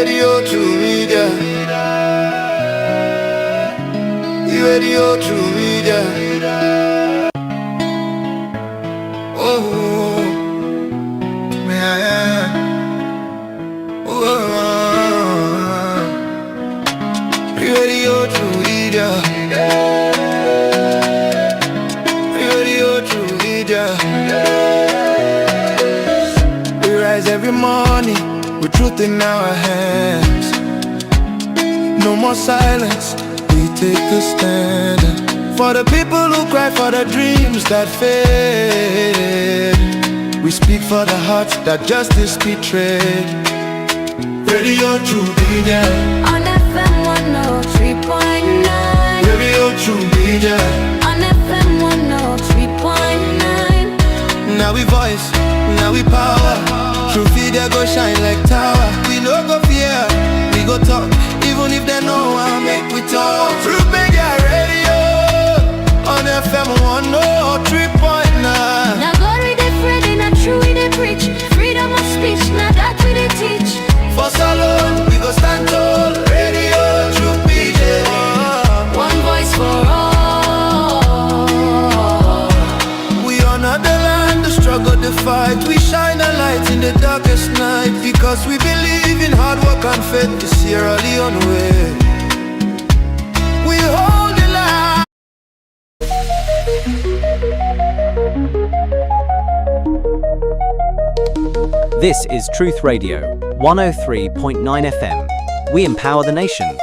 Radio to media. Radio to media. Oh, man. Radio to media. Radio to media. We rise every morning with truth in our hands. No more silence, we take a stand. For the people who cry, for the dreams that fade. We speak for the hearts that justice betrayed. Radio to media. On FM 103.9. Radio to media. On FM 103.9. Now we voice, now we power. True media go shine like tower. We no go fear, we go talk. Even if they know how make we talk. True media radio. On FM 103.9. Now God we dey Friday, not true we dey preach. Freedom of speech, now that we dey teach. For so long, we go stand tall. Radio to media. One voice for all. We honor the land, the struggle, the fight. We shine a light in the darkest night. Because we believe in hard work and faith to Sierra Leone way. We hold the line. This is Truth Radio, 103.9 FM. We empower the nation.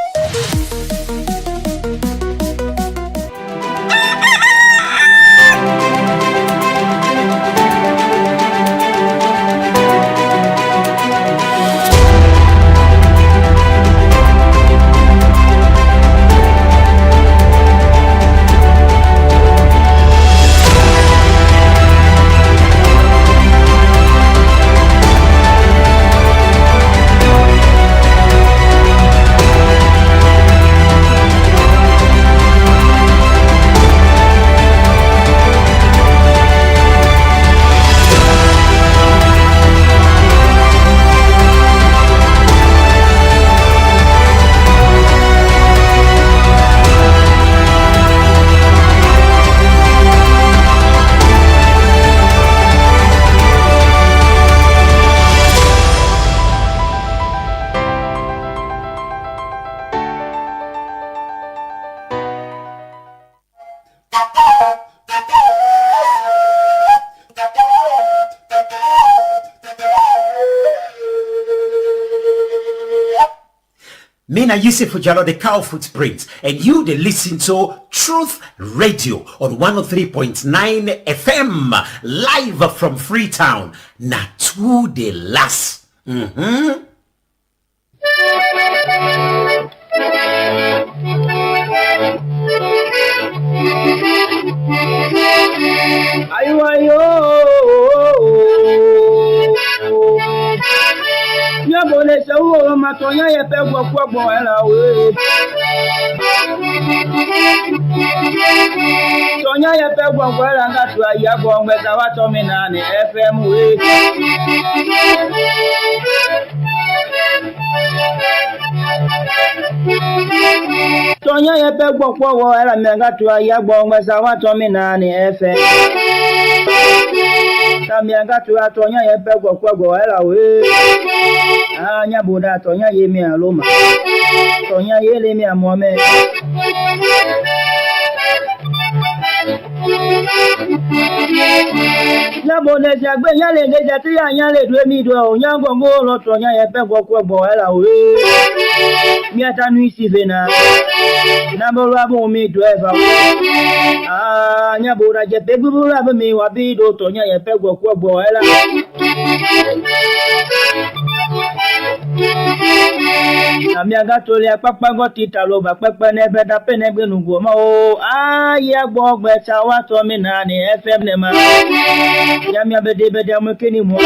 Mina Yusuf Jalo, the Cow Footprints, and you they listen to Truth Radio on 103.9 FM, live from Freetown. Na to the last. Nyabole sawo matonya ye pe gbogbo ela we. Tonya ye pe gbogbo ela ngatu ayabo ngeza wa to mi na ni FM we. Tonya ye pe gbogbo ela ngatu ayabo ngeza wa to mi na ni FM. Kamianga tu atonya ye pe gbogbo ela we. Anya boda tonya ye mi aloma. Tonya ye le mi amome. La bonne jagbe yan le deja ti yan le dwe mi do onya gongo lo tonya ye pe gbogbo ela we. Mi atanu isi vena. Na bolo abo mi do eva. Anya boda je pe gburu abo mi wa bi do tonya ye pe gbogbo ela. Amiaga tole apapa go titalo ba pepe nebe da penegbe nugo ma o aye gbogbo chawa to mi na ni FM ne ma ya mi abede bede mo keni mo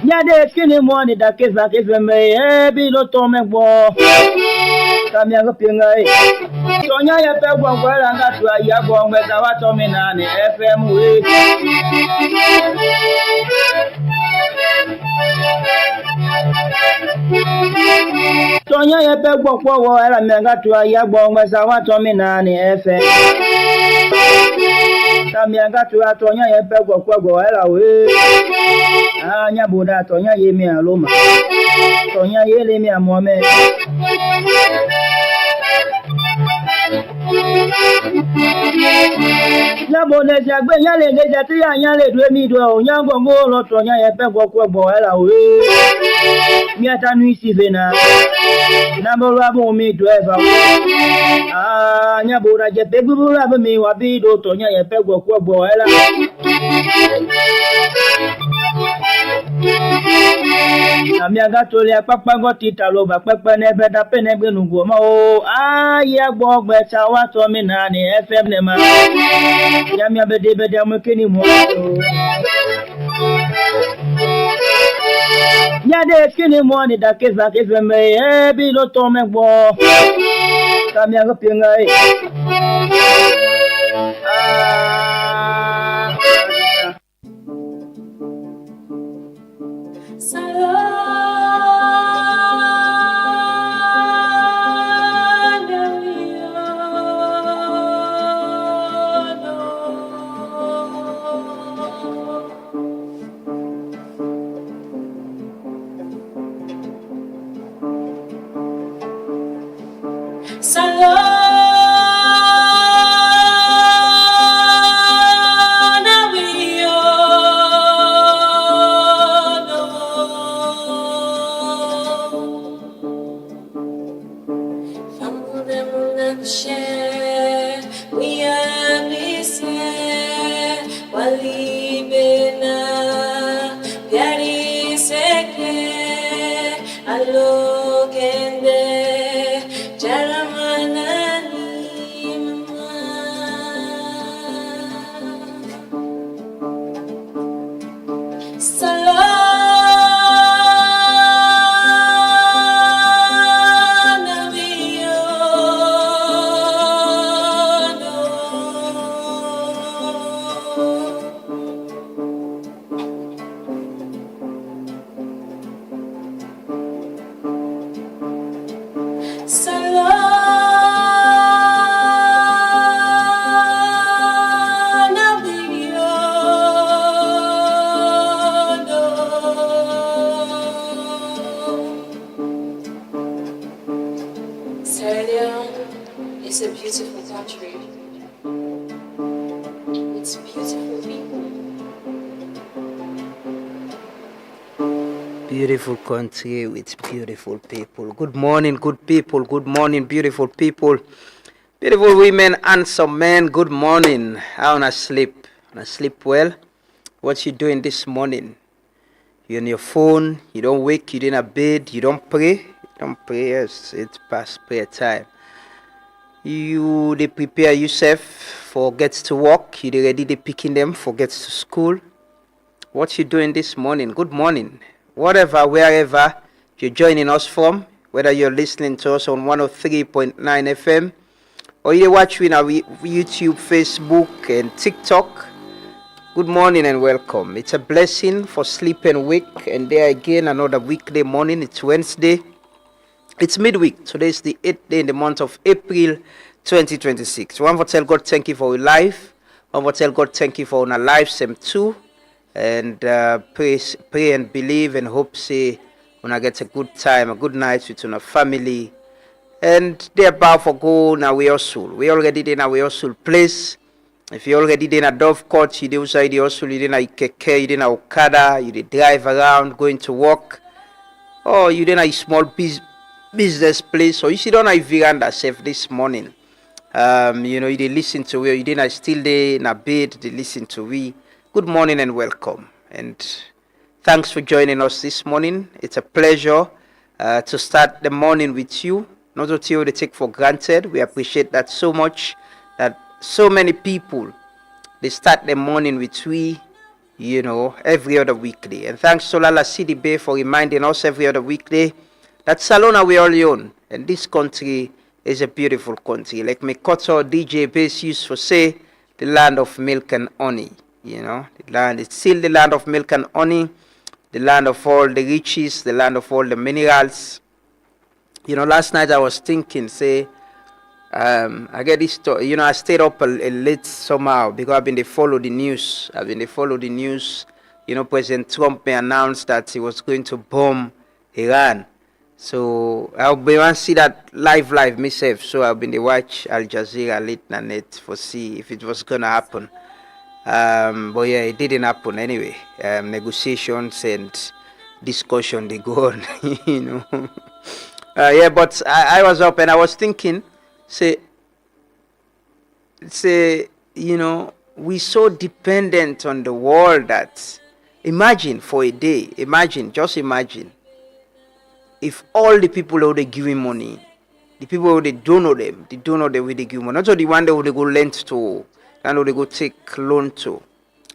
ya de keni mo ni da keza FM e bi lo to me gbo Kamiaga pinga e Sonya ya pe gbogbo la nga tu ya gbogbo chawa to mi na ni FM we ye pe gbokwo wo era mi anga tu ya gbo ngba wa to mi na ni efe mi anga tu atonya ye pe gbokwo era we anya buda atonya ye mi aloma atonya ye le mi amome Yabo de jagbe yale de jati yale dwe mi do onyango ngolo tonya ye pe gbokwo era we mi atanu isi vena na bo rabo mi do eva anya buda je pe gburu rabo mi wa bi do tonya ye pe gbokwo era Ami agato le papa go titalo ba pepe ne be da pe ne gbe nugo ma o aye gbo gbe cha wa to mi na ni FM ne ma ya mi abede be de mo kini mo ya de kini mo ni da ke za ke me e bi lo to me gbo ka mi agato pinga e It's a beautiful country. It's beautiful people. Beautiful country with beautiful people. Good morning, good people. Good morning, beautiful people. Beautiful women, handsome men. Good morning. How wanna sleep? Wanna sleep well? What you doing this morning? You on your phone? You don't wake? You in a bed? You don't pray? You don't pray? Yes, it's past prayer time. You they prepare yourself for gets to work. You they ready they picking them for gets to school. What you doing this morning? Good morning. Whatever, wherever you're joining us from, whether you're listening to us on 103.9 FM or you're watching our YouTube, Facebook, and TikTok. Good morning and welcome. It's a blessing for sleep and wake, and there again another weekday morning. It's Wednesday. It's midweek. Today is the 8th day in the month of April 2026. One for tell God thank you for your life. One for tell God thank you for our lives, same too. And pray and believe and hope say when I get a good time, a good night with our family. And they're about for go now we hustle. We already in our hustle place. If you already in a Dove Court, you do outside the hustle, you didn't a Keke, you didn't a Okada, you did drive around, going to work, or you didn't a small business place, or you sit on a veranda safe this morning. You know, you did listen to we, you didn't still there in a bed, they listen to we. Good morning and welcome. And thanks for joining us this morning. It's a pleasure to start the morning with you. Not to you they take for granted. We appreciate that so much that so many people they start the morning with we, you know, every other weekday. And thanks to Lala City Bay for reminding us every other weekday that Salona we all own. And this country is a beautiful country. Like my Koto DJ Bass used to say, the land of milk and honey. You know, the land is still the land of milk and honey, the land of all the riches, the land of all the minerals. Last night I was thinking, say, I get this story. I stayed up a late somehow because I've been to follow the news. President Trump may announce that he was going to bomb Iran. So I'll be want to see that live myself. So I've been to watch Al Jazeera late night for see if it was gonna happen. But yeah, it didn't happen anyway. Negotiations and discussion they go on, Yeah, but I was up and I was thinking, say, we so dependent on the world that imagine for a day, just imagine if all the people who they giving money, the people who they don't know them where they give money, not only the one that would go lend to, and they go take loan to,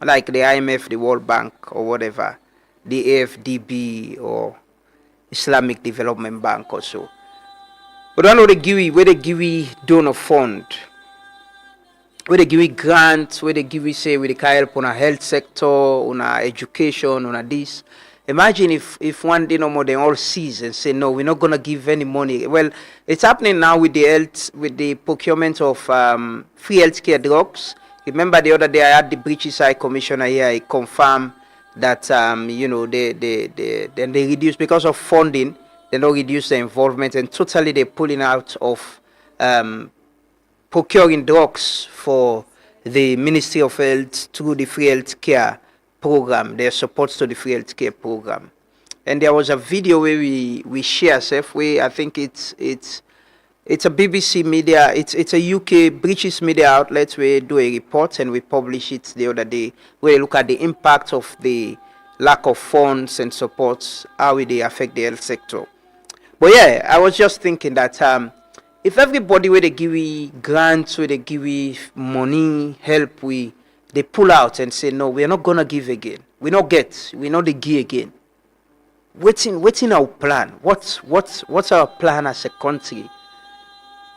like the IMF, the World Bank, or whatever, the AFDB or Islamic Development Bank or so. But I know where they give donor fund, where they give grants, where they give say we can help on a health sector, on a education, on a this. Imagine if one day no more they all seize and say no, we're not gonna give any money. Well, it's happening now with the procurement of free healthcare drugs. Remember the other day I had the British High Commissioner here. I confirmed that they reduce because of funding. They don't reduce the involvement and totally they're pulling out of procuring drugs for the Ministry of Health through the free healthcare program, their support to the free healthcare program. And there was a video where we share ourselves, where I think it's a BBC media, it's a UK British media outlet where we do a report and we publish it the other day, where we look at the impact of the lack of funds and supports, how it they affect the health sector. But yeah, I was just thinking that if everybody where they give we grants, where they give we money, help, they pull out and say no, we are not gonna give again. We not the give again. What's in our plan? What's our plan as a country?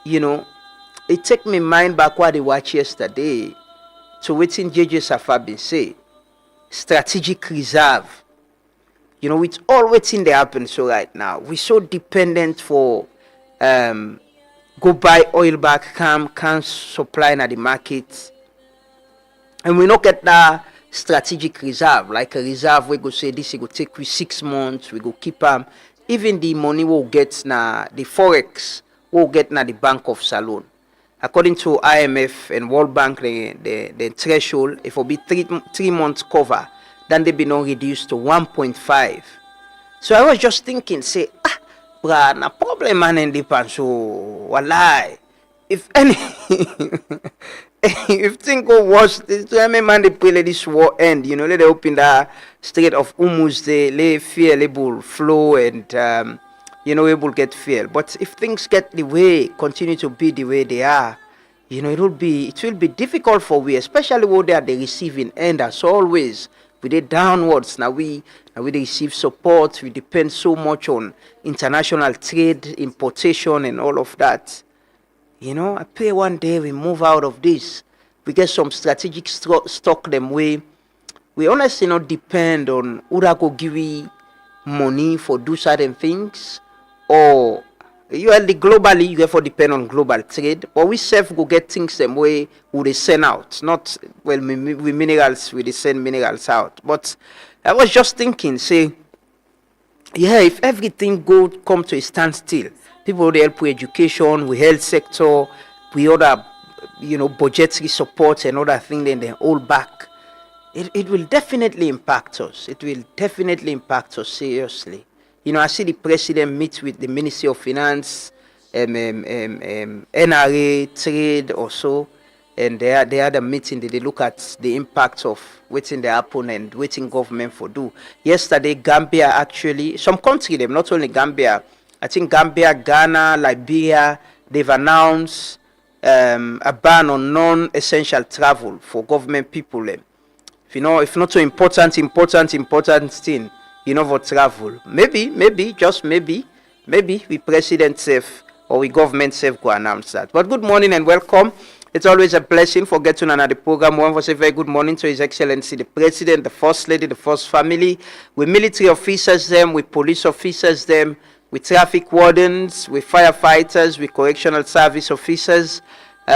It take me mind back what they watched yesterday to waiting JJ Safabi say strategic reserve. It's all waiting they happen. So right now we're so dependent for go buy oil back, can supply in the market, and we not get that strategic reserve, like a reserve we go say this it go take we 6 months, we go keep even the money we'll get na the forex we'll get na the Bank of Salon. According to IMF and World Bank, the threshold if it be 3 months cover, then they be now reduced to 1.5. So I was just thinking, say, bruh, na problem man in the pan, so walai. If any, if things go worse, man they pray let this war end. Let they open the Strait of Hormuz, they lay fear able flow and able get fuel. But if things continue to be the way they are, it will be difficult for we, especially when they are the receiving end as always. We did downwards. Now we receive support. We depend so much on international trade, importation, and all of that. I pray one day we move out of this. We get some strategic stock them way. We honestly not depend on who go give we money for do certain things, or globally you therefore depend on global trade. But we self go get things them way who they send out. Not with minerals, we send minerals out. But I was just thinking, say, yeah, if everything come to a standstill, people would help with education, with health sector, with other budgetary support and other things, then they hold back. It will definitely impact us. It will definitely impact us seriously. I see the president meet with the Ministry of Finance, NRA, Trade or so, and they had a meeting. They look at the impact of waiting the happen and waiting government for do. Yesterday, Gambia actually, some country, them not only Gambia, I think Gambia, Ghana, Liberia, they've announced a ban on non-essential travel for government people. If not so important thing, for travel. Maybe, just maybe, we president safe or we government safe go announce that. But good morning and welcome. It's always a blessing for getting another program. One was a very good morning to His Excellency the President, the First Lady, the First Family, with military officers them, with police officers them, with traffic wardens, with firefighters, with correctional service officers,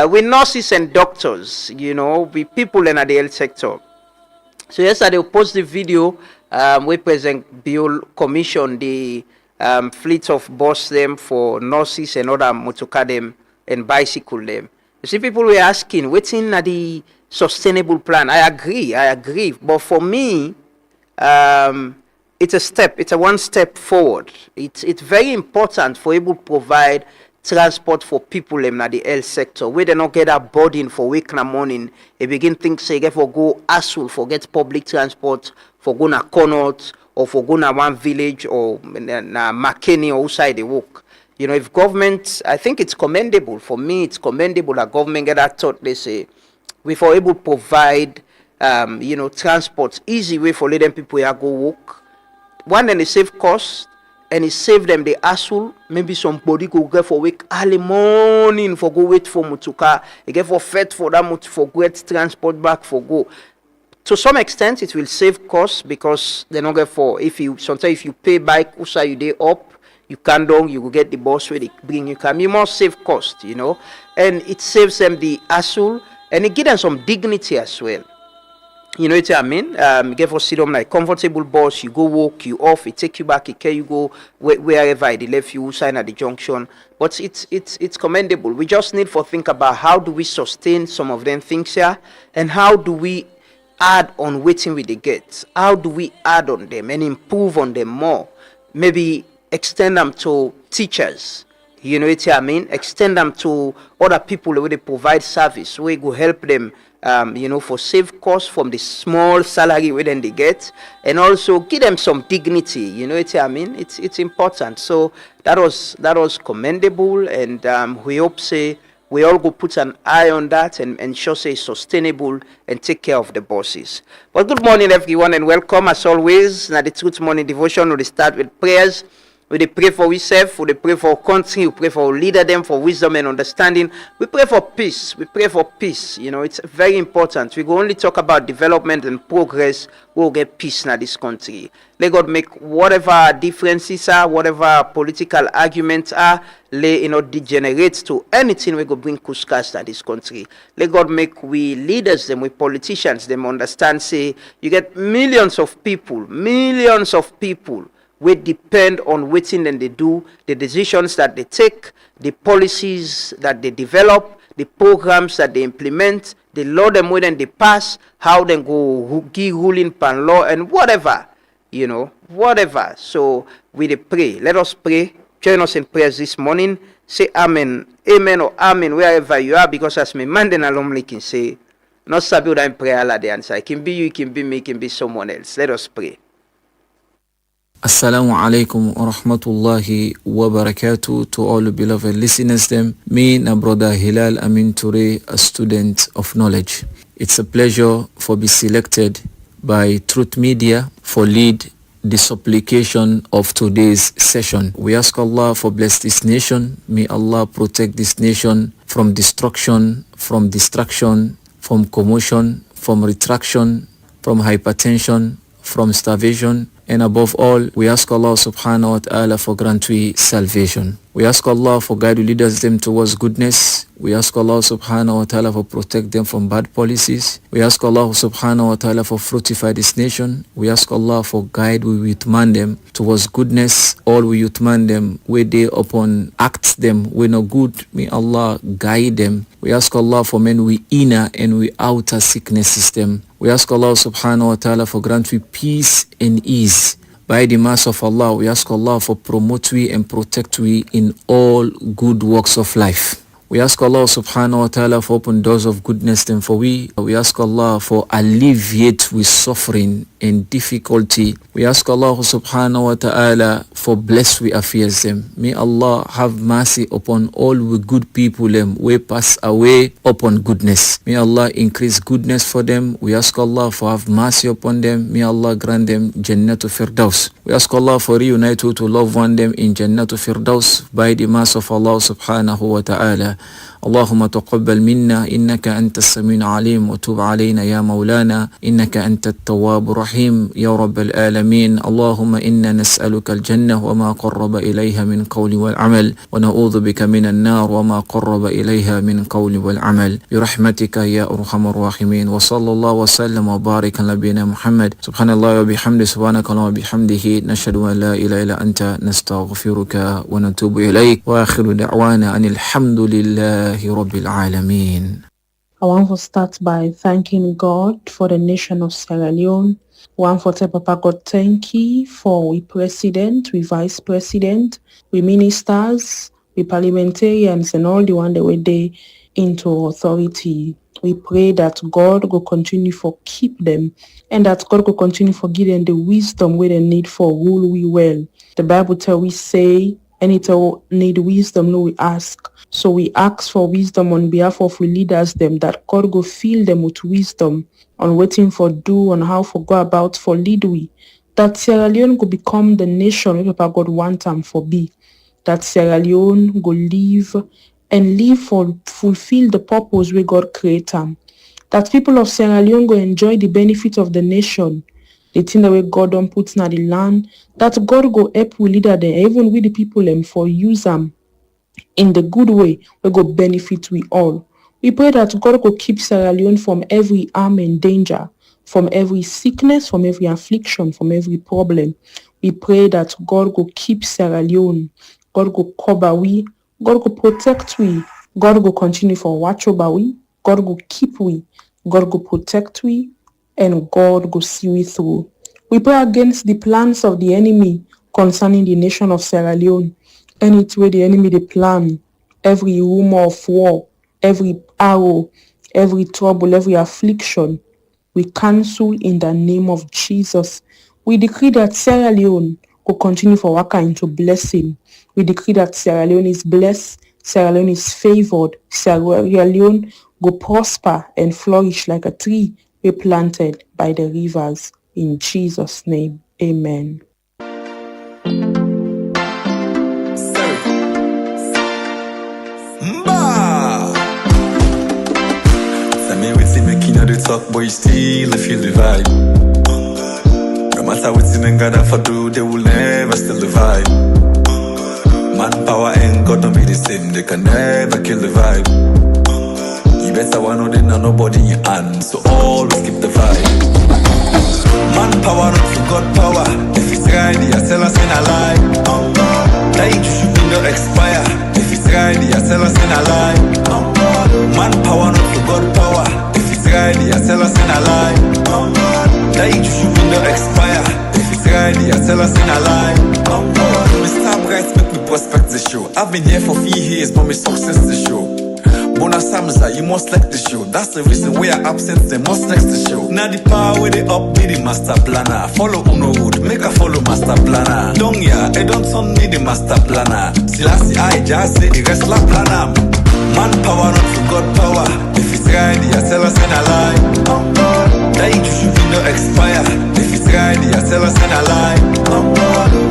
with nurses and doctors, with people in the health sector. So yesterday we posted the video we President Bill commissioned the fleet of bus them for nurses and other motorcar them and bicycle them. You see, people were asking, what's in the sustainable plan? I agree. But for me, it's a one step forward. It's very important for able to provide transport for people in the health sector, where they not get a burden for wake in the morning. They begin think say get for go hustle for get public transport, for go na Connaught, or for go na one village or na McKinney or outside the walk. If government, I think it's commendable. For me, it's commendable that government get that thought. They say we for able to provide transport easy way for let them people here go walk. One, then they save costs. And it save them the hassle. Maybe somebody go get for wake early morning for go wait for motuka. They get for fed for that for get transport back for go. To some extent, it will save costs because they not get for sometimes if you pay bike, also you day up, you can down, you will get the bus where they bring you come. You must save cost, and it saves them the hassle and it gives them some dignity as well. You know what I mean? You get for sit on like comfortable bus, you go walk, you off, it take you back, it carry you go wherever they left you, sign at the junction. But it's commendable. We just need to think about how do we sustain some of them things here, and how do we add on waiting with the get? How do we add on them and improve on them more? Maybe extend them to teachers. You know what I mean? Extend them to other people where they provide service, where go help them. For save costs from the small salary where then they get, and also give them some dignity. You know what I mean? It's important. So that was commendable, and we hope say we all go put an eye on that and ensure say sustainable and take care of the bosses. But good morning everyone and welcome as always. Now the Truth Morning Devotion will start with prayers. We pray for ourselves, we pray for our country, we pray for our leader them for wisdom and understanding. We pray for peace. It's very important. We go only talk about development and progress, we'll get peace in this country. Let God make whatever differences are, whatever political arguments are, degenerate to anything we go bring kuskas to this country. Let God make we leaders them, we politicians them understand, say, you get millions of people we depend on what they do, the decisions that they take, the policies that they develop, the programs that they implement, the law them when they pass, how they go give ruling pan law and whatever, whatever. So we pray. Let us pray. Join us in prayers this morning. Say amen, amen or amen wherever you are, because as me man then alone can say, not sabi that in prayer la the answer. It can be you, it can be me, it can be someone else. Let us pray. Assalamu alaikum wa rahmatullahi wa barakatuh to all beloved listeners them. Me and brother Hilal Amin Toure, a student of knowledge. It's a pleasure for be selected by Truth Media for lead the supplication of today's session. We ask Allah for bless this nation. May Allah protect this nation from destruction, from distraction, from commotion, from retraction, from hypertension, from starvation. And above all, we ask Allah subhanahu wa ta'ala for grant we salvation. We ask Allah for guide leaders them towards goodness. We ask Allah subhanahu wa ta'ala for protect them from bad policies. We ask Allah subhanahu wa ta'ala for fructify this nation. We ask Allah for guide we youth man them towards goodness. All we youth man them where they upon act them we no good. May Allah guide them. We ask Allah for men we inner and we outer sickness system. We ask Allah subhanahu wa ta'ala for grant we peace and ease. By the mercy of Allah, we ask Allah for promote we and protect we in all good works of life. We ask Allah subhanahu wa ta'ala for open doors of goodness then for we. We ask Allah for alleviate with suffering and difficulty. We ask Allah subhanahu wa ta'ala for bless we affairs them. May Allah have mercy upon all we good people them we pass away upon goodness. May Allah increase goodness for them. We ask Allah for have mercy upon them. May Allah grant them Jannatul Firdaus. We ask Allah for reunite to love one them in Jannatul Firdaus by the mercy of Allah subhanahu wa ta'ala. اللهم تقبل منا إنك أنت السميع العليم وتب علينا يا مولانا إنك أنت التواب الرحيم يا رب العالمين. اللهم إنا نسألك الجنة وما قرب إليها من قول والعمل ونعوذ بك من النار وما قرب إليها من قول والعمل برحمتك يا أرحم الراحمين. وصلى الله وسلم وبارك على نبينا محمد. سبحان الله وبحمده سبحانك اللهم وبحمده نشهد أن لا إله إلا أنت نستغفرك ونتوب إليك وآخر دعوانا أن الحمد لله رب العالمين. I want to start by thanking God for the nation of Sierra Leone. I want to tell Papa God thank you for we president, we vice president, we ministers, we parliamentarians and all the one that were there into authority. We pray that God will continue for keep them and that God will continue for give them the wisdom where they need for rule we well. The Bible tell we say, any tell need wisdom, no we ask. So we ask for wisdom on behalf of we leaders them, that God go fill them with wisdom on waiting for do, on how for go about for lead we. That Sierra Leone go become the nation where Papa God want them for be. That Sierra Leone go live and live for fulfill the purpose where God create them. That people of Sierra Leone go enjoy the benefit of the nation. The thing that way God don't put in the land, that God go help we leader them, even with the people them for use them in the good way, we go benefit we all. We pray that God will keep Sierra Leone from every harm and danger, from every sickness, from every affliction, from every problem. We pray that God will keep Sierra Leone. God will cover we. God will protect we. God will continue for watch over we. God will keep we. God will protect we. And God will see we through. We pray against the plans of the enemy concerning the nation of Sierra Leone. Any way the enemy they plan, every rumor of war, every arrow, every trouble, every affliction, we cancel in the name of Jesus. We decree that Sierra Leone will continue for working into blessing. We decree that Sierra Leone is blessed, Sierra Leone is favored, Sierra Leone will prosper and flourish like a tree planted by the rivers. In Jesus' name, amen. The talk, boy, still feel the vibe. No matter what you gather for do, they will never steal the vibe. Manpower and God don't be the same, they can never kill the vibe. You better one know they know nobody in your hand, so always keep the vibe. Manpower not for God power. If it's ready, I tell us in a lie. That you should be no expire. If it's ready, I tell us in a lie. Manpower not for God power. Ready, I tell us in a lie. That you should be no expire. If it's ready, I tell us in a lie. Mr. Bright make me prospect the show. I've been here for 4 years, but my success the show. Bona Samza, you must like the show. That's the reason we are absent, they must next the show. Now the power with the up be the master planner. Follow Uno Wood, make a follow master planner. Don't ya, it don't turn me the master planner. Selassie I just say the rest la planner. Manpower not for God power. If it's ready, I tell us in a lie. That you should be no expire. If it's ready, I tell us in a lie.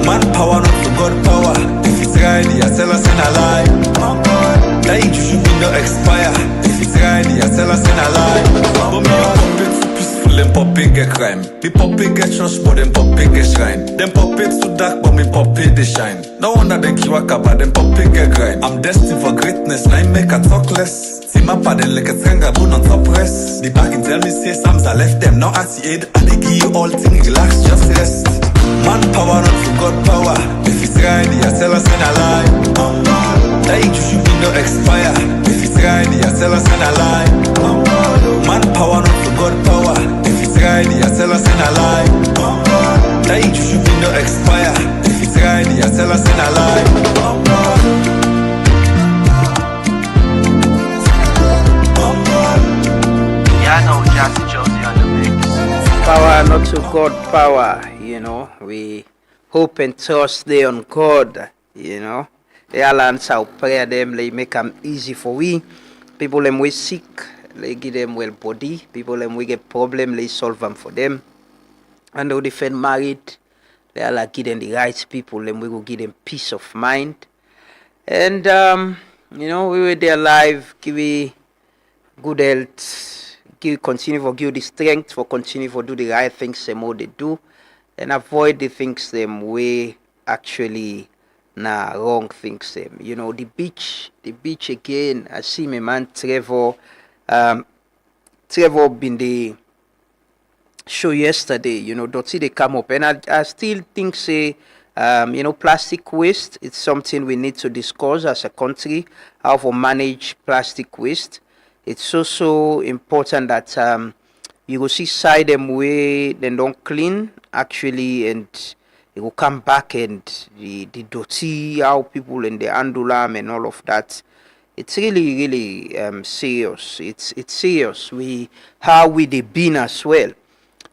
Manpower not for God power. If it's ready, I tell us in a lie. That you should be no expire. If it's ready, I tell us in a lie. But me pop it too peaceful, them pop it get crime. Me pop it get church, but them pop it get shrine. Them pop it too dark, but me pop it they shine. No wonder them kiwaka, but them pop it get grind. I'm destined for greatness, now I make a talk less. See my paddle like a trenga bone on top rest. The back and tell me say Sams I left them, now at the aid. And they give you all things, relax, just rest. Manpower not for God power. If it's ready, I tell us in a lie. That you should be no expire. If it's ready, I tell us in a lie. Manpower not for God power. If it's ready, I tell us in a lie. That you should be no expire. If it's ready, I tell us in a lie. Yeah, I know Jazzy Josie on the mix. Power not to God power, you know. We hope and trust they on God, you know. They all answer our prayer them, they make them easy for we. People them we sick, they give them well body. People them we get problem, they solve them for them. And they defend married, they all give them the right people, then we will give them peace of mind. And You know, we were there alive, give we good health, give continue for give the strength for continue for do the right things them all they do, and avoid the things them way actually wrong things them. You know, the beach again. I see my man Trevor. Trevor been the show yesterday. You know, don't see they come up, and I still think say. You know, plastic waste, it's something we need to discuss as a country, how to manage plastic waste. It's also important that you will see side them way they don't clean actually, and it will come back and the dirty, how people in the handle them and all of that. It's really serious. It's serious. How we they been as well.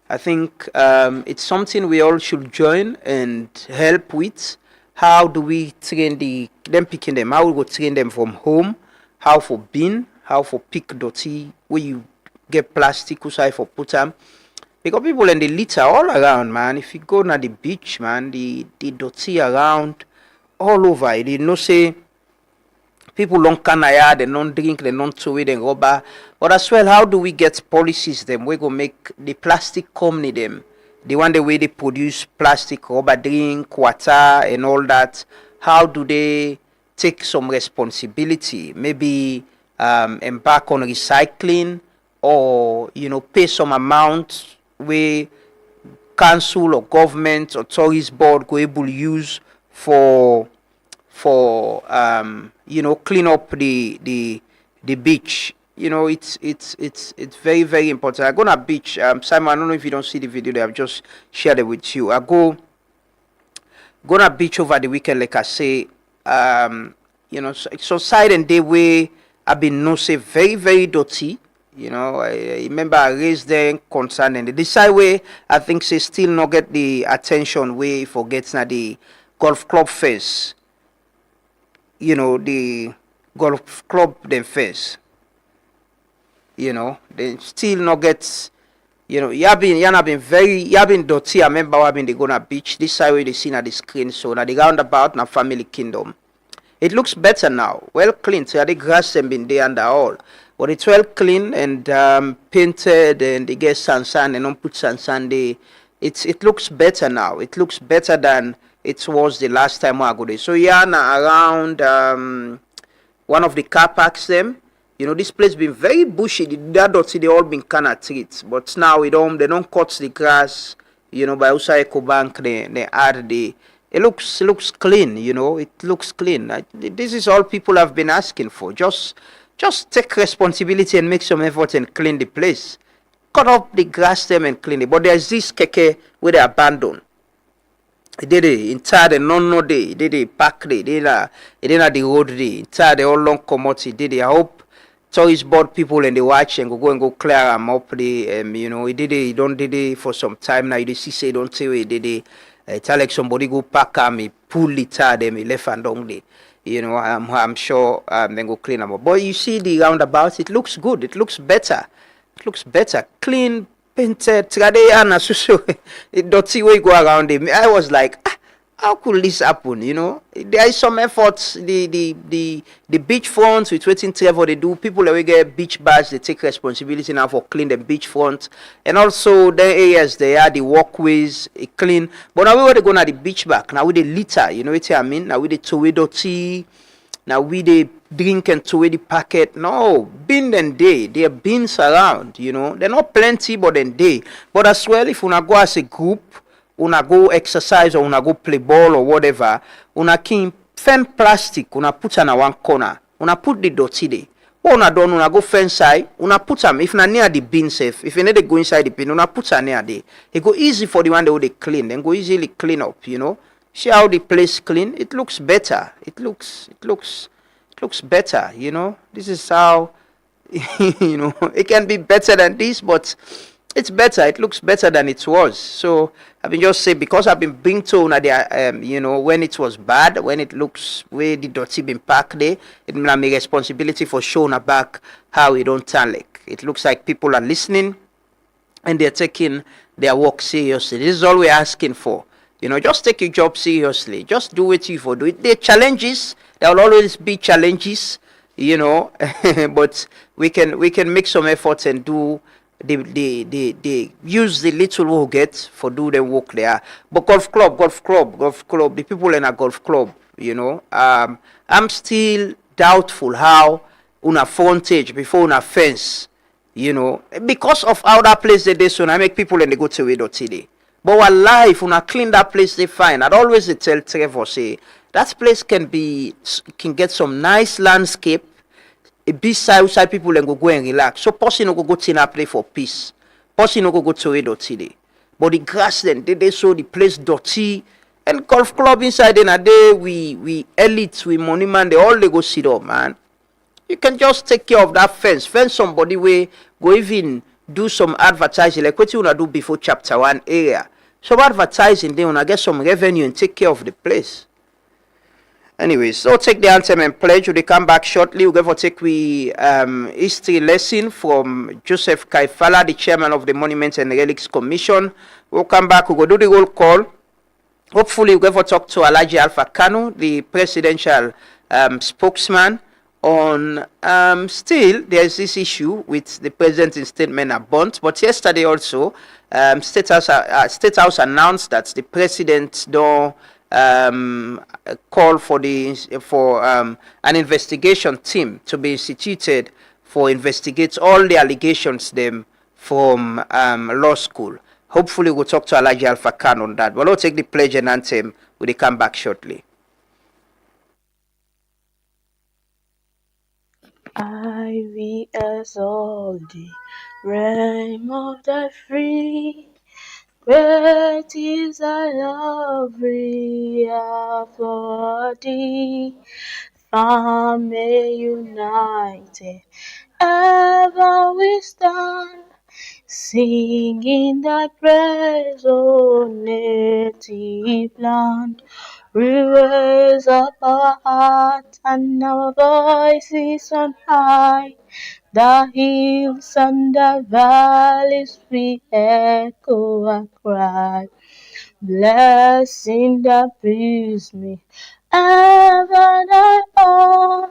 I think it's something we all should join and help with. How do we train them picking them? How we go train them from home? How for bin? How for pick dirty? Where you get plastic, who side for put them? Because people in the litter all around, man. If you go na the beach, man, the dirty around all over. You know, say people don't canaya, they don't drink, they don't throw it and rubber. But as well, how do we get policies them? We go make the plastic company them. The one the way they produce plastic, rubber drink, water and all that. How do they take some responsibility? Maybe embark on recycling, or you know, pay some amount where council or government or tourist board go able use for you know, clean up the beach. You know, it's very important. I go on a beach. Simon, I don't know if you don't see the video there. I've just shared it with you. I go on a beach over the weekend, like I say. You know, so side and day way I've been no say very dirty. You know, I remember I raised them concern, and the side way I think say still not get the attention way for getting at the golf club face. You know, the golf club them face. You know, they still not get. You know, you have been dirty. I remember I've been they go on a beach. This side way they seen at the screen, so now the roundabout na family kingdom. It looks better now, well clean. So the grass have been there and all, but it's well clean and painted, and they get sand and don't put sand. It looks better now. It looks better than it was the last time I go there. So yeah, now around one of the car parks them. You know, this place been very bushy. That dirty they all been kind of treats, but now they don't cut the grass. You know, by outside Eco Bank they add the. It looks clean. You know, it looks clean. This is all people have been asking for. Just take responsibility and make some effort and clean the place. Cut up the grass them and clean it. But there's this keke where they abandon. It did it inside the no day. It did it back day. It did the road day. Inside the all long commodity. It did it. I hope tourist board people and they watch and go clear them up. You know, he did it. He don't did it for some time now. You see say don't say he did it. Tell like somebody go pack him, he pull the tire them, he left and down there. You know, I'm sure then go clean them up. But you see the roundabout, it looks good. It looks better. It looks better. Clean, painted, Tradeana, so it dirty way go around him. I was like, how could this happen? You know, there is some efforts. The beach fronts with waiting Trevor they do. People that we get beach bars, they take responsibility now for clean the beach front, and also the areas they are the walkways clean. But now we were going at the beach back. Now we the litter. You know what I mean? Now we the throw away dirty. Now we the drink and throw away the packet. No, bin and day. There are bins around. You know, they're not plenty, but then day. But as well, if we not go as a group. Una go exercise or una go play ball or whatever, una can fend plastic, una put on one corner, una put the dirty there. What una done, una go fence side, una put them, if na near the bin safe, if you need to go inside the bin, una put them near there. It go easy for the one that they clean, then go easily clean up, you know. See how the place clean, it looks better. It looks better, you know. This is how, you know, it can be better than this, but it's better. It looks better than it was. So I've been just say because I've been being told that you know, when it was bad, when it looks where the dirty been packed there, it means my responsibility for showing back how it don't turn like. It looks like people are listening and they're taking their work seriously. This is all we're asking for. You know, just take your job seriously. Just do what you for do it. There are challenges. There will always be challenges. you know. But we can make some efforts and do the use the little we get for do the work there. But golf club, the people in a golf club, you know, I'm still doubtful how una frontage before una fence, you know, because of how that place they so I make people and they go to it today. But our life, when I clean that place, they fine. I'd always tell Trevor, say, that place can get some nice landscape, a beside outside people and go and relax. So person no go to that place for peace. Person no go to it today. But the grass then, they show the place dirty. And golf club inside in a day, we elites, we money man, they all they go sit up, man. You can just take care of that fence somebody way, go even do some advertising like what you wanna do before chapter 1 area. So advertising they wanna get some revenue and take care of the place. Anyways, so take the anthem and pledge. We'll come back shortly. We're going to take history lesson from Joseph Kaifala, the chairman of the Monuments and Relics Commission. We'll come back. We'll go do the roll call. Hopefully, we're going to talk to Alhaji Alpha Kanu, the presidential spokesman, on still there's this issue with the president's statement about. But yesterday also, State House announced that the president don't call for an investigation team to be instituted for investigate all the allegations them from law school. Hopefully we'll talk to Alhaji Alpha Khan on that. But we'll take the pledge and anthem when they come back shortly. I will exalt the realm of the free. Great is thy love, for thee. Family united, ever we stand, singing thy praise, O native land. We raise up our hearts and our voices on high. The hills and the valleys we echo our cry. Blessing that brings me ever thy own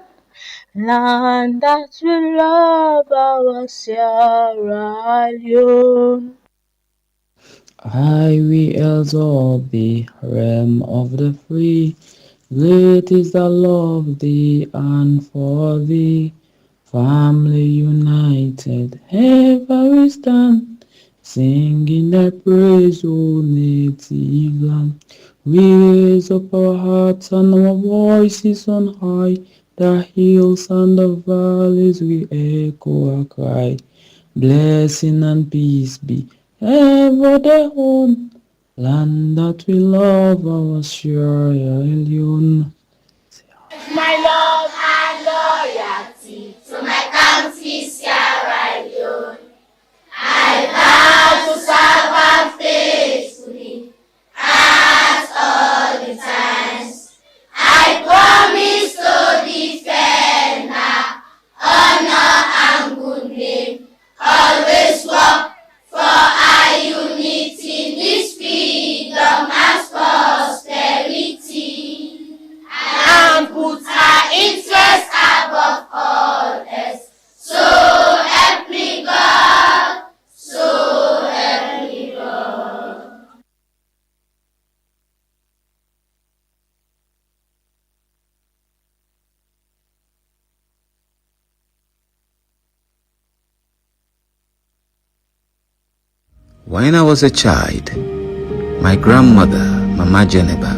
land that we love, our Sierra Leone. I will exalt the realm of the free. Great is the love thee and for thee. Family united, ever we stand, singing thy praise, O native land. We raise up our hearts and our voices on high. The hills and the valleys we echo our cry. Blessing and peace be ever their own, land that we love, our Sierra Leone. My love and loyalty to my country, Sierra Leone. I vow to serve her faithfully at all the times. I promise to defend her honor and good name. Always work for our unity, this freedom and prosperity, and put our interests above all else. So help me God, so help me God. When I was a child, my grandmother, Mama Geneba,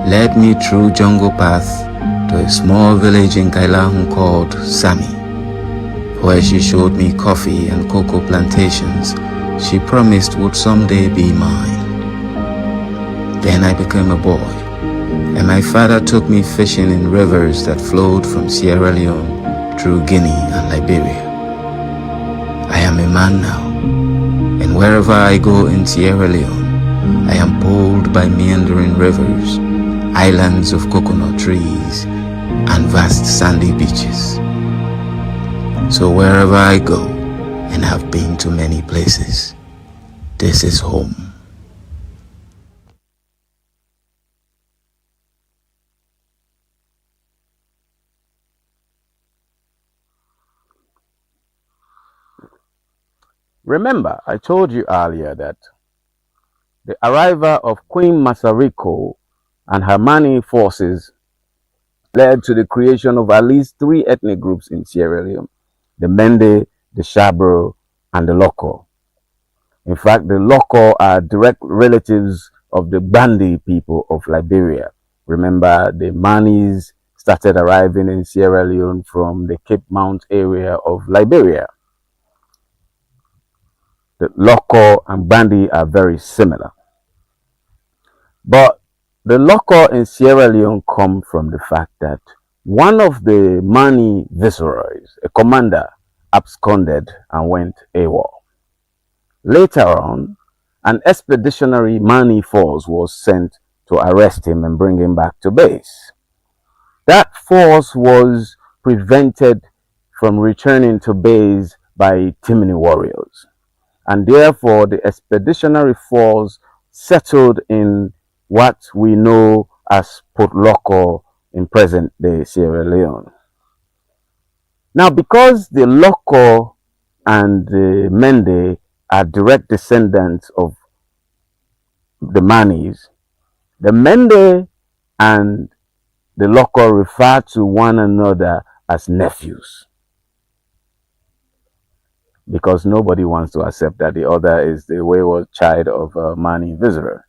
led me through jungle path to a small village in Kailahun called Sami, where she showed me coffee and cocoa plantations she promised would someday be mine. Then I became a boy, and my father took me fishing in rivers that flowed from Sierra Leone through Guinea and Liberia. I am a man now, and wherever I go in Sierra Leone, I am pulled by meandering rivers, islands of coconut trees, and vast sandy beaches. So wherever I go, and have been to many places, this is home. Remember, I told you earlier that the arrival of Queen Masariko and her Mani forces led to the creation of at least 3 ethnic groups in Sierra Leone: the Mende, the Shabro, and the Loko. In fact, the Loko are direct relatives of the Bandi people of Liberia. Remember, the Manis started arriving in Sierra Leone from the Cape Mount area of Liberia. The Loko and Bandi are very similar. But the Loko in Sierra Leone come from the fact that one of the Mani viceroys, a commander, absconded and went AWOL. Later on, an expeditionary Mani force was sent to arrest him and bring him back to base. That force was prevented from returning to base by Timini warriors, and therefore the expeditionary force settled in what we know as Port Loko in present-day Sierra Leone. Now, because the Loko and the Mende are direct descendants of the Manis, the Mende and the Loko refer to one another as nephews, because nobody wants to accept that the other is the wayward child of a Mani visitor.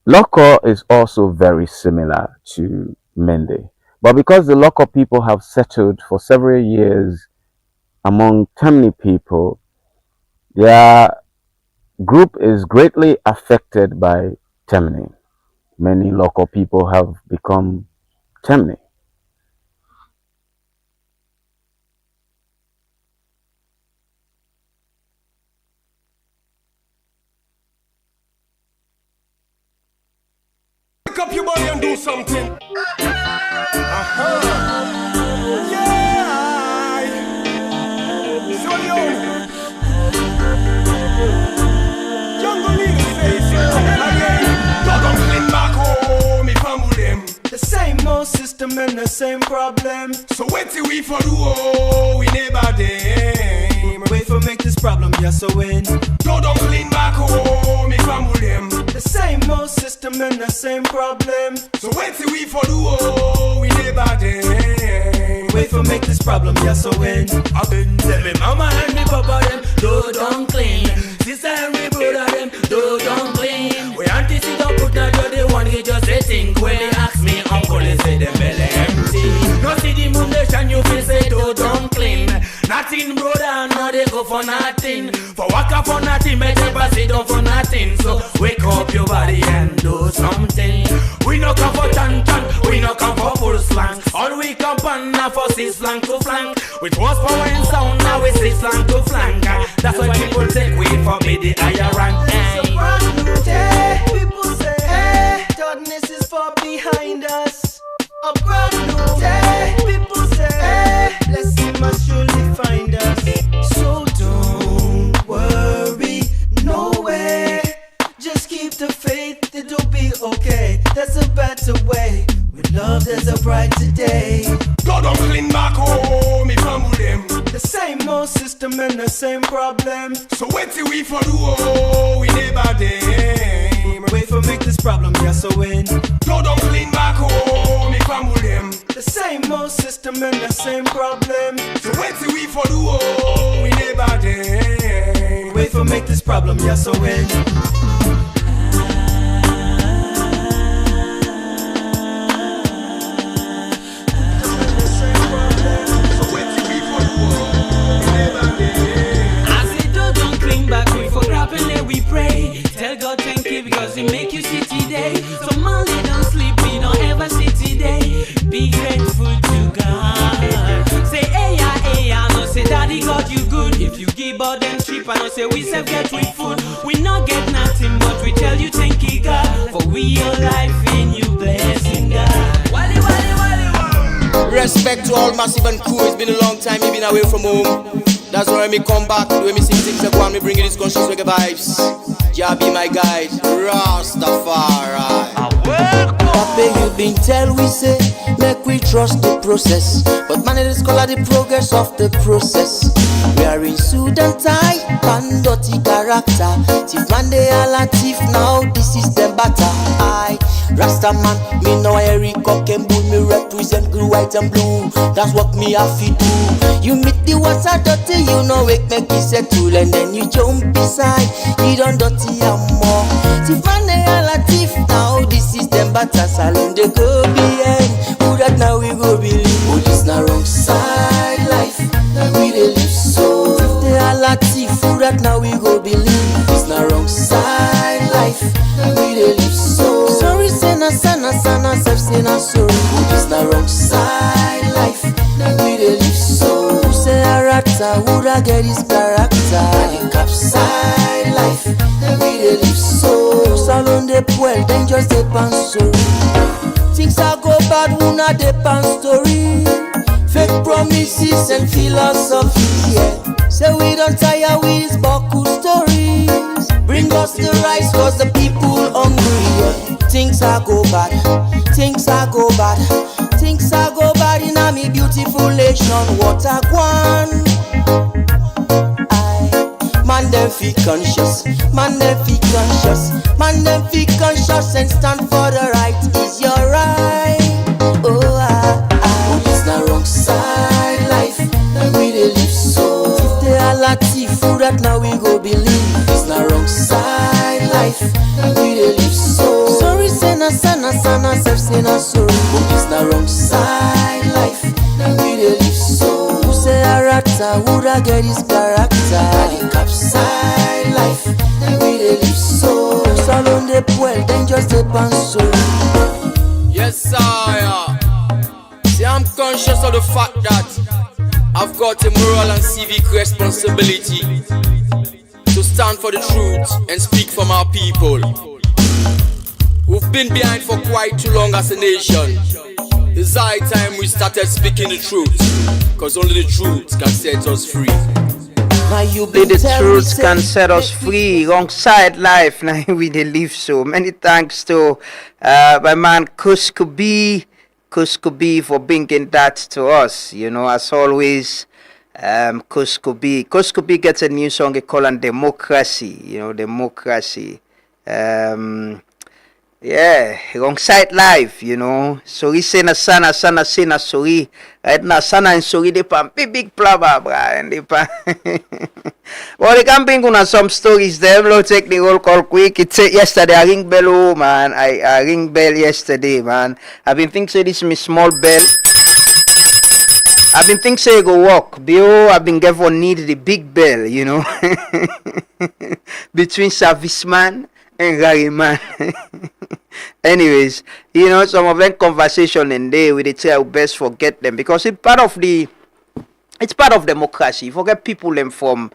Loko is also very similar to Mende, but because the Loko people have settled for several years among Temni people, their group is greatly affected by Temni. Many Loko people have become Temni. Pick up your body and do something. The same old system and the same problem. So wait till we for do oh, we never them. Wait for make this problem, yeah, so when go down lean back home, me famble them. The same old system and the same problem. So wait till we for do oh, we never them. Wait for make this problem, yeah, so when I've been tell me mama and me papa them do don't clean. Sister and me brother them do don't clean. We auntie sit down put na do the one he just say think. When they ask me uncle they say them belly empty. No see the moon they shine you feel say do don't clean. Nothing brother no they go for nothing. For waka for nothing make them sit down for nothing. So wake up your body and do something. We no come for tan, we no come for full slang. All we come on now for six flank to flank. With horsepower and sound now we six flank to flank. That's why people take we for me the higher rank. It's a brand new day. People say hey, darkness is far behind us. A brand new day. People say hey, blessing must surely find us. So don't worry, no way. Just keep the faith, it'll be okay. There's a better way. With love, there's a brighter day. God don't clean back home, me famble them. The same old system and the same problem. So wait till we for do oh, we never them. Wait for make this problem, yeah, so when God don't clean back home, me famble them. The same old system and the same problem. So wait till we for do oh, we never them. Wait for make this problem, yeah, so when we pray, tell God thank you because He make you see today. So man, they don't sleep, we don't ever see today. Be grateful to God. Say hey ya, no say daddy God you good. If you give all them cheap, I know say we self get with food. We not get nothing, but we tell you thank you God. For we your life in you blessing God. Wally. Respect to all massive and crew. It's been a long time, you've been away from home. That's why me come back, the way me sing things, I me bring you these conscious reggae vibes. Jah be my guide, Rastafari. Pay you been tell we say, make we trust the process. But man, it is called the progress of the process. We are in suit and tie, pan dirty character. Thief man, they all a thief now, this is them batter. I, Rasta man, me know Eric Cock and Bull, me represent green, white and blue. That's what me have to do. You meet the water dirty, you know it make it settle. And then you jump beside, you don't dirty and more. Thief man, they all a thief now, this is them batter. Salon they go behind, who that now we go believe. Police na wrong side life, now we dey live so. If they all a thief, who that now we go believe. It's na wrong side life, now we dey live so. Sorry say na sana sana, self say na sorry. It's na wrong side life, now we dey live so. Who say a rata, who that get his character. The cap side life, now we dey live so. Salon dey well, then just dey pan sorry. Things are go bad, who not depend story. Fake promises and philosophy, yeah. Say we don't tire with these buckle stories. Bring us the rice cause the people hungry, yeah. Things are go bad, things are go bad. Things are go bad in a me beautiful nation. What a one. Man them feel conscious, man them feel conscious. Man them feel conscious and stand for the right. Is your right? Oh, it's the wrong side life, now we dey live so. If they are a thief, who that now we go believe. It's the wrong side life, now we dey live so. Sorry say na sana sana, self say na sorry. It's the wrong side life, now we dey live so. Who say a rata, who that get his character. The cap side life, now we dey live so. Salon dey well, then just dey pan sorry. Yes, sire. See, I'm conscious of the fact that I've got a moral and civic responsibility to stand for the truth and speak for my people. We've been behind for quite too long as a nation. It's high time we started speaking the truth, cause only the truth can set us free. Only the truth can set us free. Alongside life, now we dey live so. Many thanks to my man Kuskobi for bringing that to us. You know, as always, Kuskobi gets a new song called Democracy. You know, Democracy. Yeah, alongside life, you know. Sorry say na sana say na sorry. Right now, sana and sorry they pan big plaba, bra, and they pan. Well, they can bring on some stories. Them will take the roll call quick. It's yesterday I ring bell, oh man. I ring bell yesterday, man. I've been thinking say this is my small bell. I've been thinking say go walk. I've been given need the big bell, you know. Between serviceman and Gary man. Anyways, you know, some of them conversation and they we try our best forget them because it's part of democracy. Forget people them from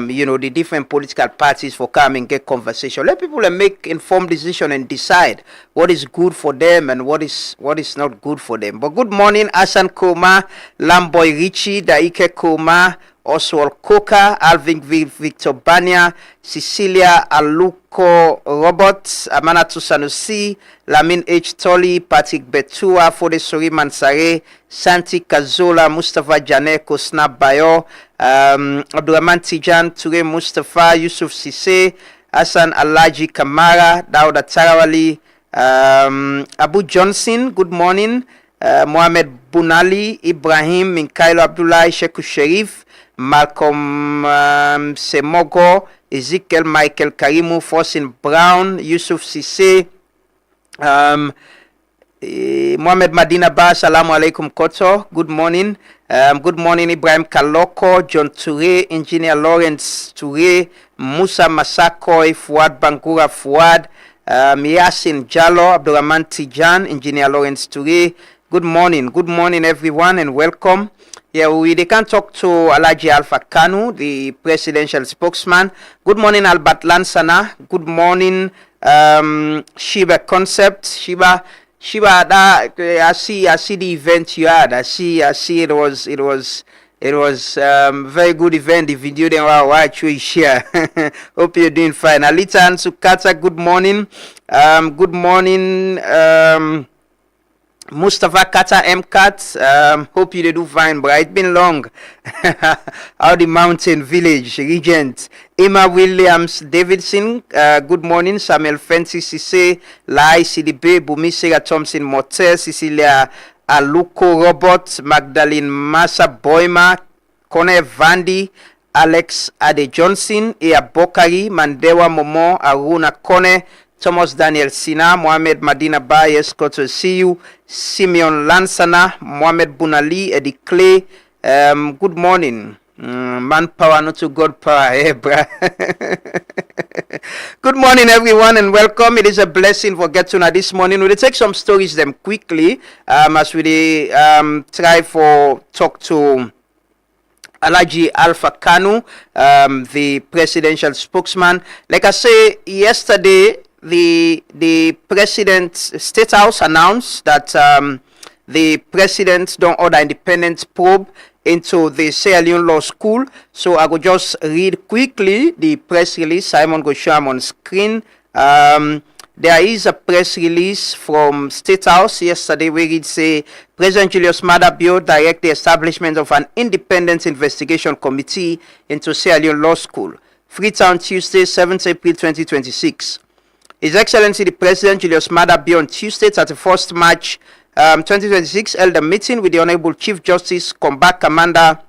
you know, the different political parties for come and get conversation. Let people make informed decision and decide what is good for them and what is not good for them. But good morning, Asan Koma, Lamboy Richie, Daike Koma, Oswald Coker, Alvin Victor Banya, Cecilia Aluko Roberts, Amanatu Sanusi, Lamin H. Tolly, Patrick Betua, Fode Sori Mansare, Santi Kazola, Mustafa Janeko, Snap Bayo, Abdurrahman Tijan, Ture Mustafa, Yusuf Sise, Hassan Alaji Kamara, Dauda Tarawali, Abu Johnson, good morning, Mohamed Bunali, Ibrahim, Minkailo Abdullah, Sheku Sherif, Malcolm Semogo, Ezekiel Michael Karimu, Forsin Brown, Yusuf Sise, Mohamed Madina Ba, Salamu Alaikum Koto, good morning. Good morning, Ibrahim Kaloko, John Toure, Engineer Lawrence Toure, Musa Masakoi, Fuad Bangura Fuad, Yasin Jallo, Abdurrahman Tijan, Engineer Lawrence Toure. Good morning everyone and welcome. Yeah, they can talk to Alaji Alpha Kanu, the presidential spokesman. Good morning, Albert Lansana. Good morning, Shiba Concept. Shiba, I see the event you had. I see it was It was very good event. The video then watch we share. Hope you're doing fine. Alita and Sukata, good morning. Good morning. Mustafa Kata MCAT, hope you do fine, but it's been long. Out the mountain village, Regent. Emma Williams Davidson, good morning. Samuel Fenty Sise, Lai Sidibe, Bumi Sera Thompson Motel, Cecilia Aluko Robert, Magdalene Massa Boima, Kone Vandi, Alex Ade Johnson, Ea Bokari, Mandewa Momo, Aruna Kone, Thomas Daniel Sina, Mohamed Madina Bayes, Koto Siu, Simeon Lansana, Mohamed Bunali, Eddie Clay. Good morning. Manpower, not to God power, bruh. Good morning, everyone, and welcome. It is a blessing for Get to Know this morning. We'll take some stories them quickly as we try for talk to Alaji Alpha Kanu, the presidential spokesman. Like I say, yesterday, the president, State House announced that the president don't order independent probe into the Sierra Leone Law School. So I will just read quickly the press release. Simon go show them on screen. There is a press release from State House yesterday where it say President Julius Maada Bio direct the establishment of an independent investigation committee into Sierra Leone Law School. Freetown, Tuesday, 7th April 2026. His Excellency the President Julius Maada Bio on Tuesday, 31st March 2026 held a meeting with the Honorable Chief Justice Combat Commander,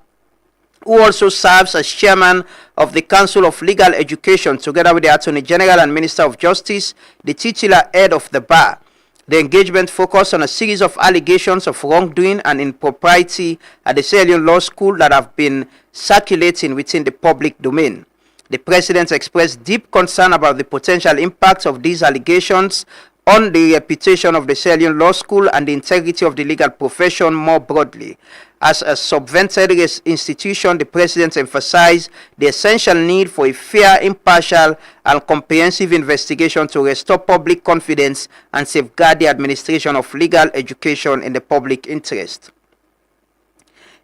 who also serves as chairman of the Council of Legal Education, together with the Attorney General and Minister of Justice, the titular head of the bar. The engagement focused on a series of allegations of wrongdoing and impropriety at the Sierra Leone Law School that have been circulating within the public domain. The President expressed deep concern about the potential impact of these allegations on the reputation of the Sierra Leone Law School and the integrity of the legal profession more broadly. As a subvented institution, the President emphasized the essential need for a fair, impartial, and comprehensive investigation to restore public confidence and safeguard the administration of legal education in the public interest.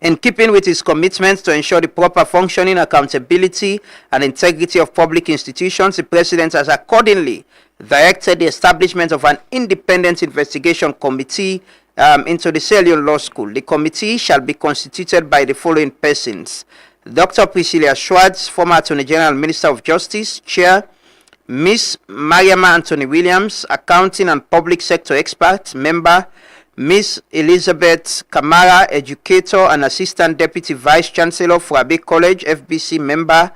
In keeping with his commitments to ensure the proper functioning, accountability, and integrity of public institutions, the President has accordingly directed the establishment of an independent investigation committee into the Sierra Leone Law School. The committee shall be constituted by the following persons: Dr. Priscilla Schwartz, former Attorney General and Minister of Justice, Chair; Ms. Mariama Anthony Williams, Accounting and Public Sector Expert, Member; Ms. Elizabeth Kamara, Educator and Assistant Deputy Vice Chancellor for Abbey College, FBC Member;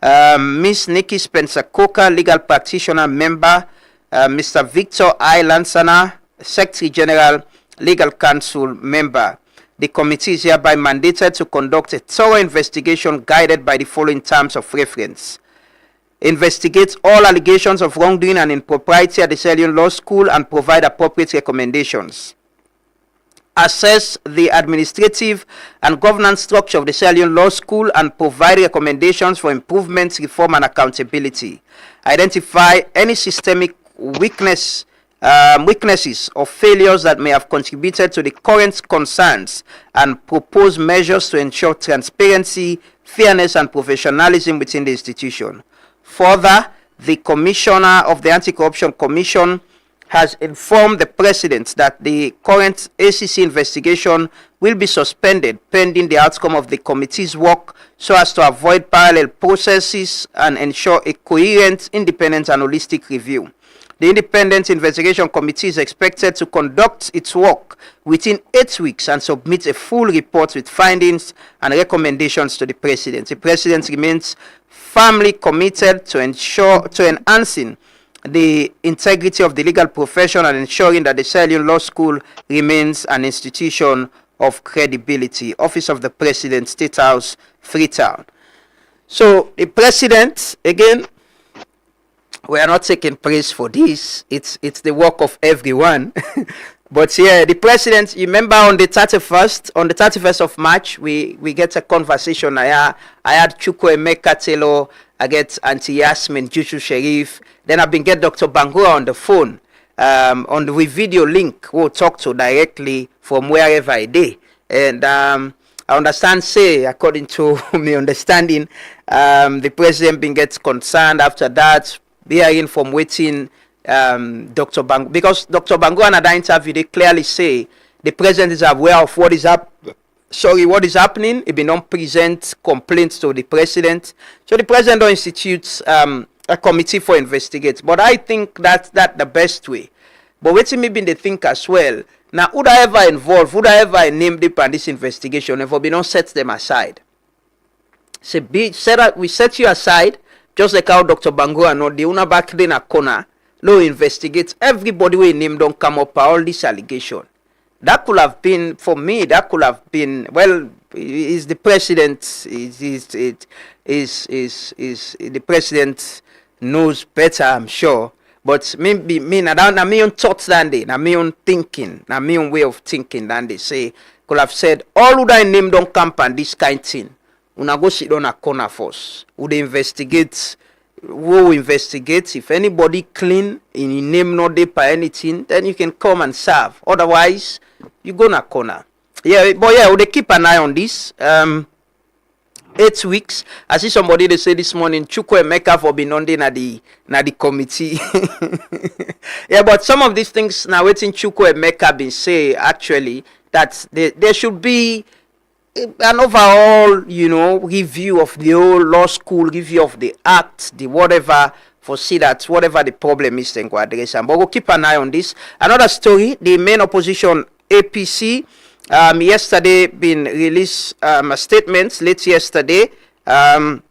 Ms. Nikki Spencer Coker, Legal Practitioner, Member; Mr. Victor I. Lansana, Secretary General, Legal Counsel, Member. The committee is hereby mandated to conduct a thorough investigation guided by the following terms of reference: investigate all allegations of wrongdoing and impropriety at the Sierra Leone Law School and provide appropriate recommendations; assess the administrative and governance structure of the Sierra Leone Law School and provide recommendations for improvements, reform, and accountability; identify any systemic weaknesses or failures that may have contributed to the current concerns and propose measures to ensure transparency, fairness, and professionalism within the institution. Further, the Commissioner of the Anti-Corruption Commission has informed the President that the current ACC investigation will be suspended pending the outcome of the committee's work so as to avoid parallel processes and ensure a coherent, independent, and holistic review. The Independent Investigation Committee is expected to conduct its work within 8 weeks and submit a full report with findings and recommendations to the President. The President remains firmly committed to enhancing the integrity of the legal profession and ensuring that the Sierra Leone Law School remains an institution of credibility. Office of the President, State House, Freetown. So the President, again, we are not taking praise for this. It's the work of everyone. But yeah, the President, you remember on the 31st of March, we get a conversation. I had Chukwu Emeka Telo, I get Auntie Yasmin Juju Sharif, then I've been get Dr. Bangura on the phone, on the video link, we'll talk to directly from wherever I did. And I I understand, say, according to my understanding, the president been gets concerned after that, hearing from waiting Dr. Bango, because Dr. Bango in that interview, they clearly say the president is aware of what is what is happening. He been on present complaints to the president. So the president don't institute a committee for investigate. But I think that's the best way. But waiting me been the think as well. Now, would I ever involve, would I ever name them in this investigation if we don't set them aside? Say, we set you aside, just like how Dr. Bango and all the una back in a corner, no investigate. Everybody we name don't come up for all this allegation. That could have been, for me, that could have been, well, is the president, is the president knows better, I'm sure. But maybe na me own thoughts than they, na me own thinking, na me own way of thinking than they say, could have said, all who I name don't camp and this kind of thing. Una go sit down a corner first. Would investigate, who investigate. If anybody clean, in name not there by anything, then you can come and serve. Otherwise, you go na corner. Yeah, but yeah, would they keep an eye on this? 8 weeks. I see somebody they say this morning, Chukwu Emeka for being on na the committee. Yeah, but some of these things now waiting Chukwu Emeka been say actually that there should be an overall, review of the whole law school, review of the act, the whatever, for see that whatever the problem is, then go address them. But we'll keep an eye on this. Another story, the main opposition APC. Yesterday been released a statement late yesterday. Then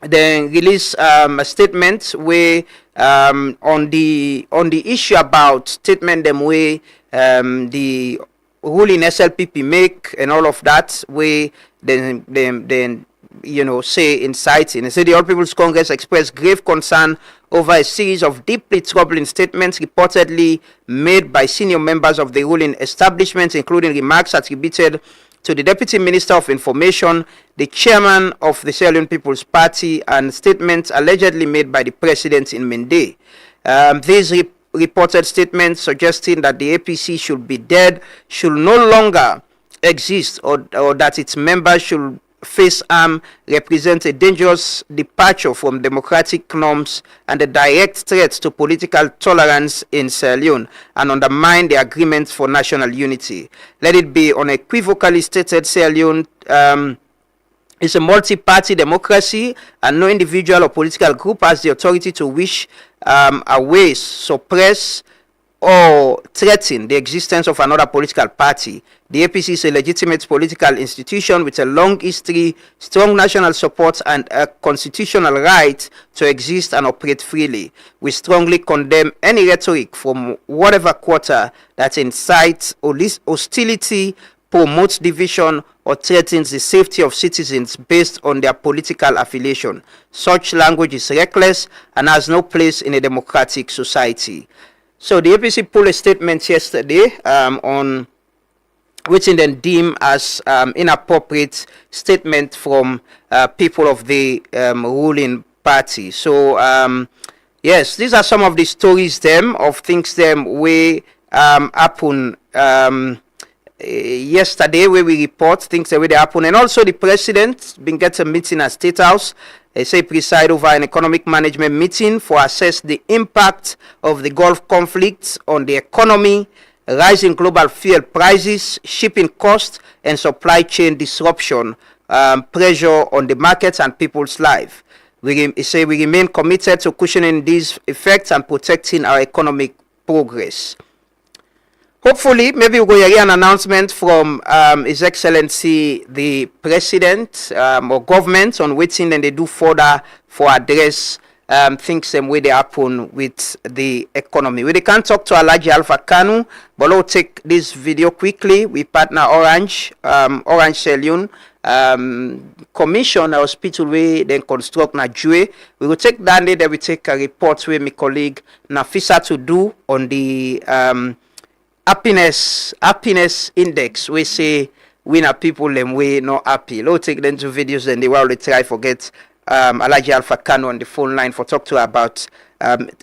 released a statement where on the issue about statement them way the ruling SLPP make and all of that way then say inciting. They say the All People's Congress expressed grave concern over a series of deeply troubling statements reportedly made by senior members of the ruling establishment, including remarks attributed to the Deputy Minister of Information, the chairman of the Sierra Leone People's Party, and statements allegedly made by the president in Mende. These reported statements suggesting that the APC should be dead, should no longer exist, or that its members should face harm, represent a dangerous departure from democratic norms and a direct threat to political tolerance in Sierra Leone, and undermine the agreement for national unity. Let it be unequivocally stated, Sierra Leone is a multi-party democracy, and no individual or political group has the authority to wish away, suppress, or threaten the existence of another political party. The APC is a legitimate political institution with a long history, strong national support, and a constitutional right to exist and operate freely. We strongly condemn any rhetoric from whatever quarter that incites hostility, promotes division, or threatens the safety of citizens based on their political affiliation. Such language is reckless and has no place in a democratic society. So the APC pulled a statement yesterday on which they deem as inappropriate statement from people of the ruling party. So yes, these are some of the stories of things we happen yesterday, where we report things that they happen. And also the president been get a meeting at State House. They say preside over an economic management meeting for assess the impact of the Gulf conflict on the economy, rising global fuel prices, shipping costs, and supply chain disruption, pressure on the markets and people's life. We remain committed to cushioning these effects and protecting our economic progress. Hopefully, maybe we're going to hear an announcement from His Excellency the President or government on which thing they do further for address things same way they happen with the economy. We can't talk to Alhaji Alpha Kanu, but we'll take this video quickly. We partner Orange Sierra Leone commission a hospital we then construct na Jue. We will take that day, then we take a report with my colleague Nafisa to do on the happiness index. We say we na people them we not happy. Let's take them to videos and they will try forget Alhaji Alpha Kano on the phone line for talk to about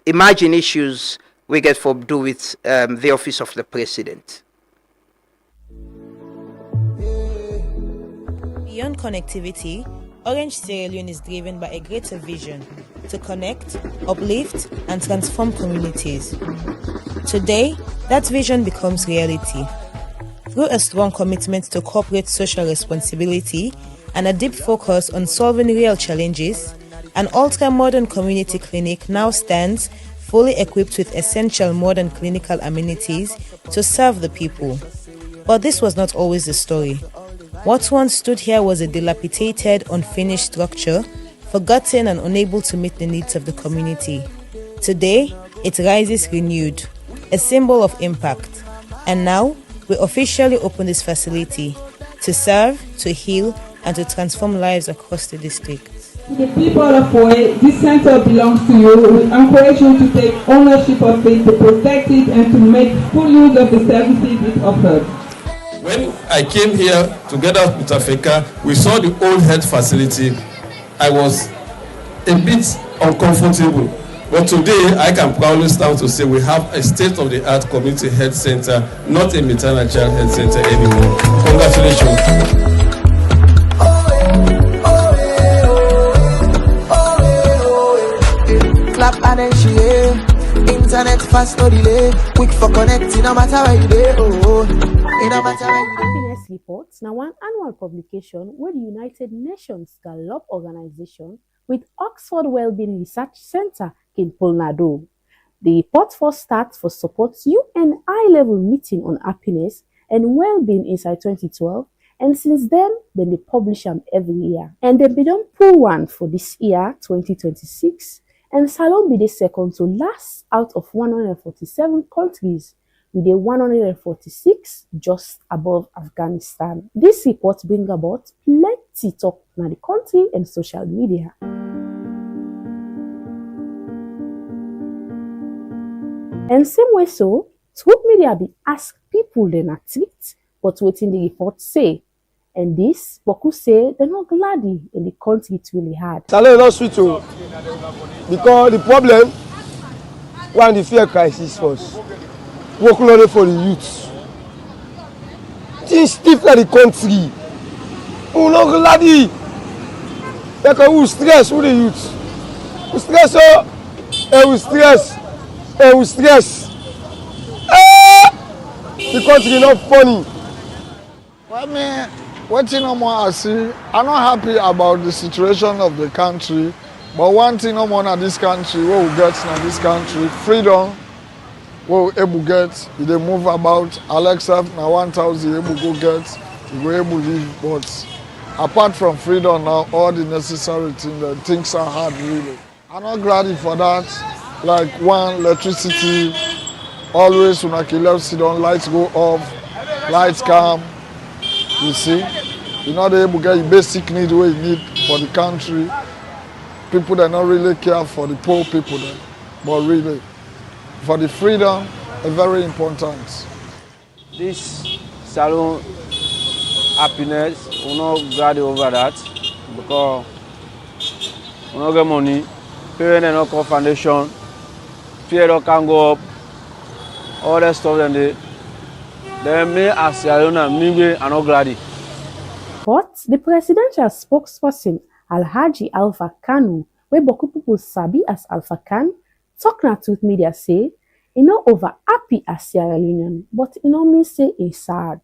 emerging issues we get for do with the office of the president. Beyond connectivity, Orange Sierra Leone is driven by a greater vision to connect, uplift, and transform communities. Today, that vision becomes reality. Through a strong commitment to corporate social responsibility and a deep focus on solving real challenges, an ultra-modern community clinic now stands fully equipped with essential modern clinical amenities to serve the people. But this was not always the story. What once stood here was a dilapidated, unfinished structure, forgotten and unable to meet the needs of the community. Today, it rises renewed, a symbol of impact. And now, we officially open this facility to serve, to heal, and to transform lives across the district. The people of Oe, this center belongs to you. We encourage you to take ownership of it, to protect it, and to make full use of the services it offers. When I came here together with Africa, we saw the old health facility. I was a bit uncomfortable. But today, I can proudly stand to say we have a state-of-the-art community health center, not a maternal child health center anymore. Congratulations. Clap and then she internet fast no delay, quick for connecting no matter where you dey. Oh, no matter where you dey. Happiness Reports now one annual publication where the United Nations Gallup Organization with Oxford Wellbeing Research Center in Polnado. The report first starts for support UN high-level meeting on happiness and well-being inside 2012, and since then they publish them every year. And they be done pull one for this year, 2026. And Salon be the second to last out of 147 countries, with a 146 just above Afghanistan. This report brings about plenty talk in the country and social media. And same way so, Truth Media be ask people they not tweet, but waiting the report say. And this, Boku say, they're not glad in the country it's really hard. Salon not sweet too. Because the problem, when the fear crisis was, working only for the youth. Things stiff like the country. Who not glad? Because who stress, who the youth? Who stress, and who stress, and who stress. The country not funny. Well, me, what thing I see, I'm not happy about the situation of the country. But one thing no more in this country, what we get in this country, freedom, what we able get, if they move about, Alexa, now 1,000 able go get, we go able live. But apart from freedom now, all the necessary things are hard really. I'm not glad for that. Like one, electricity, always when I kill sit down, lights go off, lights come, you see. You're not able to get your basic need what you need for the country. People that don't really care for the poor people then, but really for the freedom is very important. This salon happiness, we not glad over that because we don't get money, parents don't call foundation, fear don't can go up, all that stuff then me as Salon me are not glad. But the presidential spokesperson Alhaji Alpha Kanu, where Boku people sabi as Alpha Khan, talk na Truth Media say, he not over happy as Sierra Leone, but he not mean say he sad.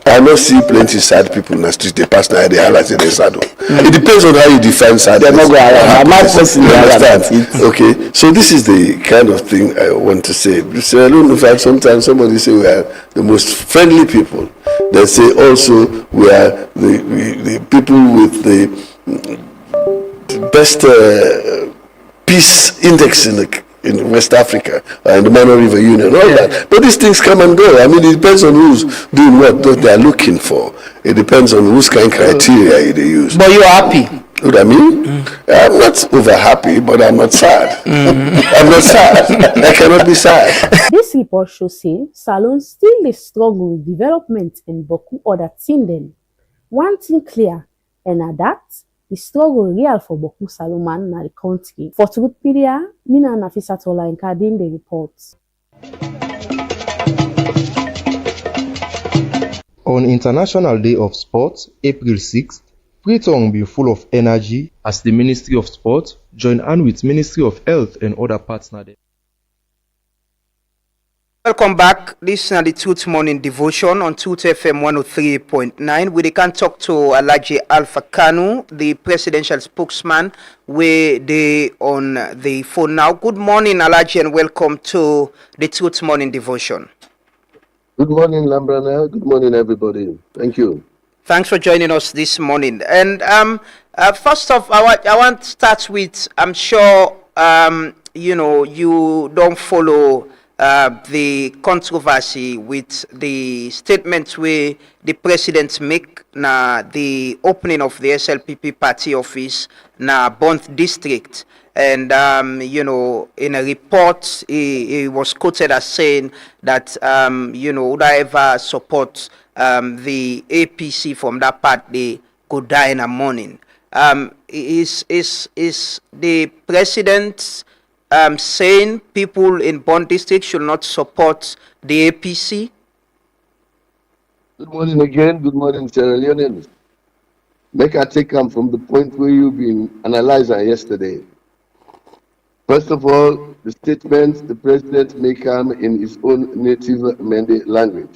I not see plenty sad people in the street. They pass now, they highlight they sad. It depends on how you define sad. They're not going to understand. Okay, so this is the kind of thing I want to say. Sierra Leone, in fact, sometimes somebody say we are the most friendly people. They say also we are the people with the best peace index in West Africa and the Mano River Union, all that. But these things come and go. I mean, it depends on who's doing what they are looking for. It depends on whose kind of criteria they use. But you are happy. What I mean? I'm not over happy, but I'm not sad. I'm not sad. I cannot be sad. This report shows say Salon still dey struggle with development and Boku other thing them. One thing clear, and at that, the struggle real for Boku Salomon na the country. For Truthpedia, Mina Nafisa Tola encoding the reports. On International Day of Sport, April 6th, Freetown will be full of energy as the Ministry of Sport join hand with Ministry of Health and other partners. Welcome back. This is the Truth Morning Devotion on Truth FM 103.9. We can talk to Alhaji Alpha Kanu, the presidential spokesman, where they on the phone now. Good morning, Alhaji, and welcome to the Truth Morning Devotion. Good morning, Lambrana. Good morning, everybody. Thank you. Thanks for joining us this morning. And first off, I want to start with, I'm sure you don't follow the controversy with the statements where the president make na the opening of the SLPP party office na Bond district. And in a report, he was quoted as saying that whoever supports the APC from that party could die in the morning. Is the president saying people in Bond district should not support the APC? Good morning again. Good morning, Sierra Leoneans. Make I take them from the point where you've been analyzing yesterday. First of all, the statements the president make come in his own native Mende language.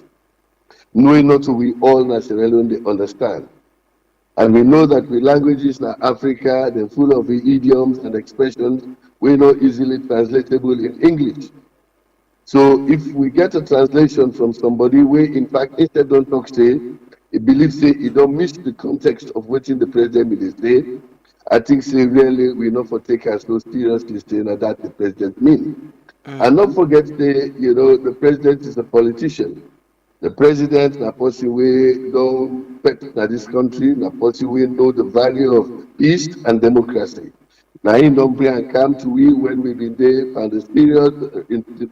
Knowing not we all na Sierra Leone they understand. And we know that with languages in Africa, they're full of idioms and expressions we not easily translatable in English. So if we get a translation from somebody where in fact instead don't talk say, he believes say he don't miss the context of what the president will say, I think say really we not for take us so seriously saying that the president mean. And not forget the president is a politician. The president na person we don't pet na this country, na person we know the value of peace and democracy. Now he don't bring and come to we when we been there and the period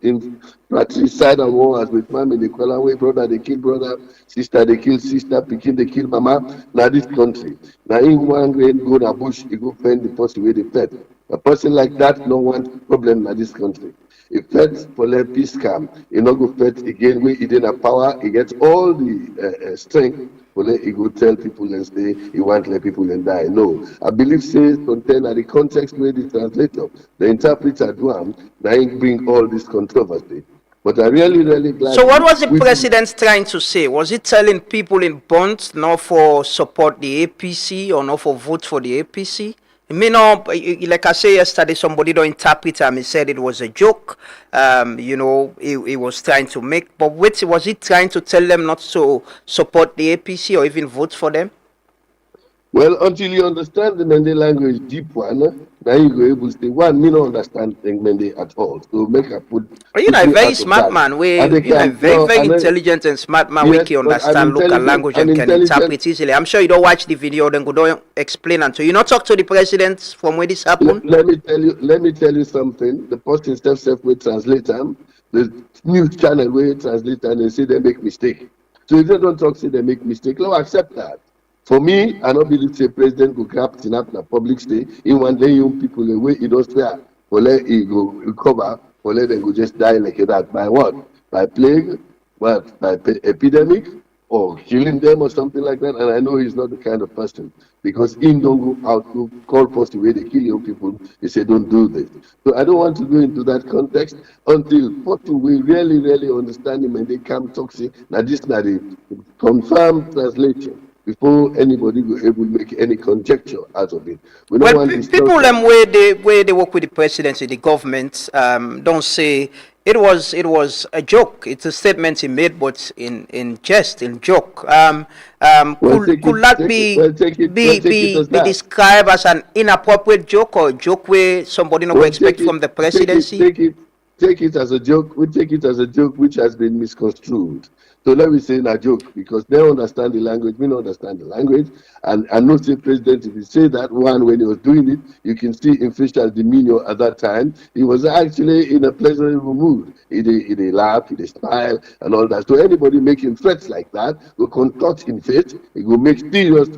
in fratricidal wars with mom in the Kwalawe, brother they kill brother, sister they kill sister, picking they kill mama. Now this country. Now in one grain go na bush, he go find the person where they pet. A person like that no want problem in this country. He fed for let peace come. He not go fed again where he didn't power. He gets all the strength. He go tell people and say he want let people and die. No, I believe says contain at the context where the translator, the interpreter do now he bring all this controversy. But I really glad. So what was the president trying to say? Was he telling people in Bond not for support the APC or not for vote for the APC? It may not, like I said yesterday, somebody don't interpret him. He said it was a joke. He was trying to make. But what was he trying to tell them not to support the APC or even vote for them? Well, until you understand the Mende language deep one, now you go able to say, one, me not understand Mende at all. So make a put. You're a very smart man. You're a very intelligent and smart man. Yes, we can understand local language and can interpret easily. I'm sure you don't watch the video, then go don't explain until you not talk to the president from where this happened. Let me tell you something. The person self will translate them. The news channel where translate and they say they make mistake. So if they don't talk, say they make mistake. No, accept that. For me, I don't believe the president go grab up in a public state. In one day, young people away, he don't swear. For let he go recover, for let them go just die like that. By what? By plague? What? By epidemic? Or killing them or something like that. And I know he's not the kind of person. Because he don't go out to call post the way they kill young people. He say, don't do this. So I don't want to go into that context until we really understand him and they come talk say, now this is not the confirmed translation. Before anybody will able to make any conjecture out of it. People where they work with the presidency, the government, don't say it was a joke. It's a statement he made, but in jest, in joke. Could that be described as an inappropriate joke or a joke where somebody not expect from the presidency? Take it as a joke. We take it as a joke which has been misconstrued. So let me say a joke because they understand the language, we don't understand the language. And I know the president, if you say that one when he was doing it, you can see in facial demeanor at that time, he was actually in a pleasurable mood. He laugh, he smile and all that. So anybody making threats like that will contort in face, it will make serious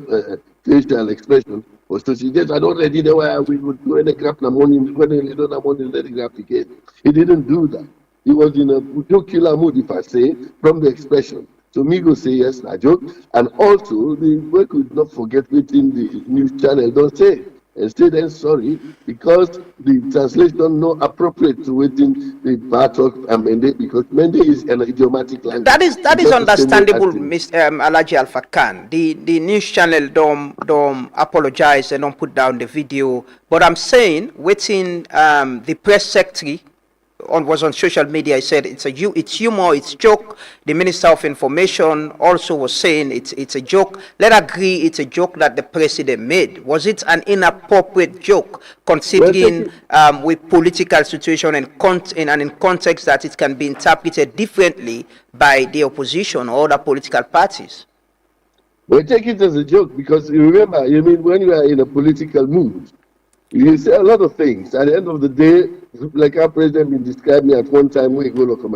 facial expression. So she just, I don't already know why we would do any crap in the morning, when they don't have money, let it grab again. He didn't do that. He was in a jocular mood, if I say, from the expression. So me go say yes, a joke. And also, the we could not forget within the news channel don't say. And say then sorry because the translation no appropriate to within the part of Mende because Mende is an idiomatic language. That is Just the same way understandable, as in Mr. Alaji Alpha Khan. The news channel don't apologize and don't put down the video. But I'm saying, within the press secretary was on social media. He said it's humor, it's joke. The Minister of Information also was saying it's a joke. Let's agree it's a joke that the president made. Was it an inappropriate joke considering with political situation and in context that it can be interpreted differently by the opposition or other political parties? we take it as a joke because you remember, you mean when you are in a political mood, you say a lot of things. At the end of the day, like our president been described me at one time when he go look at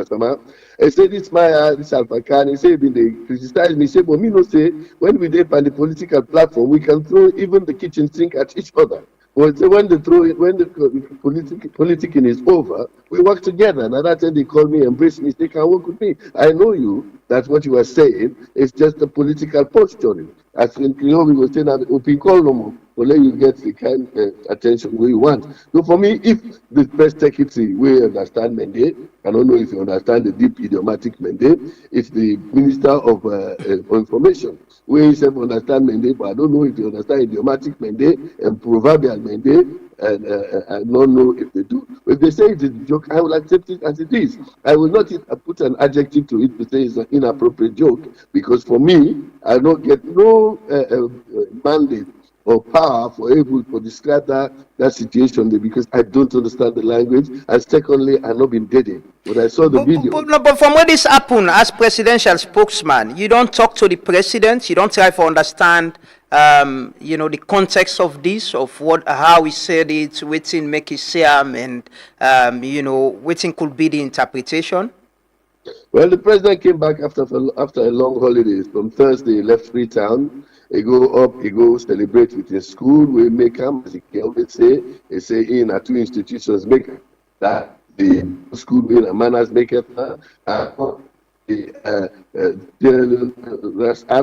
he said this this Alpha Khan, he said they criticize me, say, but me no say when we did on the political platform, we can throw even the kitchen sink at each other. But when they throw it, when the politicking is over, we work together. And at that time they call me, embrace me, they can work with me. I know you, that's what you are saying, it's just a political posturing. As in Creole, we will say that open call no more, to let you get the kind of attention we want. So for me, if the press secretary we understand mandate, I don't know if you understand the deep idiomatic mandate, it's the Minister of Information. We self understand mandate, but I don't know if you understand idiomatic mandate and proverbial mandate, and I don't know if they do. If they say it's a joke, I will accept it as it is. I will not put an adjective to it to say it's an inappropriate joke, because for me, I don't get no mandate or power for able to describe that situation there because I don't understand the language, and secondly, I've not been dating. When I saw the video. But from when this happened, as presidential spokesman, you don't talk to the president, you don't try to understand the context of this, of how he said it, waiting make it seem, and waiting could be the interpretation. Well, the president came back after a long holiday. From Thursday, he left Freetown. He go celebrate with his school. We make him, as he always say, he say in our two institutions make that the school in a manners make it our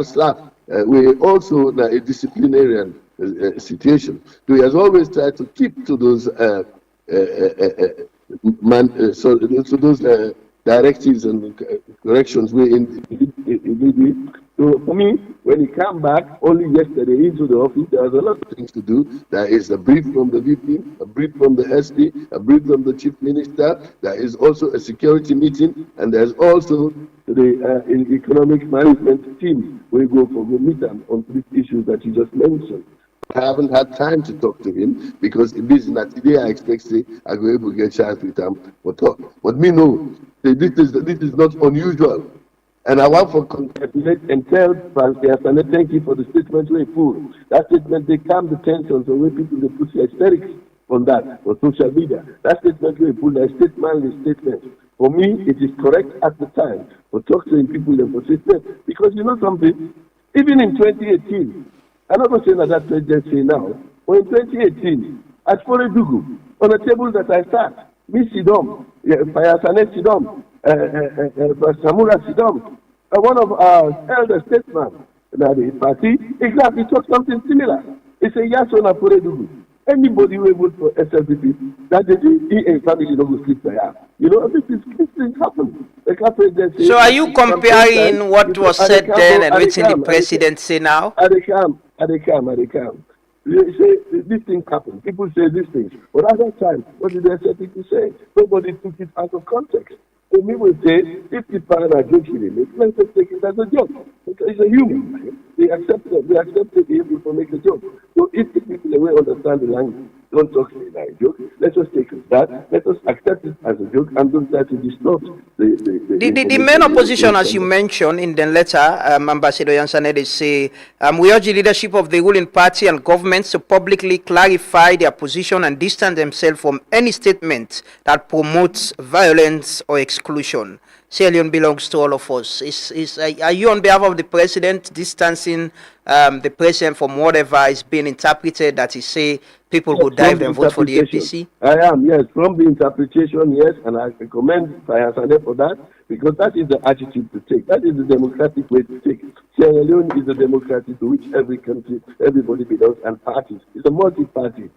staff. We also a disciplinarian situation. So he has always tried to keep to those directives and corrections we in. So for me, when he came back only yesterday into the office, there was a lot of things to do. There is a brief from the VP, a brief from the SP, a brief from the Chief Minister. There is also a security meeting, and there's also the economic management team. We go meet them on these issues that you just mentioned. I haven't had time to talk to him because in business today I expect I go able to get chance with him for talk. But me know this is not unusual. And I want to congratulate and tell Francis and thank you for the statement we put. That statement they calm the tensions away people they put hysterics on that on social media. That statement we put a statement. For me, it is correct at the time for talk to people and for statement. Because you know something, even in 2018, I'm not going to say that president say now, but in 2018, at Foredugu, on a table that I sat, me Sidom, Fayasanet Sidom, Samura Sidom, one of our elder statesmen in the party, exactly talked something similar. He said, yes, on a Foredugu. Anybody who vote for SLPP, that the EA family don't go sleep there. You know, these things happen. So are you comparing what was said then and what the president say now? At the camp. You say these things happen. People say these things. But at that time, what did the SLPP say? Nobody took it out of context. So me will say, if the parents are joking in it, let's just take it as a joke. It's a human. They accept it. They accept it even for make a joke. So if the people will understand the language, don't talk to it like a joke. Let's just take it that. Let us accept it as a joke and don't try to distort the main opposition, as you mentioned in the letter, Ambassador Yansanede say, we urge the leadership of the ruling party and governments to publicly clarify their position and distance themselves from any statement that promotes violence or exclusion. Sierra Leone belongs to all of us. Are you on behalf of the president distancing the president from whatever is being interpreted that he say people Yes, who from dived the and vote for the interpretation. APC? I am, yes, from the interpretation, yes, and I commend Sayasane for that, because that is the attitude to take. That is the democratic way to take. Sierra Leone is a democracy to which every country, everybody belongs, and parties. It's a multi-party.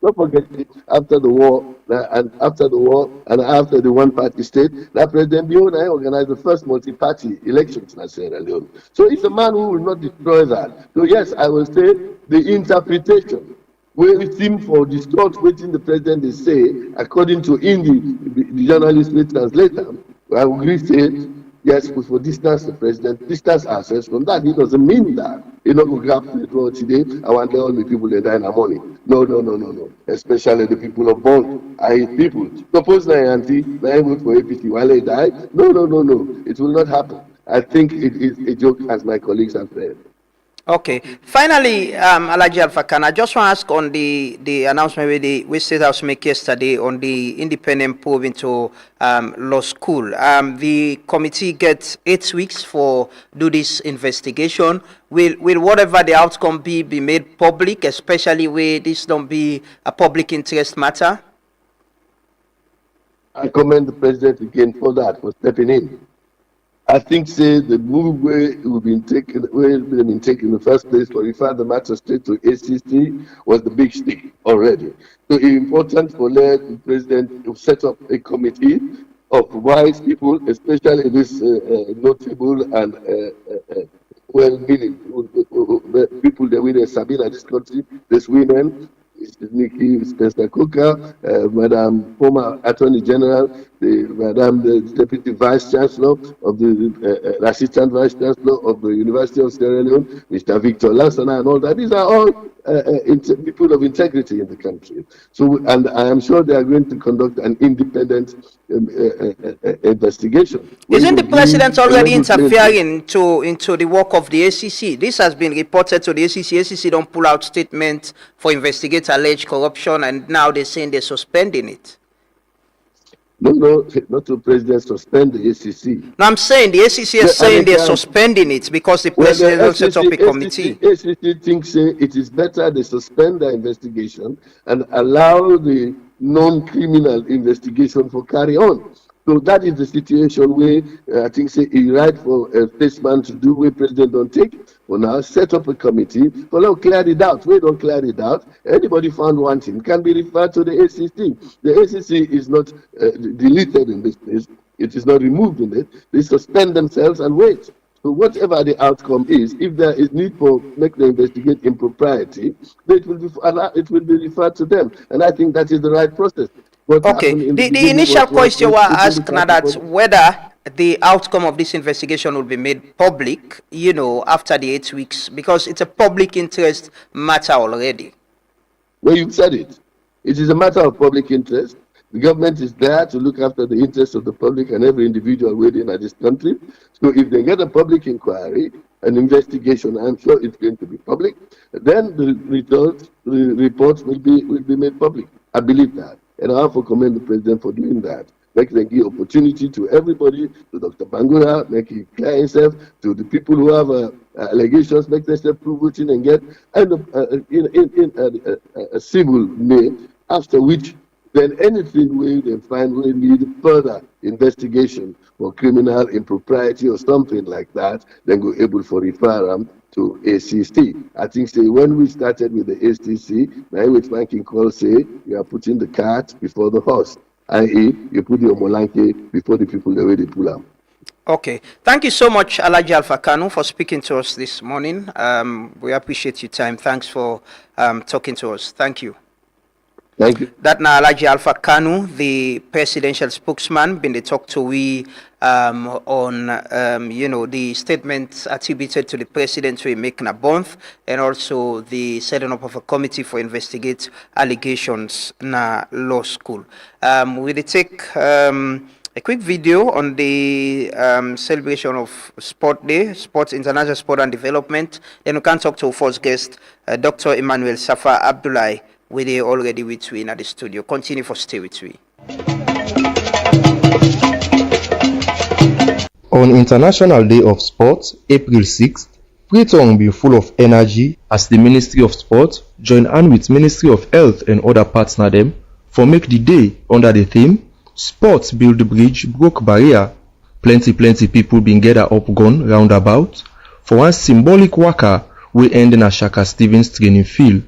Don't forget, after the war, and after the one-party state, that President Biona organized the first multi-party elections in Sierra Leone. So it's a man who will not destroy that. So yes, I will say the interpretation waiting for the slot waiting the president they say, according to the journalist will translate them. I agree say yes, we for distance the president, distance ourselves from that. It doesn't mean that. You know, we grab petrol today, I want all the people they die in the morning. No. Especially the people of Bond. I hate people. Suppose my auntie, I vote for APC while they die. No. It will not happen. I think it is a joke, as my colleagues have said. Okay. Finally, Alaji Alpha Khan, I just want to ask on the announcement we State House make yesterday on the independent probe into law school. The committee gets 8 weeks for do this investigation. Will whatever the outcome be made public, especially where this don't be a public interest matter? I commend the president again for that, for stepping in. I think, say, the move where we've been taken, in the first place to refer the matter straight to ACC was the big stick already. So it's important for the president to set up a committee of wise people, especially this notable and well-meaning people that we Sabina, this country, this women, Nikki Spencer Coker, Madam former Attorney General, Madam the Deputy Vice Chancellor of the Assistant Vice Chancellor of the University of Sierra Leone, Mr. Victor Lansana, and all that. These are all people of integrity in the country. So, and I am sure they are going to conduct an independent investigation. Isn't the president already interfering into the work of the ACC? This has been reported to the ACC. ACC don't pull out statements for investigate alleged corruption, and now they're saying they're suspending it. No, not the president suspend the ACC. No, I'm saying the ACC is saying they're suspending it because the president will set up a committee. ACC thinks it is better they suspend the investigation and allow the non-criminal investigation for carry on. So that is the situation where I think say it's right for a statesman to do where president don't take. For now, set up a committee. For now, clear it out. We don't clear it out. Anybody found wanting can be referred to the ACC. The ACC is not deleted in this place. It is not removed in it. They suspend themselves and wait. So whatever the outcome is, if there is need for make the investigate impropriety, it will be referred to them. And I think that is the right process. Okay. The initial question was asked now that whether the outcome of this investigation will be made public, after the 8 weeks, because it's a public interest matter already. Well, you said it. It is a matter of public interest. The government is there to look after the interests of the public and every individual within this country. So if they get a public inquiry, an investigation, I'm sure it's going to be public. Then the reports will be made public. I believe that. And I have to commend the president for doing that. Make them give opportunity to everybody, to Dr. Bangura, make it clear himself, to the people who have allegations, make themselves prove voting and get a civil name, after which then anything where they find we need further investigation for criminal impropriety or something like that, then go able for refer them to ACC. I think say when we started with the ACC, now which one can call say you are putting the cart before the horse, i.e. you put your molanke before the people the way they pull out. Okay. Thank you so much, Alaji Alpha Kanu, for speaking to us this morning. We appreciate your time. Thanks for talking to us. Thank you. Thank you. That now Alaji Alpha Kanu, the presidential spokesman, been the talk to we on the statements attributed to the president to make a month, and also the setting up of a committee for investigate allegations na law school. We'll take a quick video on the celebration of Sport Day, Sports International Sport and Development. Then we can talk to our first guest, Dr. Emmanuel Safa Abdullahi. We're already with you in the studio. Continue for stay with you. On International Day of Sport, April 6th, Freetown be full of energy as the Ministry of Sport join hand with Ministry of Health and other partner them for make the day under the theme Sports Build the Bridge, Broke Barrier. Plenty people been gather up gone roundabout for one symbolic waka we end in a Shaka Stevens training field.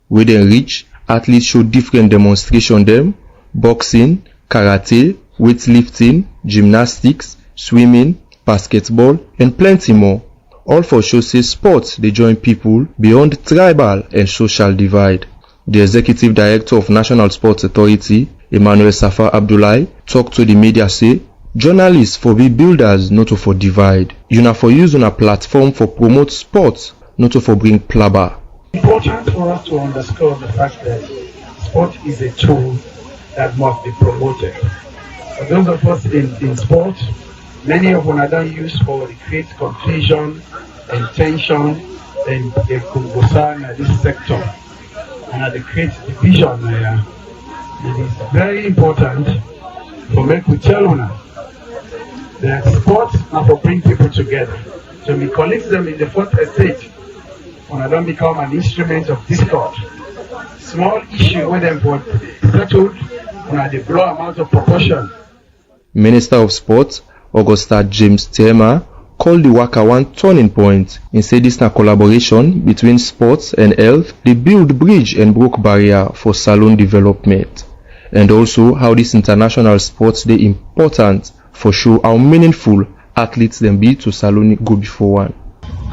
We then reach, athletes show different demonstration them, boxing, karate, weightlifting, gymnastics, swimming, basketball and plenty more. All for show say sports they join people beyond tribal and social divide. The Executive Director of National Sports Authority, Emmanuel Safa Abdullahi, talked to the media say, journalists for be builders not to for divide. You na for use on a platform for promote sports, not to for bring plaba. Important for us to underscore the fact that sport is a tool that must be promoted. For those of us in sport, many of us don't use for it create confusion and tension and in this sector. And they create division. It is very important for me to tell you that sports are for bring people together. So we collect them in the fourth estate when I don't become an instrument of discord. Small issue with them for settled when they blow them out of proportion. Minister of Sport, Augusta James Tema, called the waka one turning point and said this na collaboration between sports and health, they build bridge and broke barrier for salon development. And also how this international sports day important for show how meaningful athletes them be to salon go before one.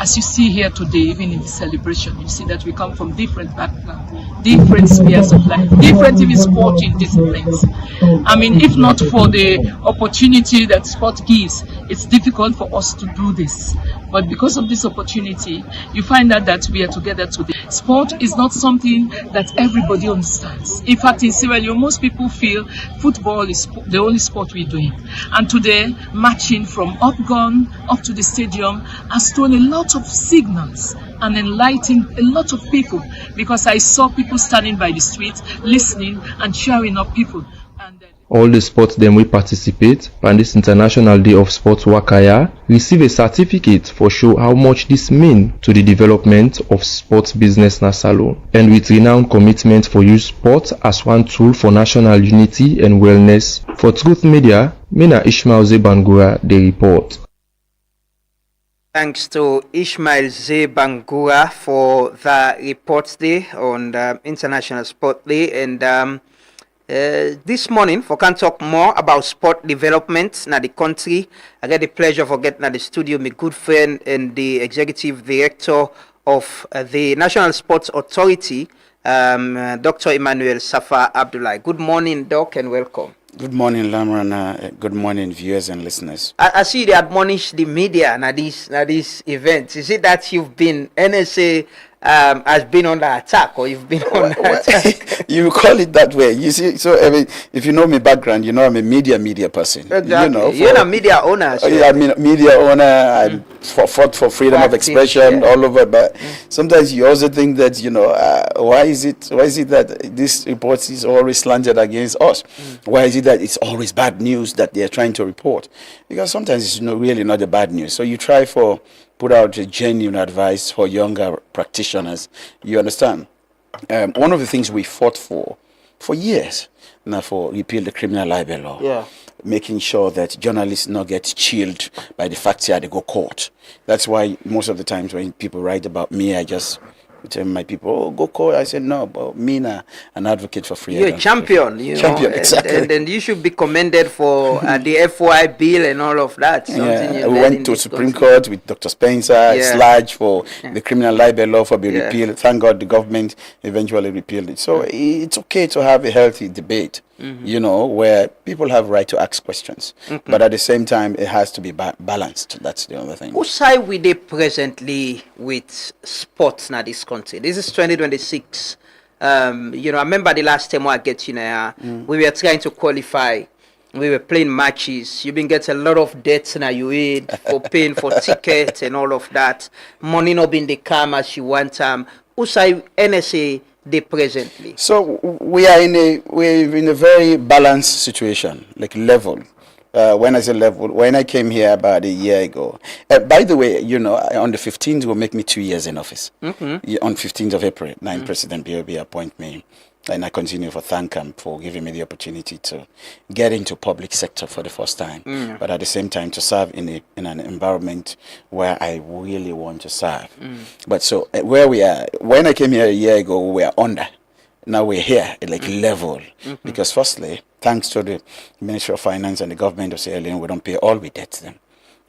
As you see here today, even in the celebration, you see that we come from different backgrounds, different spheres of life, different even sporting disciplines. I mean, if not for the opportunity that sport gives, it's difficult for us to do this. But because of this opportunity, you find out that we are together today. Sport is not something that everybody understands. In fact, in Sierra Leone, most people feel football is the only sport we're doing. And today, marching from Upgun up to the stadium has thrown a lot of signals and enlightened a lot of people, because I saw people standing by the street, listening and cheering up people. All the sports them we participate on this International Day of Sports Wakaya receive a certificate for show how much this mean to the development of sports business na salon. And with renowned commitment for use sport as one tool for national unity and wellness, for Truth Media, Mina Ishmael Zebangura, they report. Thanks to Ishmael Zebangura for the report day on the International Sport Day. And this morning, we can talk more about sport development in the country. I get the pleasure of getting at the studio my good friend and the executive director of the National Sports Authority, Dr. Emmanuel Safa Abdullahi. Good morning, Doc, and welcome. Good morning, Lamran. Good morning, viewers and listeners. I see they admonish the media at these events. Is it that you've been NSA has been under attack, or you've been under attack? You call it that way. You see, so I mean, if you know my background, you know I'm a media person. Exactly. You know, you're a media owner. So. Yeah, I mean, media owner. I fought for freedom of expression all over. But sometimes you also think that why is it that this report is always slanted against us? Why is it that it's always bad news that they are trying to report? Because sometimes it's really not the bad news. So you try put out a genuine advice for younger practitioners. You understand? One of the things we fought for years now for repeal the criminal libel law. Yeah. Making sure that journalists not get chilled by the fact that they go court. That's why most of the times when people write about me, I just tell my people, oh, go court. I said, no, but me, an advocate for freedom. You're a champion, champion, exactly. And you should be commended for the FY bill and all of that. Yeah, we went to Supreme Court with Dr. Spencer, Sludge for the criminal libel law for being repealed. Thank God the government eventually repealed it. So it's okay to have a healthy debate, where people have right to ask questions. But at the same time, it has to be balanced. That's the other thing. Who side we they presently with sports in this country? This is 2026. I remember the last time I get we were trying to qualify. We were playing matches. You've been getting a lot of debts now you aid for paying for tickets and all of that. Money not being the calm as you want. Who side NSA they presently? So we're in a very balanced situation, like level. When I say level, when I came here about a year ago. By the way, on the 15th will make me 2 years in office. Yeah, on 15th of April, President BOB appoint me. And I continue to thank him for giving me the opportunity to get into public sector for the first time. But at the same time to serve in an environment where I really want to serve. But so where we are, when I came here a year ago, we were under. Now we're here, like level. Because firstly, thanks to the Ministry of Finance and the government of Sierra Leone, we don't pay all we debt to them.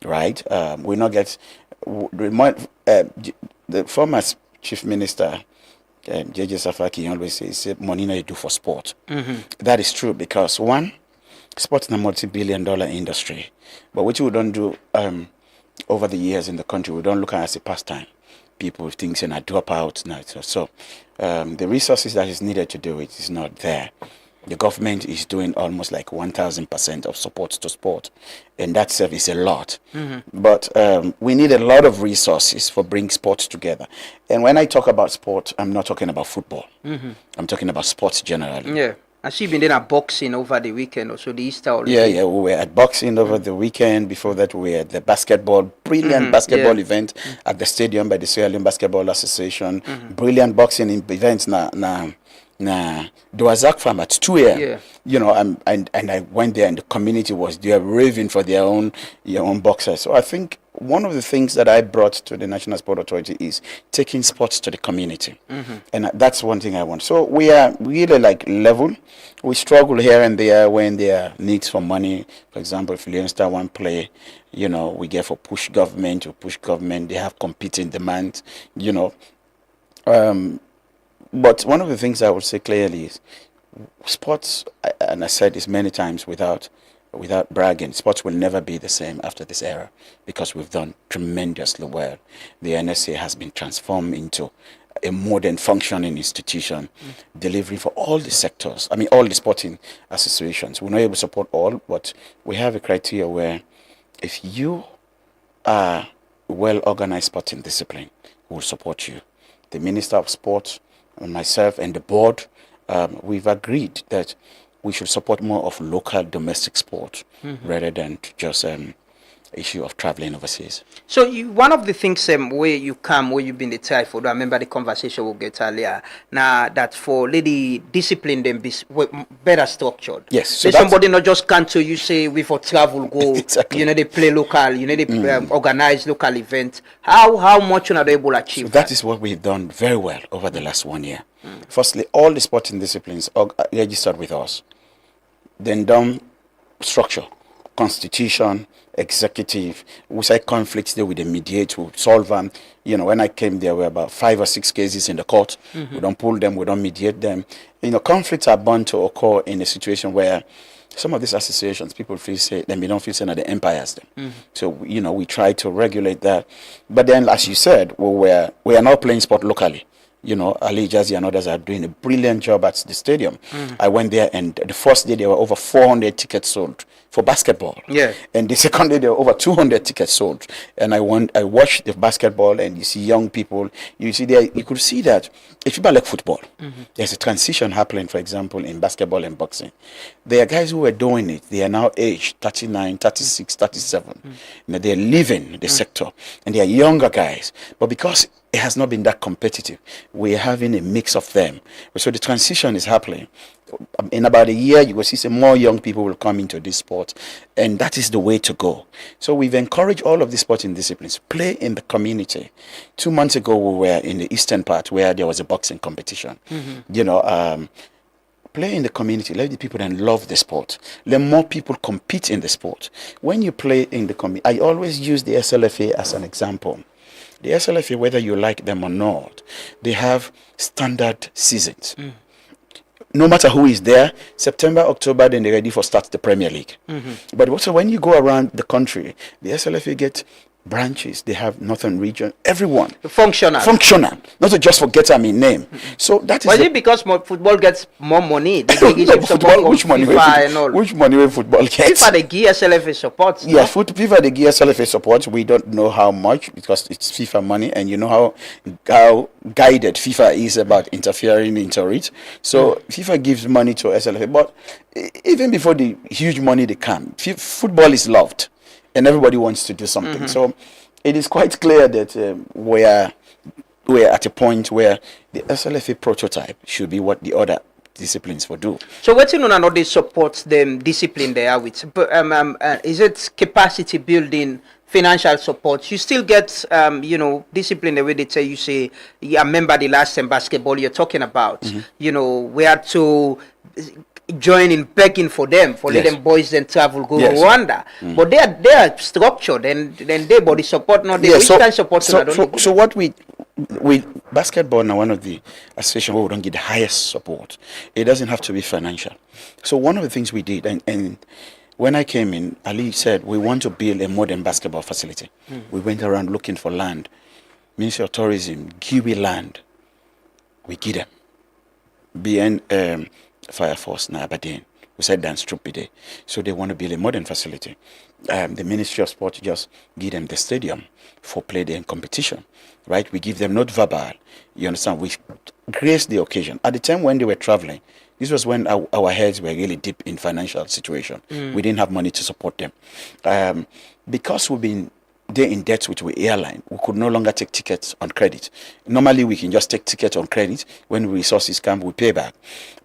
Right? We not get, the former Chief Minister, JJ Safaki always says money no you do for sport. That is true because one, sport is a multi-billion-dollar industry, but what we don't do over the years in the country, we don't look at it as a pastime. People think I drop out now. So the resources that is needed to do it is not there. The government is doing almost like 1,000% of support to sport, and that service is a lot. But we need a lot of resources for bring sports together. And when I talk about sport, I'm not talking about football. I'm talking about sports generally. Yeah. I see you've been at boxing over the weekend, also the Easter holiday. Yeah, we were at boxing over the weekend. Before that, we were at the basketball, brilliant basketball event at the stadium by the Sierra Leone Basketball Association. Brilliant boxing events now. There was a farm at 2 a.m. And I went there and the community was there raving for their own boxers. So I think one of the things that I brought to the National Sport Authority is taking sports to the community. And that's one thing I want. So we are really like level. We struggle here and there when there are needs for money. For example, if Leon Star one play, we get for push government. They have competing demands, But one of the things I would say clearly is sports, and I said this many times without bragging, sports will never be the same after this era because we've done tremendously well. The NSA has been transformed into a modern functioning institution, delivering for all the sectors. I mean, all the sporting associations. We're not able to support all, but we have a criteria where if you are well-organized sporting discipline, we'll support you. The Minister of Sport, myself and the board, we've agreed that we should support more of local domestic sport rather than just issue of traveling overseas. So one of the things where you've been the tried for, I remember the conversation we'll get earlier, now that for lady discipline them be better structured. Yes. So somebody not just come to you say we for travel go, exactly. They play local, they organize local events. How much are they able to achieve? So that is what we've done very well over the last 1 year. Firstly, all the sporting disciplines are registered with us. Then done structure, constitution, executive. We say conflicts there with the mediate, we solve them. When I came there were about 5 or 6 cases in the court. We don't pull them, we don't mediate them. Conflicts are bound to occur in a situation where some of these associations, people they don't feel that the empires them. So we try to regulate that. But then, as you said, we are now playing sport locally. Ali Jazzy and others are doing a brilliant job at the stadium. I went there and the first day there were over 400 tickets sold for basketball. Yeah. And the second day there were over 200 tickets sold. And I watched the basketball and you see young people. You see there, you could see that if you like football, there's a transition happening, for example, in basketball and boxing. There are guys who were doing it. They are now aged 39, 36, 37. They're leaving the sector and they are younger guys. But because it has not been that competitive, we're having a mix of them. So the transition is happening. In about a year, you will see some more young people will come into this sport, and that is the way to go. So we've encouraged all of the sporting disciplines, play in the community. 2 months ago, we were in the eastern part where there was a boxing competition. Play in the community, let the people then love the sport. Let more people compete in the sport. When you play in the community, I always use the SLFA as an example. The SLFA, whether you like them or not, they have standard seasons. No matter who is there, September, October, then they're ready for start the Premier League. But also when you go around the country, the SLFA get branches, they have northern region, everyone. Functional. Functional. Not to just forget them in name. So that is... Was it because football gets more money? They no, give football, which money? Which money will football gets? FIFA, the gear SLFA support. Yeah, FIFA, the gear SLFA support. We don't know how much because it's FIFA money, and you know how guided FIFA is about interfering into it. So FIFA gives money to SLFA, but even before the huge money they come, football is loved. And everybody wants to do something. So it is quite clear that we're at a point where the SLFA prototype should be what the other disciplines will do. So what you know now they support them discipline they are with? Is it capacity building, financial support? You still get discipline the way they tell you, say, I remember the last time basketball you're talking about. We had to join in begging for them, let them boys then travel go Rwanda. But they are structured and then they body support not they which kind support so what we basketball now one of the associations where we don't get the highest support. It doesn't have to be financial. So one of the things we did and when I came in, Ali said we want to build a modern basketball facility. We went around looking for land. Ministry of Tourism, give we land. We give them. BN Fire Force na Aberdeen. We said dance troop day. So they want to build a modern facility. The Ministry of Sport just give them the stadium for play day and competition. Right? We give them not verbal. You understand? We grace the occasion. At the time when they were traveling, this was when our heads were really deep in financial situation. We didn't have money to support them. Because we've been they're in debt with the airline, we could no longer take tickets on credit. Normally, we can just take tickets on credit. When resources come, we pay back.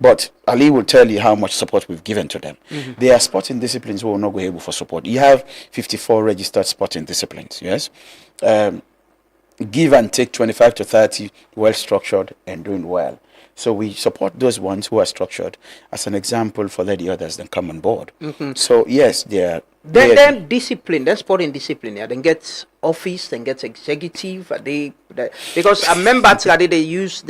But Ali will tell you how much support we've given to them. There are sporting disciplines who will not go able for support. You have 54 registered sporting disciplines, yes? Give and take 25 to 30, well-structured and doing well. So we support those ones who are structured as an example for let the others then come on board. So yes, they're then discipline, then sporting discipline, yeah. Then get office, then get executive. Because I remember they use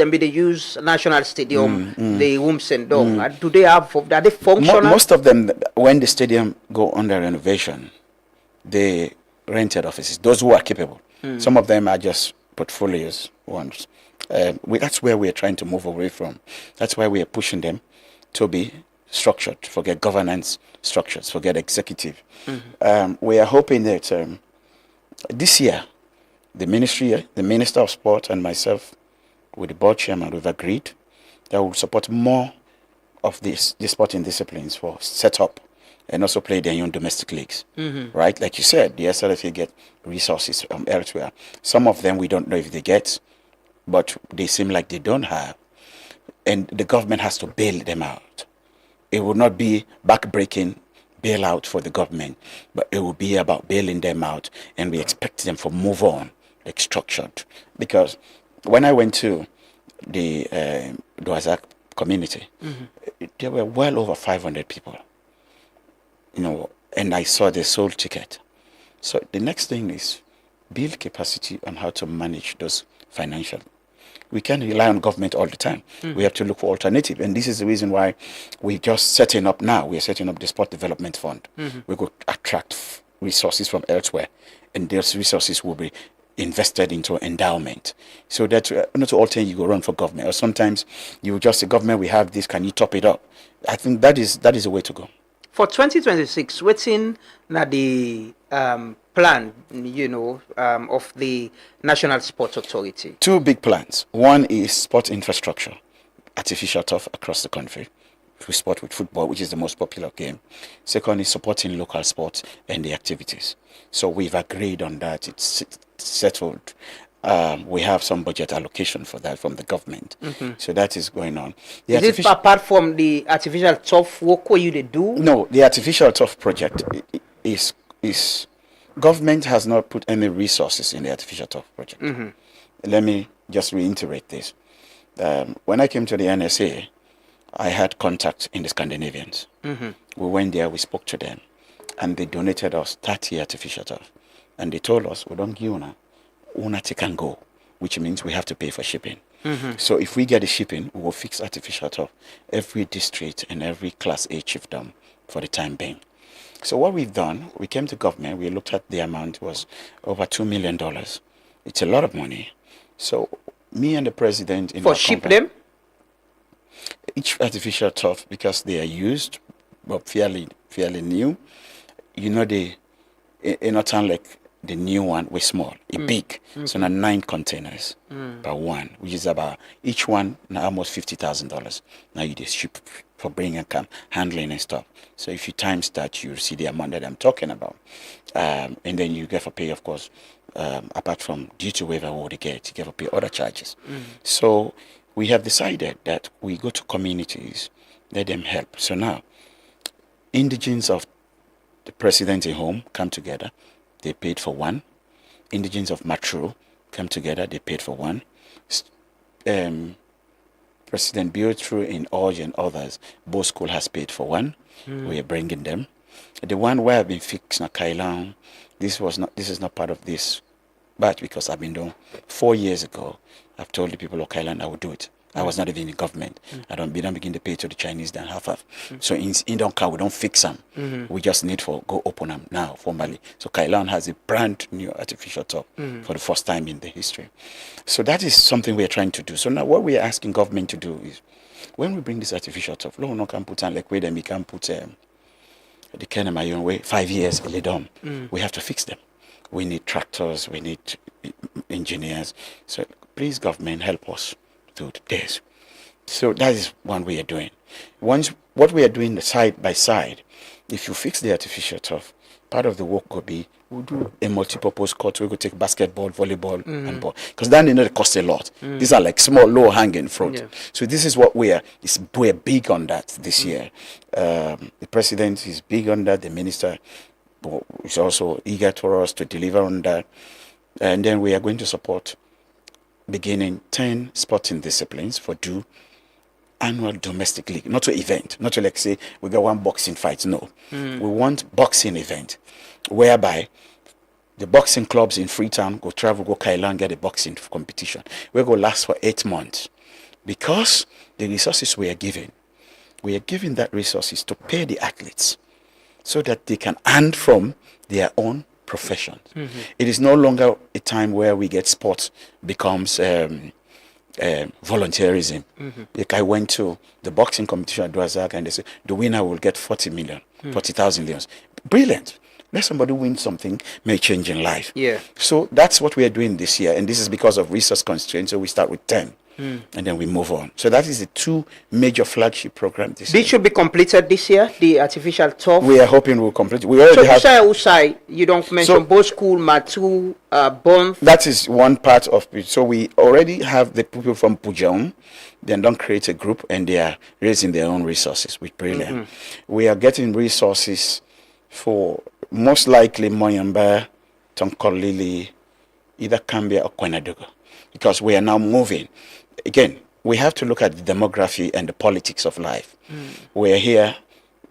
National Stadium, the rooms and dome. Do they have? Are they functional? Most of them, when the stadium go under renovation, they rented offices. Those who are capable. Some of them are just portfolios ones. That's where we're trying to move away from. That's why we are pushing them to be structured, forget governance structures, forget executive. We are hoping that this year, the Minister of Sport and myself, with the board chairman, we've agreed that we'll support more of the sporting disciplines for set up and also play their own domestic leagues. Right? Like you said, the SLFA get resources from elsewhere. Some of them we don't know if they get, but they seem like they don't have. And the government has to bail them out. It will not be back-breaking bailout for the government, but it will be about bailing them out, and we expect them to move on, like structured. Because when I went to the Douazak community, there were well over 500 people, and I saw the soul ticket. So the next thing is build capacity on how to manage those financial. We can't rely on government all the time. We have to look for alternative. And this is the reason why we're just setting up now. We're setting up the Sport Development Fund. We could attract resources from elsewhere. And those resources will be invested into endowment. So that not all time you go run for government. Or sometimes you just say, government, we have this, can you top it up? I think that is the way to go. For 2026, what's in the plan, of the National Sports Authority? Two big plans. One is sport infrastructure, artificial turf across the country. We sport with football, which is the most popular game. Second is supporting local sports and the activities. So we've agreed on that. It's settled. We have some budget allocation for that from the government. So that is going on. Is it apart from the artificial turf work what you do? No, the artificial turf project is government has not put any resources in the artificial turf project. Let me just reiterate this. When I came to the NSA, I had contact in the Scandinavians. We went there, we spoke to them, and they donated us 30 artificial turf. And they told us, we don't give una take and go, which means we have to pay for shipping. So if we get the shipping, we will fix artificial turf every district and every Class A chiefdom for the time being. So what we've done, we came to government, we looked at the amount, was over $2 million. It's a lot of money. So me and the president in for ship them, each artificial turf, because they are used, but fairly new. You know, they in a town like the new one, we're small, big. So now 9 containers per one, which is about each one now almost $50,000. Now you just ship for bringing and come, handling and stuff. So if you times that, you see the amount that I'm talking about. And then you get for pay, of course, apart from duty waiver what you get for pay other charges. So we have decided that we go to communities, let them help. So now, indigents of the president in home come together, they paid for one. Indigents of Matru come together, they paid for one. President Biotru in Orge and others, both school has paid for one. We are bringing them. The one where I've been fixed na Kailan, this is not part of this batch because I've been doing 4 years ago. I've told the people of Kailan I would do it. I was not even in government. I don't begin to pay to the Chinese then half. So in don't come, we don't fix them. We just need for go open them now formally. So Kailan has a brand new artificial top for the first time in the history. So that is something we are trying to do. So now what we are asking government to do is, when we bring this artificial top, no can put on like where them we can put the kind of my own way 5 years early done. We have to fix them. We need tractors, we need engineers. So please government help us to this. So that is one we are doing. What we are doing side by side, if you fix the artificial turf, part of the work could be we'll do a multi-purpose court. We could take basketball, volleyball, and ball, because that it costs a lot. These are like small, low-hanging fruit. Yeah. So this is what we're big on that this year. The president is big on that. The minister is also eager for us to deliver on that, and then we are going to support beginning 10 sporting disciplines for annual domestic league, not to event, not to like say we got one boxing fight. No, we want boxing event whereby the boxing clubs in Freetown go travel, go Kailan, get a boxing competition. We go last for 8 months because the resources we are giving that resources to pay the athletes so that they can earn from their own profession. It is no longer a time where we get sports becomes volunteerism. Like I went to the boxing competition at Duazak and they said the winner will get 40,000 leons. Brilliant. Let somebody win something, may change in life. Yeah. So that's what we are doing this year, and this is because of resource constraints. So we start with 10. And then we move on. So that is the 2 major flagship programs this year. This should be completed this year, the artificial turf. We are hoping we'll complete it. We already have. Usai, you don't mention both school, Matu, Bond. That is one part of it. So we already have the people from Pujong. Then don't create a group, and they are raising their own resources with Brilliant. We are getting resources for most likely Moyamba, Tonkolili, either Cambia or Kwenadugo, because we are now moving. Again, we have to look at the demography and the politics of life. We're here,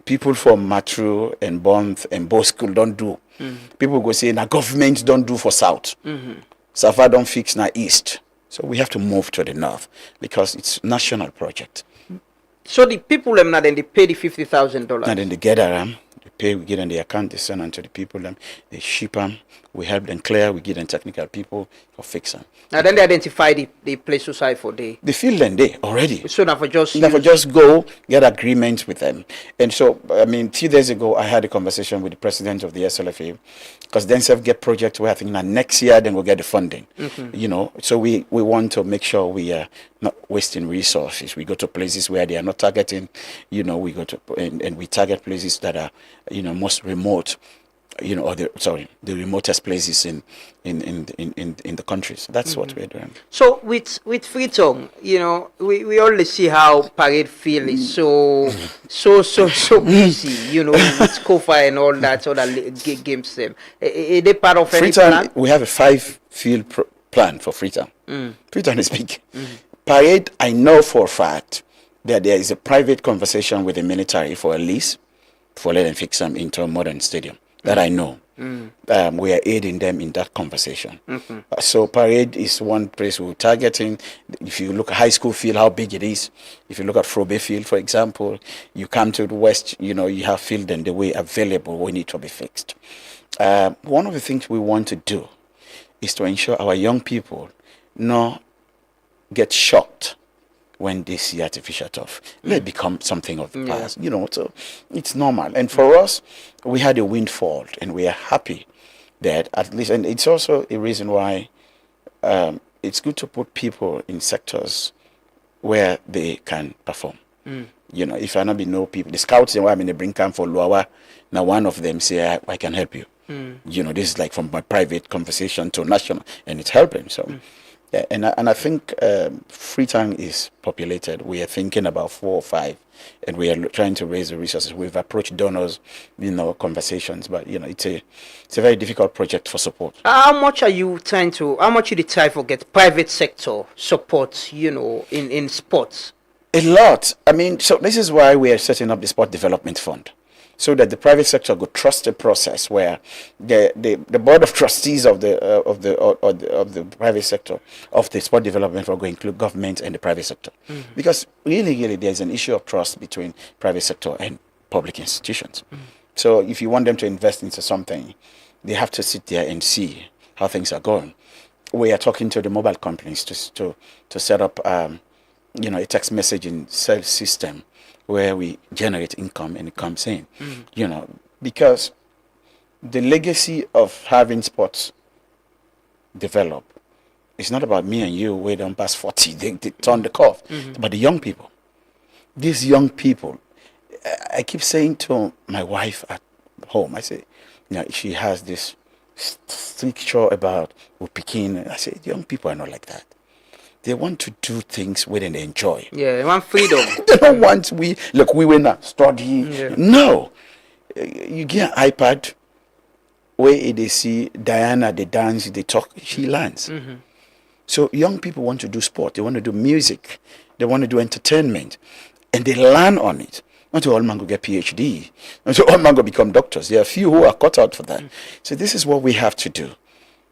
people from Matru and Bond and Bo School don't do. People go say, now government don't do for South. Safa don't fix na East. So we have to move to the North because it's a national project. So the people them now then they pay the $50,000. And then they gather them, they pay, we get in the account, they send them to the people, them, they ship them, we help them clear, we give them technical people for fix them. Now then they identify the place to side for day. They feel them there already. So now for just go get agreements with them. And so, I mean, 2 days ago, I had a conversation with the president of the SLFA, because then self get project where I think now next year, then we'll get the funding. You know, so we want to make sure we are not wasting resources. We go to places where they are not targeting, you know, we go to, and we target places that are, you know, most remote, you know, or the remotest places in the country. So that's what we're doing. So with Freetown, you know, we always see how Parade Field is so busy, you know, with Kofa and all that other games. Are they part of any plan? We have a 5-field plan for Freetown. Freetown is big. Parade, I know for a fact that there is a private conversation with the military for a lease for let them fix them into a modern stadium. That I know. We are aiding them in that conversation. So Parade is one place we're targeting. If you look at high school field, how big it is. If you look at Frobe Field, for example, you come to the west, you know, you have field and the way available, we need to be fixed. One of the things we want to do is to ensure our young people not get shocked when they see artificial turf. Let it become something of the past, you know, so it's normal. And for us, we had a windfall, and we are happy that at least, and it's also a reason why it's good to put people in sectors where they can perform. You know, if I not be no people, the scouts, I mean, they bring camp for Luawa. Now one of them say, I can help you. You know, this is like from my private conversation to national, and it's helping. So, yeah, and I think Freetown is populated. We are thinking about 4 or 5, and we are trying to raise the resources. We've approached donors, you know, conversations, but you know, it's a very difficult project for support. How much are you trying to? How much you try to get private sector support? You know, in sports. A lot. I mean, so this is why we are setting up the Sport Development Fund, so that the private sector could trust the process, where the board of trustees of the private sector of the sport development will go include government and the private sector, because really there's an issue of trust between private sector and public institutions. So if you want them to invest into something, they have to sit there and see how things are going. We are talking to the mobile companies to set up you know, a text messaging sales system where we generate income and it comes in, you know, because the legacy of having sports develop is not about me and you, we don't pass 40, they turn the curve, but the young people. These young people, I keep saying to my wife at home, I say, you know, she has this stricture about Pekin. I say, young people are not like that. They want to do things where they enjoy. Yeah, they want freedom. They don't want we will not study. No. You get an iPad where they see Diana, they dance, they talk, she learns. So young people want to do sport, they want to do music, they want to do entertainment, and they learn on it. Not all man go get PhD, not all man go become doctors. There are a few who are cut out for that. So this is what we have to do.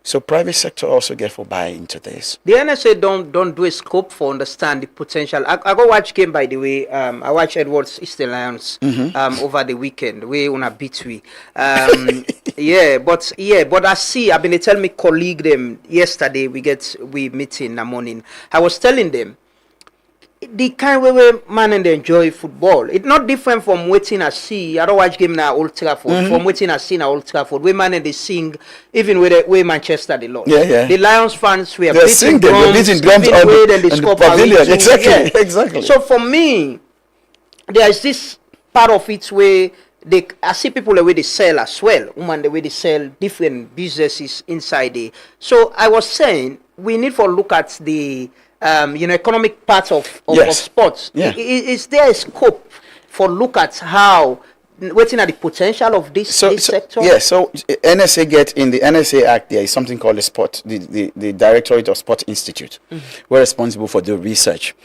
So private sector also get for buy into this. The NSA don't do a scope for understand the potential. I go watch game, by the way. I watch Edwards Eastern Lions over the weekend. We on a beat we. But I see. I've been tell me colleague them yesterday. We meeting in the morning. I was telling them the kind way man and they enjoy football. It's not different from waiting I see. I don't watch game now Old Trafford. From waiting I see now Old Trafford. We man and they sing even with way Manchester they lost. The Lions fans were beating drums on the pavilion. Exactly. So for me, there is this part of it where I see people the way they sell as well. The way they sell different businesses inside there. So I was saying we need to look at the economic part of sports. Is there a scope for look at how waiting at the potential of this sector? Yes, so NSA get in the NSA Act, there is something called the Directorate of Sport Institute. We're responsible for the research.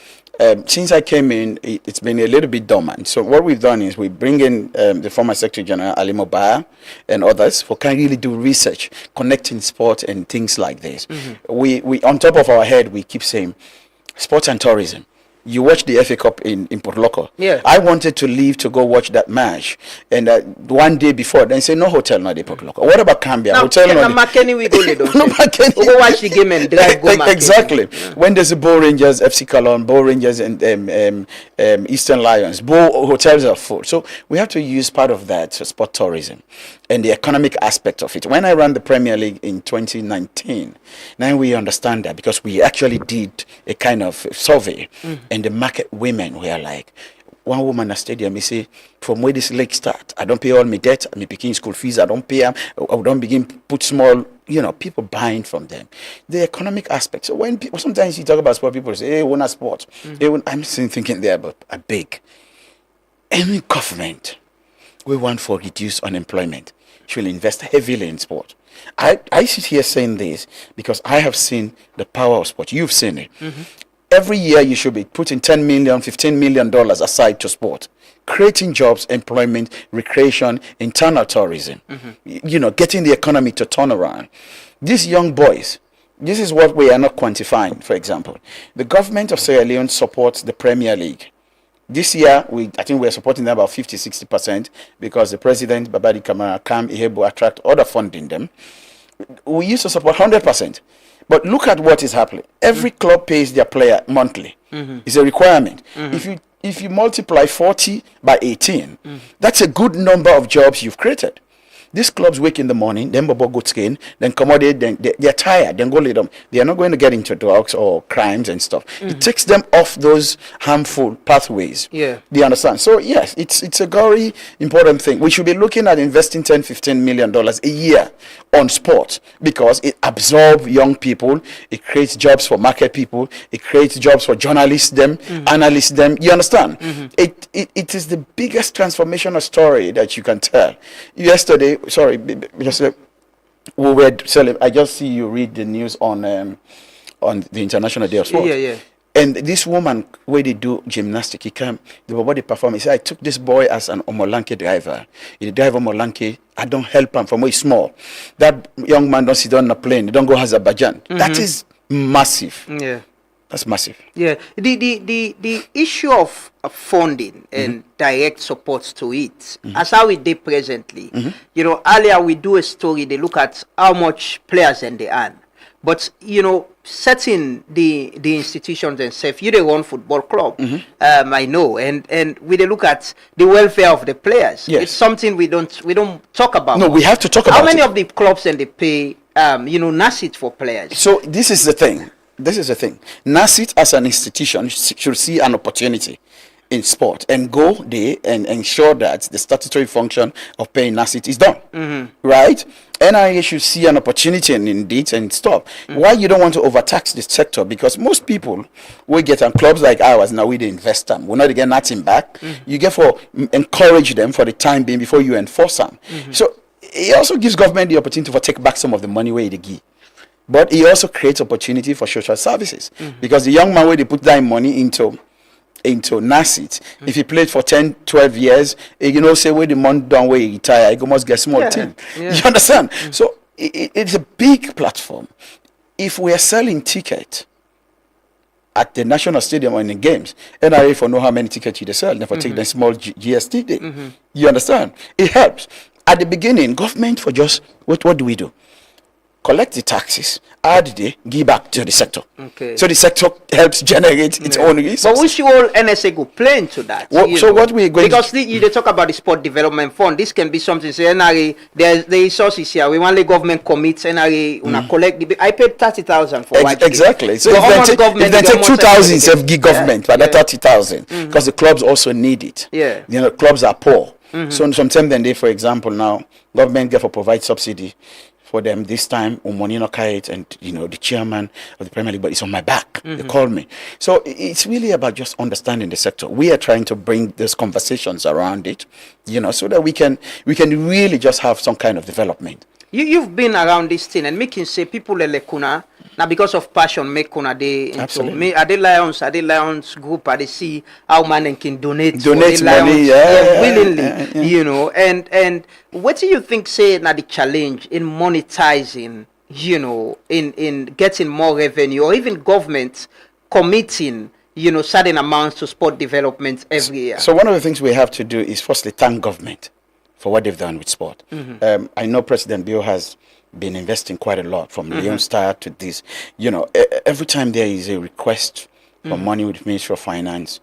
Since I came in, it's been a little bit dormant. So what we've done is we bring in the former Secretary General Ali Mobaya and others who can really do research, connecting sport and things like this. We on top of our head, we keep saying sports and tourism. You watch the FA Cup in Port Loko. I wanted to leave to go watch that match, and one day before, then say no hotel, not the Port Loko. What about Cambia? Hotel, not McKenny, we go there, don't we go watch the game and drive go exactly. When there's a Bow Rangers, FC Cologne, Bow Rangers, and Eastern Lions, Bow hotels are full. So we have to use part of that for sport tourism and the economic aspect of it. When I ran the Premier League in 2019, now we understand that because we actually did a kind of survey. And the market women were like, one woman at stadium, he say, from where this league start, I don't pay all my debt, I'm paying school fees, I don't pay them, I don't begin put small, people buying from them. The economic aspect. So when people, sometimes you talk about sport, people say, hey, we're not sport. I'm still thinking there, but I beg. Any government we want for reduced unemployment should invest heavily in sport. I sit here saying this because I have seen the power of sport. You've seen it. Every year you should be putting $10 million, $15 million aside to sport. creating jobs, employment, recreation, internal tourism, getting the economy to turn around. These young boys, this is what we are not quantifying, for example. The government of Sierra Leone supports the Premier League. This year, I think we're supporting them about 50-60% because the president, Babadi Kamara, came able to attract other funding them. We used to support 100%. But look at what is happening. Every club pays their player monthly. It's a requirement. If you multiply 40 by 18, that's a good number of jobs you've created. These clubs wake in the morning, then Bobo go skin, then accommodate, then they're tired, then go lay them. They are not going to get into drugs or crimes and stuff. It takes them off those harmful pathways. Yeah. Do you understand? So yes, it's a very important thing. We should be looking at investing $10-15 million a year on sport because it absorbs young people, it creates jobs for market people, it creates jobs for journalists, analysts, you understand? It is the biggest transformational story that you can tell. Yesterday, we were selling. I just see you read the news on the International Day of Sport. Yeah. And this woman, where they do gymnastics, he came, the body perform. He said, I took this boy as an Omolanke driver. He drive Omolanke. I don't help him from where he's small. That young man don't sit on a plane. He don't go Azerbaijan. That is massive. Yeah. That's massive. Yeah. The issue of funding and direct support to it, as how we did presently. Earlier we do a story, they look at how much players and they earn. But, setting the institutions themselves, they run football club, I know, and we look at the welfare of the players. Yes. It's something we don't talk about. No, we have to talk about it. How many of the clubs and they pay, NASIT for players? So this is the thing. NASIT as an institution should see an opportunity in sport and go there and ensure that the statutory function of paying NASIT is done. Right? NIA should see an opportunity in it and stop. Why you don't want to overtax this sector? Because most people will get on clubs like ours now, we invest them. We're not getting nothing back. You get for encourage them for the time being before you enforce them. So it also gives government the opportunity to take back some of the money where they give. But it also creates opportunity for social services. Because the young man where they put that money into NASIT, if he played for 10-12 years, say where the month done where he retire, he must get small thing. You understand? So it's a big platform. If we are selling ticket at the national stadium or in the games, NRA for know how many tickets they sell, therefore take the small GST day. You understand? It helps. At the beginning, government for just what do we do? Collect the taxes, add the give back to the sector. Okay. So the sector helps generate its own resources. But we should all NSA go play into that. What we going because they talk about the sport development fund. This can be something. Say NRA, there's the resources here. We want the government commits NRA. Collect. I paid 30,000 for exactly. So if they take 2,000, say give government, but that 30,000 because the clubs also need it. Yeah. Clubs are poor. So sometimes then for example, now government get for provide subsidy for them this time, money no carry it, and the chairman of the Premier League, but it's on my back. They call me. So it's really about just understanding the sector. We are trying to bring those conversations around it, so that we can really just have some kind of development. You've been around this thing and making say people lekuna now because of passion make kuna they into me are the Lions group are they see how man can donate money willingly and what do you think say now the challenge in monetizing in getting more revenue or even government committing certain amounts to sport development every year? So one of the things we have to do is firstly thank government for what they've done with sport. I know President Bill has been investing quite a lot from Leon Star to this. Every time there is a request for money with Ministry of Finance,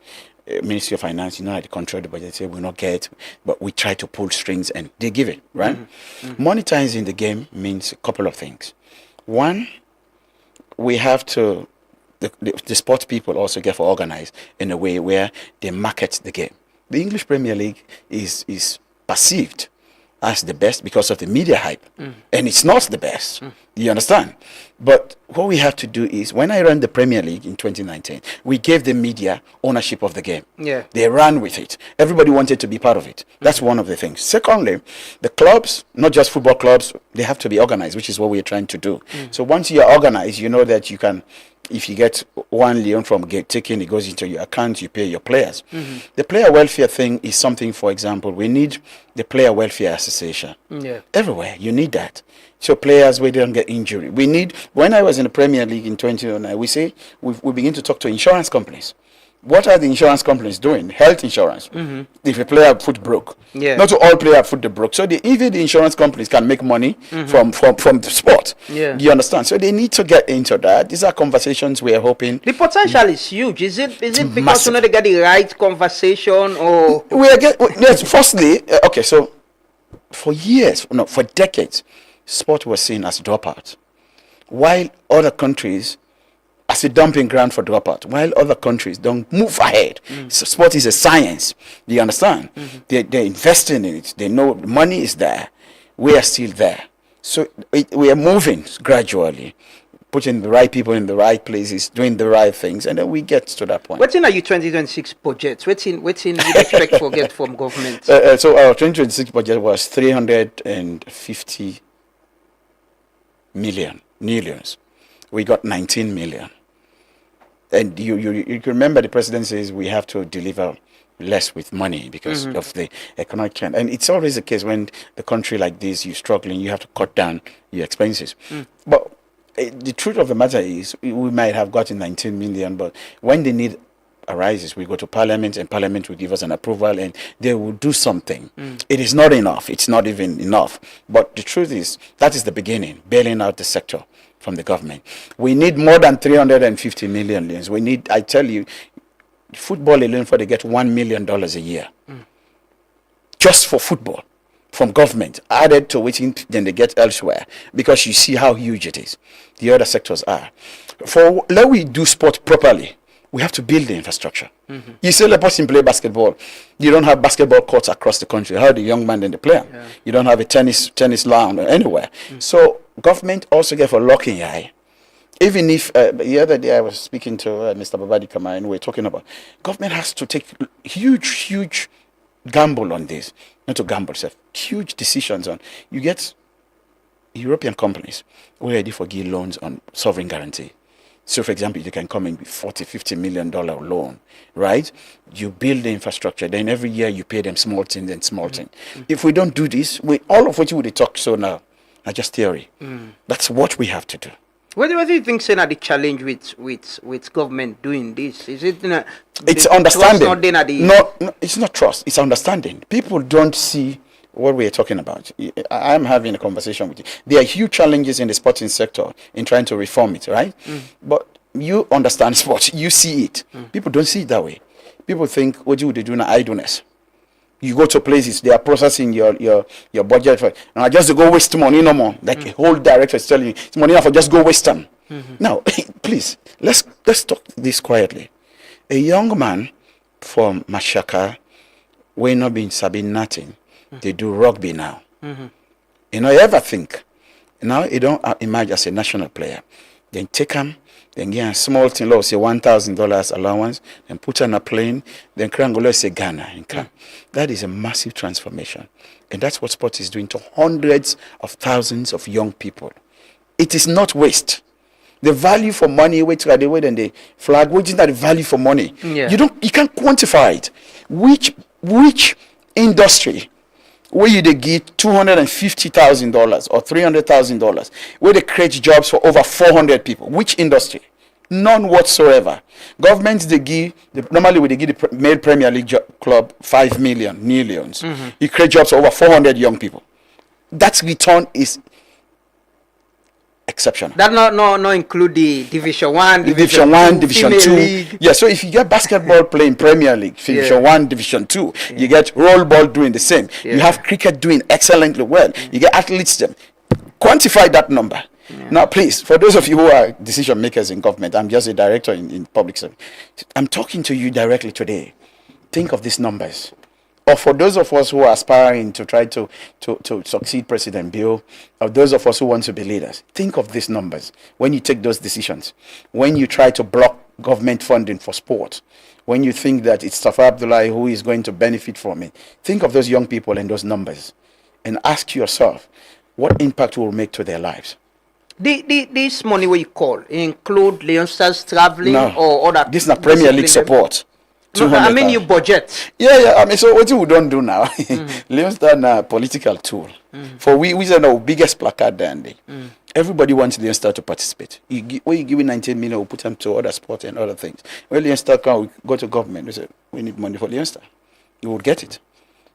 like the control the budget, say we not get, but we try to pull strings and they give it, right? Monetizing the game means a couple of things. One, we have to, the sports people also get for organized in a way where they market the game. The English Premier League is perceived as the best because of the media hype, and it's not the best. You understand? But what we have to do is, when I ran the Premier League in 2019, we gave the media ownership of the game. Yeah, they ran with it. Everybody wanted to be part of it. That's one of the things. Secondly, the clubs, not just football clubs, they have to be organized, which is what we're trying to do. So once you're organized, you know that you can If you get 1 million from get taken, it goes into your account, you pay your players. The player welfare thing is something, for example, we need the Player Welfare Association. Yeah. Everywhere, you need that. So players, we don't get injury. We need, when I was in the Premier League in 2009, we begin to talk to insurance companies. What are the insurance companies doing? Health insurance. If a player foot broke, not all player foot they broke. So even the insurance companies can make money from the sport. Yeah. Do you understand? So they need to get into that. These are conversations we are hoping. The potential is huge. Is it because they get the right conversation or yes? Firstly, okay. So for years, no, for decades, sport was seen as dropout, while other countries as a dumping ground for dropout, while other countries don't move ahead. So sport is a science. Do you understand? They're investing in it. They know the money is there. We are still there. So we are moving gradually, putting the right people in the right places, doing the right things, and then we get to that point. What's in your 2026 budget? What's in you expect for get from government? So our 2026 budget was 350 millions. We got 19 million. And you can remember the president says we have to deliver less with money because of the economic trend. And it's always the case when the country like this, you're struggling, you have to cut down your expenses. But the truth of the matter is we might have gotten 19 million, but when the need arises, we go to Parliament and Parliament will give us an approval and they will do something. It is not enough. It's not even enough. But the truth is, that is the beginning, bailing out the sector from the government. We need more than 350 million. We need, I tell you, football alone for they get $1 million a year. Just for football from government, added to which then they get elsewhere, because you see how huge it is. The other sectors are. Let we do sport properly, we have to build the infrastructure. You say let person play basketball. You don't have basketball courts across the country. How the young man then they play? You don't have a tennis lawn anywhere. So government also get for locking eye. Even if the other day I was speaking to Mr. Babadi Kamara and we were talking about government has to take huge gamble on this. Not to gamble, sir. Huge decisions on. You get European companies ready for give loans on sovereign guarantee. So, for example, you can come in with $40-50 million loan, right? You build the infrastructure, then every year you pay them small thing, then small thing. If we don't do this, all of what you would talk so now are just theory. That's what we have to do. What do you think, Senator, the challenge with government doing this? Is it it's understanding? No, it's not trust. It's understanding. People don't see what we are talking about. I'm having a conversation with you. There are huge challenges in the sporting sector in trying to reform it, right? But you understand sport. You see it. People don't see it that way. People think, what do they do now? Idleness. You go to places, they are processing your budget for, and I just go waste money no more. Like a whole director is telling you, it's money enough, just go waste them. Now, please, let's talk this quietly. A young man from Mashaka, we not being Sabine nothing. They do rugby now. You know, you ever think, now you don't emerge as a national player. Then take him, then get a small thing, let's say $1,000 allowance, then put on a plane, then let's say Ghana and come. That is a massive transformation. And that's what sport is doing to hundreds of thousands of young people. It is not waste. The value for money, which are the way then the flag, which is not the value for money. You can't quantify it. Which industry where you they get $250,000 or $300,000, where they create jobs for over 400 people? Which industry? None whatsoever. Governments normally they give the male Premier League club 5 millions. You create jobs for over 400 young people. That return is exceptional. That not include the Division 1, Division 2. League. Yeah, so if you get basketball playing Premier League, Division 1, Division 2, you get roll ball doing the same. You have cricket doing excellently well. You get athletes them. Quantify that number. Now, please, for those of you who are decision makers in government, I'm just a director in public service. I'm talking to you directly today. Think of these numbers. Or for those of us who are aspiring to try to succeed President Bill, or those of us who want to be leaders, think of these numbers when you take those decisions. When you try to block government funding for sport, when you think that it's Safa Abdullahi who is going to benefit from it, think of those young people and those numbers and ask yourself what impact it will make to their lives. This money where you call include Leon Stars traveling or other. This is not Premier League support. No, I mean you budget. Yeah. I mean, so what we don't do now? Leon Star na political tool. For we are our biggest placard there. Everybody wants Leon Star to participate. When you give it 19 million, we put them to other sports and other things. When Leon Star come, we go to government. We say we need money for Leon Star. You will get it.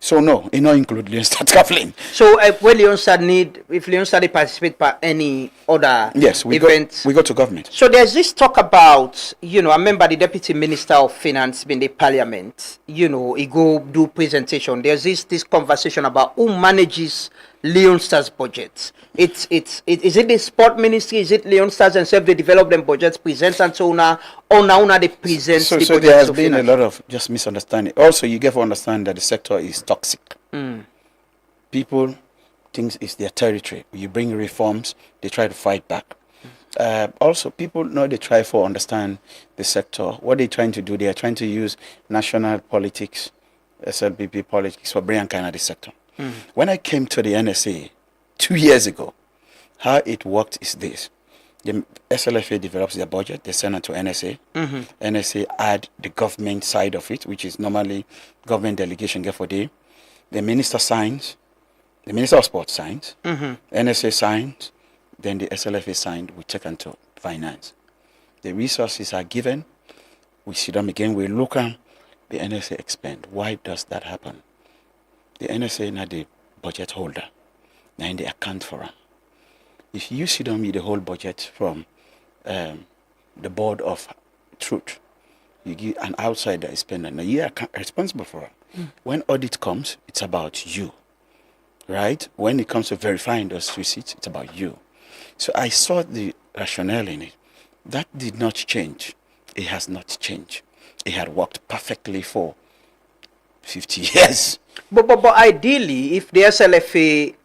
So no, it not include Leon Star traveling. So when Leon Star if Leon Star participate by any other event, we go to government. So there's this talk about, I remember the Deputy Minister of Finance in the Parliament, he go do presentation. There's this conversation about who manages Leon Star's budget. Is it the Sport Ministry? Is it Leon Stars and self they develop them budgets, present and so now they present the budget? So there has been a lot of just misunderstanding. Also, you get to understand that the sector is toxic. People think it's their territory. You bring reforms, they try to fight back. Also, people know they try to understand the sector. What they're trying to do, they are trying to use national politics, SLPP politics for bringing kind of the sector. When I came to the NSA 2 years ago, how it worked is this. The SLFA develops their budget, they send it to NSA. NSA add the government side of it, which is normally government delegation get for day. The minister signs, the Minister of Sports signs, NSA signs, then the SLFA signed, we take into finance. The resources are given, we see them again, we look at the NSA expend. Why does that happen? The NSA not the budget holder, now they account for them. If you see them with the whole budget from the board of truth, you give an outsider spending, now you are responsible for it. When audit comes, it's about you, right? When it comes to verifying those receipts, it's about you. So I saw the rationale in it. That did not change. It has not changed. It had worked perfectly for 50 years. But ideally, if the SLFA,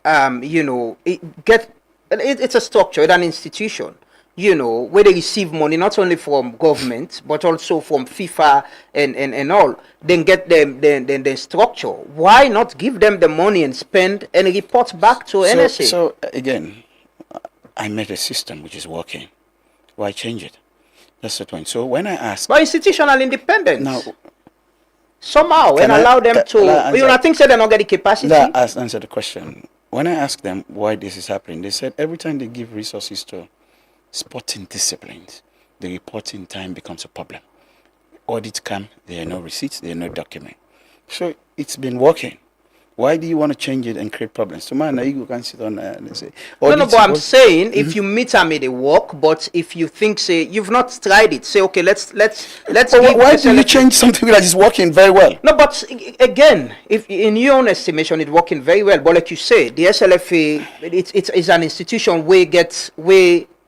it's a structure, it's an institution, where they receive money not only from government but also from FIFA and all, then get them the structure. Why not give them the money and spend and report back to NSA? So again, I met a system which is working. Why change it? That's the point. So when I ask, but institutional independence. Now, somehow and allow them to. I think they don't get the capacity. That answer the question. When I asked them why this is happening, they said every time they give resources to sporting disciplines, the reporting time becomes a problem. Audits come, there are no receipts, there are no document. So it's been working. Why do you want to change it and create problems? So man, you can sit on and say. No, but I'm saying if you meet them, it work. But if you think, say, you've not tried it, say, okay, let's. Why do you change something that is working very well? No, but again, if in your own estimation, it's working very well. But like you say, the SLFA, it's an institution where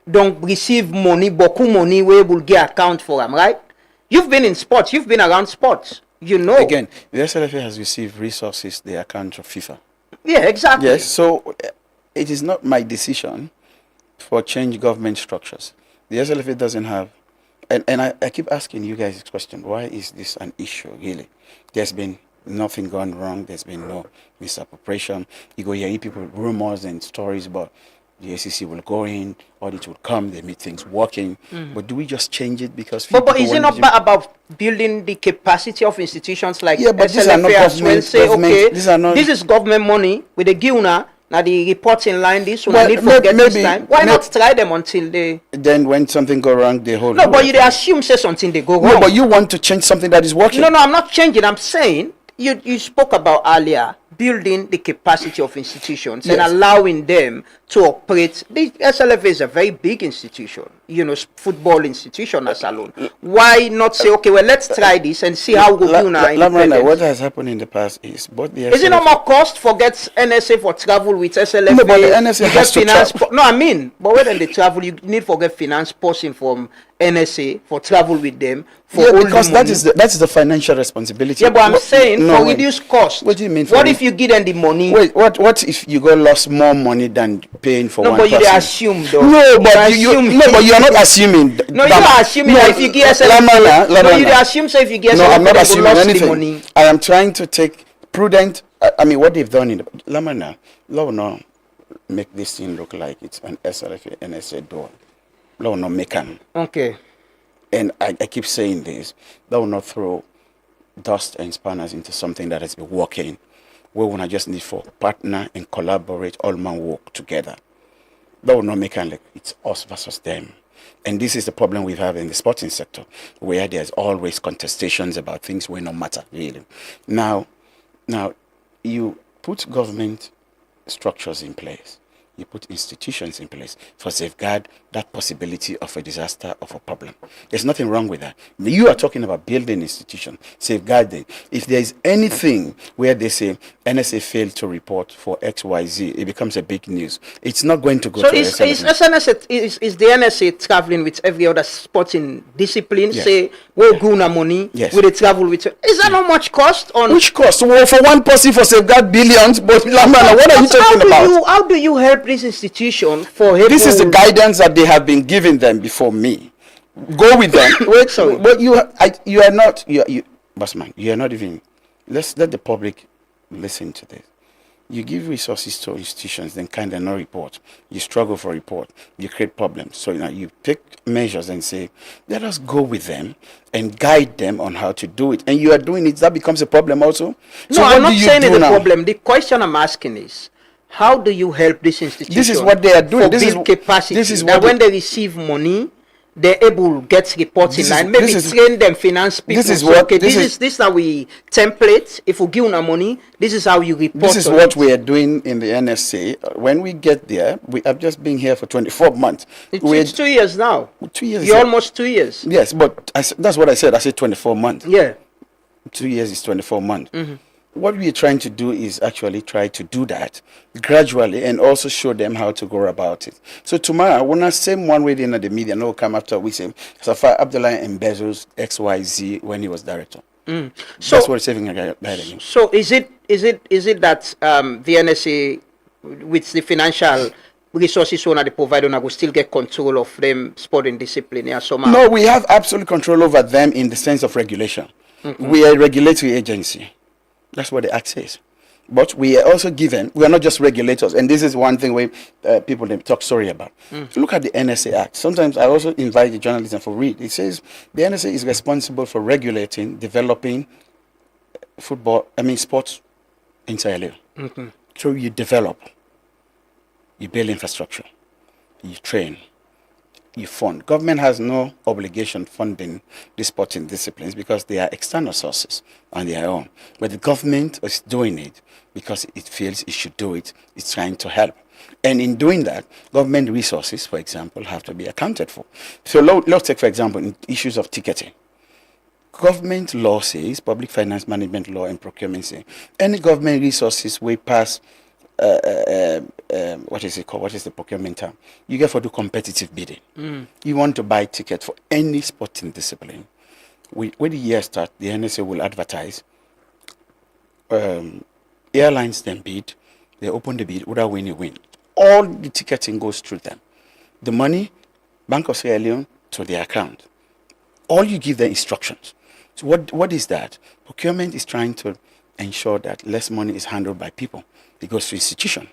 don't receive money, boku money, where will get account for them, right? You've been in sports, you've been around sports. Again, the SLFA has received resources, the account of FIFA. Yeah, exactly. Yes, so it is not my decision for change government structures. The SLFA doesn't have, and I keep asking you guys this question, why is this an issue, really? There's been nothing gone wrong, there's been no misappropriation. You go hear people, rumors and stories about the ACC will go in, audit will come, they make things working. But do we just change it because? But is it not about building the capacity of institutions like but SLFA as well? Say, okay, this is government money with the GIUNA. Now the reporting line, this one need forget this time. Why not try them until they? Then when something go wrong, they hold. No, but you assume say something they go wrong. No, but you want to change something that is working. No, I'm not changing. I'm saying you spoke about earlier building the capacity of institutions and allowing them to operate. The SLFA is a very big institution, football institution as alone. Why not say, okay, well, let's try this and see how we do now? What has happened in the past is both the SLFA. Is it no more cost for get NSA for travel with SLFA? No, but the NSA has to travel. No, I mean, but when they travel, you need for get finance person from NSA for travel with them. Because that is the financial responsibility. Yeah, but I'm saying for reduced cost. What do you mean? What if you give them the money? Wait, what if you go lost more money than paying for one person? No, but you assume though. No, but you are not assuming. No, you are assuming that if you give SLFA. No, you assume so if you get SLFA, I'm not assuming anything. Money. I am trying to take prudent. I mean, what they've done in the Lamana, make this thing look like it's an SLFA NSA door. That will not make an. Okay. And I keep saying this. That will not throw dust and spanners into something that has been working. We want to just need for partner and collaborate, all man work together. That will not make it like it's us versus them. And this is the problem we have in the sporting sector, where there's always contestations about things where no matter really. Now you put government structures in place. You put institutions in place for safeguard that possibility of a disaster, of a problem. There's nothing wrong with that. You are talking about building institutions, safeguarding. If there is anything where they say NSA failed to report for XYZ, it becomes a big news. It's not going to go to is the NSA traveling with every other sporting discipline? Yes. Say, we'll go na money, yes. will they travel with? Is that not much cost? On which cost? Well, for one person for safeguard billions, but Lamana, what are you talking about? How do you help this institution for this is the guidance that they have been giving them before me. Go with them. Wait, sorry. But you are not, Bossman, you are not even, let's let the public listen to this. You give resources to institutions, then kind of no report. You struggle for report. You create problems. So you take measures and say, let us go with them and guide them on how to do it. And you are doing it. That becomes a problem also. No, I'm not saying it's a problem. The question I'm asking is, how do you help this institution? This is what they are doing. This is capacity. This is that when they receive money, they're able to get reporting line. Maybe train them, finance people. This is what. Okay, this is how we template. If we give them money, this is how you report. This is what we are doing in the NSA. When we get there, we have just been here for 24 months. It's 2 years now. 2 years. You're almost 2 years. Yes, but that's what I said. I said 24 months. Yeah. 2 years is 24 months. What we are trying to do is actually try to do that gradually and also show them how to go about it. So tomorrow, when I say one way in the media, no come after we say Safar Abdullah embezzles XYZ when he was director. So that's what it's saving again. So is it that the NSA with the financial resources when they provide on will still get control of them sporting discipline somehow? No, we have absolute control over them in the sense of regulation. We are a regulatory agency. That's what the act says. But we are also given, we are not just regulators. And this is one thing where people they talk sorry about. Look at the NSA Act. Sometimes I also invite the journalism for read. It says the NSA is responsible for regulating, developing sports in Sierra Leone. So you develop, you build infrastructure, you train, you fund. Government has no obligation funding the sporting disciplines because they are external sources on their own. But the government is doing it because it feels it should do it. It's trying to help. And in doing that, government resources, for example, have to be accounted for. So let's take, for example, in issues of ticketing. Government law says, public finance management law and procurement say, any government resources will pass what is it called? What is the procurement term? You get for do competitive bidding. You want to buy ticket for any sporting discipline. When the year starts, the NSA will advertise. Airlines then bid. They open the bid. Without win, you win. All the ticketing goes through them. The money, Bank of Sierra Leone to their account. All you give them instructions. So what is that? Procurement is trying to ensure that less money is handled by people. It goes to institution.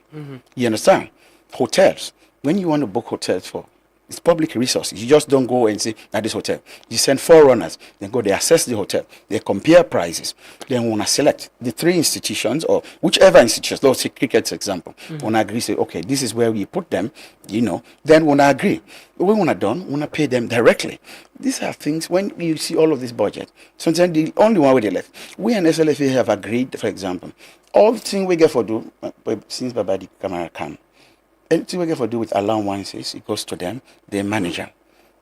You understand? Hotels. When you want to book hotels for, it's public resources. You just don't go and say, at this hotel. You send forerunners. Then go, they assess the hotel. They compare prices. Then want to select the 3 institutions or whichever institutions. Let's take cricket's example. When I agree, say, okay, this is where we put them, then when I agree. We want to want to pay them directly. These are things, when you see all of this budget, sometimes the only one way they left. We and SLFA have agreed, for example, all the things we get for do, since Babadi Camera come, anything we get for do with allowances, it goes to them, they manage them.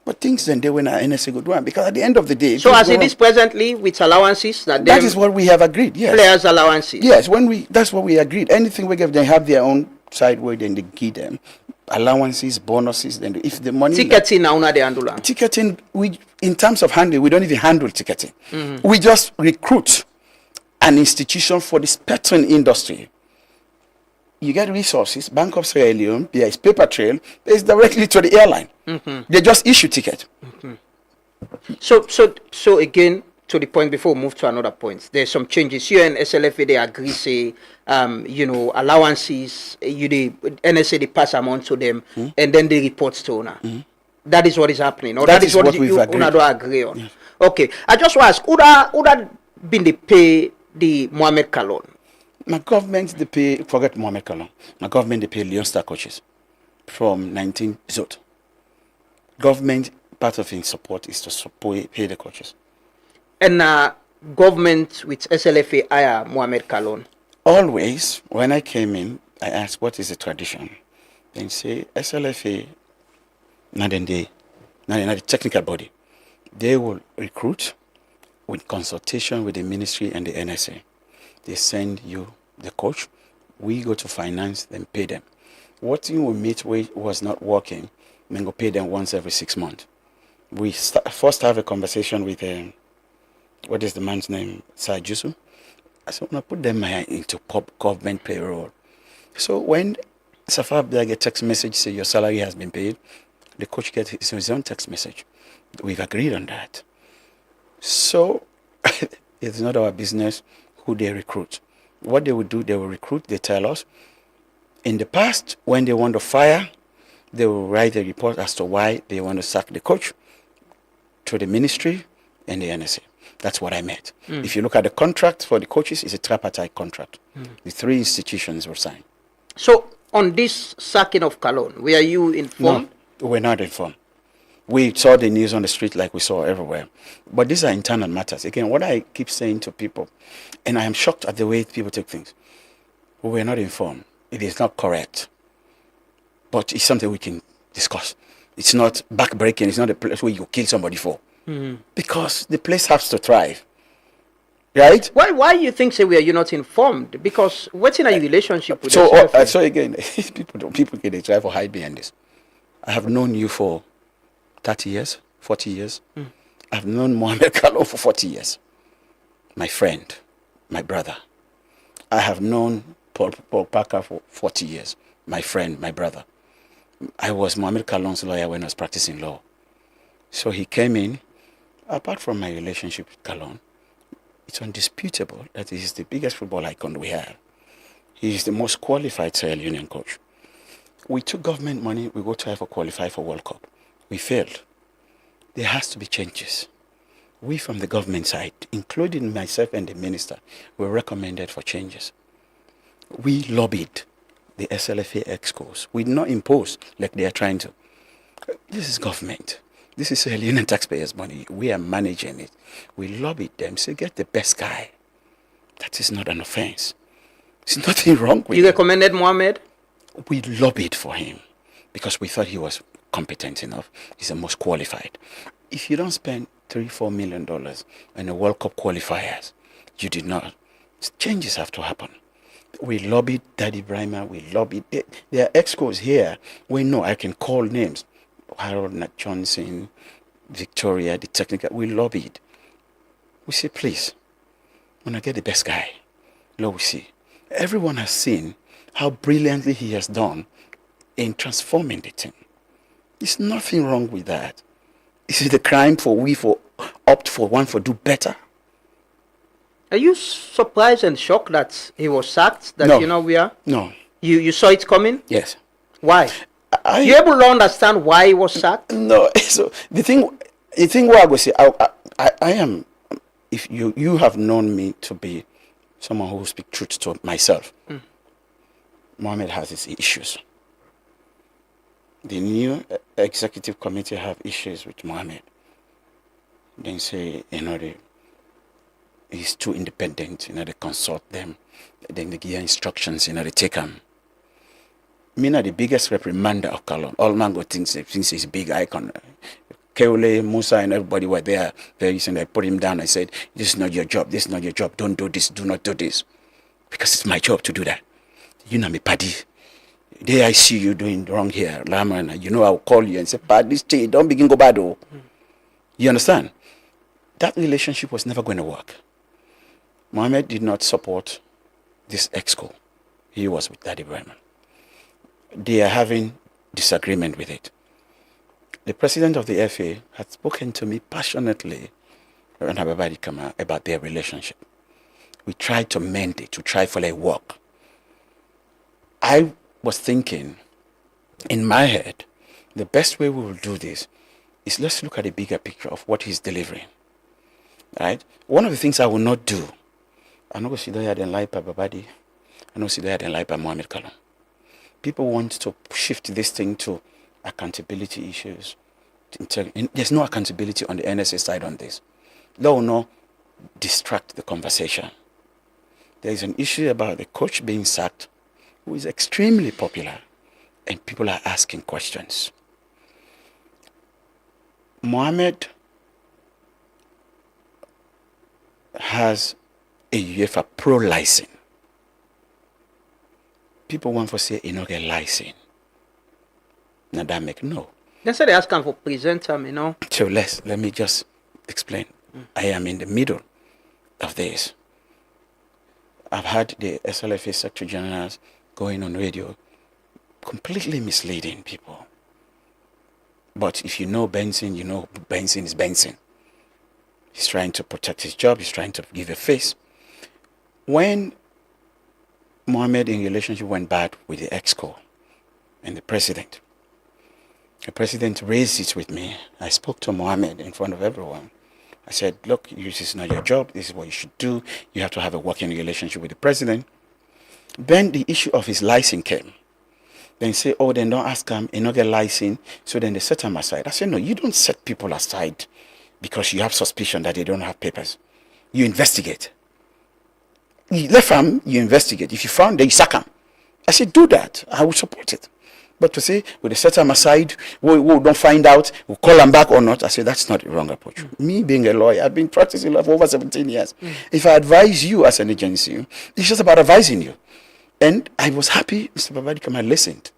But things then they when NSA go do them, because at the end of the day. So as it is presently with allowances that is what we have agreed, yes. Players' allowances. Yes, that's what we agreed. Anything we give, they have their own side where then they give them allowances, bonuses, then if the money ticketing now they handle. Ticketing, we in terms of handling, we don't even handle ticketing. We just recruit an institution for the spectrum industry. You get resources, Bank of Sierra Leone, there is paper trail, it's directly to the airline. They just issue ticket. So again, to the point before we move to another point. There's some changes. You and SLFA, they agree, say, allowances, the NSA, they pass amount to them, and then they report to owner. That is what is happening. Or that is what we've agreed. Don't agree on. Yes. Okay. I just want to ask, who that been they pay the Mohamed Kalon? My government, they pay, forget Mohamed Kalon. My government, they pay Leon Star coaches from 19 Zot. Government, part of its support is to pay the coaches. And government with SLFA hire Mohamed Kalon? Always, when I came in, I asked, what is the tradition? They say, SLFA, not the technical body. They will recruit with consultation with the ministry and the NSA. They send you the coach. We go to finance, then pay them. What you will meet with was not working, then go pay them once every 6 months. We first have a conversation with, what is the man's name, Sir Jusu? I said, I'm going to put them into government payroll. So when Safar get a text message, say your salary has been paid, the coach gets his own text message. We've agreed on that. So it's not our business who they recruit. What they will do, they will recruit, they tell us. In the past, when they want to fire, they will write a report as to why they want to sack the coach to the ministry and the NSA. That's what I meant. If you look at the contract for the coaches, it's a tripartite contract. The 3 institutions were signed. So on this sacking of Kalon, were you informed? No, we're not informed. We saw the news on the street like we saw everywhere. But these are internal matters. Again, what I keep saying to people, and I am shocked at the way people take things, we were not informed. It is not correct. But it's something we can discuss. It's not backbreaking. It's not a place where you kill somebody for. Because the place has to thrive. Right? Why you think say you're not informed? Because what's in a relationship with so again, people can try for hide behind this. I have known you for 30 years, 40 years. I've known Mohamed Kalon for 40 years. My friend, my brother. I have known Paul Parker for 40 years. My friend, my brother. I was Mohamed Kalon's lawyer when I was practicing law. So he came in. Apart from my relationship with Kalon, it's undisputable that he is the biggest football icon we have. He is the most qualified Sierra Leonean coach. We took government money, we go try to qualify for World Cup. We failed. There has to be changes. We from the government side, including myself and the minister, were recommended for changes. We lobbied the SLFA excos. We did not impose like they are trying to. This is government. This is Sierra Leonean taxpayers' money. We are managing it. We lobbied them, say get the best guy. That is not an offense. There's nothing wrong with it. You recommended Mohamed? We lobbied for him because we thought he was competent enough. He's the most qualified. If you don't spend $3-4 million on a World Cup qualifiers, you did not. Changes have to happen. We lobbied Daddy Brima. We lobbied. There are excos here. We know I can call names. Harold Nat Johnson, Victoria, the technical. We lobbied. We say, please, when I get the best guy, Lord, we see. Everyone has seen how brilliantly he has done in transforming the team. There's nothing wrong with that. Is it a crime for opt for one for do better? Are you surprised and shocked that he was sacked? That No. we are? No. You saw it coming? Yes. Why? You able to understand why he was sacked? No. So the thing what I go say, I am. If you have known me to be someone who speaks truth to myself, Mohamed has his issues. The new executive committee have issues with Mohamed. They say, he's too independent, they consult them. Then they give instructions, they take them. Mina, the biggest reprimander of Kalon. All Mango thinks he's a big icon. Keole, Musa, and everybody were there very soon. I put him down. I said, this is not your job. This is not your job. Don't do this. Do not do this. Because it's my job to do that. You know me, Paddy. The day I see you doing wrong here, Lamana, I'll call you and say, Paddy, stay. Don't begin go bad. You understand? That relationship was never going to work. Mohamed did not support this exco. He was with Daddy Brima. They are having disagreement with it. The president of the FA had spoken to me passionately and everybody come about their relationship. We try to mend it, to try for a work. I was thinking in my head, the best way we will do this is let's look at the bigger picture of what he's delivering. Right? One of the things I will not do, I'm not going to sit there and lie by Babadi. I'm not going to sit there and lie by Mohamed Kalam. People want to shift this thing to accountability issues. There's no accountability on the NSA side on this. That will not distract the conversation. There is an issue about the coach being sacked, who is extremely popular, and people are asking questions. Mohamed has a UEFA Pro license. People want to say he not get license. Now that make no. That's why they ask him for presenter, you know. So let me just explain. I am in the middle of this. I've had the SLFA Secretary Generals going on radio, completely misleading people. But if you know Benson, you know Benson is Benson. He's trying to protect his job. He's trying to give a face. When Mohamed in relationship went bad with the EXCO and the president raised it with me. I spoke to Mohamed in front of everyone. I said, look, this is not your job. This is what you should do. You have to have a working relationship with the president. Then the issue of his license came. Then say, oh, then don't ask him, he not get license. So then they set him aside. I said, no, you don't set people aside because you have suspicion that they don't have papers. You investigate. You left him, you investigate. If you found them, you sack him. I said, do that. I will support it. But to say, will they set him aside, we don't find out, we'll call him back or not, I said, that's not the wrong approach. Me being a lawyer, I've been practicing law for over 17 years. If I advise you as an agency, it's just about advising you. And I was happy Mr. Babadi had listened.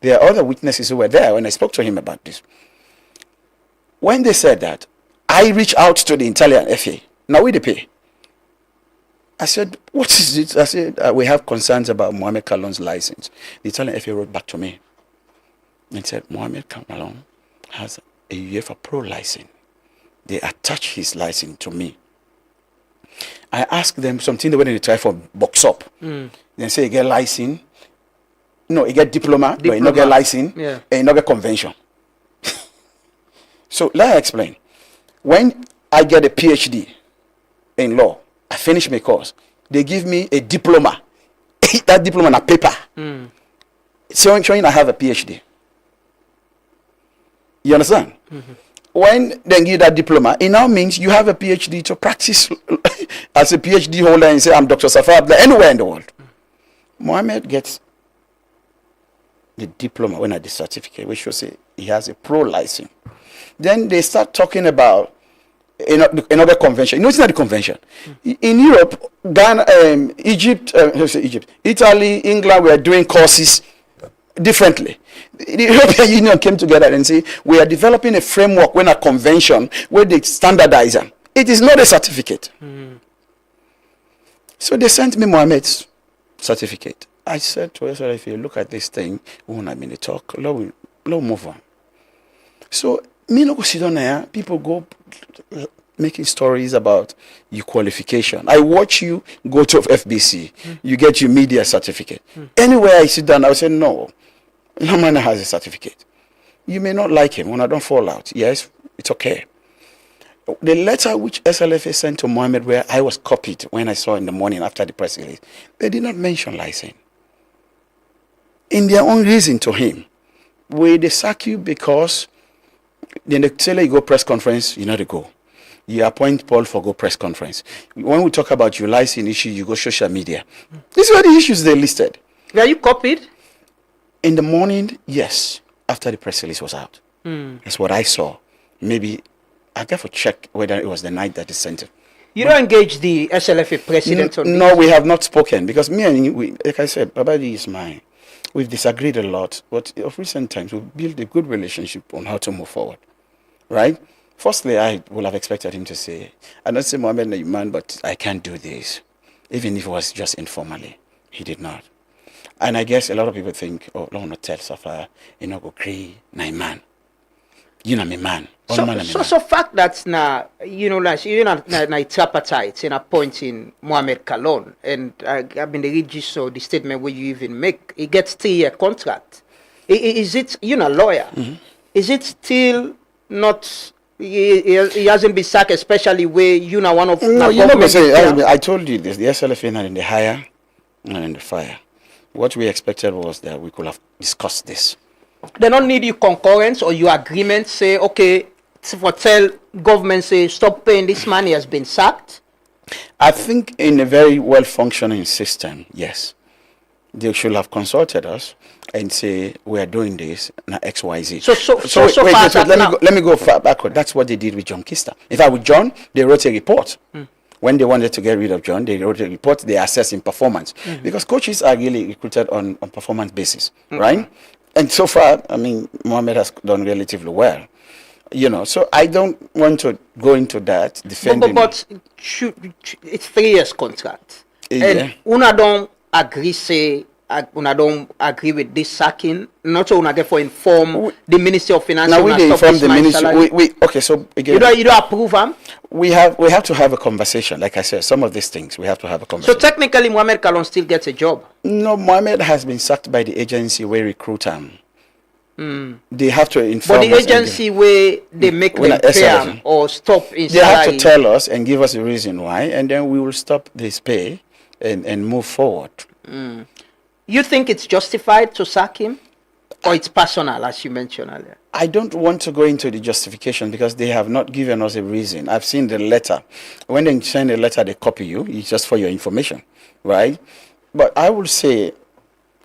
There are other witnesses who were there when I spoke to him about this. When they said that, I reached out to the Italian FA. Now we pay. I said, what is it? I said, we have concerns about Mohamed Kalon's license. The Italian FA wrote back to me and said, Mohamed Kalon has a UEFA Pro license. They attach his license to me. I asked them something they went to try for box up. Then say, you get license. No, you get diploma. But you not get license. And you not get convention. So let me explain. When I get a PhD in law, I finish my course, they give me a diploma. That diploma on a paper. Showing I have a PhD. You understand? When they give that diploma, it now means you have a PhD to practice as a PhD holder and say, I'm Dr. Safar anywhere in the world. Mohamed gets the diploma when I the certificate, which will say he has a pro license. Then they start talking about another convention. You know, it's not a convention. In Europe, Ghana, Egypt, Italy, England, we are doing courses differently. The European Union came together and said, we are developing a framework when a convention where they standardize them. It is not a certificate. So they sent me Mohamed's certificate. I said to her, if you look at this thing, we won't have to talk. Let's move on. So, me no go sit down there. People go making stories about your qualification. I watch you go to FBC. You get your media certificate. Anywhere I sit down, I will say, no man has a certificate. You may not like him when I don't fall out. Yes, it's okay. The letter which SLFA sent to Mohamed, where I was copied when I saw in the morning after the press release, they did not mention license. In their own reason to him, will they sack you because then they tell you go press conference, you know to go. You appoint Paul for go press conference. When we talk about your license issue, you go social media. These were the issues they listed. Were you copied? In the morning, yes. After the press release was out. That's what I saw. Maybe I got to check whether it was the night that they sent it. You don't engage the SLFA president on this? No, we have not spoken because me and we, like I said, Babadi is mine. We've disagreed a lot, but of recent times we've built a good relationship on how to move forward. Right? Firstly, I would have expected him to say, I don't say Mohamed Naiman, but I can't do this. Even if it was just informally. He did not. And I guess a lot of people think, oh, no, not tell Safa, you know, go create Naiman. You know, me man. So fact that now like tripartite in appointing Mohamed Kalon, and I mean the register the statement where you even make it gets 3-year contract. Is it lawyer? Is it still not? He hasn't been sacked, especially where one of no. You never say. I told you this. The SLFA are in the hire and in the fire. What we expected was that we could have discussed this. They don't need your concurrence or your agreement. Say okay. For tell government say stop paying this money has been sacked? I think in a very well functioning system, yes. They should have consulted us and say we are doing this now XYZ. Let me go far backward. That's what they did with John Kister. In fact, with John, they wrote a report. When they wanted to get rid of John, they wrote a report. They assessed in performance because coaches are really recruited on performance basis, right? And so far, I mean, Mohamed has done relatively well. So I don't want to go into that defending. But it's 3 years contract, and una don't agree. Say una don't agree with this sacking. Not so una therefore inform the Ministry of Finance. Now we inform the ministry. Okay, so again, you don't approve them. We have to have a conversation. Like I said, some of these things we have to have a conversation. So technically, Mohamed Kalon still gets a job. No, Mohamed has been sacked by the agency where recruit him. They have to inform us. But the agency where they make them pay or stop in they have to tell us and give us a reason why, and then we will stop this pay and move forward. You think it's justified to sack him? Or it's personal, as you mentioned earlier? I don't want to go into the justification because they have not given us a reason. I've seen the letter. When they send a letter, they copy you. It's just for your information, right? But I will say,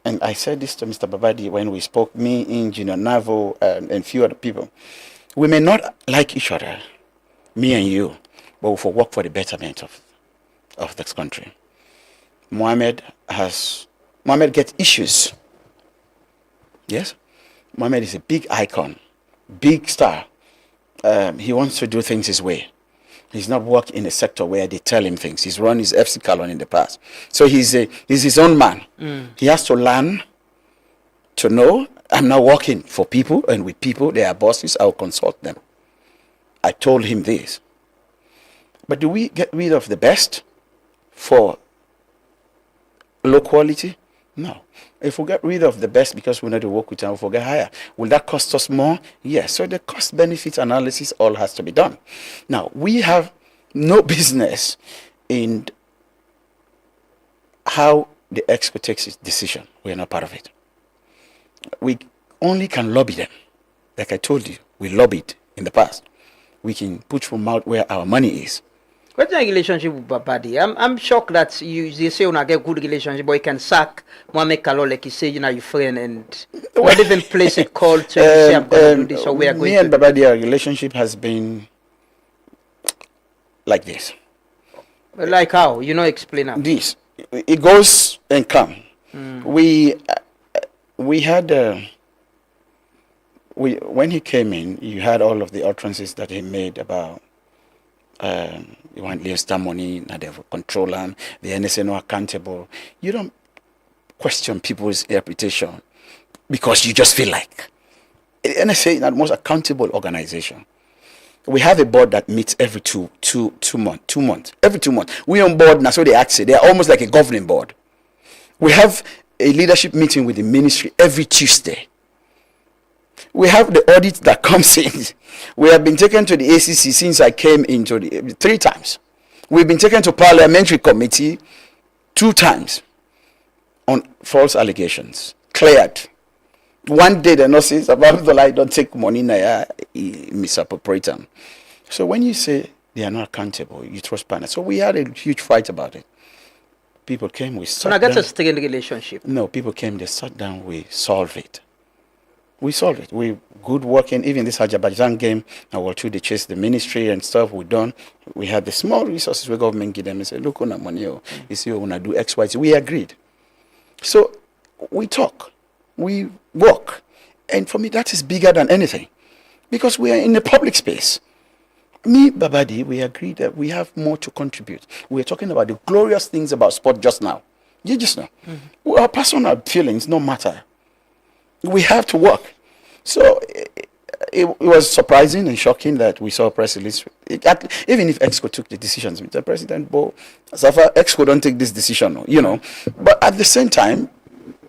and I said this to Mr. Babadi when we spoke, me, Engineer Navo, and a few other people. We may not like each other, me and you, but we will work for the betterment of this country. Mohamed gets issues. Yes? Mohamed is a big icon, big star. He wants to do things his way. He's not working in a sector where they tell him things. He's run his FC Kalon in the past. So he's his own man. He has to learn to know, I'm not working for people and with people, they are bosses, I'll consult them. I told him this. But do we get rid of the best for low quality? No. If we get rid of the best because we need to work with them, we'll get higher. Will that cost us more? Yes. So the cost-benefit analysis all has to be done. Now, we have no business in how the exco takes its decision. We are not part of it. We only can lobby them. Like I told you, we lobbied in the past. We can put from out where our money is. What's the relationship with Babadi? I'm shocked that they say you get good relationship, but you can sack Mohamed Kalon like you say, your friend, and not even place a call to say I'm going to do this or we are going to. Me and Babadi, our relationship has been like this. Like how? Explain how. This. It goes and come. We had when he came in, you had all of the utterances that he made about you want to steal money, now they have control them, the NSA not accountable. You don't question people's reputation because you just feel like. The NSA is the most accountable organization. We have a board that meets every two months. Every 2 months. We on board, that's what they actually, they are almost like a governing board. We have a leadership meeting with the ministry every Tuesday. We have the audit that comes in. We have been taken to the ACC since I came into 3 times. We've been taken to Parliamentary Committee 2 times on false allegations. Cleared. One day the nurses about the light don't take money now, misappropriate them. So when you say they are not accountable, you trust partners. So we had a huge fight about it. People came, we sat down. So now that's a strained relationship. No, people came, they sat down, we solved it. We solved it. We good working. Even this Azerbaijan game, I will too, they chase the ministry and stuff we done. We had the small resources where government give them and say, look on that money, you see, we want to do X, Y, Z. We agreed. So we talk, we work. And for me, that is bigger than anything. Because we are in the public space. Me, Babadi, we agreed that we have more to contribute. We're talking about the glorious things about sport just now. You just know. Our personal feelings no matter. We have to work. So it was surprising and shocking that we saw a press release. Even if EXCO took the decisions, Mr. President, but so far EXCO don't take this decision, you know. But at the same time,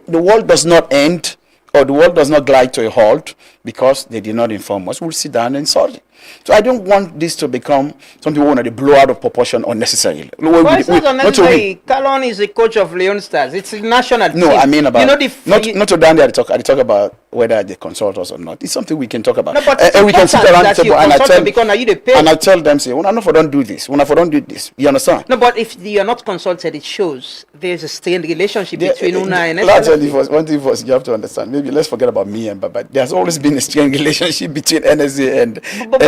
the world does not end, or the world does not glide to a halt because they did not inform us. We'll sit down and sort it. So I don't want this to become something we want to blow out of proportion unnecessarily. Why is it unnecessary? Kalon is the coach of Leon Stars. It's a national team. No, I mean about, you know, not to down there, I talk about whether they consult us or not. It's something we can talk about. No, but and we can sit around the table and I tell them, say, well, I don't do this. When I don't do this, you understand? No, but if you are not consulted, it shows there's a strained relationship between Una and NSA. One thing first, you have to understand. Maybe let's forget about me and Baba. There's always been a strained relationship between NSA and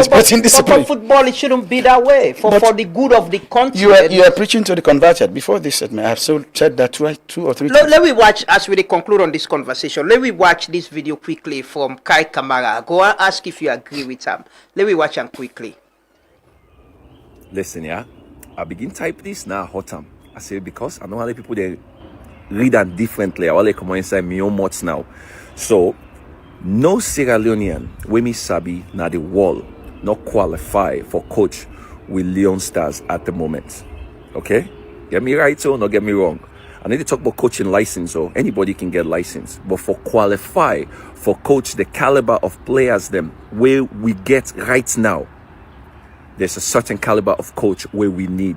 sporting discipline. But for football, it shouldn't be that way. For the good of the country. You are preaching to the converted. Before this segment, I have said that two or three times. Let me watch, as we conclude on this conversation, let me watch this video quickly from Kai Kamara. Go and ask if you agree with him. Let me watch him quickly. Listen, yeah. I begin type this now, hot time. I say because I know how people they read them differently. I want to come inside my own mouths now. So, no Sierra Leonean, when me sabi na the wall, not qualify for coach with Leon Stars at the moment. Okay? Get me right or not get me wrong. I need to talk about coaching license, or anybody can get license. But for qualify for coach the caliber of players them where we get right now, there's a certain caliber of coach where we need.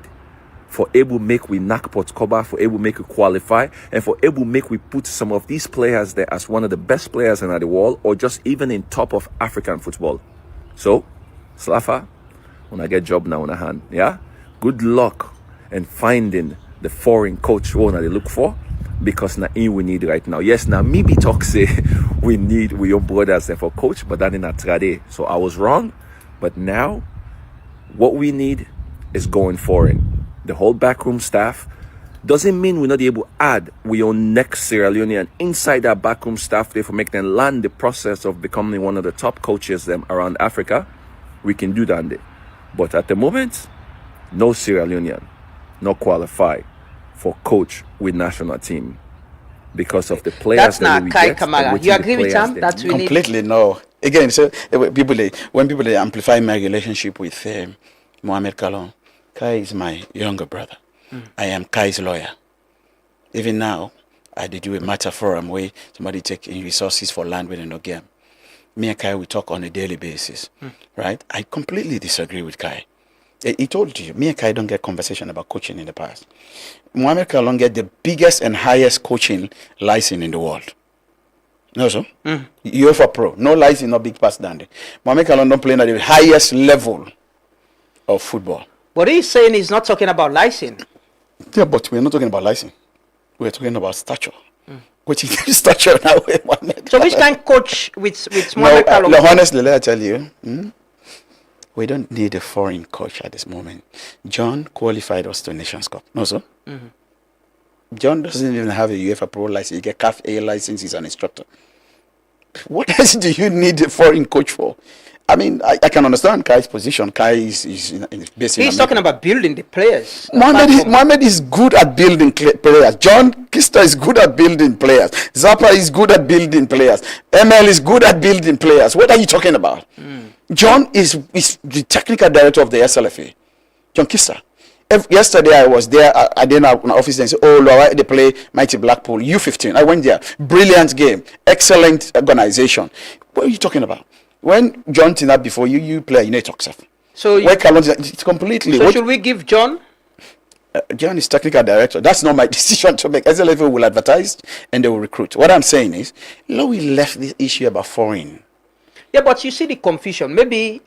For able make we knock pot cover, for able make we qualify, and for able make we put some of these players there as one of the best players in the world, or just even in top of African football. So, Slafa, when I get job now in a hand, yeah? Good luck in finding the foreign coach who they look for, because now we need right now. Yes, now me be talk say we need we your brothers there for coach, but that in a trade. So I was wrong, but now what we need is going foreign. The whole backroom staff doesn't mean we're not able to add we own next Sierra Leonean inside that backroom staff there for make them land the process of becoming one of the top coaches them around Africa. We can do that there. But at the moment, no Sierra Leonean, no qualify for coach with national team because of the players. That's not Kai Kamara. You agree with him? That's really completely no. Again, so when people amplify my relationship with Mohamed Kalon, Kai is my younger brother. I am Kai's lawyer. Even now, I did do a matter forum where somebody taking resources for land within a game. Me and Kai, we talk on a daily basis, right? I completely disagree with Kai. He told you, me and Kai don't get conversation about coaching in the past. Mohamed Kalon get the biggest and highest coaching license in the world. No, so? UEFA Pro, no license, no big pass down there. Mohamed Kalon don't play at the highest level of football. What he's saying is not talking about license. Yeah, but we're not talking about license. We're talking about stature. Which is stature now. So which kind of coach with Mohamed Kalon? No, honestly, let me tell you, we don't need a foreign coach at this moment. John qualified us to Nations Cup. No, sir? John doesn't even have a UEFA Pro license. You get CAF A license, he's an instructor. What else do you need a foreign coach for? I mean, I can understand Kai's position. Kai is basically... He's talking about building the players. Mohamed is good at building players. John Kister is good at building players. Zappa is good at building players. ML is good at building players. What are you talking about? John is the technical director of the SLFA. John Kister. Yesterday I was there. I didn't have an office and said, "Oh, Lord, they play Mighty Blackpool U15." I went there. Brilliant game. Excellent organization. What are you talking about? When John Tina before you play, you know talk stuff. So it's completely. So should we give John? John is technical director. That's not my decision to make. SLFA will advertise and they will recruit. What I'm saying is, we left this issue about foreign. Yeah, but you see the confusion. Maybe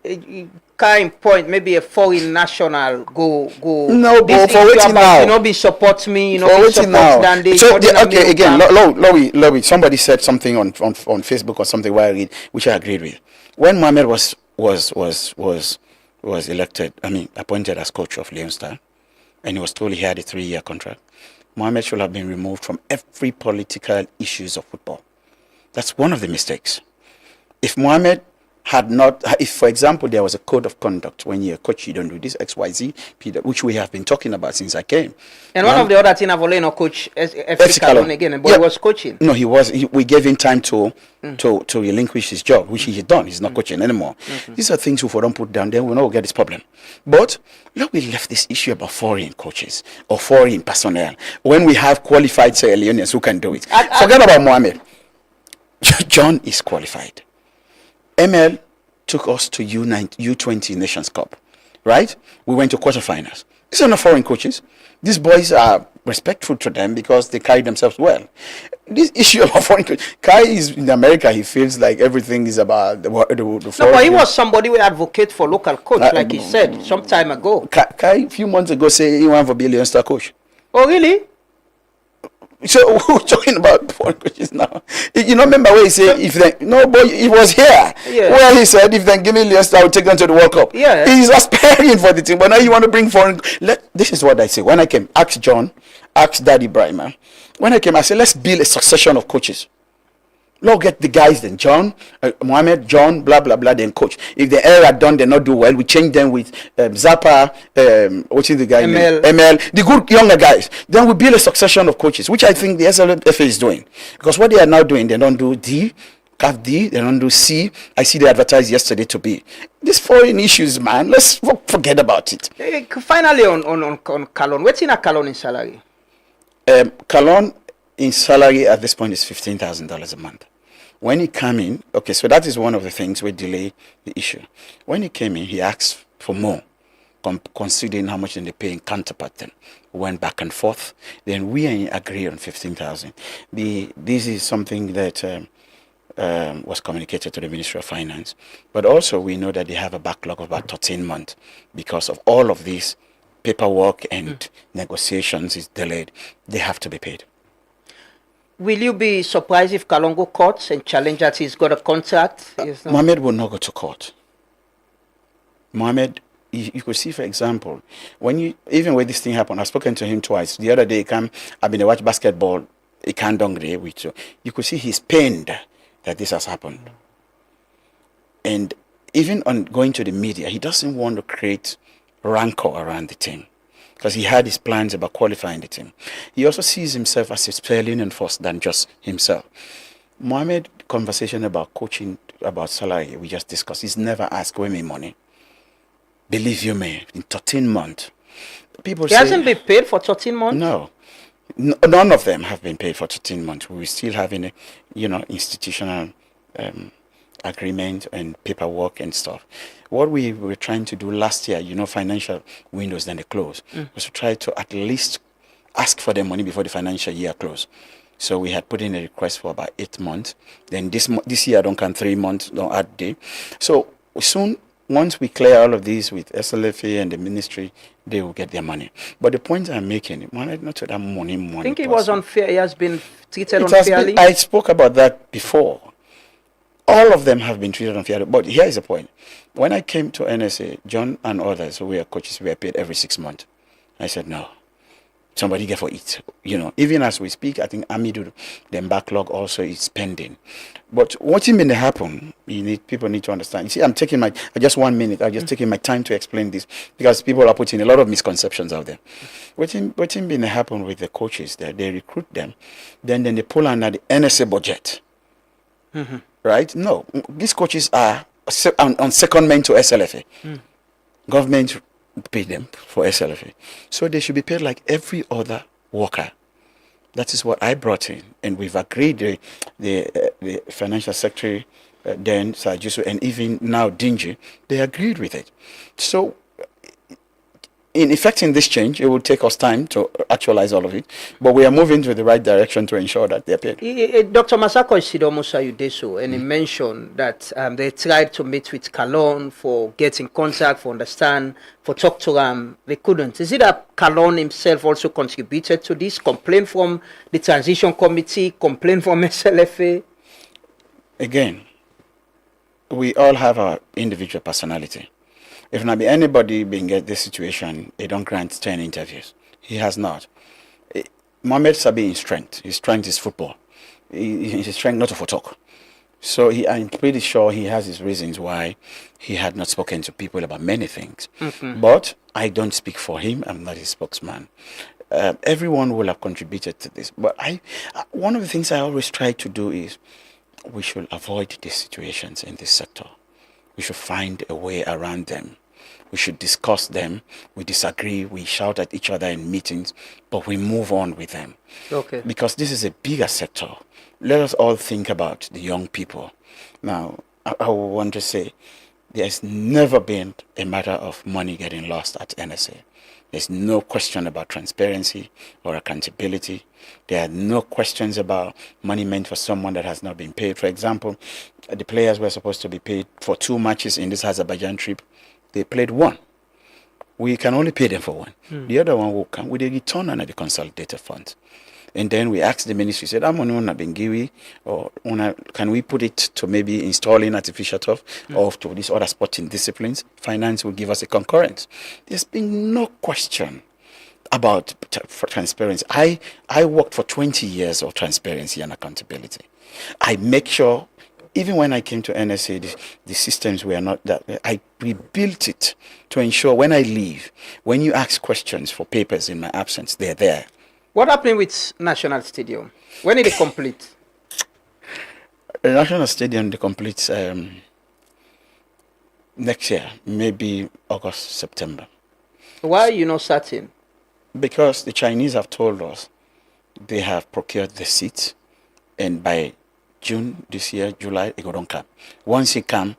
kind point. Maybe a foreign national go. No, but for waiting now. You know, be support me. You know, for be support now. So okay, again, Lowy, somebody said something on Facebook or something where I read, which I agreed with. When Mohamed was elected, appointed as coach of Leon Star, and he was told he had a 3-year contract, Mohamed should have been removed from every political issues of football. That's one of the mistakes. If Mohamed had not, if for example there was a code of conduct when you're a coach, you don't do this XYZ, which we have been talking about since I came. And one of the other things I've only coach FC Calon again, but he was coaching. No, he was. We gave him time to relinquish his job, which he had done. He's not coaching anymore. These are things if we don't put down, then we'll not get this problem. But look, we left this issue about foreign coaches or foreign personnel when we have qualified Sierra Leoneans who can do it. Forget about Mohamed. John is qualified. ML took us to U20 Nations Cup, right? We went to quarterfinals. These are not foreign coaches. These boys are respectful to them because they carry themselves well. This issue about foreign coaches, Kai is in America. He feels like everything is about the foreign. No, but he was somebody who advocate for local coach, like he said some time ago. Kai a few months ago said he wanted to be a Leon Star coach. Oh, really? So we're talking about foreign coaches now. You know, remember where he said if they but he was here where he said if they give me Leicester, I will take them to the World Cup. Yeah, he's aspiring for the team, but now you want to bring foreign. This is what I say when I came. Ask John, ask Daddy Brahma. When I came, I said let's build a succession of coaches. Let's get the guys then John, Mohamed, John, blah blah blah. Then coach. If the era done, they not do well. We change them with Zappa. What's the guy? ML. The good younger guys. Then we build a succession of coaches, which I think the SLFA is doing. Because what they are now doing, they don't do D, they don't do C. I see they advertised yesterday to B. These foreign issues, man. Let's forget about it. Finally, on Calon, what's in a Calon in salary? Calon in salary at this point is $15,000 a month. When he came in, okay, so that is one of the things we delay the issue. When he came in, he asked for more, considering how much they pay in counterpart. Then we went back and forth. Then we agreed on 15,000. This is something that was communicated to the Ministry of Finance, but also we know that they have a backlog of about 13 months because of all of this paperwork and negotiations is delayed. They have to be paid. Will you be surprised if Kalongo courts and challenge that he's got a contract? Mohamed will not go to court. Mohamed, you could see, for example, even when this thing happened, I've spoken to him twice. The other day, I've been to watch basketball. He can't dongre with you. You could see he's pained that this has happened. And even on going to the media, he doesn't want to create rancor around the team, because he had his plans about qualifying the team. He also sees himself as a spelling and force than just himself. Mohamed, conversation about coaching, about salary, we just discussed. He's never asked women money. Believe you me, in 13 months. People he hasn't been paid for 13 months? No. None of them have been paid for 13 months. We're still having a, institutional agreement and paperwork and stuff. What we were trying to do last year, financial windows, then they close, was to try to at least ask for the money before the financial year closed. So we had put in a request for about 8 months. Then this year, don't count 3 months, don't add day. So soon, once we clear all of these with SLFA and the ministry, they will get their money. But the point I'm making, not to that money. I think it was unfair. He has been treated unfairly. I spoke about that before. All of them have been treated unfairly. But here is the point. When I came to NSA, John and others who were coaches were paid every 6 months. I said, no. Somebody get for it. Even as we speak, I think Amidu, the backlog also is pending. But what may happen, people need to understand. You see, I'm taking just 1 minute, I'm just taking my time to explain this, because people are putting a lot of misconceptions out there. What may happen with the coaches, that they recruit them, then they pull under the NSA budget. Mm-hmm. Right? No, these coaches are on secondment to SLFA. Government pay them for SLFA. So they should be paid like every other worker. That is what I brought in. And we've agreed, the financial secretary, then Sajusu, and even now Dingy, they agreed with it. So in effecting this change, it will take us time to actualize all of it, but we are moving to the right direction to ensure that they're paid. Dr. Masako Isidomusa Udeso, and he mentioned that they tried to meet with Kalon for getting contact, for understand, for talk to them. They couldn't. Is it that Kalon himself also contributed to this? Complaint from the transition committee, complaint from SLFA? Again, we all have our individual personality. If not be anybody being get this situation, they don't grant 10 interviews. He has not. Mohamed Sabi in strength. His strength is football. His strength not to talk. So I'm pretty sure he has his reasons why he had not spoken to people about many things. But I don't speak for him. I'm not his spokesman. Everyone will have contributed to this. But one of the things I always try to do is we should avoid these situations in this sector. We should find a way around them. We should discuss them. We disagree. We shout at each other in meetings, but we move on with them. Okay. Because this is a bigger sector. Let us all think about the young people. Now, I want to say there's never been a matter of money getting lost at NSA. There's no question about transparency or accountability. There are no questions about money meant for someone that has not been paid. For example, the players were supposed to be paid for 2 matches in this Azerbaijan trip. They played 1. We can only pay them for 1. The other one will come with a return on the consolidated funds. And then we asked the ministry, said, I'm on Bengiwi, or can we put it to maybe installing artificial turf or to these other sporting disciplines? Finance will give us a concurrence. There's been no question about transparency. I worked for 20 years of transparency and accountability. I make sure, even when I came to NSA, the systems were not that. I rebuilt it to ensure when I leave, when you ask questions for papers in my absence, they're there. What happened with National Stadium? When did it complete? The National Stadium, they complete next year, maybe August, September. Why are you not certain? Because the Chinese have told us they have procured the seats, and by June this year, July, it don't come. Once it come,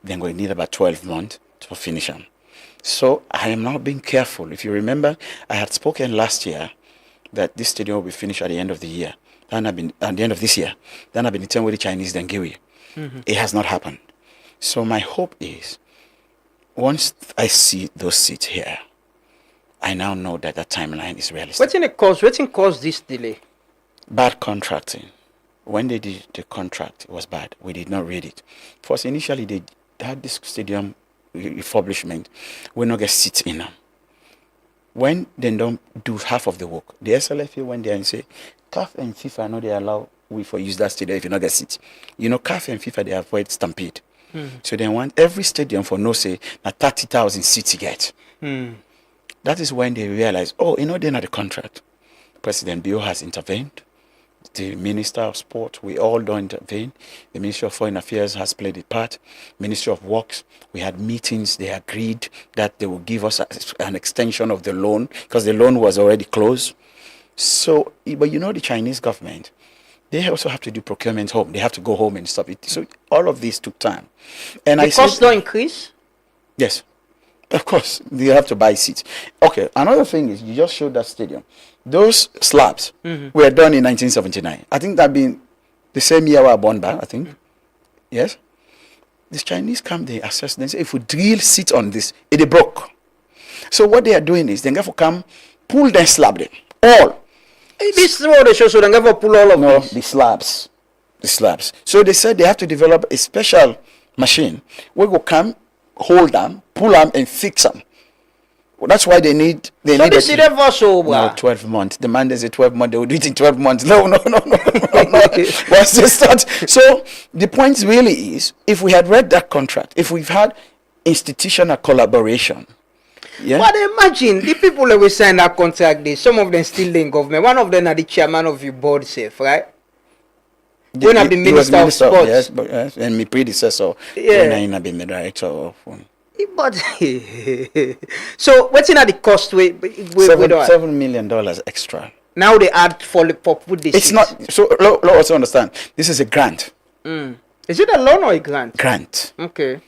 then we need about 12 months to finish them. So I am now being careful. If you remember, I had spoken last year that this stadium will be finished at the end of the year. Then I've been at the end of this year. Then I've been telling with the Chinese then give it. It has not happened. So my hope is once I see those seats here, I now know that that timeline is realistic. What caused this delay? Bad contracting. When they did the contract, it was bad. We did not read it. First, initially they had this stadium refurbishment. We not get seats in them. When they don't do half of the work, the SLFA went there and say, CAF and FIFA, no, they allow we for use that stadium if you not get seats. You know, CAF and FIFA, they avoid stampede. So they want every stadium for no say, now 30,000 seats you get. That is when they realize, oh, you know, they're not the contract. President Bio has intervened. The Minister of Sport, we all don't intervene. The Ministry of Foreign Affairs has played a part. Ministry of Works, we had meetings. They agreed that they will give us an extension of the loan because the loan was already closed. So, but you know, the Chinese government, they also have to do procurement home. They have to go home and stop it. So all of this took time. And the cost don't increase? Yes. Of course, you have to buy seats. Okay, another thing is, you just showed that stadium. Those slabs were done in 1979. I think that been the same year we were born back, I think. Yes? The Chinese come, they assess, they say, if we drill seats on this, it broke. So what they are doing is, they have to come, pull that slab them, all. This is what they show, so they have to pull all of this. The slabs. The slabs. So they said they have to develop a special machine where we come, hold them, pull them, and fix them. Well, that's why they need. They need. This is never so. No, 12 months. The man is a 12 months. They will do it in 12 months. No. Once they start. So the point really is, if we had read that contract, if we've had institutional collaboration. Yeah. But imagine the people that will sign that contract. Some of them still in government. One of them are the chairman of the board, safe, right? When I've been Minister of Sports. Yes, but yes, and my predecessor. Yeah. When I've been the director of. But so what's in at the cost? $7 million extra. Now they add for put this. It's not so. Let's understand. This is a grant. Is it a loan or a grant? Grant. Okay.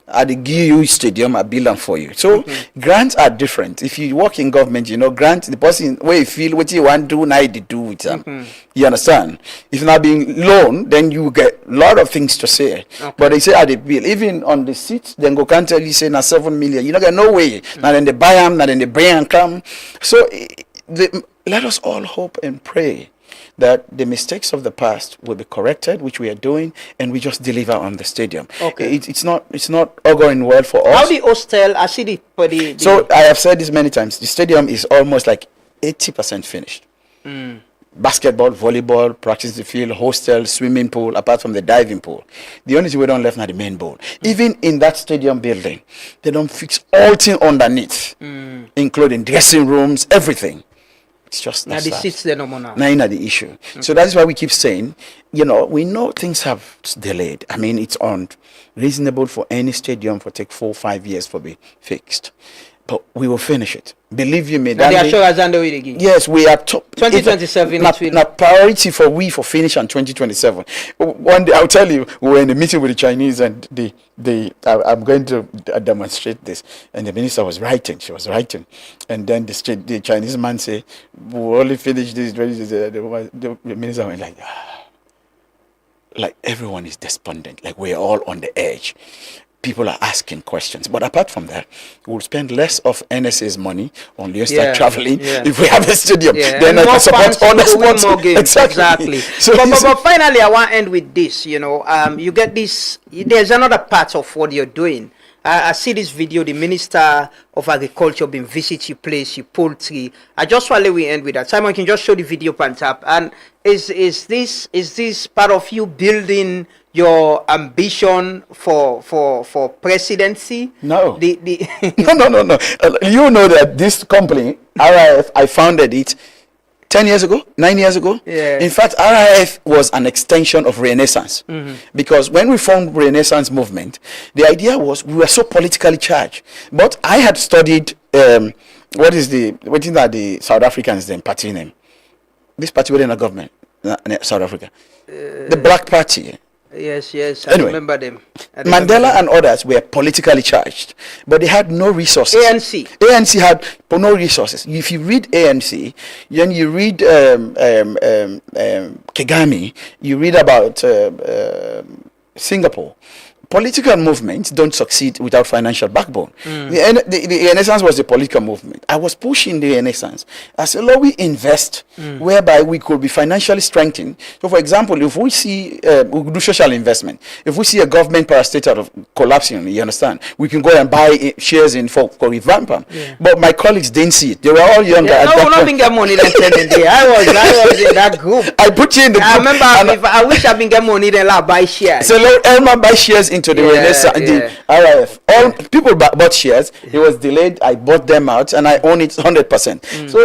At the GU Stadium, I build them for you. So grants are different. If you work in government, you know, grant the person where you feel what you want to do, now you do with them. You understand? If you're not being loaned, then you get a lot of things to say. But they say at the bill, even on the seats, then go can't tell you say now 7 million. You don't get no way. Now then they buy them, now then they bring and come. So let us all hope and pray that the mistakes of the past will be corrected, which we are doing, and we just deliver on the stadium. Okay. It's not all going well for us. How the hostel? I see So I have said this many times. The stadium is almost like 80% finished. basketball, volleyball, practice the field, hostel, swimming pool, apart from the diving pool. The only thing we don't left now the main bowl. Even in that stadium building, they don't fix all things underneath, including dressing rooms, everything. It's just now the seats there no more now. Now the issue. So that's why we keep saying, you know, we know things have delayed. I mean, it's unreasonable for any stadium for take 4 or 5 years for be fixed. But we will finish it. Believe you me. Yes, we are top. 2027. Not priority for finish on 2027. One day I'll tell you, we were in a meeting with the Chinese, and I'm going to demonstrate this. And the minister was writing. She was writing, and then the Chinese man say, "We will only finish this." The minister went like everyone is despondent. Like we're all on the edge. People are asking questions, but apart from that, we'll spend less of NSA's money on the start traveling if we have a stadium. Then I can support all the sports. Exactly. So but finally, I want to end with this. You know, you get this. There's another part of what you're doing. I see this video. The Minister of Agriculture been visit your place, your poultry. I just want to let we end with that. Simon, can you just show the video pan tap? And is this part of you building your ambition for presidency? No. No. You know that this company, RIF, I founded it 10 years ago, 9 years ago. Yeah. In fact, RIF was an extension of Renaissance. Because when we formed Renaissance movement, the idea was we were so politically charged. But I had studied, what is the South Africans then party name? This party within the government, South Africa. The Black Party. Yes, Anyway, I remember them. Mandela and others were politically charged, but they had no resources. ANC had no resources. If you read ANC, then you read Kagame, you read about Singapore. Political movements don't succeed without financial backbone. The Renaissance was a political movement. I was pushing the Renaissance. I said, Lord, we invest whereby we could be financially strengthened. So, for example, if we see, we do social investment. If we see a government parastatal collapsing, you understand, we can go and buy shares in for revamp them. But my colleagues didn't see it. They were all younger. No, we're not being getting money then there. I was in that group. I put you in the group. I remember, I wish I been getting money then I'll buy shares. So, Elmer buy shares into the Renaissance, the RIF. All people bought shares. It was delayed. I bought them out, and I own it 100%. So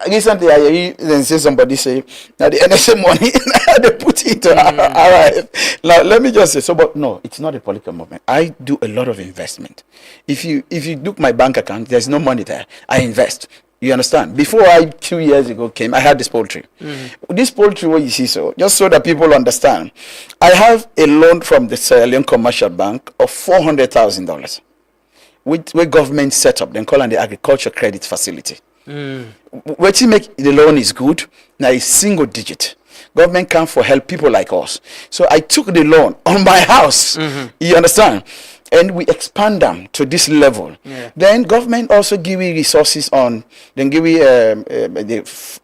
recently, I see somebody say, "Now the NSA money they put it into RIF." Now let me just say, but no, it's not a political movement. I do a lot of investment. If you look my bank account, there's no money there. I invest. You understand? Before 2 years ago came, I had this poultry. This poultry, what you see, just so that people understand, I have a loan from the Sierra Leone Commercial Bank of $400,000, which government set up. Then call it the Agriculture Credit Facility. What you make the loan is good. Now it's single digit. Government come for help people like us. So I took the loan on my house. You understand? And we expand them to this level. Then government also give you resources the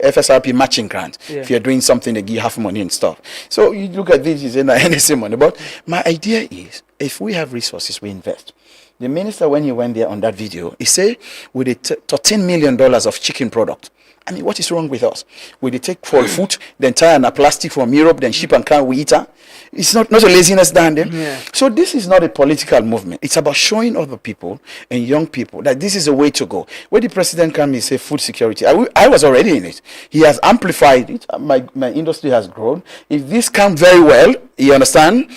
FSRP matching grant. If you're doing something, they give half money and stuff. So you look at this, it's not NSA money. But my idea is, if we have resources, we invest. The minister, when he went there on that video, he said, with $13 million of chicken product. I mean, what is wrong with us? We take for food, then tie a plastic from Europe, then ship and can we eat her? It's not a laziness down there. So this is not a political movement. It's about showing other people and young people that this is a way to go. When the president came and said food security, I was already in it. He has amplified it. My industry has grown. If this comes very well, you understand,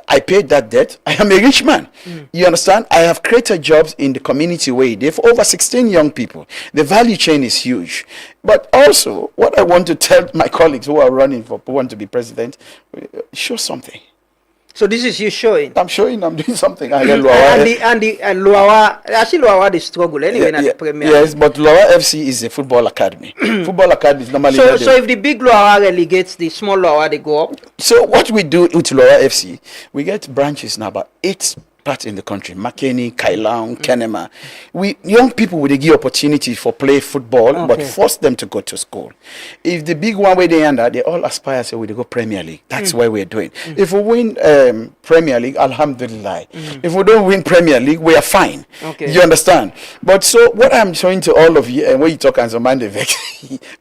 I paid that debt. I am a rich man. You understand? I have created jobs in the community way. They have over 16 young people. The value chain is huge. But also, what I want to tell my colleagues who are running who want to be president, show something. So this is you showing? I'm showing I'm doing something. And Luawa, actually Luawa they struggle anyway in the Premier. Yes, but Luawa FC is a football academy. Football academy is normally... So if the big Luawa relegates, the small Luawa, they go up? So what we do with Luawa FC, we get branches now, about 8 parts in the country, Makeni, Kailang, Kenema. Young people will give opportunity for play football, but force them to go to school. If the big one where they under, they all aspire so we go Premier League. That's why we're doing. If we win Premier League, alhamdulillah. If we don't win Premier League, we are fine. You understand? But so what I'm showing to all of you, and when you talk as a man,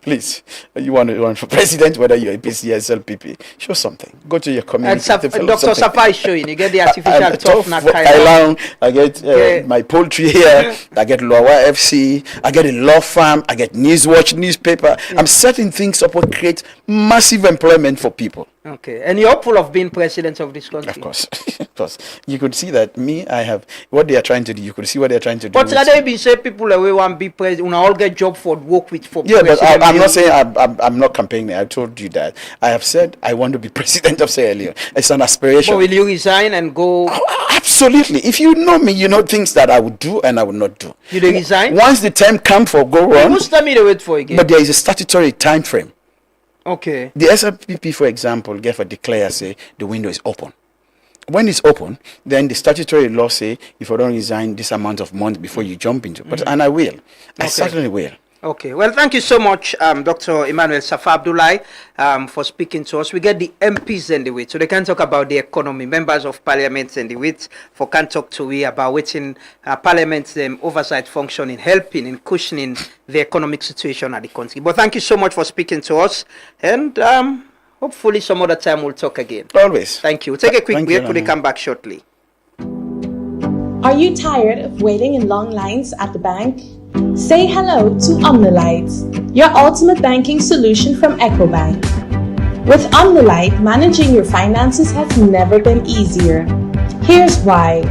please, you want to run for president, whether you're a PCS, LPP, show something. Go to your community. And Dr. Safa is showing, you get the artificial turf. I get my poultry here. I get Lower FC. I get a law firm. I get Newswatch newspaper. I'm setting things up to create massive employment for people. Okay, and you're hopeful of being president of this country? Of course, of course. You could see that I have what they are trying to do. You could see what they are trying to do. But they been say people away want to be president. We all get job for work with for. Yeah, but I'm not saying I'm not campaigning. I told you that I have said I want to be president of Sierra Leone. It's an aspiration. But will you resign and go? Absolutely. If you know me, you know things that I would do and I would not do. You resign? Once the time comes for go on. Who's tell me to wait for again? But there is a statutory time frame. Okay. The SLPP, for example, declare say the window is open. When it's open, then the statutory law say if I don't resign this amount of months before you jump into. But and I will. I certainly will. Okay, well, thank you so much, Dr. Emmanuel Safa Abdullahi, for speaking to us. We get the MPs in the way, so they can talk about the economy. Members of Parliament in the way, for can talk to we about waiting Parliament's oversight function in helping, in cushioning the economic situation at the country. But thank you so much for speaking to us, and hopefully some other time we'll talk again. Always. Thank you. Take a quick break. Could they come back shortly? Are you tired of waiting in long lines at the bank? Say hello to OmniLite, your ultimate banking solution from EcoBank. With OmniLite, managing your finances has never been easier. Here's why.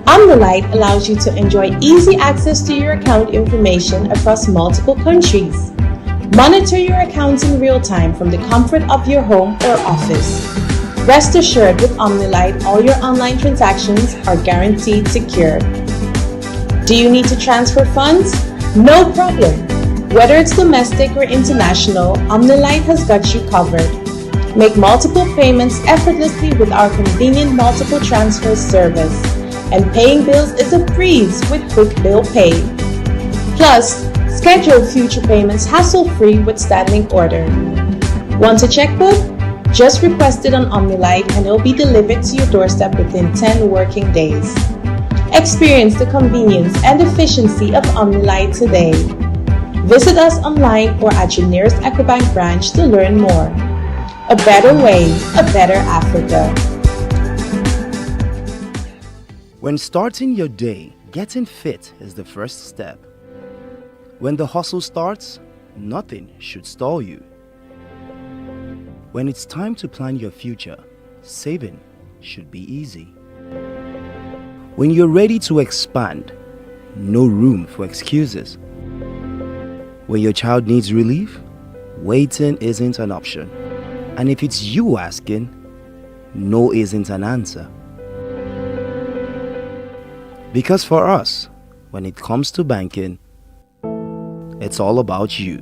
OmniLite allows you to enjoy easy access to your account information across multiple countries. Monitor your accounts in real time from the comfort of your home or office. Rest assured, with OmniLite, all your online transactions are guaranteed secure. Do you need to transfer funds? No problem. Whether it's domestic or international, OmniLite has got you covered. Make multiple payments effortlessly with our convenient multiple transfer service. And paying bills is a breeze with Quick Bill Pay. Plus, schedule future payments hassle-free with standing order. Want a checkbook? Just request it on OmniLite and it'll be delivered to your doorstep within 10 working days. Experience the convenience and efficiency of OmniLite today. Visit us online or at your nearest EcoBank branch to learn more. A better way, a better Africa. When starting your day, getting fit is the first step. When the hustle starts, nothing should stall you. When it's time to plan your future, saving should be easy. When you're ready to expand, no room for excuses. When your child needs relief, waiting isn't an option. And if it's you asking, no isn't an answer. Because for us, when it comes to banking, it's all about you.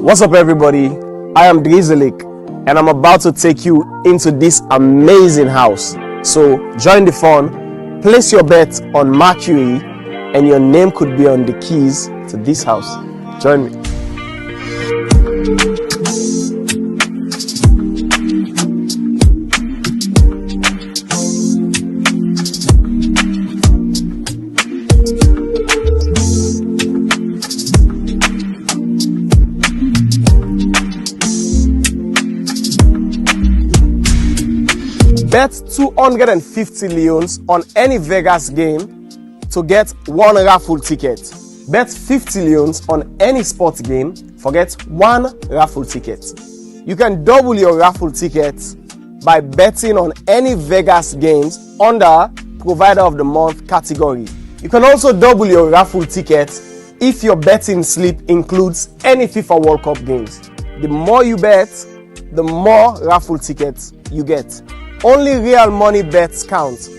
What's up, everybody? I am Drizelik, and I'm about to take you into this amazing house. So join the fun, place your bet on Mercury, and your name could be on the keys to this house. Join me. Bet 250 leones on any Vegas game to get one raffle ticket. Bet 50 leones on any sports game, forget one raffle ticket. You can double your raffle tickets by betting on any Vegas games under Provider of the Month category. You can also double your raffle tickets if your betting slip includes any FIFA World Cup games. The more you bet, the more raffle tickets you get. Only real money bets count.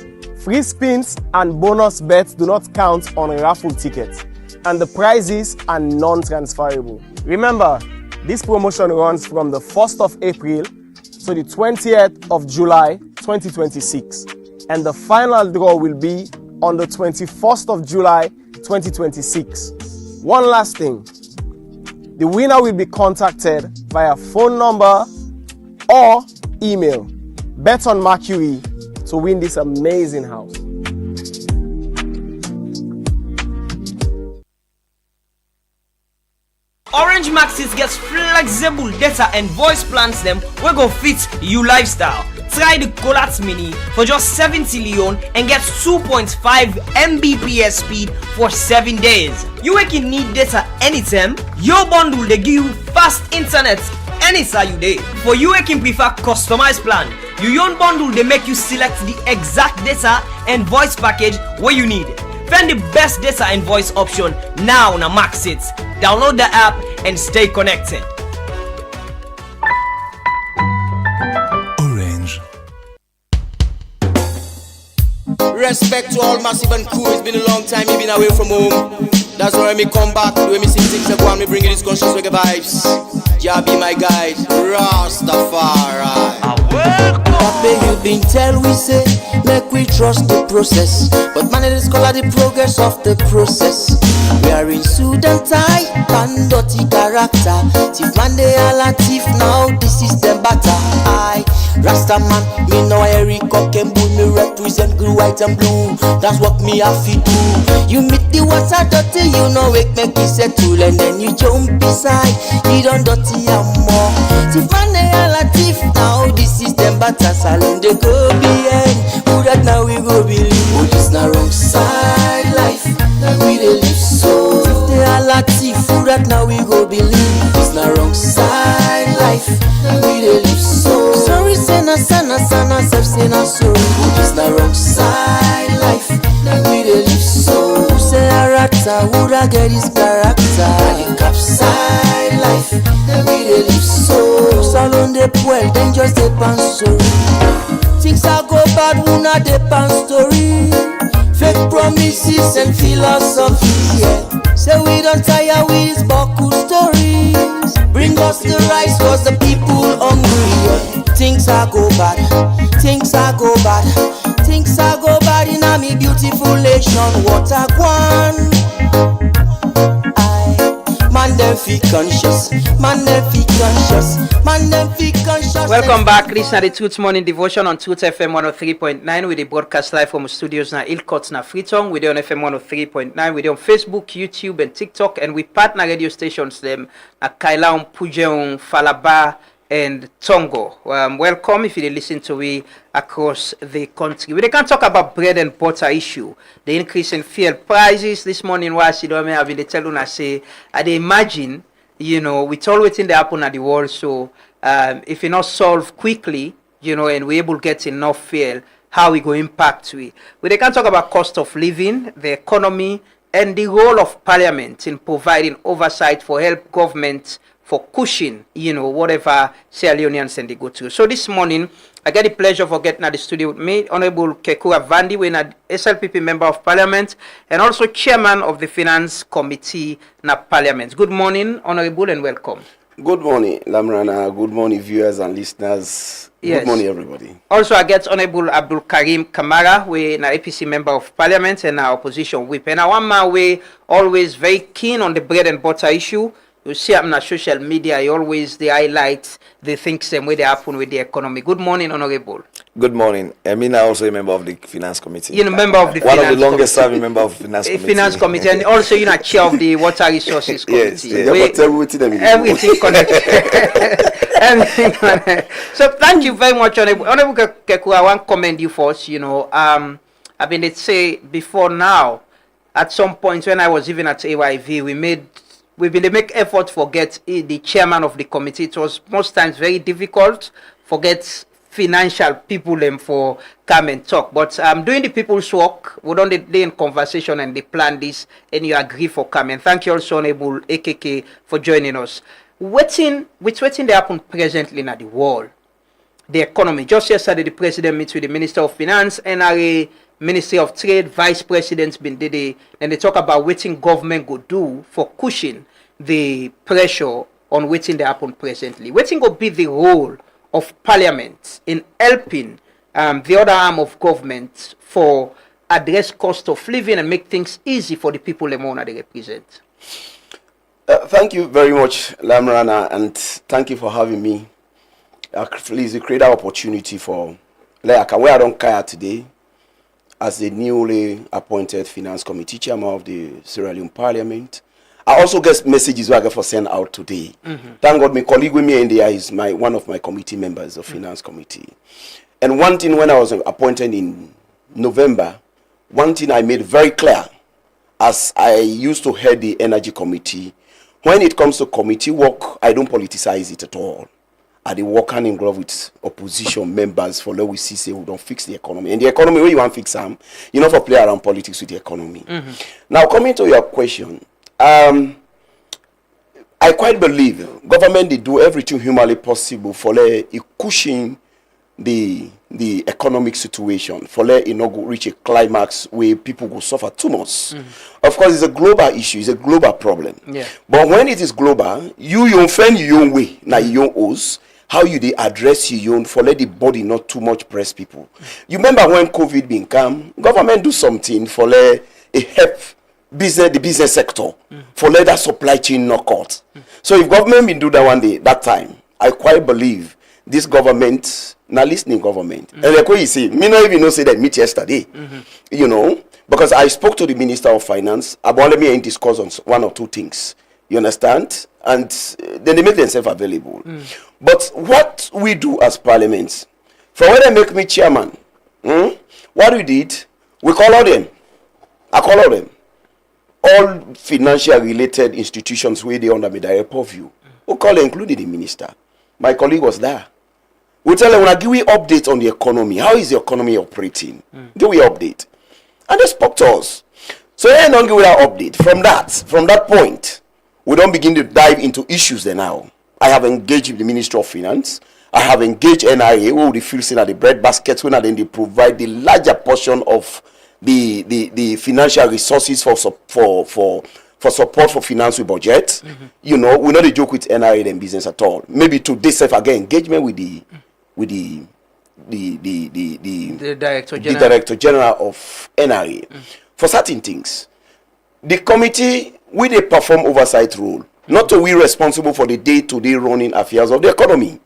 Free spins and bonus bets do not count on raffle tickets, and the prizes are non-transferable. Remember, this promotion runs from the 1st of April to the 20th of July 2026, and the final draw will be on the 21st of July 2026. One last thing, the winner will be contacted via phone number or email. Bet on Mercury to win this amazing house. Orange Maxis gets flexible data and voice plans them we go fit you lifestyle. Try the Colat Mini for just 70 leon and get 2.5 Mbps speed for 7 days. You can need data anytime. Your bundle they give you fast internet anytime you day. For you can prefer customized plan. Your own bundle they make you select the exact data and voice package where you need. Find the best data and voice option now on Maxit. Download the app and stay connected. Orange. Respect to all massive and crew. It's been a long time you've been away from home. That's why me come back. The way me sing things up and me bring you these conscious reggae vibes. Jah be my guide, Rastafari. Papa, you been tell we say, make we trust the process. But man, it is called the progress of the process. We are in suit and tie, and dirty character. Thief man, they all a thief now, this is them batter. I, Rasta man, me know Eric Cock and Bull, me represent blue, white and blue. That's what me have to do. You meet the water dirty, you know it make me settle. And then you jump beside, you don't dirty and more. Thief man, they all a thief now, this is them batter. Salon they go behind, who that now we go believe. Oh, this na wrong side life, now we dey live so. If they all a thief, who that now we go believe. This na wrong side life, now we dey live so. Sorry say na sana sana, self say na sorry. Oh, this na wrong side life, now we dey live so. Who say a rata, who that get his character. The cap side life, now we dey live so. Salon they well, then just dey pan sorry. Things are go bad, we not depend story. Fake promises and philosophies, yeah. Say we don't tire with these buckle stories. Bring us the rice cause the people hungry, yeah. Things are go bad, things are go bad. Things are go bad in a me beautiful nation. What a one. Man them feel conscious, man them feel conscious, man them feel conscious. Welcome back, listen to the Tooth Morning Devotion on Tooth FM 103.9 with the broadcast live from studios na Ilcots na Freetown. We're on FM 103.9, we're on Facebook, YouTube and TikTok, and we partner radio stations them at Kailaon, Pujeon, Falaba and Tongo. Welcome if you listen to we across the country. We can talk about bread and butter issue, the increase in fuel prices. This morning, was you know, me having the tell you say, I imagine, you know, with all waiting that happen at the world. So, if you not solve quickly, you know, and we able to get enough fuel, how we go impact we. We can talk about cost of living, the economy, and the role of Parliament in providing oversight for help government for cushion, you know, whatever Sierra Leoneans and they go through. So this morning, I get the pleasure of getting at the studio with me, Honorable Kekura Vandi, we're an SLPP Member of Parliament and also Chairman of the Finance Committee na Parliament. Good morning, Honorable, and welcome. Good morning, Lamrana. Good morning, viewers and listeners. Yes. Good morning, everybody. Also, I get Honorable Abdul Karim Kamara, we're an APC Member of Parliament and our opposition whip. And I want my way always very keen on the bread and butter issue. You see, I'm on social media, I always they highlight the things the way they happen with the economy. Good morning, Honorable. Good morning. Amina also a member of the Finance Committee. You're a member of the One Finance of the longest serving member of the Finance Committee. Finance Committee, and also you're a chair of the Water Resources Committee. Yes, everything connected. Everything connected. So thank you very much, Honorable Kekua. I want to commend you for us. You know, I mean, let's say before now, at some point when I was even at AYV, we been make effort for get the chairman of the committee. It was most times very difficult for get financial people them for come and talk. But doing the people's work, we don't they in conversation and they plan this and you agree for come. And thank you also, Honorable AKK, for joining us. Waiting they happen presently in the world, the economy. Just yesterday, the president meets with the Minister of Finance, NRA, Ministry of Trade, Vice President's been there, and they talk about what government go do for cushion the pressure on what they happen presently. What go be the role of Parliament in helping the other arm of government for address cost of living and make things easy for the people Lemona they represent? Thank you very much, Lamrana, and thank you for having me. Please create an opportunity for like where I don't care today as the newly appointed finance committee chairman of the Sierra Leone Parliament. I also get messages where I get for send out today. Thank God my colleague with me in there is one of my committee members of finance committee. And one thing when I was appointed in November, one thing I made very clear as I used to head the energy committee, when it comes to committee work, I don't politicize it at all. I dey work hand in glove with opposition members for let we see say we don't fix the economy. And the economy where you want fix them, you know for play around politics with the economy. Now coming to your question, I quite believe government they do everything humanly possible for let it cushion the economic situation, for let it not go reach a climax where people go suffer too much. Of course, it's a global issue, it's a global problem. Yeah. But when it is global, you find your own way, now your own host, how you they address your own for let the body not too much press people. You remember when COVID been come, government do something for let it help the business sector, for let that supply chain knock out. So if government been do that one day, that time, I quite believe this government, now listening government. And like what you say, me not even know say that meet yesterday. You know, because I spoke to the Minister of Finance about let me discuss on one or two things. You understand? And then they make themselves available. But what we do as parliaments, for when they make me chairman, what we did, we call out them. I call out them. All financial related institutions where they under my direct purview. We call them, including the minister. My colleague was there. We tell them, when I give you update on the economy, how is the economy operating? Give we update. And they spoke to us. So they don't give we that update. From that point, we don't begin to dive into issues there now. I have engaged with the Ministry of Finance. I have engaged NIA, who they feel saying that the bread baskets when then they provide the larger portion of the financial resources for support for finance with budget. You know, we're not a joke with NIA and business at all. Maybe today self again engagement with the Director General of NIA for certain things. The committee will they perform oversight role. Not to we responsible for the day-to-day running affairs of the economy.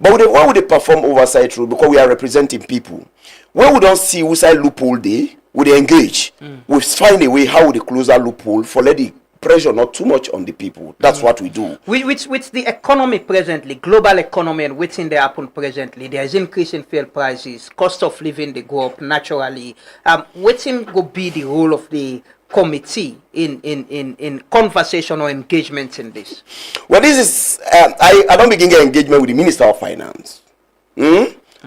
But why would they perform oversight role? Because we are representing people. When we don't see who side loophole they, we they engage. We find a way how we close that loophole for let the pressure not too much on the people. That's what we do. With the economy presently, global economy and what's in the happen presently, there is increase in fuel prices, cost of living they go up naturally. What's in go be the role of the committee in conversation or engagement in this? Well, this is I don't begin get engagement with the Minister of Finance.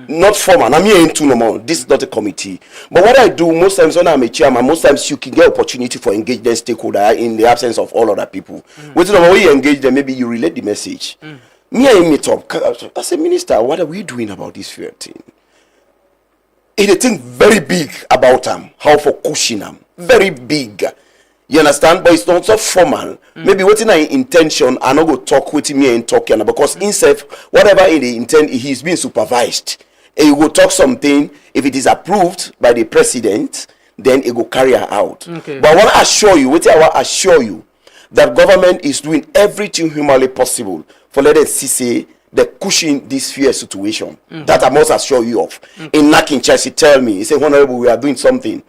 Not formal. I'm here into no more. This is not a committee. But what I do most times when I'm a chairman, most times you can get opportunity for engage the stakeholder in the absence of all other people. When you engage them, maybe you relate the message. Me and me talk. I say, Minister, what are we doing about this fair thing? It's a thing very big about them. How for cushion them. Very big. You understand? But it's not so formal. Maybe what's in our intention, I not go talk with me and talking because himself, whatever in the intent, he's being supervised. And you go talk something, if it is approved by the president, then it go carry her out. Okay. But I want to assure you that government is doing everything humanly possible for let us see the cushion this fear situation. That I must assure you of. In Nakin Chelsea tell me, he said, Honorable, we are doing something.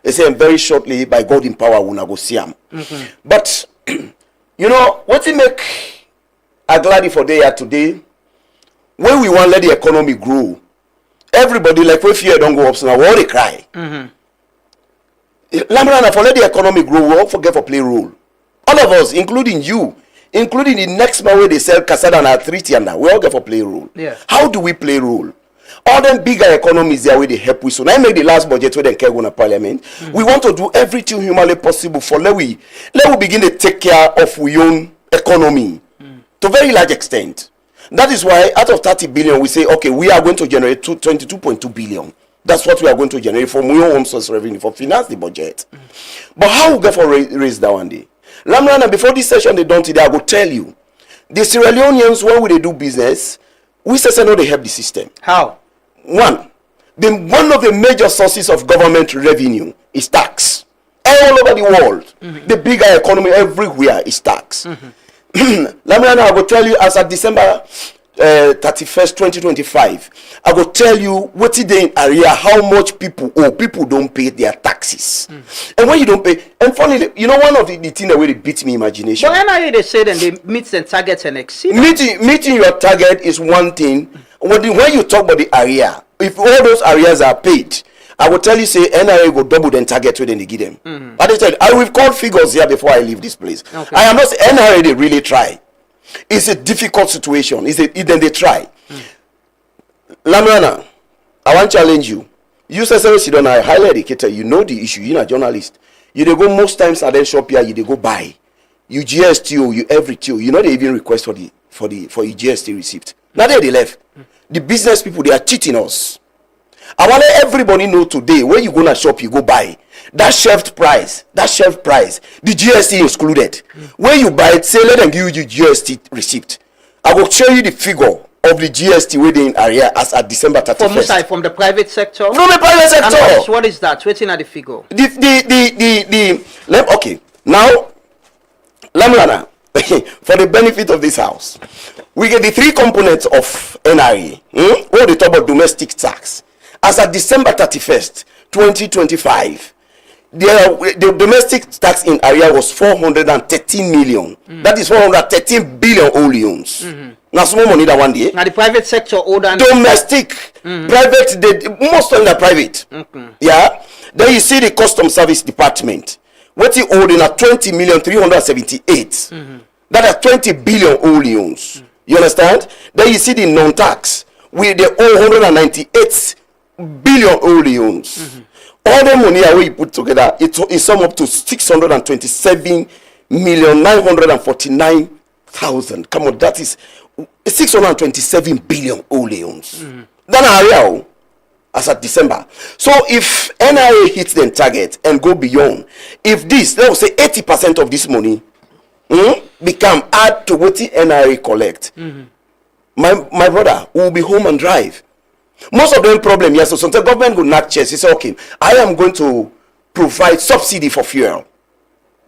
They say very shortly by God in power we'll go see him. But you know what it make a glad for day at today when we want to let the economy grow. Everybody like we fear don't go up so now we all they cry. Lamrana for let the economy grow, we all forget for play role. All of us, including you, including the next man where they sell Casada and Arthritis and that, we all get for play role. Yeah. How do we play role? All them bigger economies there where they help with. So now I make the last budget where they can go to Parliament. We want to do everything humanly possible for let we begin to take care of our own economy to a very large extent. That is why out of 30 billion we say okay we are going to generate 22.2 billion. That's what we are going to generate from our own home source revenue for finance the budget. But how we go for raise that one day? Lamrana, before this session they done today, I will tell you the Sierra Leoneans when they do business. We say no, they help the system. How? One of the major sources of government revenue is tax. All over the world, the bigger economy everywhere is tax. Let me I will tell you, as of December 31st, 2025, I will tell you what is the area, how much people owe. People don't pay their taxes. And when you don't pay, and finally, you know, one of the things that really beats me imagination. But NIA, they say then they meet the targets and exceed. Meeting your target is one thing. When you talk about the area, if all those areas are paid, I will tell you, say, NIA will double the target when they give them. I will call figures here before I leave this place. Okay. I am not saying NIA, they really try. It's a difficult situation. Then they try. Lamrana, I want to challenge you. You say, you don't know, highly educated, you know the issue, you're a journalist. You they go most times at the shop here, you they go buy. You GST, you everything. You know they even request for your GST receipt. Now they left. The business people, they are cheating us. I want everybody know today, when you go to shop, you go buy. That shelf price, the GST excluded. When you buy it, say let them give you GST receipt. I will show you the figure of the GST within area as at December 31st. From the private sector? From the private sector. What is that? Waiting at the figure. Okay. Now, Lamlana, for the benefit of this house, we get the three components of NRA. What they talk about domestic tax. As at December 31st, 2025, the domestic tax in area was 413 million. That is 413 billion oleums. Now small money that one day. Now the private sector older domestic, private, most of them are private. Yeah. Then you see the custom service department. What he holding at 20 million 378. That are 20 billion oleums. You understand? Then you see the non-tax with the 198 billion oleums. All the money away you put together, it sum up to 627,949,000. Come on, that is 627 billion oleums. Then area as at December. So if NIA hits the target and go beyond, if this, let us say 80% of this money become add to what the NIA collect, my brother will be home and drive. Most of them problem, yes. So sometimes government will not chase. He say, okay, I am going to provide subsidy for fuel.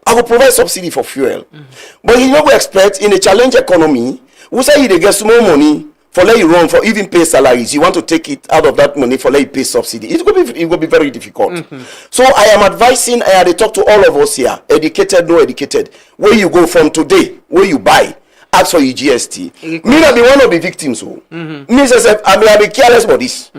I will provide subsidy for fuel. But you know, we expect in a challenge economy, we say they get small money for let you run for even pay salaries. You want to take it out of that money for let you pay subsidy. It will be very difficult. So I am advising, I talk to all of us here, educated, no educated. Where you go from today, where you buy, ask for your GST. Me not be one of the victims. Me say I be careless about this.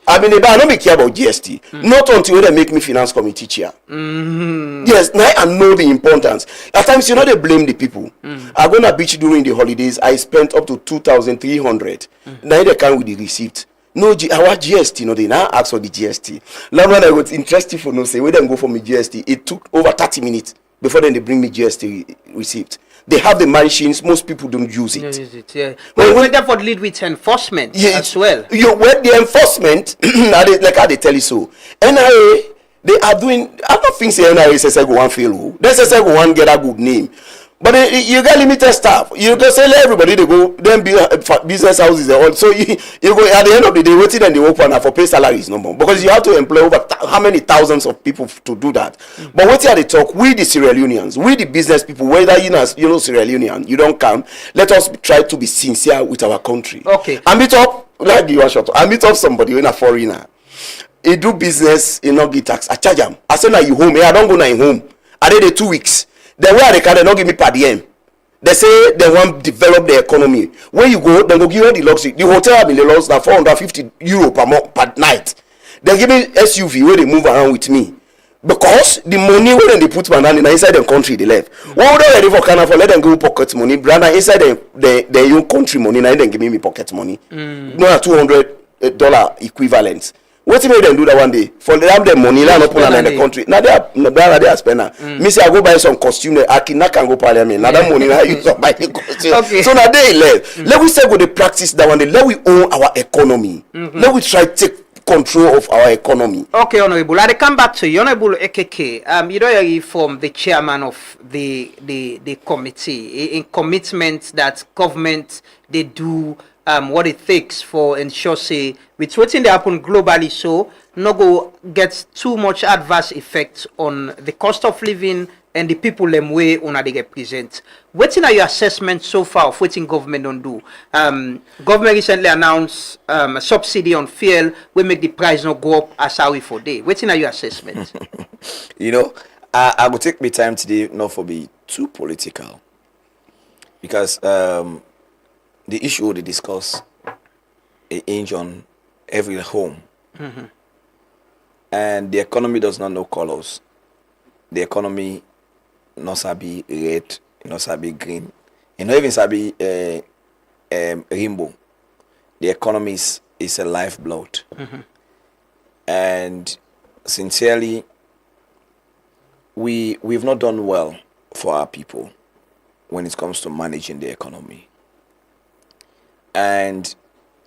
I mean, I don't be care about GST. Not until they make me finance committee chair. Yes, now I know the importance. At times, you know, they blame the people. I go to beach during the holidays. I spent up to 2,300. Now they come with the receipt. No, our GST, no, they now ask for the GST. Now, when I was interested for no say, where them go for me GST, it took over 30 minutes before then they bring me GST receipt. They have the machines. Most people don't use it. Yeah. But we therefore lead with enforcement as well. When the enforcement, like how they tell you so. NIA, they are doing. I don't think say NIA says I go one fail. They say I go one get a good name. But you got limited staff. You can say let everybody they go. Then business houses they all. So you go at the end of the day waiting and they work for pay salaries no more because you have to employ over how many thousands of people to do that. But what here they talk, we the Sierra Leoneans, we the business people, whether you know Sierra Leonean, you don't come. Let us try to be sincere with our country. Okay. I meet up like you are short. I meet up somebody when a foreigner. He do business, he not get tax. I charge him. I say now you home. I don't go now in home. I did 2 weeks. Then where they can they not give me per diem. They say they want to develop the economy. When you go, they go give you the luxury. The hotel have been the loss now 450 euro per night. They give me SUV where they move around with me. Because the money when they put banana inside the country they left. What they ready for Canada for let them go pocket money. Brother inside the own country money now they give me pocket money. No $200 equivalent. What made them do that one day? For them the money land up in the country. Now they are spender. Me say I go buy some costume. I can go Parliament. Now that money I use to buy the costume. Okay. So now they left. Let we say go the practice that one day. Let we own our economy. Let we try to take control of our economy. Okay, Honorable. I'll come back to you, Honorable Ekeke. You know you form the chairman of the committee in commitment that government they do what it takes for ensure say with wetin dey happen globally so no go get too much adverse effect on the cost of living and the people them way una dey represent. Wetin are your assessment so far of wetin government don do? Government recently announced a subsidy on fuel will make the price not go up as how we for day. Wetin are your assessment? You know, I will take my time today not for be too political because the issue they discuss it hinge on every home. And the economy does not know colors. The economy not sabi red, not sabi green, and not even sabi rainbow. The economy is a lifeblood. And sincerely, we've not done well for our people when it comes to managing the economy. And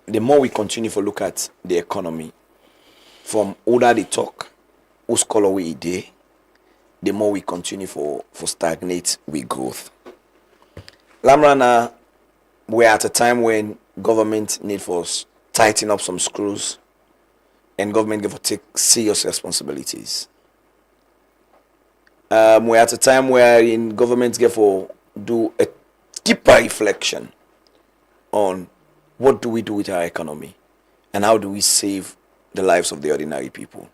the more we continue to look at the economy, from older they talk, whose color we day, the more we continue for stagnate with growth. Lamrana, we're at a time when government need for tighten up some screws and government give or take serious responsibilities. We're at a time where in government get for do a deeper reflection on what do we do with our economy and how do we save the lives of the ordinary people.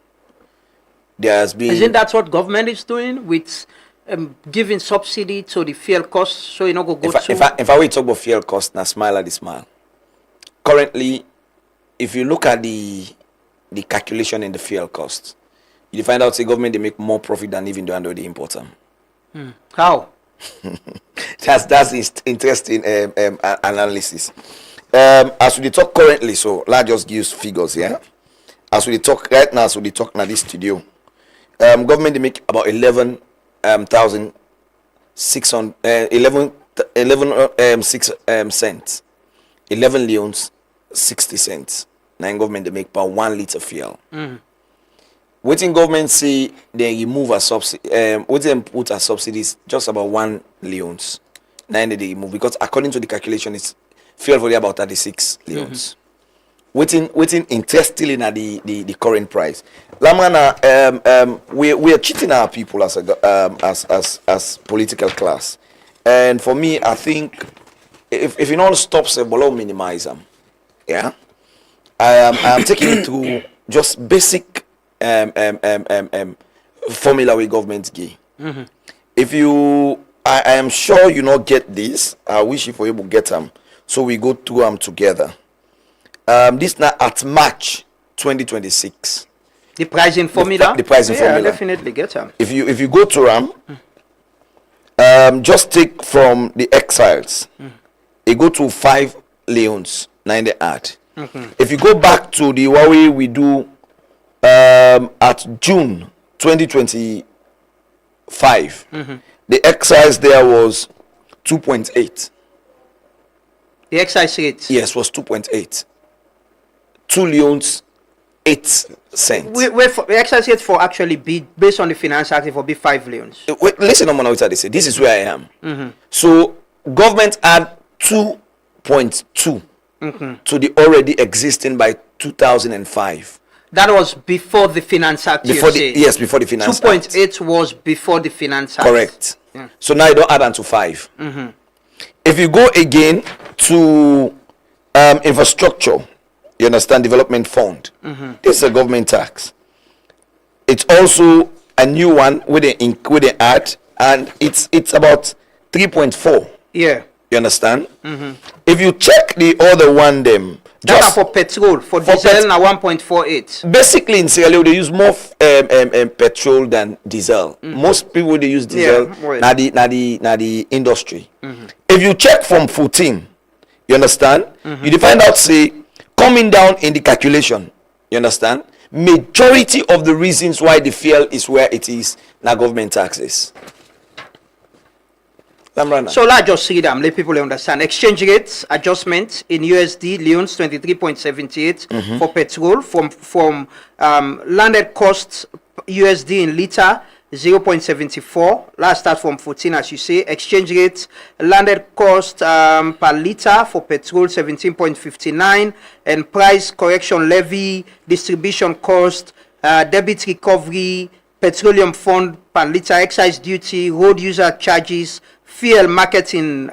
There has been... Isn't that what government is doing with giving subsidy to the fuel costs so you know go to... If I were to talk about fuel cost, now smile at the smile. Currently, if you look at the calculation in the fuel cost, you find out the government they make more profit than even the importer. How? That's interesting analysis. As we talk currently, so let's just give figures here. As we talk right now, so we talk in this studio. Government they make about 11,600 cents. 11 leons 60 cents. Now government they make about 1 liter fuel. Waiting government say they remove a subsidy. Waiting put a subsidies just about 1 leons. Now they remove because according to the calculation, it's fuel for about 36 leons. Waiting interestingly in the current price. Lamana, we are cheating our people as political class, and for me, I think if you don't stop say below minimize them, yeah, I am taking it to just basic formula we government give. If you, I am sure you not get this. I wish you for able to get them, so we go through them together. This now at March 2026. The pricing formula. The pricing formula. Yeah, definitely get them. If you go to RAM, just take from the exiles. It go to 5 leons. 9 they add. If you go back to the Huawei we do at June 2025, the excise there was 2.8. The excise rate? Yes, was 2.8. 2 leons 8 cents. Wait for the excise rate for actually be based on the Finance Act for be 5 leons. Wait, listen, I'm what they say. This is where I am. So government add 2.2 to the already existing by 2005. That was before the Finance Act. Before before the Finance Act. 2.8 was before the Finance Act. Correct. Yeah. So now you don't add on to 5. If you go again to infrastructure, you understand, development fund. This is a government tax. It's also a new one with the add, and it's about 3.4. Yeah. You understand? If you check the other one, them that's for petrol. For diesel, now 1.48. Basically, in Sierra Leone, they use more petrol than diesel. Most people they use diesel. Now the industry. If you check from 14, you understand? You find out say coming down in the calculation. You understand? Majority of the reasons why the fuel is where it is now government taxes. So let's just read them, let people understand. Exchange rates adjustment in USD leons 23.78 for petrol from landed costs USD in liter 0.74. Last start from 14, as you say. Exchange rate, landed cost per liter for petrol 17.59, and price correction levy, distribution cost, debit recovery, petroleum fund per liter, excise duty, road user charges, fuel marketing,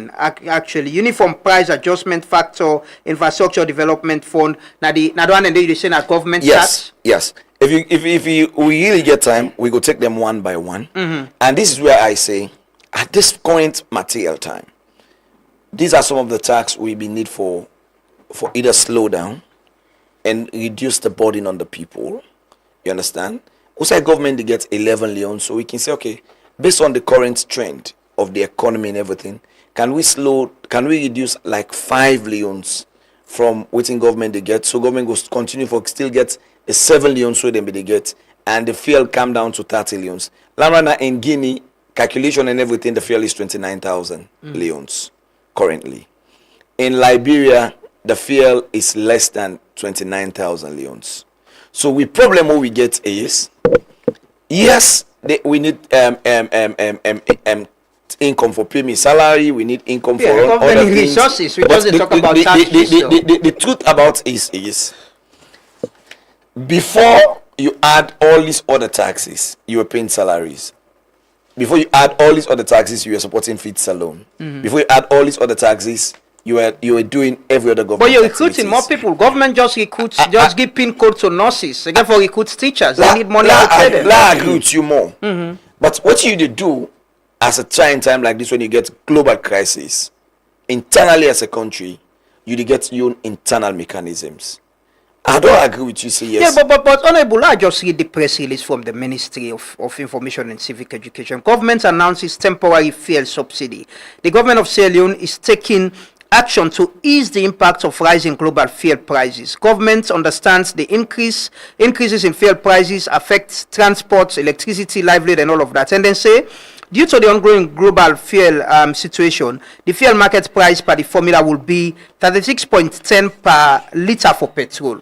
actually, uniform price adjustment factor, infrastructure development fund. Now the one and then you say that government tax. Yes. If we really get time, we go take them one by one. And this is where I say, at this current material time, these are some of the tax we be need for either slow down and reduce the burden on the people. You understand? Also, government they get 11 leons, so we can say, okay, based on the current trend of the economy and everything, can we reduce like 5 leons from waiting government they get, so government goes continue for still get a 7 leons so they get, and the fuel come down to 30 leons. Lamrana in Guinea, calculation and everything, the fuel is 29,000 leons currently. In Liberia, the fuel is less than 29,000 leons. So we problem what we get is, yes, we need income for paying salary, we need income for other things. Resources. We just talk about taxes. The truth about is before you add all these other taxes, you were paying salaries. Before you add all these other taxes, you were supporting feed salon. Before you add all these other taxes, you were doing every other government. But you're recruiting more people. Government just recruits, just give pin code to nurses. Again, for recruits teachers, they need money to pay them. I agree with you more. But what you do as a time like this, when you get global crisis, internally as a country, you get your own internal mechanisms. I don't agree with you. Say yes. Yeah, but Honorable, I just read the press release from the Ministry of Information and Civic Education. Government announces temporary fuel subsidy. The government of Sierra Leone is taking action to ease the impact of rising global fuel prices. Government understands the increases in fuel prices affect transport, electricity, livelihood, and all of that. And then say, due to the ongoing global fuel situation, the fuel market price per the formula will be 36.10 per liter for petrol.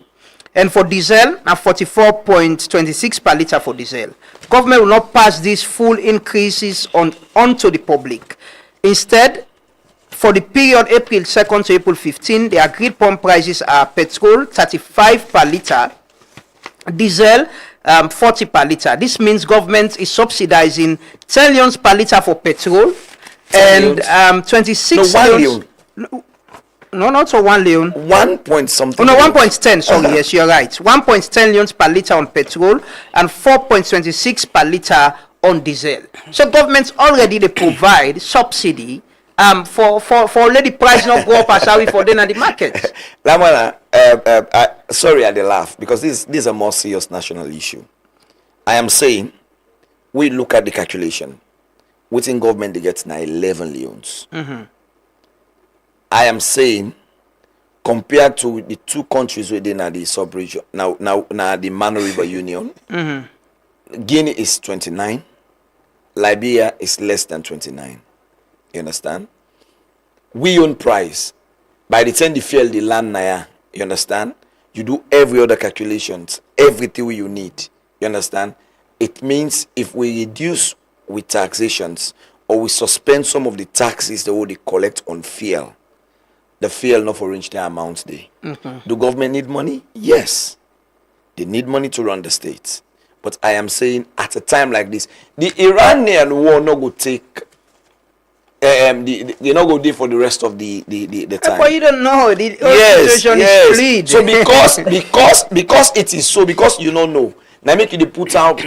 And for diesel, 44.26 per liter for diesel. Government will not pass these full increases on to the public. Instead, for the period April 2nd to April 15, the agreed pump prices are petrol 35 per liter, diesel 40 per liter. This means government is subsidizing 10 leons per liter for petrol and 26 leons. No, not so 1 leon. 1 point something. Oh, no, 1.10. Sorry, yes, you're right. 1.10 leons per liter on petrol and 4.26 per liter on diesel. So governments already they provide subsidy for let the price not go up as how we for then at the market. Lamana, sorry I laugh because this is a more serious national issue. I am saying we look at the calculation. Within government they get now 11 leons. I am saying compared to the two countries within the sub-region, now the Mano River Union, Guinea is 29, Liberia is less than 29. You understand? We own price. By the time the fuel the land naya, you understand? You do every other calculations, everything you need. You understand? It means if we reduce with taxations or we suspend some of the taxes that we collect on fuel, the fuel not for reach the amount they. Do government need money? Yes. They need money to run the states. But I am saying at a time like this, the Iranian war not go take they not go there for the rest of the time. But you don't know the situation is fluid. So because it is so, because you don't know. Now make you put up.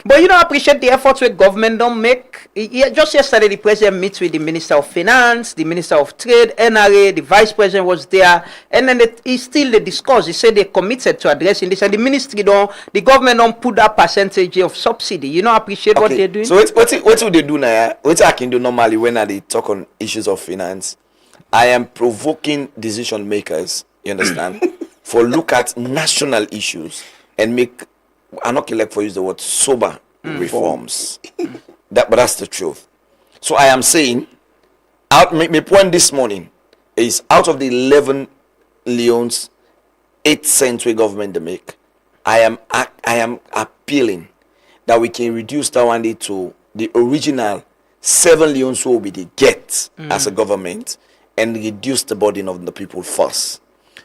But you don't appreciate the efforts where government don't make. Just yesterday, the president meets with the Minister of Finance, the Minister of Trade, NRA, the Vice President was there, and then he discussed. He said they're committed to addressing this, and the government don't put that percentage of subsidy. You don't appreciate what they're doing. So what do they do now? What I can do normally when they talk on issues of finance, I am provoking decision makers. You understand? For look at national issues and make. I'm not like for use the word sober reforms. But that's the truth. So I am saying, my point this morning is out of the 11 leons, 8 cents we government they make. I am appealing that we can reduce that one day to the original 7 leons will be the get as a government, and reduce the burden of the people first.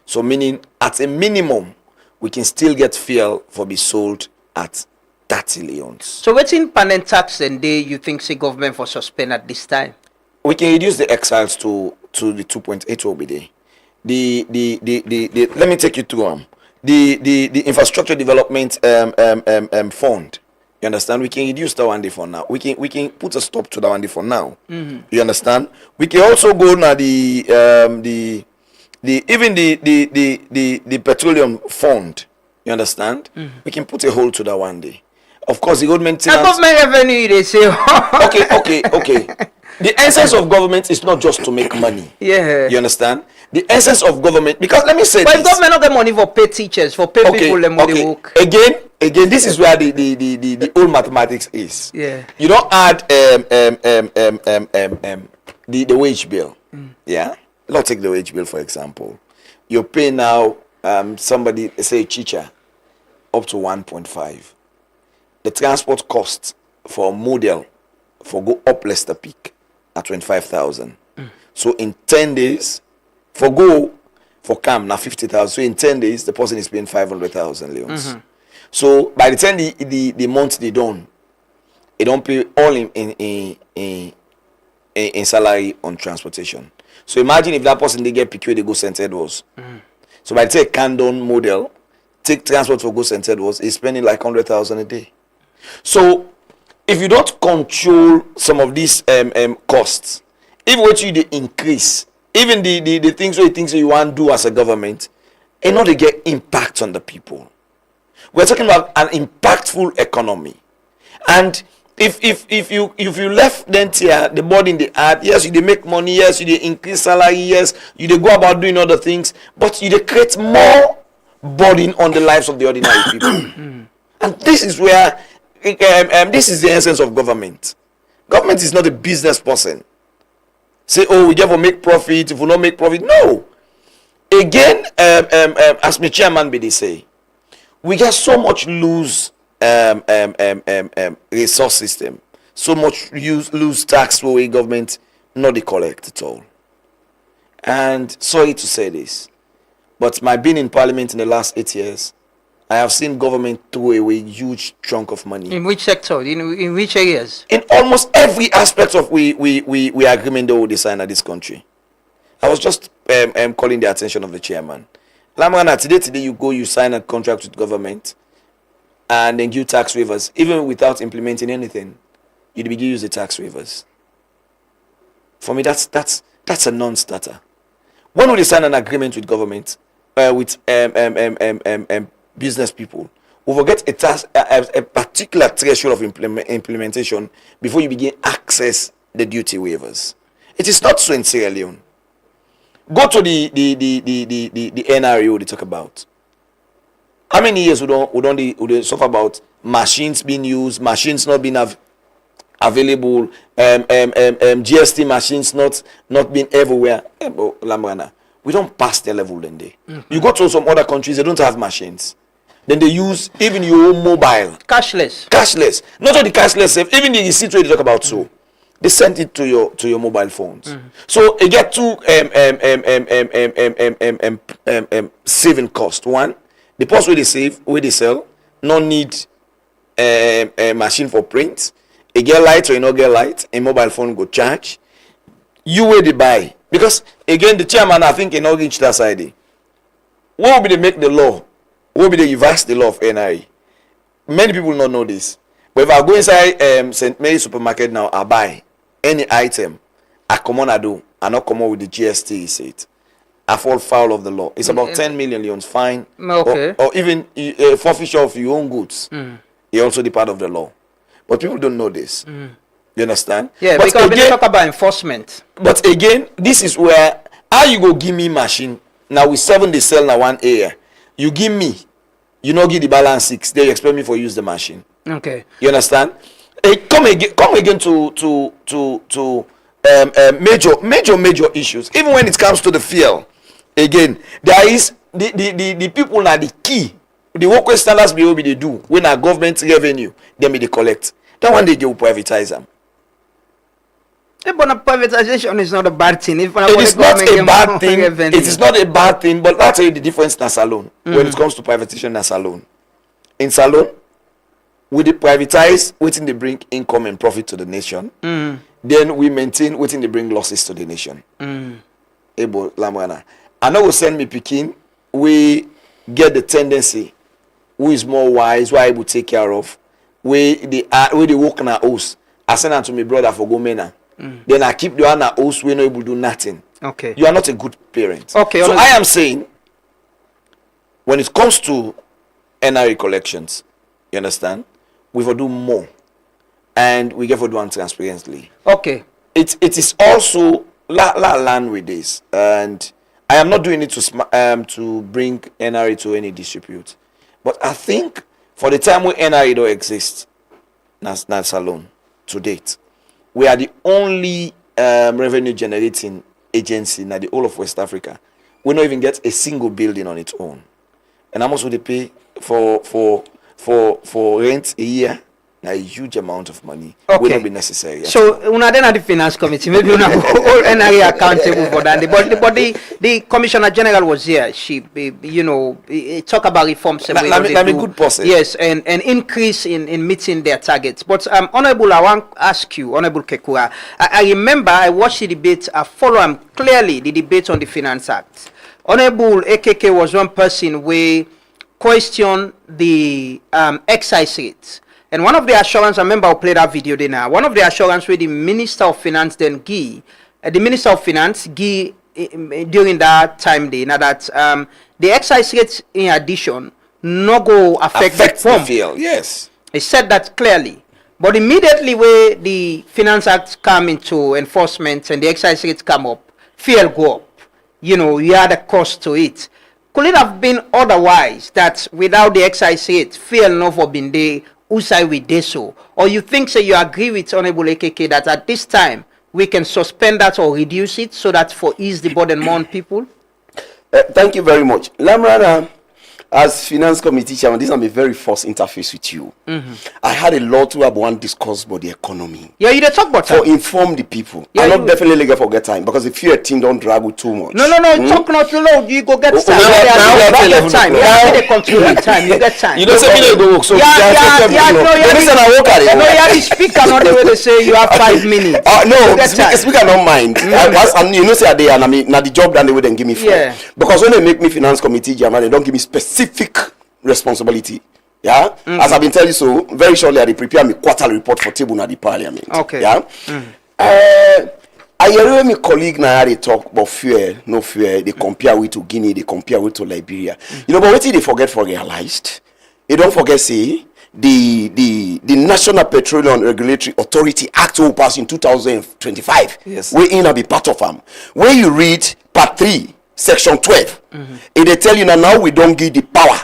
So meaning at a minimum we can still get fuel for be sold at 30 leons. So what's in panel tax and day you think the government for suspend at this time? We can reduce the exiles to the 2.8 will be there. The let me take you through the infrastructure development fund. You understand? We can reduce that one day for now. We can put a stop to that one day for now. You understand? We can also go now the petroleum fund. You understand? We can put a hold to that one day. Of course, the government revenue they say. okay. The essence of government is not just to make money. Yeah. You understand? The essence of government, because let me say but this. Government not get money for pay teachers, for pay people them money work. Again, this is where the old mathematics is. Yeah. You don't add the wage bill. Yeah. Let's take the wage bill for example. You pay now somebody, say a teacher, up to 1.5. The transport cost for a model for go up Leicester Peak at 25,000. So in 10 days, for CAM now 50,000. So in 10 days, the person is paying 500,000 leons. So by the time the month they don't pay all in salary on transportation. So imagine if that person they get PQ, they go St. Edwards. So by the time Candon model take transport for go St. Edwards, is spending like 100,000 a day. So if you don't control some of these costs, if what you they increase, even the things you want to do as a government, and not to get impact on the people. We're talking about an impactful economy. And if you left them here, the body in the art, yes, you they make money, yes, you they increase salary, yes, you they go about doing other things, but you they create more burden on the lives of the ordinary people. And this is where this is the essence of government. Government is not a business person. Say, oh, we never make profit. If we not make profit, no. Again, as my chairman be they say, we get so much loose resource system, so much loose tax for a government not they collect at all. And sorry to say this, but my being in parliament in the last 8 years, I have seen government throw away huge chunk of money. In which sector? In which areas? In almost every aspect of we agreement that we design at this country. I was just calling the attention of the chairman. Lamrana, today you sign a contract with government and then give tax waivers, even without implementing anything. You begin to use the tax waivers. For me, that's a non-starter. When we sign an agreement with government, with business people, we will get a particular threshold of implementation before you begin access the duty waivers. It is not so in Sierra Leone. Go to the NRA they talk about. How many years we don't suffer about machines being used, machines not being available, GST machines not being everywhere. Lamrana, we don't pass their level then they. You go to some other countries, they don't have machines. Then they use even your own mobile. Cashless. Not only cashless, even the receipt they talk about so. They send it to your mobile phones. So you get two saving cost. One, the post where they save, where they sell, no need a machine for print. You get light or you not get light, a mobile phone go charge. You where they buy. Because again, the chairman I think not reach that side. What will be they make the law? What will be they reverse the law of NRA? Many people don't know this. But if I go inside St. Mary's supermarket now, I buy any item, I come on, I not come on with the GST, he said. I fall foul of the law. It's about 10 million leons fine. Okay. Or even forfeiture of your own goods. You're also the part of the law. But people don't know this. You understand? Yeah, but because again, we talk about enforcement. But again, this is where, how you go give me machine, now with 7 they sell now 1 area. You give me, you not give the balance 6, they expect me for use the machine. Okay. You understand? Come again to major issues. Even when it comes to the fuel, again, there is the people are the key the work wey standards bureau be dey do when our government revenue dem be dey collect, that one day they will privatize them. But privatization is not a bad thing. It is not a bad thing. It is not a bad thing, but that's the difference in salon when it comes to privatization and salon. In salon, we privatize waiting they bring income and profit to the nation. Then we maintain waiting they bring losses to the nation. Ebo Lamrana. I know will send me picking. We get the tendency who is more wise, who I will take care of. We the work in our house. I send them to my brother for go mena. Then I keep the one at house we no able to do nothing. Okay. You are not a good parent. Okay. So I am saying when it comes to NRA collections, you understand? We will do more. And we get for do one transparently. Okay. It is also land with this. And I am not doing it to bring NRA to any dispute. But I think for the time when NRA don't exist, that's alone to date. We are the only revenue generating agency in the whole of West Africa. We don't even get a single building on its own. And how much would they pay for rent a year? A huge amount of money will not be necessary. So una then at the finance committee, maybe una all NRA accountable for that. But the commissioner general was here. She talk about reforms. Let me good person. Yes, and increase in meeting their targets. But Honorable, I want to ask you, Honorable Kekura. I remember I watched the debate. I follow clearly the debate on the Finance Act. Honorable AKK was one person who questioned the excise rates. And one of the assurance, I remember I played that video there now. One of the assurance where the Minister of Finance then Guy, during that time day, now that the excise rates in addition no go affect the pump. Yes. He said that clearly. But immediately where the Finance Act come into enforcement and the excise rates come up, fuel go up. You had a cost to it. Could it have been otherwise that without the excise rate, fuel no for been there? Usai with deso, or you think you agree with Honorable AKK that at this time we can suspend that or reduce it so that for ease the burden more on people? Thank you very much. Lamrana, as finance committee chairman, this is my very first interface with you. I had a lot to have one discuss about the economy. Yeah, you talk about for inform the people. Yeah, I not definitely get forget time because if you're a team don't drag with too much. No, talk not too loud. You go get time. You get time. You control time. You get time. You don't say me go work. So the speaker not the way they say you have 5 minutes. No, speaker don't mind. You know say they and I mean now the job done the way they give me for. Yeah. Because when they make me finance committee chairman, they don't give me specific responsibility. Yeah, as I've been telling you, so very shortly I prepare me quarterly report for table at the Parliament. Okay. Yeah. I hear my colleague now they talk about fear, no fear. They compare with to Guinea, they compare with to Liberia. But what they forget realized? They don't forget say the National Petroleum Regulatory Authority Act will pass in 2025. Yes. We in a be part of them. When you read Part 3, Section 12, they tell you now we don't give the power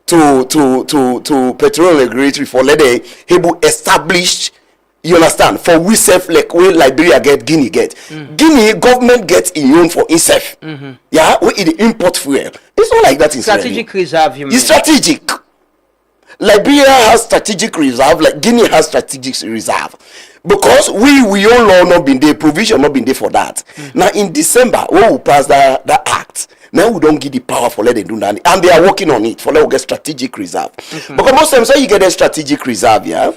to petroleum regulatory for let the able established, you understand, for we self like where Liberia get, Guinea get. Guinea government gets in own for itself. Yeah, we the import fuel. It's not like that in strategic reserve. You mean? It's strategic. Liberia has strategic reserve, like Guinea has strategic reserve. Because we all law not been there, provision not been there for that. Now in December, we will pass that act. Now we don't give the power for let them do that. And they are working on it for let get strategic reserve. Because most times when you get a strategic reserve, yeah,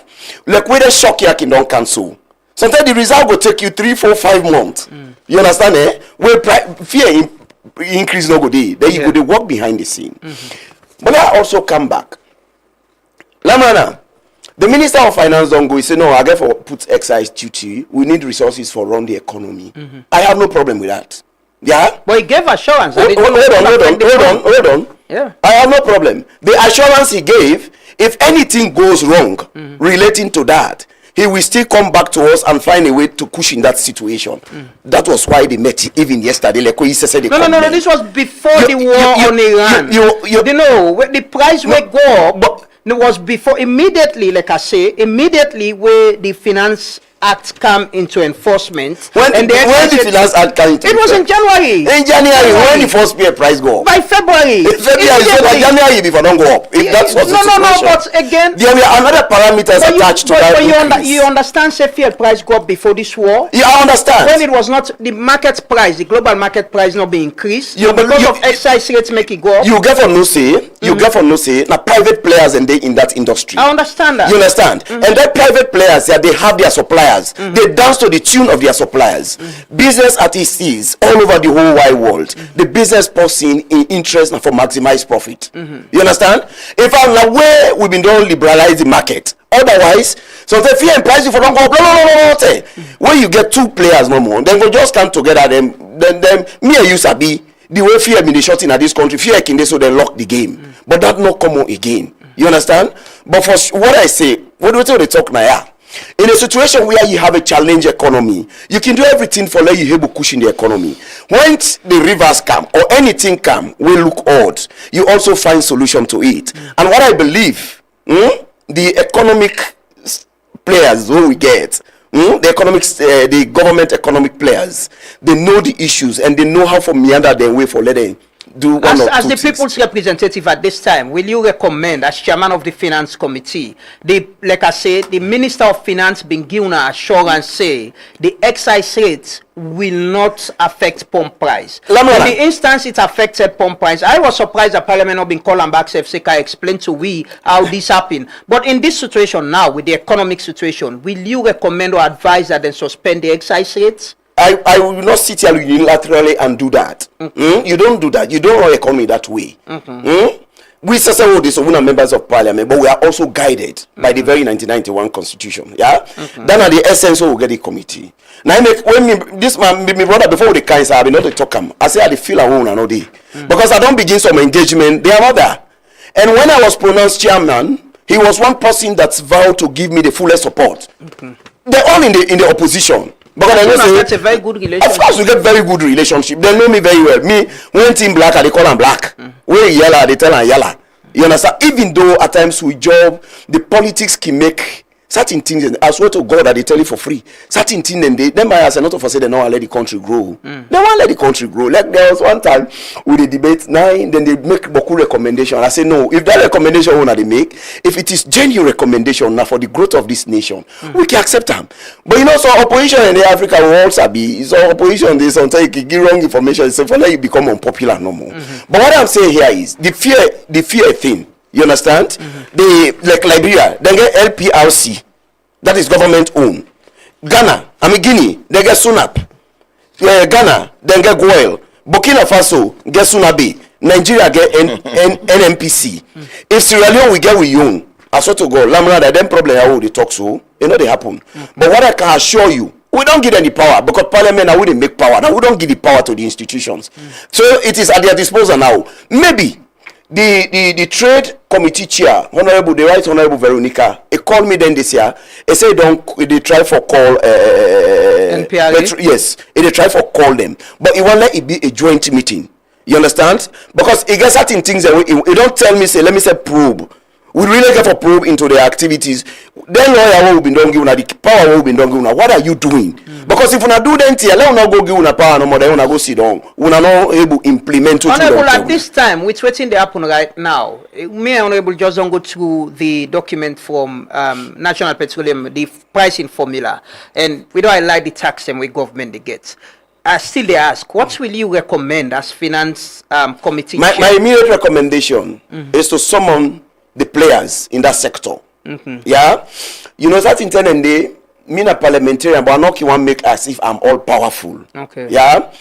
like where the shock you don't cancel. Sometimes the reserve will take you 3, 4, 5 months. You understand, eh? Where fear increase no go there. Then you go to work behind the scene. But I also come back. Lamana, the Minister of Finance don't go, he say, no, I get for put excise duty. We need resources for run the economy. I have no problem with that. Yeah? But he gave assurance. Hold on. Yeah. I have no problem. The assurance he gave, if anything goes wrong relating to that, he will still come back to us and find a way to cushion that situation. That was why they met even yesterday. Like he said, no. This was before the war on Iran. The price will go up. But it was before, immediately, like I say, immediately where the Finance Act come into enforcement. When the Finance Act came into it was in January. In January, when the first beer price go up. By February. February, so by January before don't go up. If that's what No, but again, there were another parameters attached to that increase. You understand, say fuel price go up before this war? Yeah, I understand. When it was not the market price, the global market price not be increased. Because of excise rates make it go up. You get for no say. You get for no say. Now private players and they in that industry. I understand that. You understand? And that private players, yeah, they have their suppliers. They dance to the tune of their suppliers. Business at its ease all over the whole wide world. The business person in interest for maximize profit. You understand? If I'm aware, we've been doing liberalize the market. Otherwise, so the fear and price if you don't go up, when you get two players no more, then we just come together. Then me and you sabi the way fear been shot in this country. Fear can they so they lock the game, but that not come on again. You understand? But for what I say, what do they talk now? In a situation where you have a challenge economy, you can do everything for let you able cushion the economy. When the rivers come or anything come, will look odd. You also find solution to it. And what I believe, the economic players who we get, the government economic players, they know the issues and they know how to meander their way for letting do one or as two the things. people's representative at this time, will you recommend, as chairman of the finance committee, like I said, the minister of finance been given an assurance say the excise rates will not affect pump price. In the instance it affected pump price, I was surprised that Parliament not been called and back FCK explain to we how this happened. But in this situation now, with the economic situation, will you recommend or advise that they suspend the excise rates? I will not sit here unilaterally and do that. You don't do that. You don't run economy that way. We say this are members of parliament, but we are also guided by the very 1991 constitution. Yeah, then at the essence we will get the committee. Now this man, my brother, before the kinds I not to talk him. I say I feel alone and all day because I don't begin some engagement. They are not there. And when I was pronounced chairman, he was one person that's vowed to give me the fullest support. They're all in the opposition. Because they know that's a very good relationship. Of course, we get very good relationship. They know me very well. Me, when team black, they call them black. When yellow, they tell them yellow. You understand? Even though at times we job, the politics can make certain things. And I swear to God that they tell you for free. Certain things, and them buyers are not for say they don't want to let the country grow. They want to let the country grow. Like there was one time with the debate 9, then they make Boku recommendation. I say no. If that recommendation one they make, if it is genuine recommendation now for the growth of this nation, we can accept them. But you know, so opposition in the Africa will also be so opposition. They sometimes you give wrong information. So for now you become unpopular no more. But what I'm saying here is the fear thing. You understand? They like Liberia, they get LPRC, that is government owned. Ghana, Guinea, they get SUNAP. Ghana, then get GOIL. Burkina Faso get SUNABE. Nigeria get NMPC. If Sierra Leone we get we own, I swear to God, Lamra, that them problem how they talk so, you know they happen. But what I can assure you, we don't give any power because Parliament now wouldn't make power. Now we don't give the power to the institutions. So it is at their disposal now. Maybe the trade committee chair, the right honorable Veronica, he called me then this year. He said they try for call yes, they try for call them, but he won't let it be a joint meeting. You understand? Because he gets certain things that he don't tell me say let me say probe. We really get for probe into the activities. Then lawyer will be done given the power will be done given. What are you doing? Because if we not do that here, let us not go give una power no more. Then we not go sit down. We not able to implement. Honorable, at this time, which waiting they happen right now. Me and Honorable just don't go through the document from National Petroleum, the pricing formula, and we don't like the tax and we government they get. Still they ask, what will you recommend as finance committee? My immediate recommendation is to summon the players in that sector. Yeah, you know that in 10 and day, me a parliamentarian, but I'm not want make as if I'm all powerful. Okay. Yeah,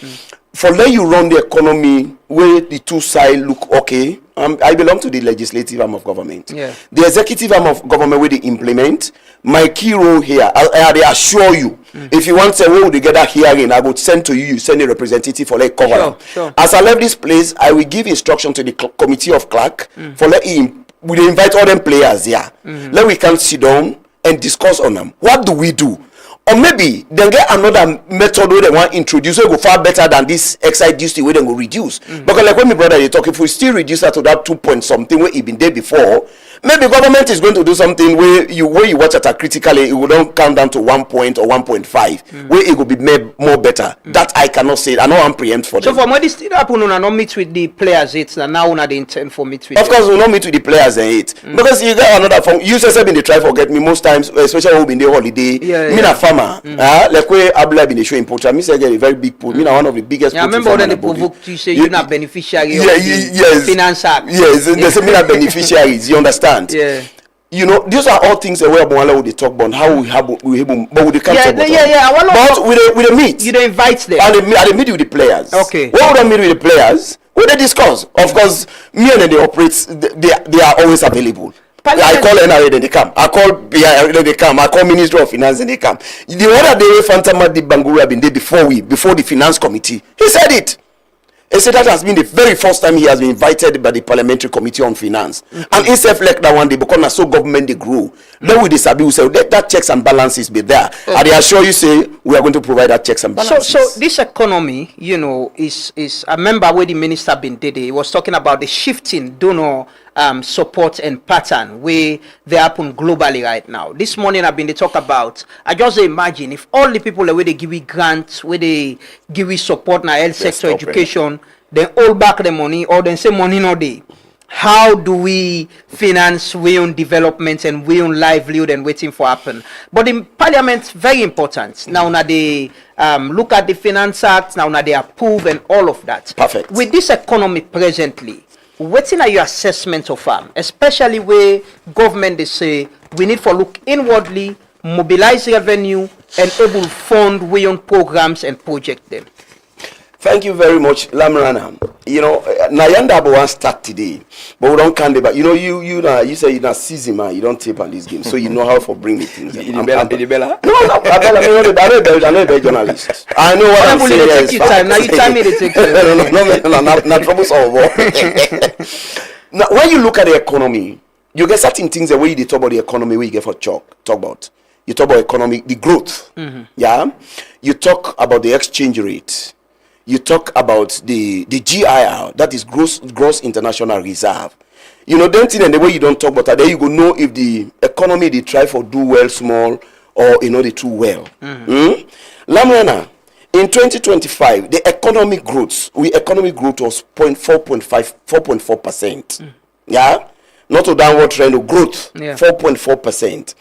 for let you run the economy where the two sides look okay. I belong to the legislative arm of government. Yeah. The executive arm of government where they implement. My key role here, I assure you, if you want to say, we will get hearing, I would send to you, you send a representative for like cover. Sure. As I left this place, I will give instruction to the committee of clerk for let him. We invite all them players here. Let we can sit down and discuss on them. What do we do? Or maybe they get another method where they want to introduce it go far better than this excise duty where they go reduce. Because like when my brother they talk, if we still reduce that to that 2 point something where it been there before, maybe government is going to do something where you watch it critically, it will not count down to 1 point or 1.5, where it will be made more better. That I cannot say. I know I'm preempt for them. So for when this still happen, una not meet with the players, it's now una the intent for meet with. Of course, we not meet with the players and it because you get another phone. You say been the try forget me most times, especially when we in the holiday. Me na farmer, like where Abla been the show in Portugal. Me say get a very big pool. Me na one of the biggest. Yeah, I remember when they provoked you say you not beneficiary of the finance act. Yes, they say me na beneficiaries. You understand? Yeah. You know, these are all things that where Mwala would talk about how we have but with the culture. But with the meet. You don't invite them. And they meet with the players. Okay. What would I meet with the players? What they discuss? Of course, me and they operate. They are always available. I call NRA, then they come. I call BI, then they come. I call Ministry of Finance, then they come. The other day, Fantama did Bangura have been there before the Finance Committee. He said it. He said that has been the very first time he has been invited by the Parliamentary Committee on Finance. And instead like that one day, because so government they grew. Then we disagree, we say let that checks and balances be there. And they assure you say we are going to provide that checks and balances. So this economy, you know, is I remember where the minister been did it. He was talking about the shifting donor support and pattern where they happen globally right now. This morning I've been to talk about. I just imagine if all the people the way they give you grants, where they give you support na health sector, education, then hold back the money or then say money no day. How do we finance we own development and we own livelihood and waiting for happen? But in Parliament, very important. Now they look at the Finance Act, now they approve and all of that. Perfect. With this economy presently, what are your assessment of them? Especially where government they say we need for look inwardly, mobilize revenue and able fund we own programs and project them. Thank you very much, Lamrana. You know, Nayanda Abu start today, but we don't count about. You know, you say you're not season man. You don't tape on this game, so you know how to bring the things. Bella? No, I'm not a journalist. I know what I'm saying. Take your time. Now you tell me to take time. No, trouble solve. Now, when you look at the economy, you get certain things that way you talk about the economy, where you get for talk about. You talk about economic, the growth. Yeah. You talk about the exchange rate. You talk about the GIR, that is gross international reserve. You know, then thing and the way you don't talk about that, there you go know if the economy they try for do well small or you know they do well. Lamrana, in 2025, the economic growth was 4.4%. Yeah, not a downward trend of growth. 4.4%,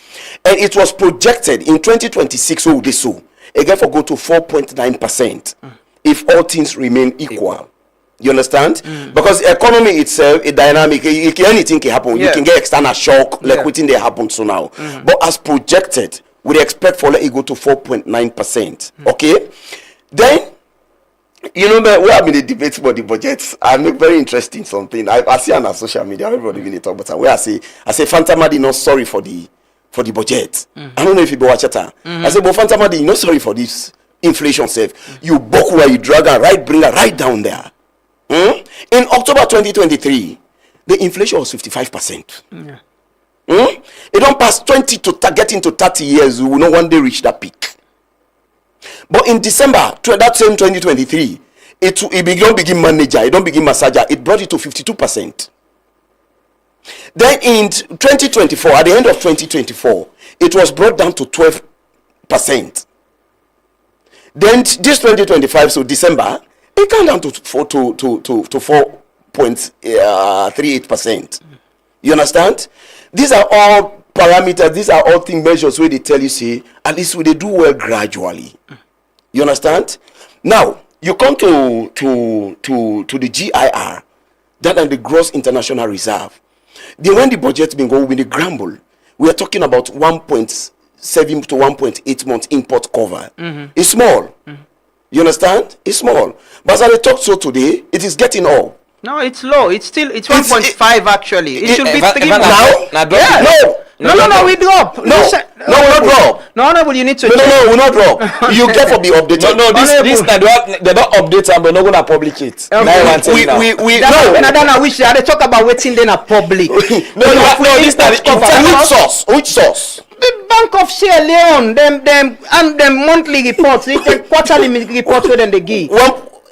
and it was projected in 2026. So this so again for go to 4.9%. If all things remain equal. You understand? Because the economy itself is dynamic. Anything can happen. You can get external shock like within they happen so now. But as projected, we expect for let it go to 4.9%. Okay? Then, you know, we have been the debates about the budgets. I make very interesting something. I see on social media, everybody really talk about it. Where I say Fantamadi not sorry for the budget. I don't know if you watch it. I say, but Fantamadi not sorry for this. Inflation safe. You book where you drag and bring her right down there. In October 2023, the inflation was 55%. It don't pass 20 to get into 30 years. We will not one day reach that peak. But in December, that same 2023, it don't begin manager, it don't begin massager. It brought it to 52%. Then in 2024, at the end of 2024, it was brought down to 12%. Then this 2025, so December, it came down to 4.38%. You understand? These are all parameters. These are all thing measures where they tell you, say, at least they do well gradually. You understand? Now you come to the GIR, that and the gross international reserve. Then when the budget been going with the grumble, we are talking about 1.7 to 1.8 months import cover. It's small. You understand? It's small. But as I talk so today, it is getting all. No, it's low. It's 1.5 actually. It should be 3 now. No, we drop. No, we not drop. No, you need to. No, we not drop. You get for be updated. No, this they don't update them, but not gonna public it. We I wish they talk about waiting then a public. This which source? The Bank of Sierra Leone, them monthly reports, quarterly reports where they give.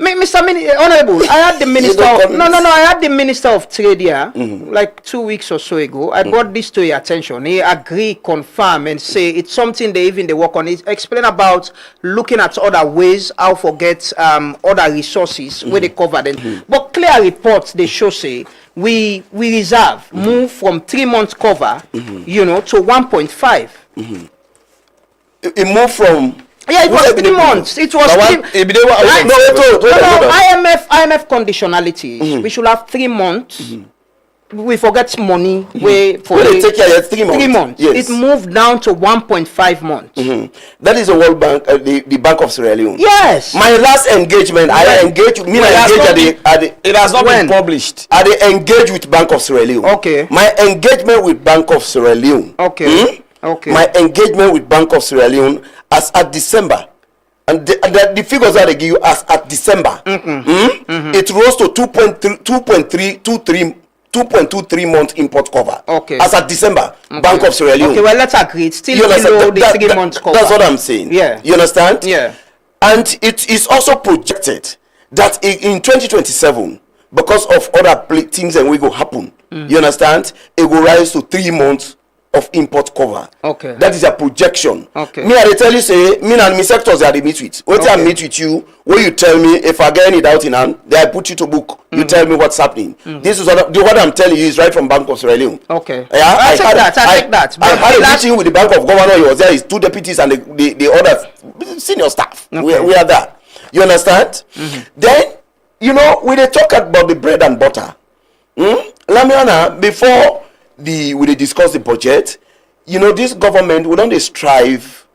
Mr. Honorable, I had the minister. I had the minister of trade here like 2 weeks or so ago. I brought this to your attention. He agreed, confirm, and say it's something they work on. He explain about looking at other ways how forget other resources where they cover them. But clear reports they show say we reserve move from 3 months cover, to 1.5. It moved from. Yeah, it was 3 months. It was IMF conditionality. We should have 3 months. We forget money. We take care 3 months. 3 months. Yes. It moved down to 1.5 months. That is the World Bank, the Bank of Sierra Leone. Yes. My last engagement, I engaged. It has not been published. I engaged with Bank of Sierra Leone. Okay. My engagement with Bank of Sierra Leone. Okay. Okay. My engagement with Bank of Sierra Leone as at December, and the figures that they give you as at December, it rose to 2.23 month import cover. Okay. As at December, Bank of Sierra Leone. Okay, well, let's agree. It's still below the 3 months cover. That's what I'm saying. Yeah. You understand? Yeah. And it is also projected that in 2027, because of other things and we go happen, you understand, it will rise to 3 months of import cover. Okay. That is a projection. Okay. Me, I dey tell you, say, me and me sectors I dey meet with. What I meet with you, where you tell me if I get any doubt in hand, then I put you to book. You tell me what's happening. This is what I'm telling you is right from Bank of Sierra Leone. Okay. Yeah, I take that. I had a meeting with the Bank of Governor. He was there. His 2 deputies and the other senior staff. Okay. We are there. You understand? Then, we dey talk about the bread and butter. Lamiana, before we discuss the budget, this government we don't strive,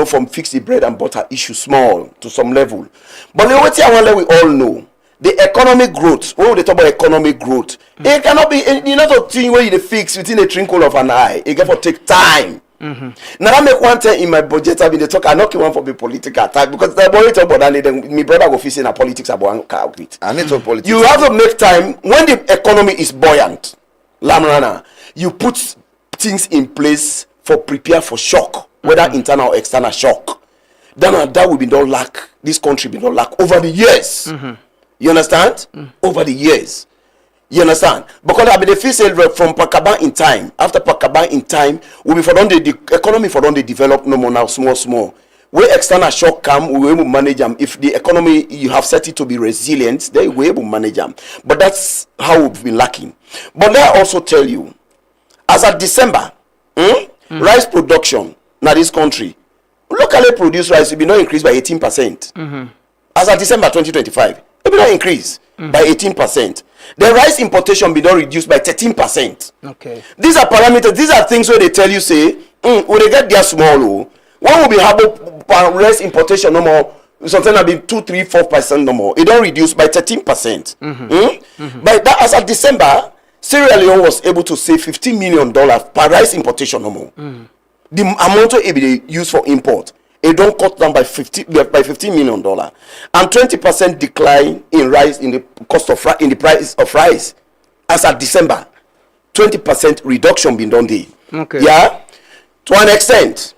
from fix the bread and butter issue small to some level. But what I want we all know, the economic growth, when we talk about economic growth, it cannot be not a thing where you fix within a twinkle of an eye. It can take time. Now I make one thing in my budget. I mean, they talk. I not want for the political attack because the boy talk about that. Then my brother go facing a politics about it. I need to politics. You have to make time when the economy is buoyant. Lamrana, you put things in place for prepare for shock, whether internal or external shock. Then that will be no lack. This country be no lack over the years. You understand? Over the years. You understand? Because I be the first from Pakaba in time. After Pakaba in time, we be for the economy for the develop no more now small. Where external shock come, we will able to manage them. If the economy you have set it to be resilient, then we will able to manage them. But that's how we've been lacking. But let I also tell you, as of December, rice production in this country, locally produced rice will be not increased by 18%. As of December 2025, it will not increase by 18%. The rice importation will not reduced by 13%. Okay. These are parameters. These are things where they tell you say, when they get there small, one will be having rice importation no more. Something will be 2-3-4% no more. It don't reduce by 13%. But that as of December, Sierra Leone was able to save $15 million per rice importation no more. The amount of it used for import, it don't cut down by $15 million, and 20% decline in rice in the cost of in the price of rice. As at December, 20% reduction been done there. Okay. Yeah, to an extent.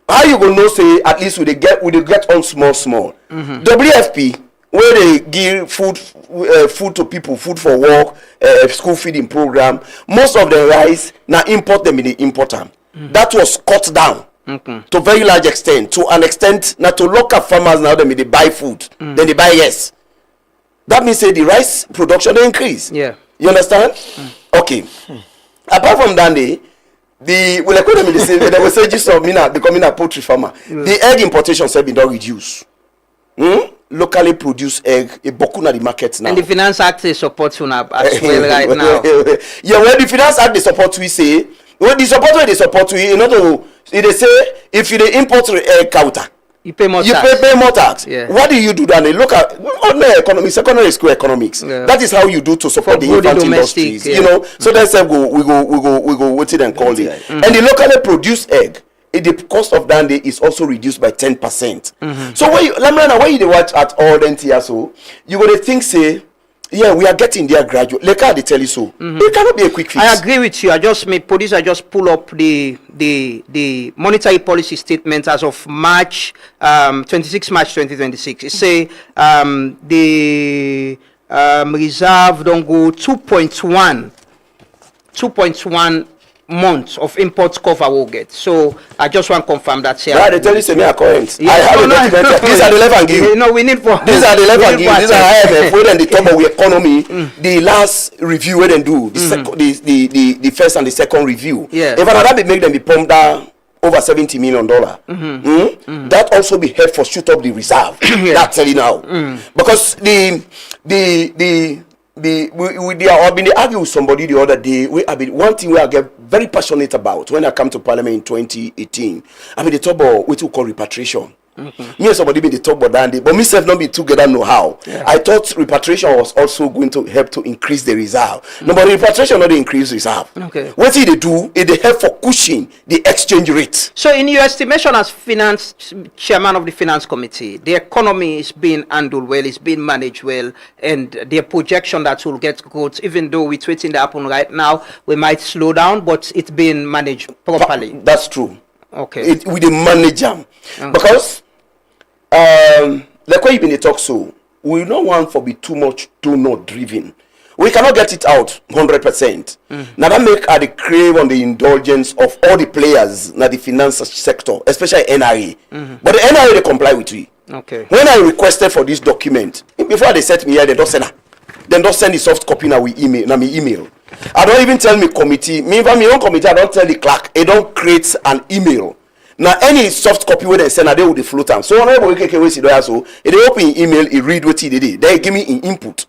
How you gonna know say at least we get on small. WFP where they give food to people, food for work, school feeding program. Most of the rice now import them in the importer. That was cut down to a very large extent. To an extent now to local farmers now they buy food, then they buy yes. That means say the rice production they increase. Yeah. You understand? Okay. Apart from that, they will say just of me now becoming a poultry farmer. The egg importation said be not reduce. Locally produced egg a boku na the market now. And the Finance Act is support you now as well right now. Yeah, when the Finance Act they support we say, when the support where they support we, they say if you they import egg counter, you pay more tax. You pay more tax. Yeah. What do you do then? They look at ordinary economics, secondary school economics. Yeah. That is how you do to support the infant industries. Yeah. So that's why we go what it and call it. And the locally produced egg, the cost of that day is also reduced by 10%. So when you watch at all then so you gonna think say Yeah, we are getting there gradually. Like how they tell you so. It cannot be a quick fix. I agree with you. I just pull up the monetary policy statement as of March 26 March 2026. It say the reserve don't go 2.1 months of import cover will get. So I just want to confirm that here. Right, they tell you say me are current. Yeah, I have a document. These are the left and give. No, we need for These are the left and give. These are IMF. Where then they talk about the economy. The last review where they do the first and the second review. Yeah. If that be make them be pumped down over $70 million. That also be help for shoot up the reserve. That's telling now. Because I've been arguing with somebody the other day. One thing I get very passionate about when I come to Parliament in 2018. I mean, they talk about what we call repatriation. Me and somebody been the talk about that, but myself not be together know how. Yeah. I thought repatriation was also going to help to increase the reserve. No, but repatriation not increase reserve. Okay. What did they do? They help for cushioning the exchange rate. So, in your estimation as finance chairman of the finance committee, the economy is being handled well, it's being managed well, and the projection that will get growth, even though it's waiting to happen right now, we might slow down, but it's being managed properly. That's true. Okay. We the manage them because like when you been the talk so we don't want for be too much donor driven. We cannot get it out 100%. Now that make the crave on the indulgence of all the players in the finance sector, especially NRA. But the NRA they comply with we. Okay. When I requested for this document, before they set me here, they don't send her. Then don't send the soft copy now we email. Now me email. I don't even tell me committee. Me even my own committee, I don't tell the clerk. I don't create an email. Now any soft copy where they send, they will float them. So whenever we can see there, so they open email, he read what he did. They give me an input.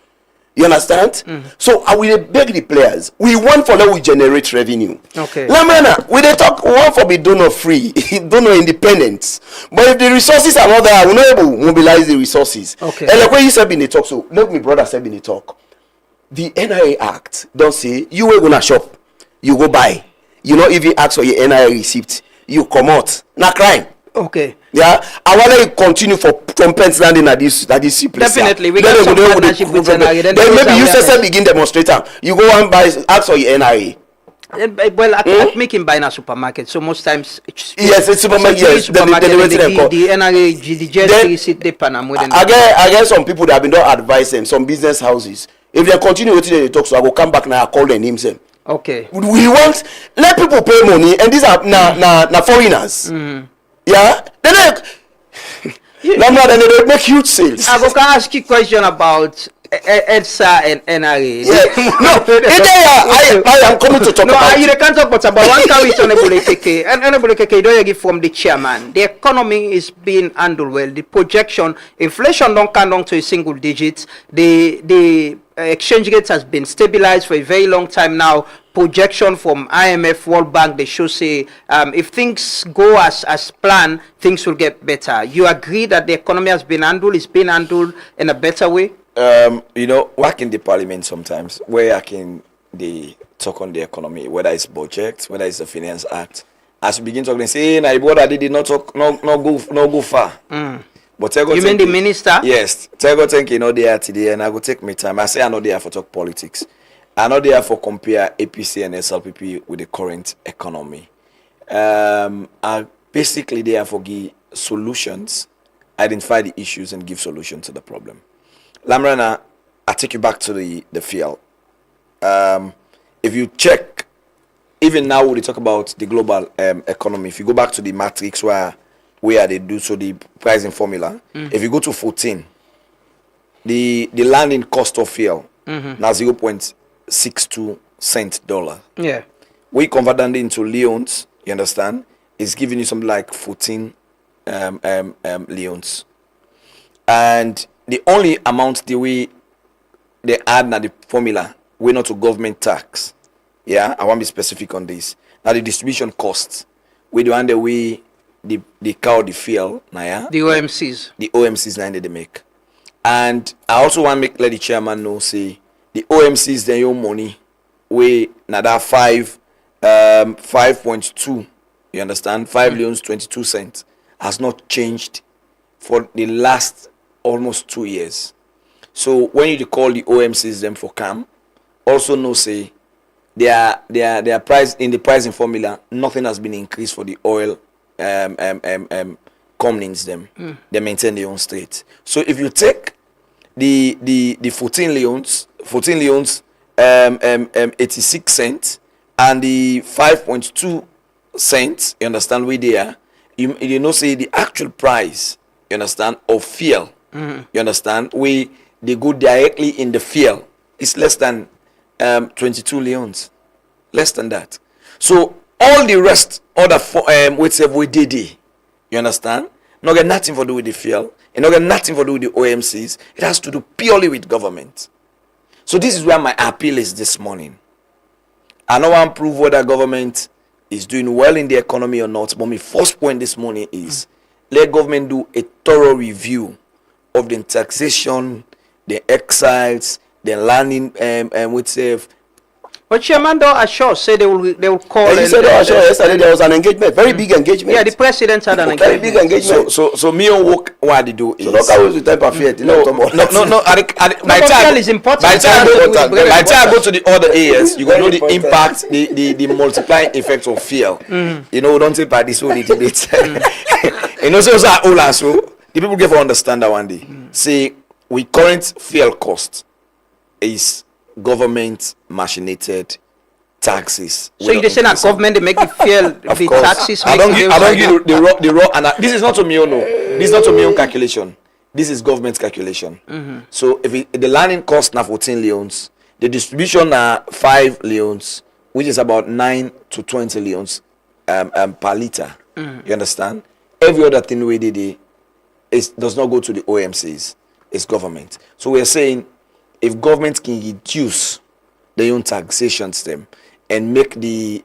You understand? So I will beg the players. We want for now we generate revenue. Okay. Lamana, we they talk one for be donor free, donor independence. But if the resources are not there, we're not able to mobilize the resources. Okay. And like when you said in the talk, so look, my brother said in the talk. The NIA Act don't say you were gonna shop, you go buy. You know, if you ask for your NIA receipt, you come out. Not crime. Okay. Yeah, I want to continue for compens landing at this place. Definitely, we got some partnership with NIA. Then maybe you say begin demonstrator. You go and buy, ask for your NIA. Well, I make him buy in a supermarket, so most times yes, it's supermarket. Yes, the NRA, the JSC sit there Panam. I get some people that have been don't advise them, some business houses. If they continue with they talk, so I will come back now. I call their names them. Okay. We want let people pay money, and these are na foreigners. Yeah, then they make huge sales. I will ask you a question about EDSA and NRA. Yeah. No, I am coming to talk about. No, you can't talk about one can reach Honorable Keke. And Honorable Keke, you don't get from the chairman. The economy is being handled well. The projection, inflation don't come down to a single digit. The exchange rate has been stabilized for a very long time now. Projection from IMF, World Bank, they show say if things go as planned, things will get better. You agree that the economy has been handled, it's been handled in a better way? You know, work in the parliament sometimes where I can they talk on the economy, whether it's budget, whether it's the Finance Act. As we begin talking, they say, "Hey, what I did not talk, no go far." But you mean the minister? Yes. Tego think you know there today, and I go take my time. I say I'm not there for talk politics. I'm not there for compare APC and SLPP with the current economy. I basically there for give solutions, identify the issues, and give solutions to the problem. Lamrana, I take you back to the field. If you check, even now when they talk about the global economy, if you go back to the matrix where they do so the pricing formula, if you go to 14, the landing cost of fuel now 0.62 cent dollar. Yeah. We convert that into leons, you understand? It's giving you something like 14 leons. And the only amount they add now the formula, we're not to government tax. Yeah, I want to be specific on this. Now the distribution costs, we do under we the cow the fuel, now yeah. The OMCs. The OMCs now they make. And I also want to let the chairman know say the OMCs then your money we now that 5.2, you understand? 5 leons 22 cents has not changed for the last almost 2 years. So when you call the OMCs them for CAM, also know say their price in the pricing formula, nothing has been increased for the oil companies them. They maintain their own state. So if you take the 14 leons 86 cents and the 5.2 cents, you understand where they are, you know say the actual price, you understand, of fuel, you understand, we they go directly in the fuel, it's less than 22 leons, less than that. So all the rest other whatever we did, you understand, not get nothing to do with the fuel, it not get nothing to do with the OMCs. It has to do purely with government. So this is where my appeal is this morning. I don't want to prove whether government is doing well in the economy or not, but my first point this morning is let government do a thorough review of the taxation, the excise, the landing But Chairman though assure say they will call. He said yesterday there was an engagement, very big engagement. Yeah, the president had an very engagement. big engagement. So me on work what they do is so look how the type of fear. No. By the time I go to the other areas, you know the impact, the multiplying effect of fear. You know, don't say by this whole debate. You know, so the people get to understand that one day. See, with current fuel cost is government machinated taxes. So you say that government they make the fuel the taxes. I don't give you the raw and this is not to me no. This is not to me own calculation. This is government calculation. So if the landing cost now 14 leons, the distribution are 5 leons, which is about 9 to 20 leons per liter. You understand? Every other thing we did does not go to the OMCs. It's government. So we are saying if government can reduce their own taxation system and make the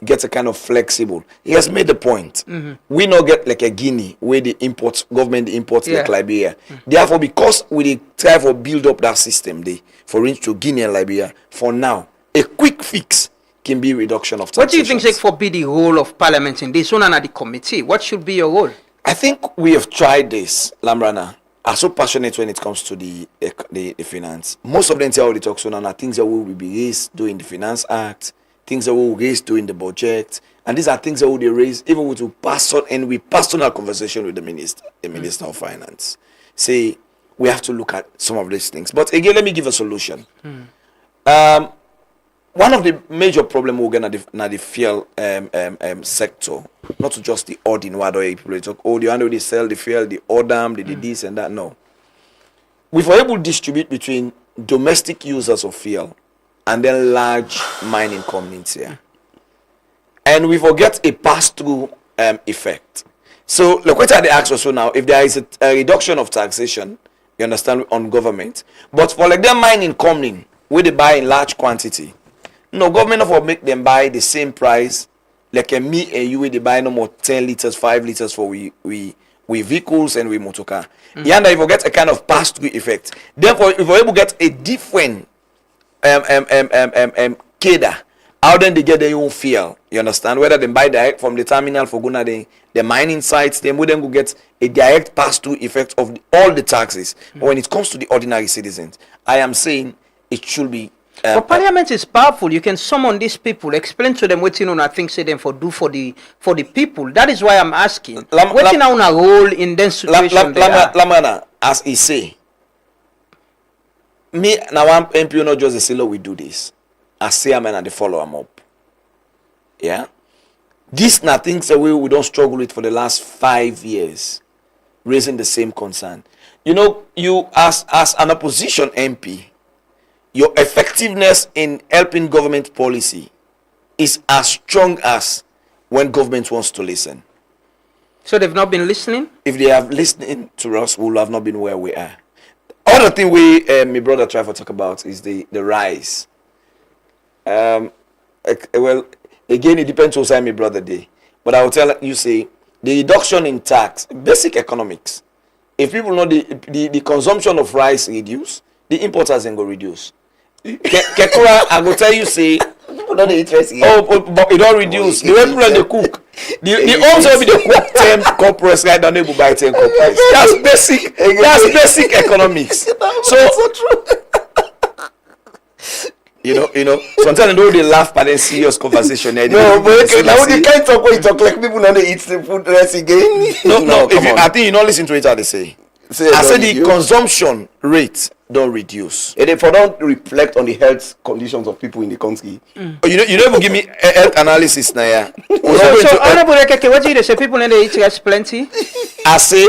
get a kind of flexible, he has made the point. We not get like a Guinea where the government imports like Liberia. Therefore, because we try to build up that system, for instance to Guinea and Liberia, for now, a quick fix can be reduction of taxation. What do you think should be the role of Parliament in this one and at the committee? What should be your role? I think we have tried this, Lambrana. Are so passionate when it comes to the finance. Most of them tell the talks on are things that will be raised during the Finance Act, things that will raised during the budget, and these are things that will be raised even with personal conversation with the Minister of Finance. Say we have to look at some of these things. But again, let me give a solution. One of the major problems we're gonna the fuel sector, not just the ordinary people talk, they sell the fuel, the Odam, the this and that. No. We were able to distribute between domestic users of fuel and then large mining companies here. And we forget a pass-through effect. So look what they ask also now, if there is a reduction of taxation, you understand, on government, but for like their mining company, where they buy in large quantity, no, government will make them buy the same price like me and you, they buy no more 10 liters, 5 liters for we vehicles and we motorcar. And if you get a kind of pass-through effect, therefore if you're able to get a different cadre, how then they get their own fuel, you understand? Whether they buy direct from the terminal for Guna, the mining sites, then we then go get a direct pass-through effect of all the taxes. But when it comes to the ordinary citizens, I am saying it should be. But Parliament is powerful. You can summon these people, explain to them what you know, things say them for do for the people. That is why I'm asking. What you know a role in this situation? Lamana, as he say, me now I'm MP not just the silo we do this. I say I'm and they follow them up. Yeah, these are things that we don't struggle with for the last 5 years, raising the same concern. You know, you as an opposition MP. Your effectiveness in helping government policy is as strong as when government wants to listen. So they've not been listening? If they have listening to us, we will have not been where we are. Other thing my brother tried to talk about is the rise. Well, again, it depends on what my brother did. But I will tell you, say, the reduction in tax, basic economics. If people know the consumption of rice reduce, the importers then go reduce. Kekura, I go tell you, say, people don't eat rice. But it don't reduce. The way people they cook, The homes will be the work 10 corporates right now, they will buy 10 corporates. That's basic economics. So true. You know, sometimes they laugh but then serious conversation. No, but now they can't talk when you talk like people now they eat the food rest again. No, I think you not listen to it how they say. I said the consumption rate don't reduce. And if I don't reflect on the health conditions of people in the country. You don't even give me health analysis now. Yeah. So honorable Ekeke, what do you say? People need to eat less plenty. I say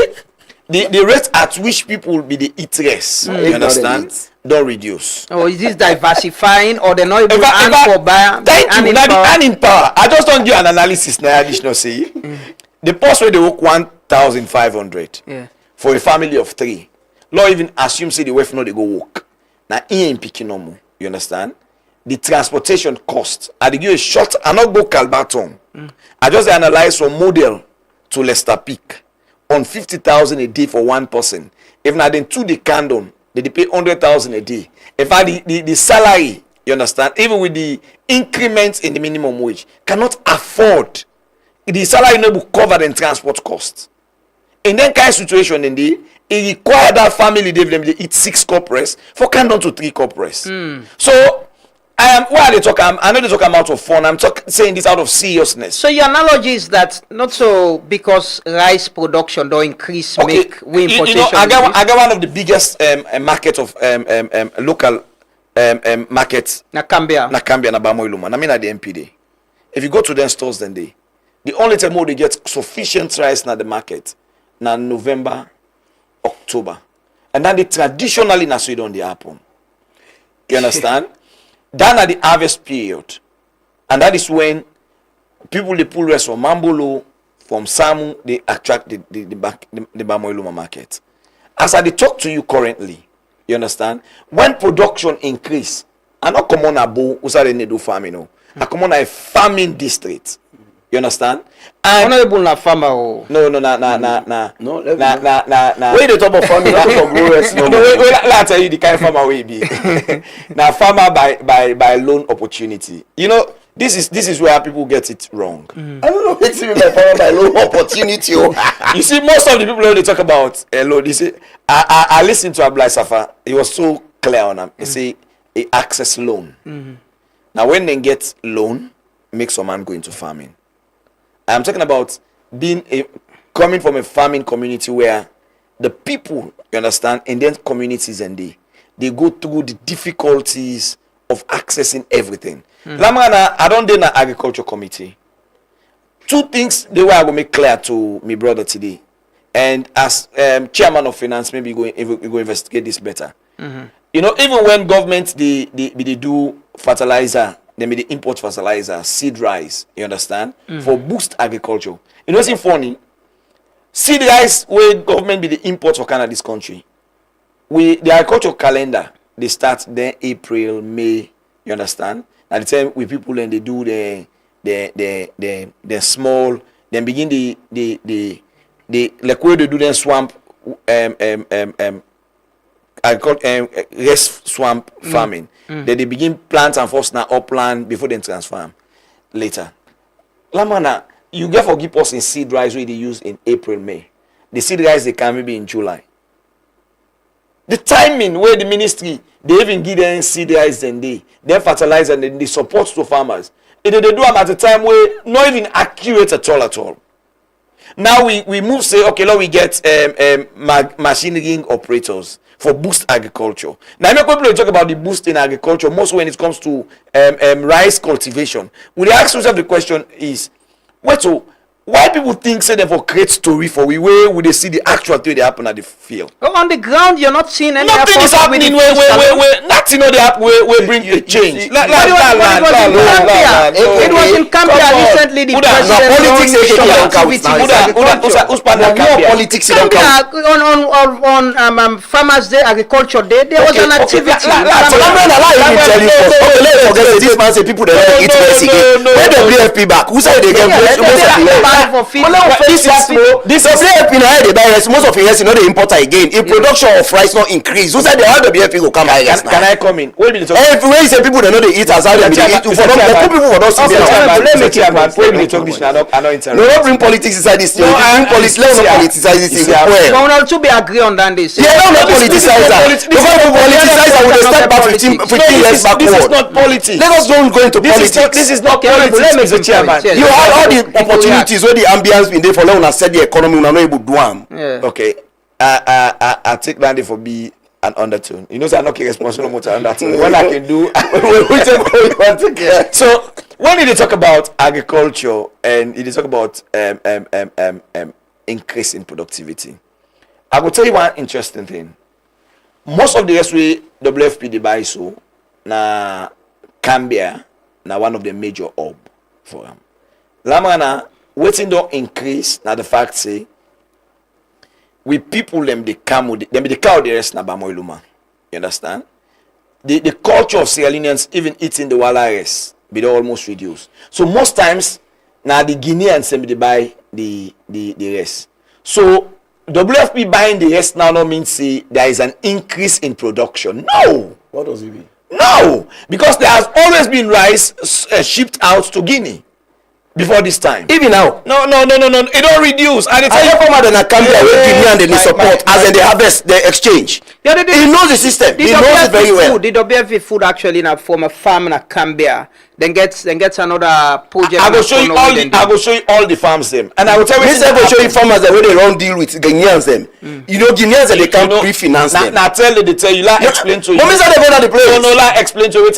the rate at which people will be the eat less. You understand? Don't reduce. Oh, is this diversifying or they're not able to earn for buyer? Thank you. Now the earning power. I just don't do an analysis now. Additional say the post where they work 1,500 for a family of 3. Lord even assume say the wife know they go work. Now he ain't picking no more. You understand? The transportation cost. I give you a short. I not go Calbaton. I just analyze from model to Leicester Peak on 50,000 a day for one person. If not then 2 the candle. They pay 100,000 a day. In fact, the salary, you understand, even with the increments in the minimum wage, cannot afford the salary not will cover the transport costs. In that kind of situation, it require that family them they eat 6 corporates for come down to 3 corporates. So why are they talking? I know they talking out of fun. I'm saying this out of seriousness. So your analogy is that not so because rice production don't increase, make we importation. I got one of the biggest market of local markets. Nakambia na Bamoiluma. I mean at the MPD. If you go to them stores, then the only time they get sufficient rice na the market na November, October, and then they traditionally na so don't happen. You understand? Then at the harvest period, and that is when people they pull rice from Mambolo, from Samu, they attract the Bamoiluma market. As I talk to you currently, you understand? When production increase, I not come on a bow, they do farming, no. I come on a farming district. You understand? And honorable na farmer. No. Where the top of farming? Let tell you the kind of farmer we be. Now farmer by loan opportunity. You know, this is where people get it wrong. I don't know what's even by farmer by loan opportunity. You see, most of the people when they talk about loan, they say, I listened to Ablai Safa. He was so clear on him. He say, a access loan. Now when they get loan, make some man go into farming. I'm talking about coming from a farming community where the people, you understand, in their communities and they go through the difficulties of accessing everything. Lamana, I don't do an agriculture committee. 2 things they were going to make clear to my brother today. And as chairman of finance, maybe go investigate this better. You know, even when government they do fertilizer, they may import fertilizer, seed rice, you understand, for boost agriculture. You know what's funny? Seed rice where government be the import for Canada this country. The agricultural calendar, they start then April, May, you understand? At the time we people and they do the small, then begin the like where they do the swamp rest swamp farming. Then they begin plant and force now upland before they transform later. Lamana, you get for give us in seed rice where they use in April, May. The seed rice they can maybe in July. The timing where the ministry they even give them seed rice and they fertilize and then they support to farmers. And they do them at a time where not even accurate at all. Now we move say okay, now we get machinery operators for boost agriculture. Now, when people talk about the boost in agriculture, most when it comes to rice cultivation, we ask ourselves the question is, why people think say they for create story for where would they see the actual thing they happen at the field? Oh, on the ground, you're not seeing any. Nothing is happening where nothing they happen where bring a change. It was in Cambia recently. The politics on Farmers Day, Agriculture Day, there was an activity. This man say people they don't eat rice again. When WFP back, who said they get for feed. This WFP now they buy rice. Most of the rice, you know, they import again. If production of rice not increase, who said the WFP go come buy rice? Can I come in? Wait a minute. Everywhere you say people they know they eat as how they eat. For them, the people for those. Let me talk about. Wait a minute. Talk this. I don't interrupt. No, don't bring politics inside this thing. Bring politics. Let's not politicize this thing. But we to be agree on that. Yeah, no, not politicize that. Because we politicize that, we will start back 15 years backward. This is not politics. Let us don't go into politics. This is not politics, Mr. Chairman. You had all the opportunities where the ambience been there for long and said the economy we are not able to do them. Okay. I take that for be an undertone. You know, so I'm not responsible for undertone. When I can do, we take what you want to get. So when they talk about agriculture and they talk about increase in productivity, I will tell you one interesting thing. Most of the rest we WFP they buy so na Cambia na one of the major hub for them. Lamana waiting don't increase na the fact say we people them they come with them they cow the rest na bamoiluma. You understand? The culture of Sierra Leoneans even eating the wala rice be almost reduced. So most times now the Guineans they buy the rest. So WFP buying the rest now no means say there is an increase in production. No. What does it mean? No, because there has always been rice shipped out to Guinea before this time. Even now. No. It don't reduce. And it's I come out and I come here with Guinea and they support as in they harvest, they exchange. Yeah, he knows the system. He knows it very well. The WFP food actually in a form of farm in a Cambia. Then gets another project. I will show you all the farms them, and I will tell you. This I will show you farmers the way they don't deal with Guineans them. You know Guineans they can't pre-finance them. Now tell you. Like explain to you. What means that they go to the place? No, like explain to you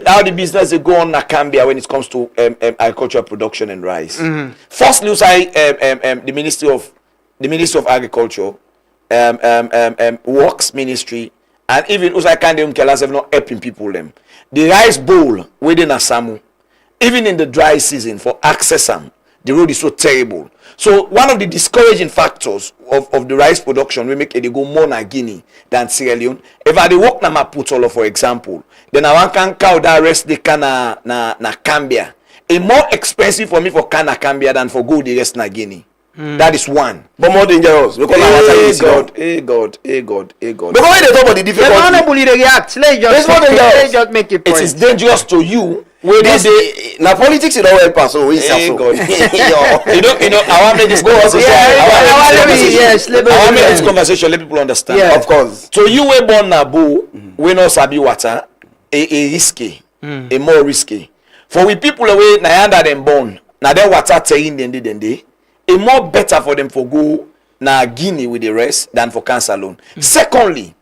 how the business they go on in Cambia when it comes to agricultural production and rice. Firstly, the Ministry of Agriculture, Works Ministry, and even Usai Kandem Kelas have not helping people them. The rice bowl within Asamu, even in the dry season for access them, the road is so terrible. So one of the discouraging factors of the rice production we make it go more na Guinea than Sierra Leone. If I work na Maputolo for example, then I want can cow that rest the can na Cambia. It's more expensive for me for Kana Cambia than for go the rest na Guinea. That is one. But more dangerous because God. Because when they talk about the difficulty, let's just make it point. It is dangerous to you. Now politics is not help us. So we God. you know, I want to make this conversation. I want to make this conversation. Let people understand. Yeah. Of course. So you were born Nabu, we know Sabi water, a risky, a more risky. For we people away na them born, now they water taking then a more better for them for go na Guinea with the rest than for cancer alone. Secondly,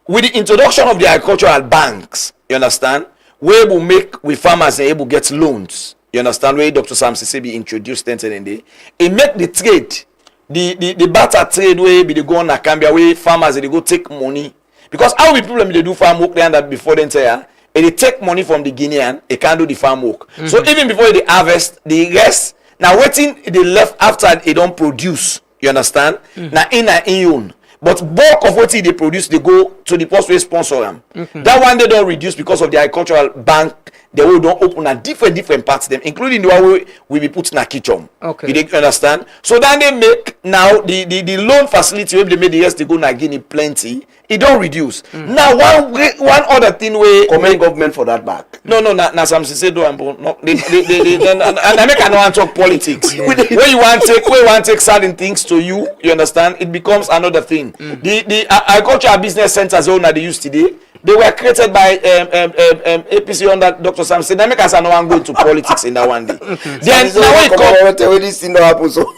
with the introduction of the agricultural banks, you understand, where we make with farmers and able get loans. You understand where Dr. Sam Sisebi introduced then it make the trade, the barter trade where be they go on na Cambia where farmers they go take money. Because how we people they do farm work there that before then say they take money from the Guinean, they can't do the farm work. So even before they harvest, the rest now waiting they left after they don't produce, you understand? Now in own. But bulk of what they produce, they go to the post where sponsor them. That one they don't reduce because of the agricultural bank. They will don't open at different parts of them, including the one we be put in a kitchen. Okay. You understand? So then they make now the loan facility where they made the rest they go na Guinea plenty. It don't reduce. Now one other thing where comment government for that back. No, na some say do and I make no talk politics. Where you want to take certain things to you understand? It becomes another thing. The agricultural business centers own that they use today, they were created by APC under Dr. Sam said, make us no one go into politics in that one day. Then now we come this thing happen so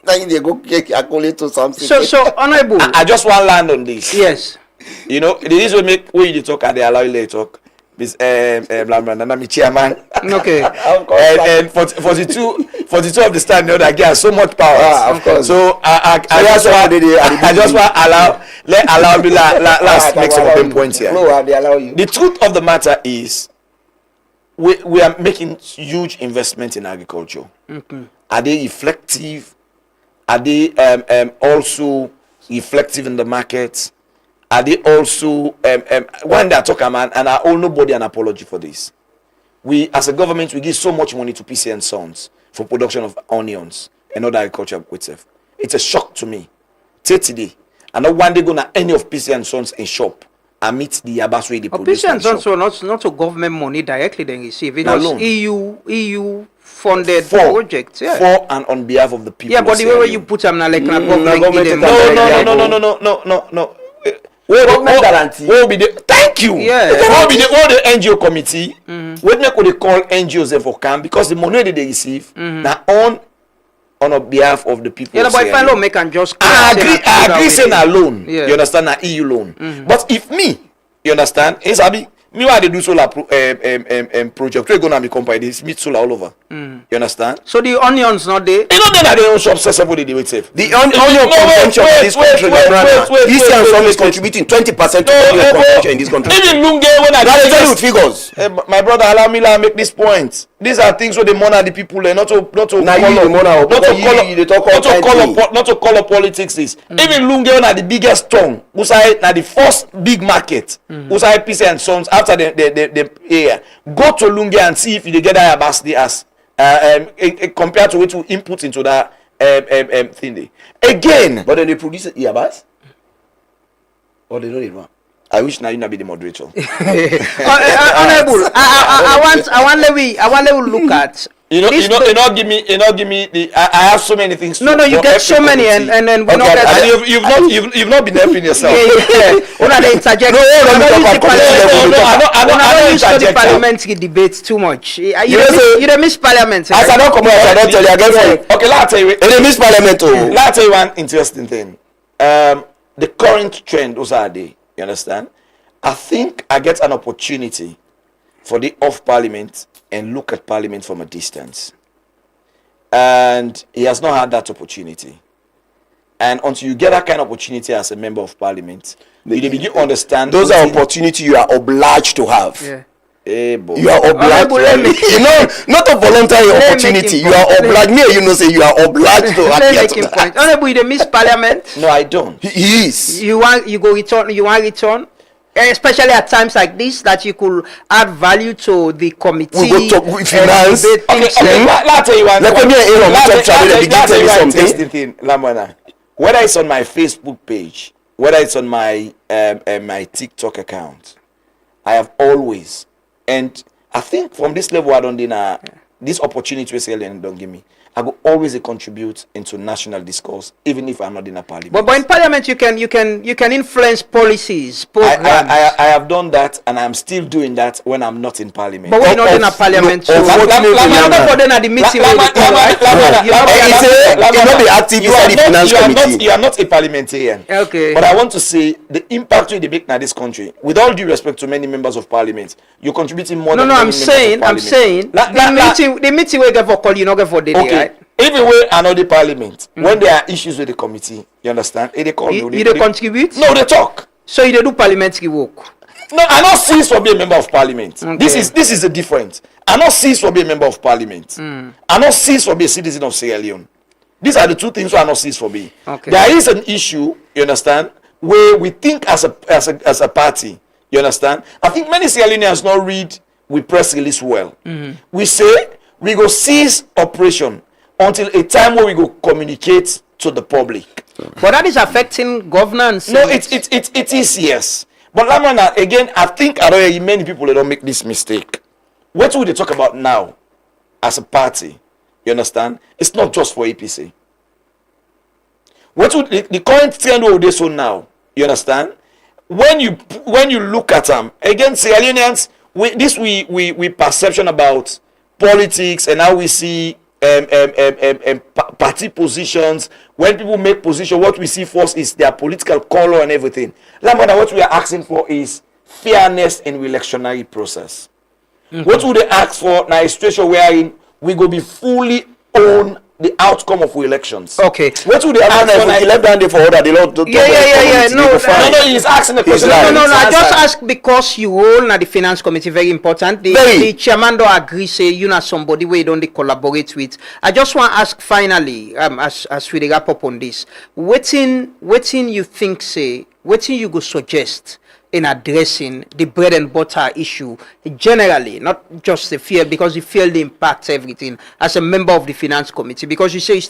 then they go accolade to something. So honorable. I just want to land on this. Yes. You know, the reason we make when you talk and they allow you to talk. This I'm chairman. Okay. and 42 of the stand know that has so much power. Of course. So I just want allow me last make some of points here. The truth of the matter is we are making huge investment in agriculture. Are they effective? Are they also reflective in the market? Are they also when they are talking man and I owe nobody an apology for this. we as a government we give so much money to PC and Sons for production of onions and other agriculture itself. It's a shock to me. Today, I know one day gonna any of PC and Sons in shop and meet the Yabas way they produce. PC and Sons were not a government money directly they receive. It was EU funded projects. Yeah. For and on behalf of the people. Yeah, but the way you put them now like government. No. Government guarantee. Thank you. Yeah. What be the NGO committee? What make they call NGOs for camp because the money that they receive now on behalf of the people. Yeah, but if I don't make and just I agree saying a loan. Yeah. You understand an EU loan. But if me, you understand, is me why they do solar project. We're gonna be company. They meet solar all over. You understand? So the onions not there. You know that they don't shop successfully they will save. The onion consumption in this country, this year Some is contributing 20% to onion consumption in this country. Even Lunge when I tell you figures. My brother, allow me to make this point. These are things where they monitor the people, not to call up politics. Even Lunge when the biggest town, Usai na the first big market, Usai PC and Sons after the area. Go to Lunge and see if you get that ambassador as compared to what you input into that thing. Again, but then they produce Yabas, or they don't need one. I wish now you not be the moderator. Honorable, I want to look at. You not give me the. I have so many things. No, you get so many, and then we not get. You've not been helping yourself. Yeah. When they interject, I don't use the parliamentary debates too much. You don't miss parliament. As I don't come out, I don't tell you again. Okay, let's tell you. You miss parliament. Let's tell you one interesting thing. The current trend, those are they. You understand? I think I get an opportunity for the off parliament and look at parliament from a distance. And he has not had that opportunity. And until you get that kind of opportunity as a member of parliament, you begin to understand. Those are opportunities you are obliged to have. Yeah. Hey, boy. You are obliged to not a voluntary opportunity. You are obliged. Me, say you are obliged to have. Honorable, you miss parliament? No, I don't. He is. You want return? Especially at times like this, that you could add value to the committee. We go talk with finance. Let's tell you one. Whether it's on my Facebook page, whether it's on my my TikTok account, I have always, and I think from this level I don't deny this opportunity we don't give me. I will always contribute into national discourse, even if I'm not in a parliament. But in parliament, you can influence policies, programs. I have done that, and I'm still doing that when I'm not in parliament. But we're not in a parliament. You not be active inside the finance committee. You are not a parliamentarian. Okay. But I want to say the impact we make in this country, with all due respect to many members of parliament, you're contributing more than I'm saying the meeting we get for call, you not get for daily. Okay. Even when another parliament, when there are issues with the committee, you understand? They call you they contribute? No, they talk. So you do parliamentary work? No, I not cease for being a member of parliament. Okay. This is a difference. I not cease for being a member of parliament. I not cease for being a citizen of Sierra Leone. These are the two things I not cease for being. Okay. There is an issue, you understand, where we think as a party, you understand? I think many Sierra Leoneans not read we press release well. We say we go cease operation until a time where we go communicate to the public. But that is affecting governance. No, it is, yes. But Lamana, again, I think many people don't make this mistake. What will they talk about now as a party? You understand? It's not just for APC. What would the current trend will they so now? You understand? When you look at them, again, Sierra Leoneans, we perception about politics and how we see party positions. When people make position, what we see first is their political color and everything. Lamana, what we are asking for is fairness in the electionary process. What would they ask for now? A situation wherein we go be fully own the outcome of elections. Okay. What would they ask for? He left down there for order. No, he's asking the question. No. I just ask because you hold na the finance committee very important. The chairman don't agree. Say you know somebody where you don't collaborate with. I just want to ask finally, as we wrap up on this, waiting you think say, waiting you go suggest in addressing the bread and butter issue generally, not just the field, because the field impacts everything as a member of the finance committee, because you say you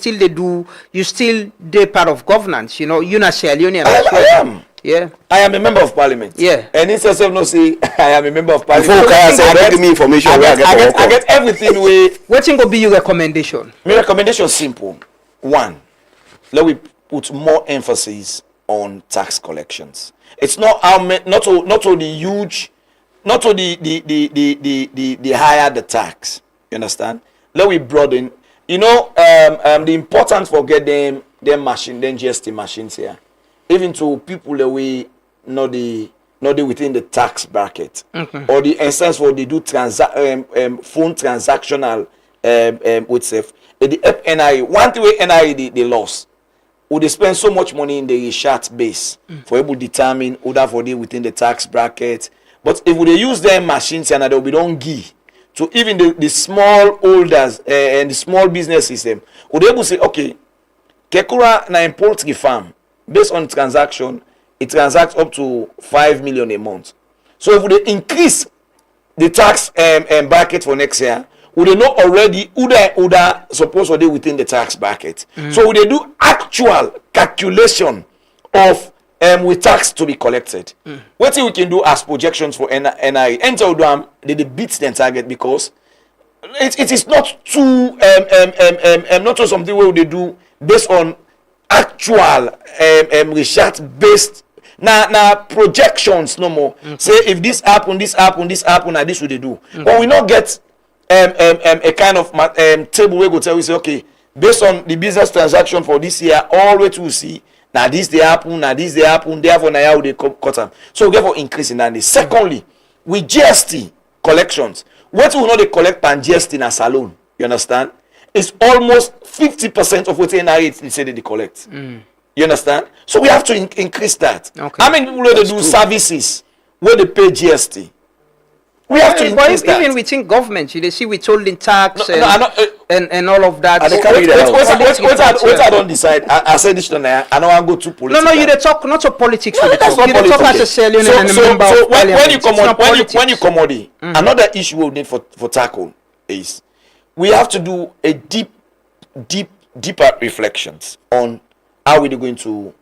still do part of governance, you na Sierra Leonean as well. I am. Yeah. I am a member of parliament. Yeah. And instead of no say I am a member of parliament. Before Kaya said, give me information I where I get everything we. What's going to be your recommendation? My recommendation is simple. One, let we put more emphasis on tax collections. It's not not to the huge, not to the higher the tax. You understand? Let we broaden. You know, the importance for getting them machine, then GST machines here, even to people that we not the within the tax bracket, or the instance where they do phone transactional with self. The NIE, one thing with NIE they lost. Would they spend so much money in the chat base for able to determine whether for they within the tax bracket. But if they use them machines and they will be don't give to even the small holders and the small business system, would they able to say, okay, Kekura na poultry farm based on transaction, it transacts up to 5 million a month. So if they increase the tax bracket for next year, would they know already who they supposed to be within the tax bracket? So would they do actual calculation of with tax to be collected? What we can do as projections for NIE? Enter them, they beat the target because it is not too not just something where they do based on actual research based now projections no more. Say if this happen, and this would they do. But we not get a kind of table where go tell we say okay, based on the business transaction for this year, all the way to see now this they happen, therefore now how they cut them. So therefore increasing that. Secondly, with GST collections, what we know they collect pan GST in a salon, you understand? It's almost 50% of what NRA they say they collect. You understand? So we have to increase that. Okay. How many people where they do services where they pay GST? We have to increase that. Even within government, you see withholding tax and all of that. What I don't decide. I said this tonight. I don't want to go too political. No, you dey talk not to politics. No, that's not politics. Talk as a Sierra Leonean and a member of parliament. When you come on, another issue we need for tackle is we have to do a deeper reflections on how we're going to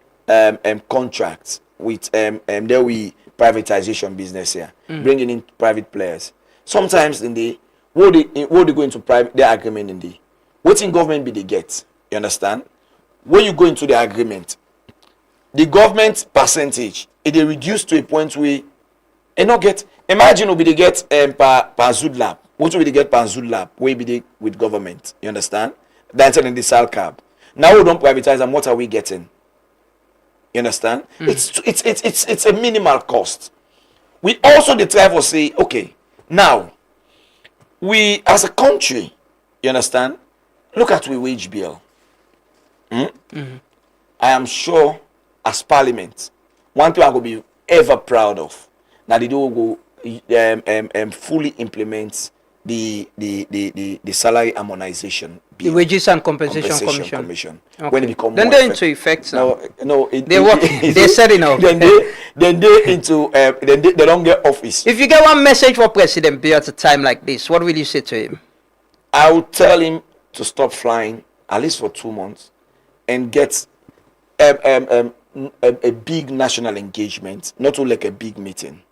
contract with there we privatization business here, bringing in private players. Sometimes in the what they go into private their agreement in the what in government be they get. You understand? When you go into the agreement, the government percentage it they reduce to a point where and not get imagine we they get per Zood lab. What will they get per Zood lab? Where be they with government? You understand? That's in the sal cab. Now we don't privatize and what are we getting? You understand? It's a minimal cost. We also try to say, okay, now we as a country, you understand? Look at we wage bill. I am sure as parliament, one thing I will be ever proud of, now they do go fully implement the salary harmonization bill. The wages and compensation commission. Okay. When it become then they're into effect now. No, they're working. They're setting up. Then they into they don't get office. If you get one message for President Bill at a time like this, what will you say to him? I will tell him to stop flying at least for 2 months and get a big national engagement, not only like a big meeting.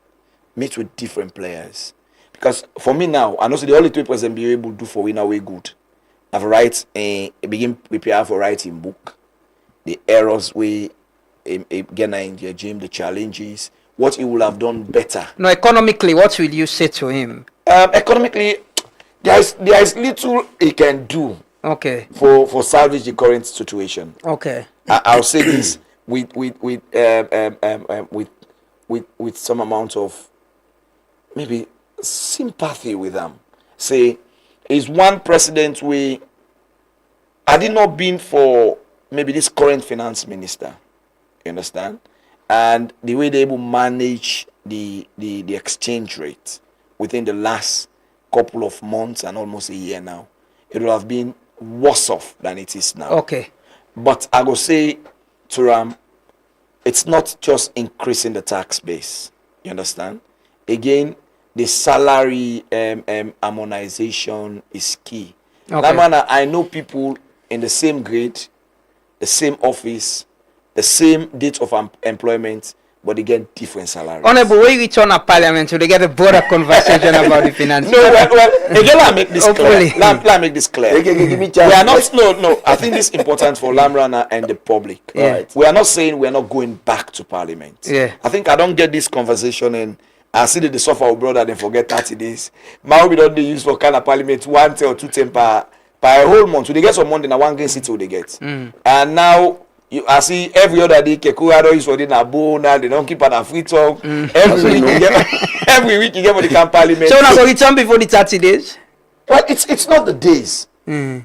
Meet with different players. Because for me now, I know the only two President be able to do for we now way good. I've write begin prepare for writing book, the errors we again in the gym, the challenges, what he will have done better. No, economically, what will you say to him? Economically, there is little he can do. Okay. For salvage the current situation. Okay. I'll say this with some amount of maybe sympathy with them. Say, is one president we had it not been for maybe this current finance minister, you understand? And the way they able manage the exchange rate within the last couple of months and almost a year now, it would have been worse off than it is now. Okay. But I go say to Ram, it's not just increasing the tax base. You understand? Again, the salary harmonization is key. Okay. That man, I know people in the same grade, the same office, the same date of employment, but they get different salaries. Honorable, when you return at Parliament, they get a broader conversation about the finances. No, again, let me make this clear. Let me make this clear. We are not, no. I think this is important for Lamrana and the public. Yeah. Right? We are not saying we are not going back to Parliament. Yeah. I think I don't get this conversation and I see that the suffer brother then forget 30 days. Now we don't use for kind of Parliament 1 or 2 10 per a whole month. So they get some money in a one game city they get. And now I see every other day Kekura don't use for the Nabona, they don't keep on a free talk. Every week you get for the camp Parliament. So now return before the 30 days? Well, it's not the days. We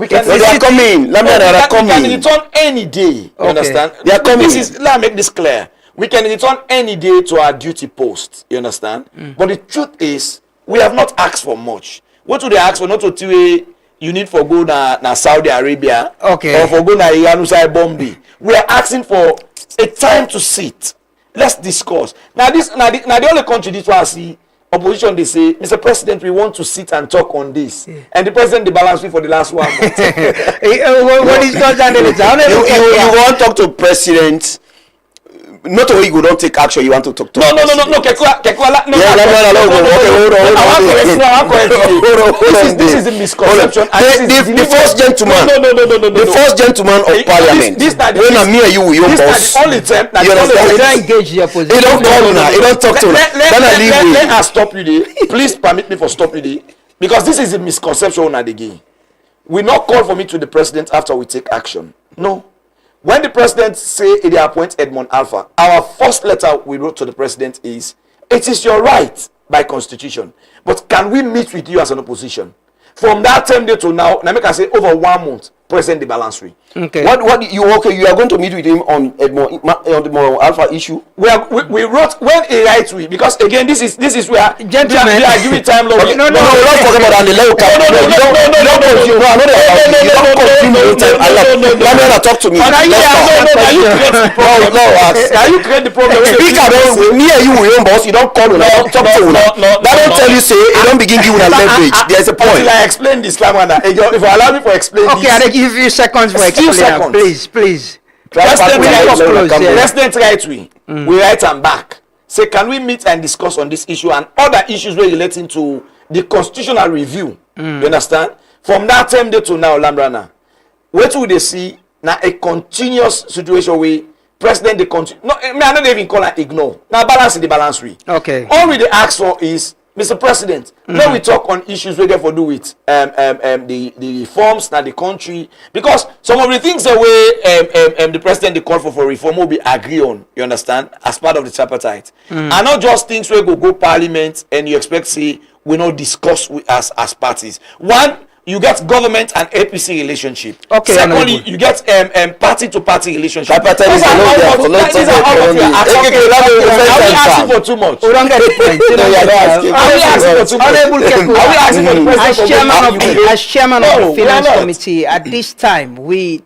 can they are coming. They are coming. We can return any day. You understand? They are coming. Let me make this clear. We can return any day to our duty post. You understand? But the truth is, we have not asked for much. What do they ask for? Not to tell you need for go na Saudi Arabia, or for go na Iran side Bombay. We are asking for a time to sit. Let's discuss. Now the only country this one see opposition they say, Mr. President, we want to sit and talk on this, and the president the balance for the last 1 month. What is you want to talk to president? Not only you don't take action, you want to talk to. No. Kekua, This is a misconception. The first gentleman. The first gentleman of Parliament. When I'm here, you boss. Only time. You understand? Engage the opposition. He don't call now. He don't talk to now. Then I leave. Let us stop you there. Please permit me for stop you there, because this is a misconception at the game. We not call for me to the president after we take action. No. When the president say they appoint Edmond Alpha, our first letter we wrote to the president is, it is your right by constitution, but can we meet with you as an opposition? From that time day to now, I can say over 1 month, president the balance rate. Okay. What you are going to meet with him on Edmond Alpha issue? We wrote when he writes we, because again this is where gentlemen they are giving time law. No, we don't talk about the level. Talk to me. Now you create the problem. Speaker, me and you will boss. You don't call talk to that don't tell you say you don't begin giving a leverage. There's a point. Until I explain this, if you allow me to explain this. Okay, I give you seconds for explaining. Please. President write we write and back. Say, can we meet and discuss on this issue and other issues relating to the constitutional review? You understand? From that time day to now, Lambrana, what will they see now? A continuous situation where president they continue. No, I not even call it ignore. Now balance the balance we. Okay. All we they ask for is, Mr. President, now we talk on issues we get for do with the reforms now the country, because some of the things that way the president they call for reform will be agree on, you understand, as part of the tripartite, and not just things where go parliament and you expect say we not discuss with us as parties. One, you get government and APC relationship. Okay. Secondly, you get party to party relationship. These are all asking for too much. We don't get it. Are we asking for too much? Are we asking for the president? As chairman of the finance committee, at this time, the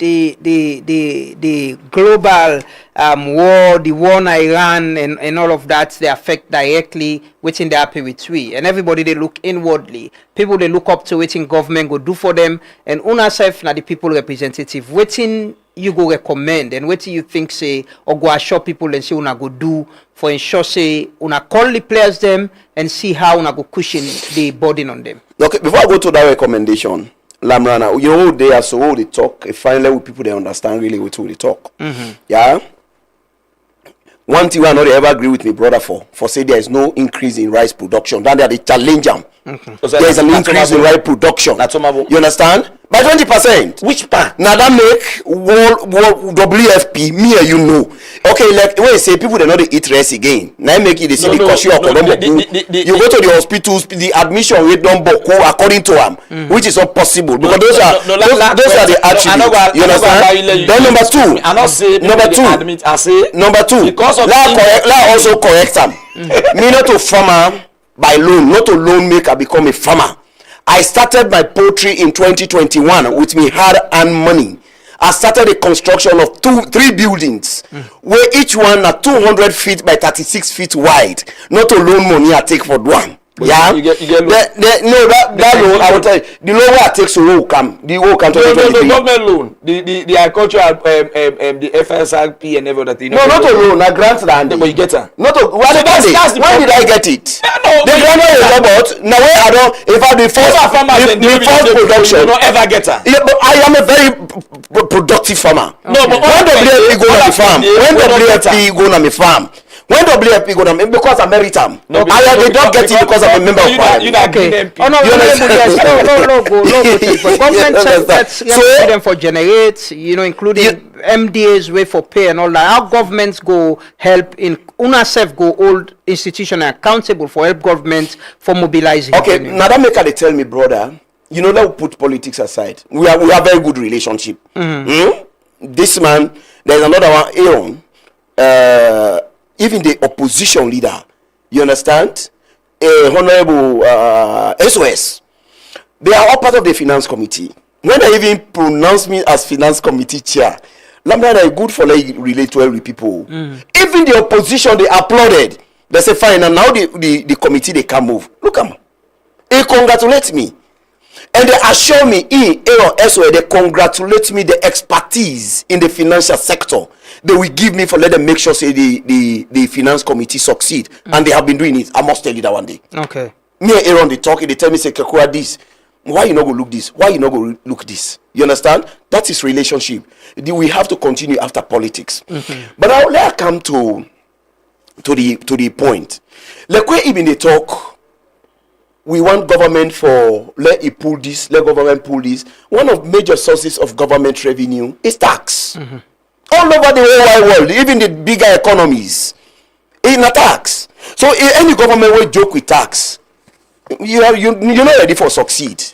global war, the war in Iran and all of that, they affect directly within the happy with we. And everybody they look inwardly. People they look up to waiting government go do for them. And una self na the people representative. Waiting you go recommend and waiting you think say or go assure people and say una go do for ensure say una call the players them and see how una go cushion the burden on them. Okay, before I go to that recommendation, Lamrana, you know they are so they talk. Finally, with people they understand really what they talk. Yeah. One thing I know they ever agree with me, brother, for say there is no increase in rice production. Then they challenge them. There is an increase in rice production. You understand? By 20%. Which part? Now that make world WFP, me and you know. Okay, like when you say people they know they eat rice again. Now make it the city cost you go to the hospitals, the admission rate don't book according to them, which is not possible because those are the attributes. You understand? Then number two. Number two. Let also correct them. Me not to farmer by loan, not to loan maker become a farmer. I started my poultry in 2021 with me hard-earned money. I started the construction of 3 buildings where each one are 200 feet by 36 feet wide. Not alone money I take for one. But yeah, you get loan. That loan I will tell you. The loan I take so will come. The whole come to no, government loan. The agricultural the FSRP and everything. No, not a loan. I grant land. But you get her. Not a. When did I get it? No, the grant is about now. Where I don't. If I the first production, you don't ever get her. Yeah, but I am a very productive farmer. No, but when WFP go on the farm, when WFP go on the farm. When WFP go down, because I merit them. They don't get it because I'm a member of parliament. Okay. Oh no, government sets them for generate, including MDA's way for pay and all that. How governments go help in UNASEF go hold institution accountable for help government for mobilizing. Okay, now that make they tell me, brother. Let's put politics aside. We have very good relationship. This man, there's another one, Aaron. Even the opposition leader, you understand? Honorable SOS, they are all part of the finance committee. When they even pronounce me as finance committee chair, Lambrana is good for relate to every people. Even the opposition, they applauded. They say fine, and now the committee they can move. Look at me. They congratulate me. And they assure me SOS, they congratulate me the expertise in the financial sector. They will give me for let them make sure say the finance committee succeed. And they have been doing it. I must tell you that one day. Okay. Me and Aaron they talk, they tell me say Kekua this. Why you not go look this? Why you not go look this? You understand? That is relationship. We have to continue after politics. But now let I come to the point. Like where even they talk. We want government for let it pull this, let government pull this. One of major sources of government revenue is tax. All over the whole wide world, even the bigger economies, in a tax. So any government will joke with tax, you're not ready for succeed.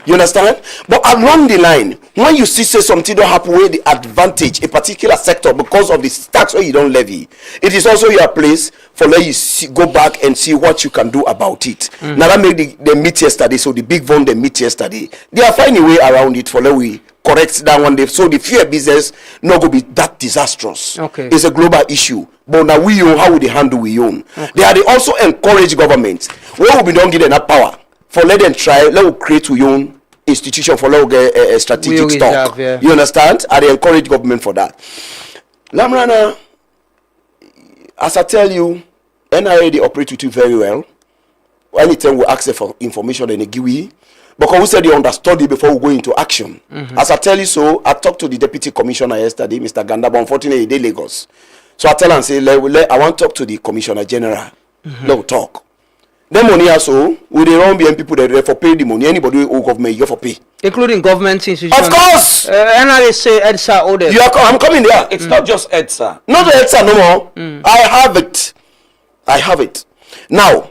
You understand? But along the line, when you see say something don't happen where the advantage a particular sector because of the tax where you don't levy, it is also your place for let you go back and see what you can do about it. Now that made they meet yesterday, so the big one they meet yesterday. They are finding a way around it for let we correct that one day. So the fear business not going to be that disastrous. Okay. It's a global issue. But now we own how would they handle we own. Okay. They also encourage government. Where we don't give them that power for let them try, let us create your own institution for let get a strategic stock. Yeah. You understand? And they encourage government for that. Lamrana, as I tell you, NRA they operate with you very well. Anytime we ask for information, they give you. Because we said they understood it before we go into action. As I tell you so, I talked to the deputy commissioner yesterday, Mr. Ganda, but unfortunately, they Lagos. So I tell him, say, I want to talk to the commissioner general. Let us talk. Then money also, we the wrong BM people that for pay the money. Anybody who government you for pay, including government institutions. Of course. NRA say EDSA order. I'm coming there. It's not just EDSA. Not the EDSA no more. I have it. Now,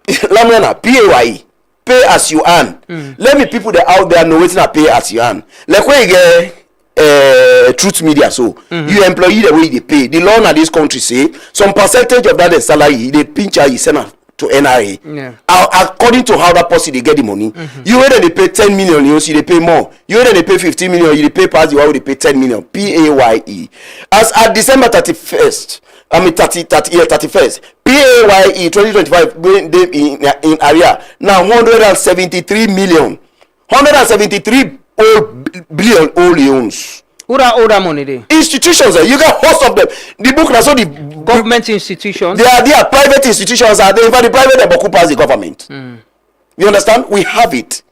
Lamrana, PAYE, pay as you earn. Let me people that out there know waiting a pay as you earn. Like when you get truth media, so you employee the way they pay. The law in this country say some percentage of that salary they pinch you send to NRA. Yeah. According to how that person they get the money. You whether they pay 10 million, you see they pay more. You whether they pay 15 million, you they pay past the one they pay 10 million. PAYE. As at December 31st. 31st. PAYE 2025 in area now 173 million. 173 billion all loans. Who that money there? Institutions, you got host of them. The book now so the government institutions. They are private institutions are there. In fact, the private they occupy the government. You understand? We have it.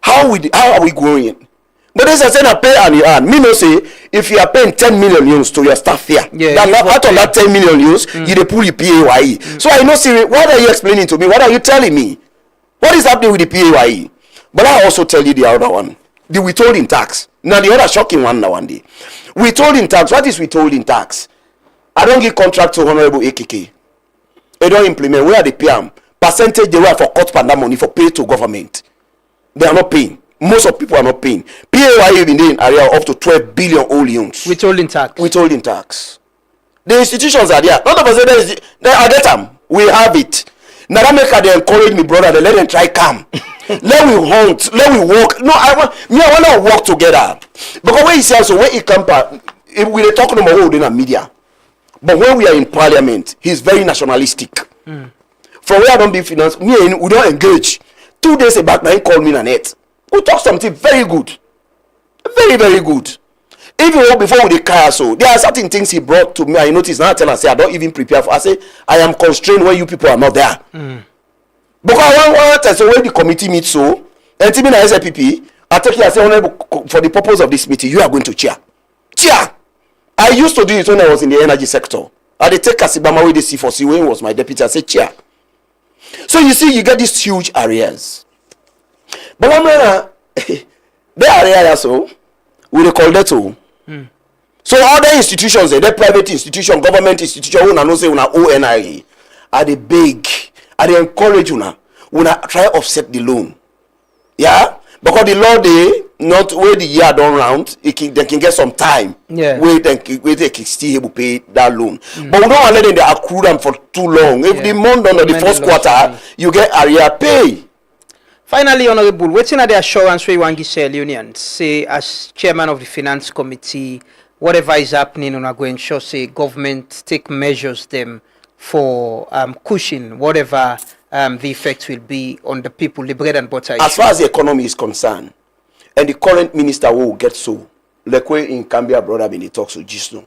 How are we growing? But there's a saying I pay and you earn. Me no say if you are paying 10 million euros to your staff here, out of that 10 million euros, you they pull your PAYE. So I know say what are you explaining to me? What are you telling me? What is happening with the PAYE? But I also tell you the other one. The withholding tax. Now the other shocking one now one day. Withholding tax. What is withholding tax? I don't give contract to Honorable AKK. They don't implement. Where are they paying? Percentage they were for cut that money for pay to government. They are not paying. Most of people are not paying. PAYE in the area up to 12 billion all loans. Withholding tax. Withholding tax. The institutions are there. None of us say they are get them. We have it. Now that make they encourage me, brother. They let them try come. Let we hunt. Let we walk. No, I want to work together. Because when he says so, when he come back, if we are talking about what in the media, but when we are in parliament, he's very nationalistic. From where I don't be finance, we don't engage. 2 days back, now he called me Nanette. We talk something very good, very very good. Even before with the car, so there are certain things he brought to me. I noticed now. I tell and say I don't even prepare for. I say I am constrained when you people are not there. Because I want so when the committee meets so, and to me na SLPP, I take you I say for the purpose of this meeting, you are going to chair. I used to do it when I was in the energy sector. I did take Kasibama with the C4C when he was my deputy. I said chair. So you see, you get these huge areas. But I'm the area so we call that so. So other institutions, the private institution, government institution, who know say una ONIA, are they big? Are they encourage una try offset the loan? Yeah, because the law they not where the year don't round, they can get some time. Yeah, where they can still able pay that loan. But we don't let them accrue them for too long. If the month under the first quarter, you get area pay. Finally, Honorable, waiting at the assurance we want to say union, say as chairman of the finance committee, whatever is happening, we are going to ensure say government take measures them for cushion whatever the effect will be on the people, the bread and butter. As far as the economy is concerned, and the current minister will get so, like way in Cambia brother when he talks to Gisno.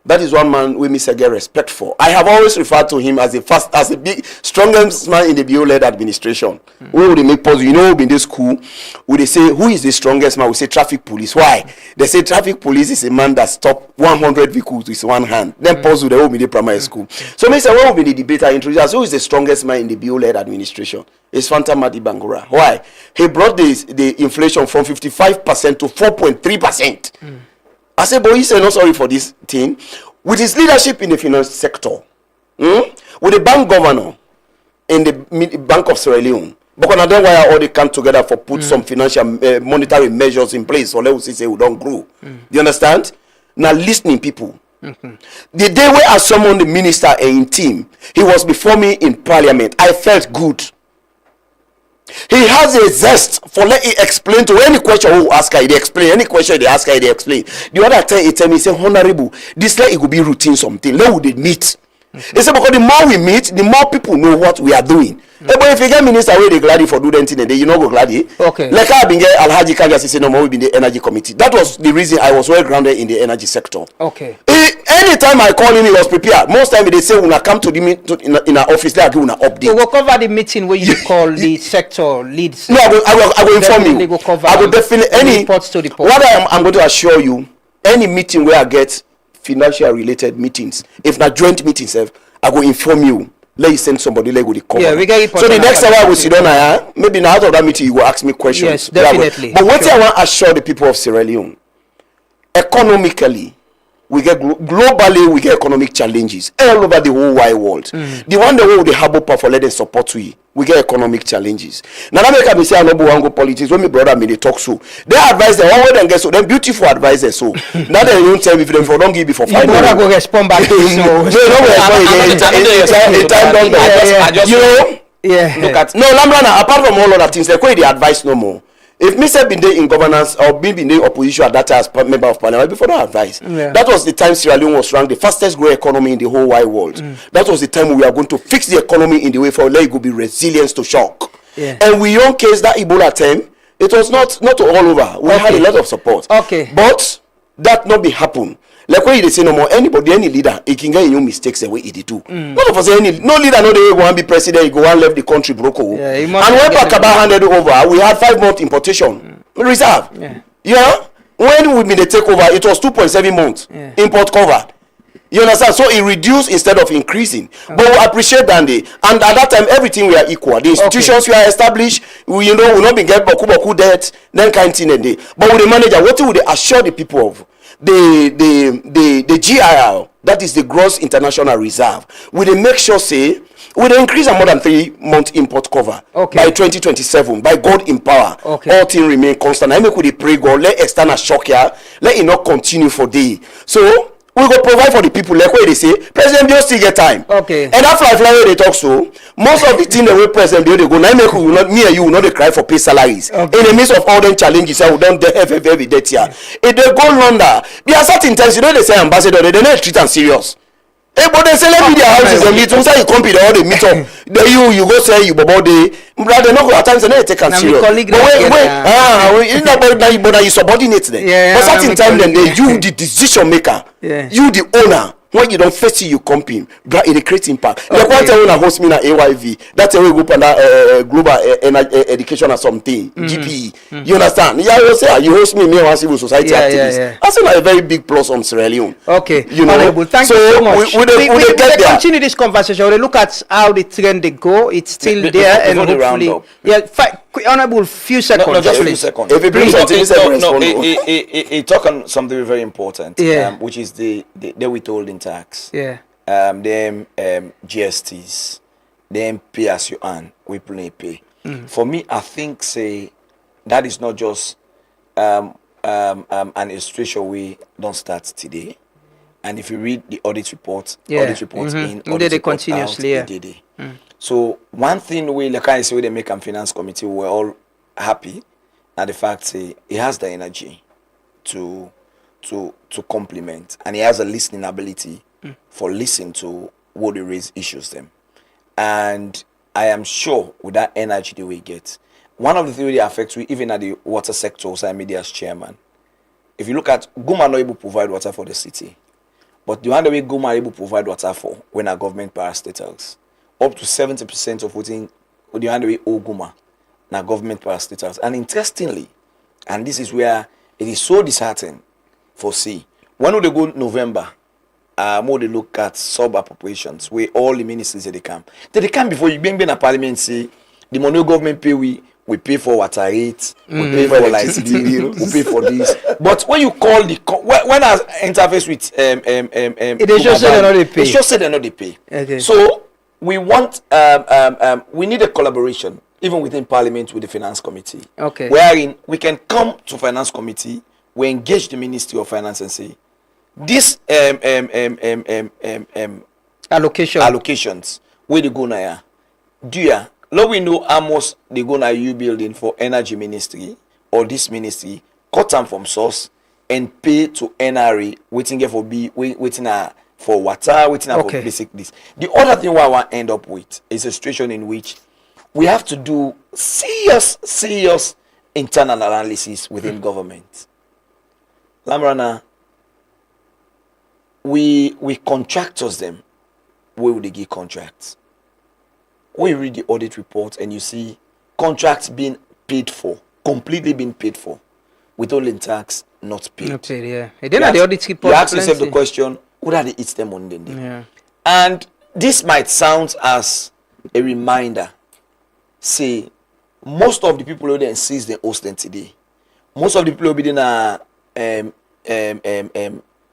That is one man we miss get respect for. I have always referred to him as the big, strongest man in the BO-led administration. We would make pause. You know, in this school, would they say who is the strongest man? We say traffic police. Why? They say traffic police is a man that stopped 100 vehicles with one hand. Then pause with the whole media primary school. So, me say what will be the debate I introduce? Who is the strongest man in the BO-led administration? It's Fanta Madi Bangura. Why? He brought the inflation from 55% to 4.3%. I said, boy, he said, no, sorry for this thing. With his leadership in the finance sector, with the bank governor in the Bank of Sierra Leone, because then why all they come together for put some financial monetary measures in place, or let us say we don't grow. You understand? Now listening people. The day where I summoned the minister in team, he was before me in parliament. I felt good. He has a zest for let it explain to any question who ask her, they explain. Any question they ask her, they explain. The other time he tell me, he say, honorable, this like it could be routine something. Let we meet. He said, because the more we meet, the more people know what we are doing. But if you get minister where they glad for do that thing, you know go glad. Okay. Like I been get Alhaji Kagasi say no more we been the energy committee. That was the reason I was well grounded in the energy sector. Okay. Anytime I call him, he was prepared. Most time they say when I come to the in our office, they are giving an update. So we'll cover the meeting where you call the sector leads. No, I will inform you. I will definitely any reports to the what I'm going to assure you. Any meeting where I get financial related meetings, if not joint meetings, I will inform you. Let you send somebody like with the cover. Yeah, we get so the next time I will sit down, maybe now out of that meeting you will ask me questions. Yes, definitely. But what I want to assure the people of Sierra Leone, economically, we get globally we get economic challenges all over the whole wide world. The one that will the harbor power for let them support we get economic challenges. Now that make me say I no go politics. When my brother me they talk so they advise them one way them get so them beautiful advisors so now they don't tell me if them for don't give before 5 minutes. You go respond back to you. No, time don't you know. Yeah. Look at no Lambrana apart from all other things like where they advise no more. If me say been there in governance or been in the opposition at that time as member of parliament before that advice, that was the time Sierra Leone was ranked the fastest growing economy in the whole wide world. That was the time we are going to fix the economy in the way for let it go be resilience to shock. And we own case that Ebola time, it was not all over. We had a lot of support. But that not be happen. Like when they say no more anybody, any leader, he can get new mistakes the way he do. Not of us no leader no they go and be president, he go and left the country broke. And when Pakaba handed over, we had 5 months importation reserve. When we made the takeover, it was 2.7 months import cover. You understand? So it reduced instead of increasing. But we appreciate that day. And at that time, everything we are equal. The institutions we are established, we will not be get boku debt, then kind of thing a day. But with the manager, what would they assure the people of? The GIR, that is the gross international reserve, will they make sure say will they increase a more than 3 month import cover by 2027 by God in power. All things remain constant. I make with the pray God let external shock here, let it not continue for day. So we go provide for the people like where they say president just still get time. Okay. And that fly wey they talk so most of the thing the way president dey go now make we not me and you will not dey cry for pay salaries. Okay. In the midst of all them challenges we don heavy debt here. If they go London there are certain times you know they say ambassador they don't treat them serious. Hey, but they say let me their houses and meet once you come to all they meet up then you go say you bobo dey brother no go at times they take am serious. But wait but you subordinate them. Yeah, but certain time then they you the decision maker. Yeah. You the owner. When you don't face you company, but it creates impact. Okay. Like one time when I host me na AYV, that's why we go under global education or something, GPE. You understand? Yeah, you say you host me one civil society activist. Yeah. That's like a very big plus on Sierra Leone. Okay, you know. Honorable, thank you so much. We continue this conversation. We look at how the trend they go. It's still there, and hopefully, Honorable, few seconds. No, just a few seconds. If it talk on something very important, which is the withholding tax. Yeah. Them GSTs, them pay as you earn, we pay. For me, I think say that is not just an illustration we don't start today. And if you read the audit report, audit reports in, audit report continuously, out, So one thing we like I say, we the make and finance committee we're all happy at the fact say he has the energy to complement, and he has a listening ability for listening to what they raise issues them. And I am sure with that energy that we get, one of the things that affects we even at the water sector, also media as chairman. If you look at Guma not able to provide water for the city, but the one way Guma are able to provide water for when our government parastatals, up to 70% of what the one way owe Guma now government parastatals. And interestingly, and this is where it is so disheartening for C. When they go November, more they look at sub appropriations where all the ministers they come. They come before you bring a parliament say the money government pay we pay for water rates, we pay for electricity, we pay for this. But when you call the when I interface with it just say they not pay. It just say they not pay. Okay. So we want we need a collaboration even within parliament with the finance committee. Okay. Wherein we can come to finance committee, we engage the Ministry of Finance and say this allocations where they go now. Do ya? Now we know how much they go now you building for energy ministry or this ministry, cut them from source and pay to NRA waiting for for water, waiting for basic this. The other thing I want to end up with is a situation in which we have to do serious internal analysis within government. Lamrana, we contractors them. Where would they give contracts? When you read the audit report and you see contracts being paid for, completely being paid for, withholding tax not paid. Not paid, yeah. Then the audit report. You ask yourself the question, what are they eat them on then? Yeah. And this might sound as a reminder. Say, most of the people who then sees the hosting today, most of the people who be in a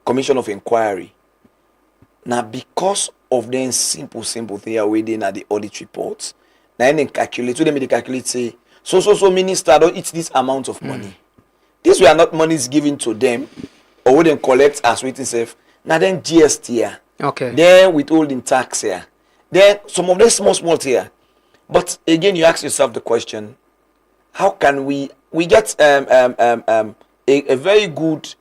commission of inquiry. Now, because of them simple thing are waiting at the audit reports, now then calculate, so they calculate say, so minister don't eat this amount of money. These were not monies given to them, or we then collect as waiting safe. Now then GST here, okay. Then withholding tax here, then some of them small here. But again, you ask yourself the question: how can we get a very good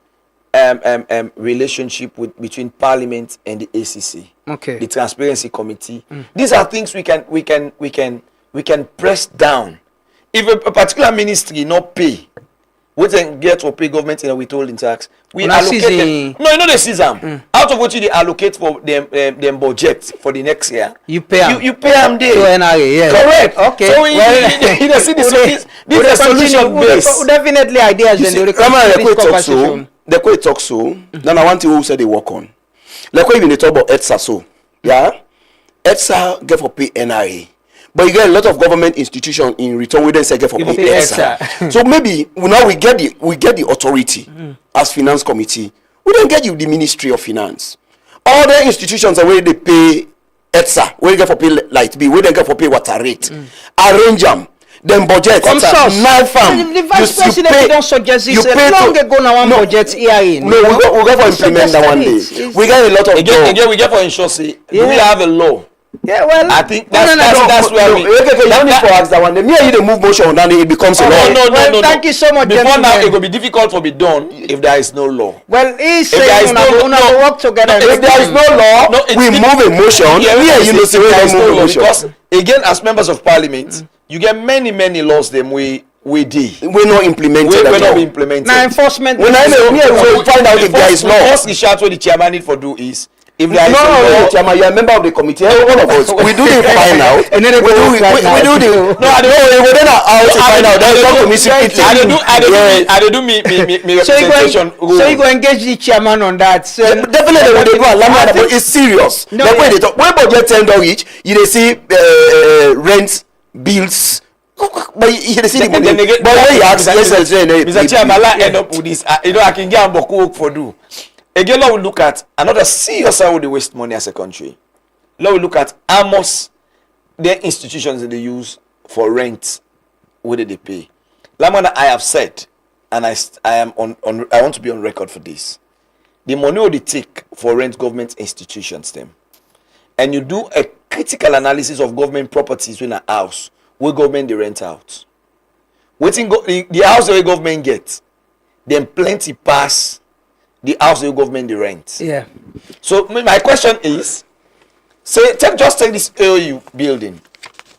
relationship between Parliament and the ACC, okay, the Transparency Committee. These are things we can press down. If a particular ministry not pay, we then get to pay government in a withholding tax. We allocate them. No, you know the season. Out of what you allocate for them budget for the next year, you pay them. You pay them there. So NRA, yeah. Correct. Okay. So you see this is a solution based. Definitely ideas. The way it talks so, then I want to who said they work on. Like when they talk about ETSA so, yeah, ETSA get for pay NRA, but you get a lot of government institutions in return we then say get for pay ETSA. So maybe now we get the authority as finance committee. We don't get you the Ministry of Finance. All the institutions are where they pay ETSA, where they get for pay light bill, where they get for pay water rate. Arrange them. Then budget. Come source. Now, fam. The vice president don't suggest this. Long ago now one budget hearing. No, we go for implement that one day. We get a lot of again we get for ensure say do we have a law? Yeah, well, I think that's where we. Okay, you need to ask that one. The mere you move motion, then it becomes a law. No. Thank you so much, Before now, gentlemen. it will be difficult to be done if there is no law. Well, he's If there saying is no law, work together. If there is no law, we move a motion. Yeah, you know, say we move a motion. Because again, as members of parliament, you get many laws them we did. We not implemented. We not implemented. Now enforcement. When I know, we find out if there is law. First issue what the chairman need for do is. If there is no, Chairman, you are a member of the committee. All of us, we do the find out. And then we do the. No, I don't. We don't know how to find out. Then come to me secretly. I do me representation. So you go engage the chairman on that. So definitely, when they do a land but it's serious. No, like when they talk, when budget $10 each, you dey see rent, bills. But you dey see the money. But when you ask, Mr. Chairman, I end up with this. You know, I can get a work for do. Again, let we look at another serious how they waste money as a country. Let we look at how much their institutions that they use for rent, what did they pay? Like what I have said, and I am on I want to be on record for this. The money what they take for rent government institutions them, and you do a critical analysis of government properties in a house where government they rent out. Waiting the house where government gets, then plenty pass the house the government the rent. Yeah. So my question is, just take this AOU building,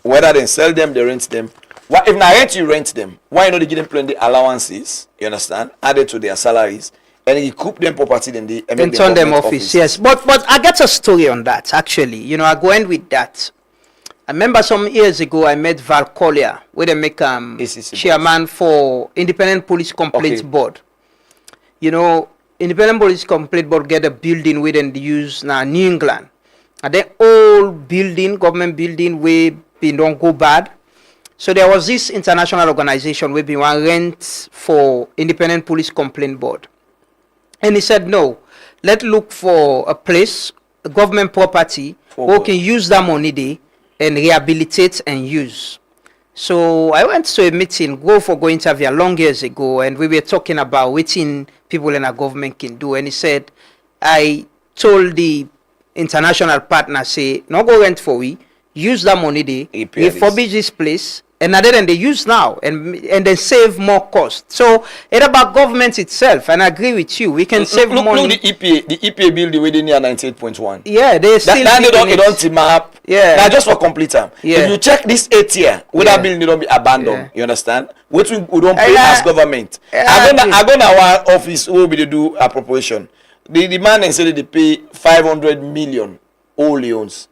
whether they sell them, they rent them. Why if now rent you rent them? Why not they give them plenty allowances? You understand? Added to their salaries, and you coop them property, then they and turn them office. Yes, but I get a story on that actually. You know, I go in with that. I remember some years ago I met Val Collier, where they make chairman for Independent Police Complaints Board. You know. Independent Police Complaint Board get a building within the use now New England. And then old building, government building, we been don't go bad. So there was this international organization we been want rent for Independent Police Complaint Board. And he said, no, let's look for a place, a government property, who can use that money there and rehabilitate and use. So I went to a meeting, go interview long years ago, and we were talking about what people in our government can do. And he said, I told the international partner, say, no go rent for we, use that money there, refurbish this place, and then they use now and then save more cost. So it's about government itself, and I agree with you. We can save money. Look the EPA building within near 98.1. Yeah, they still they don't team up. Yeah. Now just for complete time. Yeah. If you check this 8 year, where that building don't be abandoned, you understand? Which we don't pay as government. I go now our office who will be to do appropriation. The man and said they pay 500 million all loans.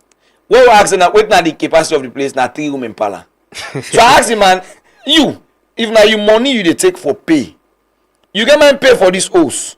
What we asking now, what now the capacity of the place now 3 room in Pala. So I ask the man, if now you money you they take for pay, you can man pay for this house.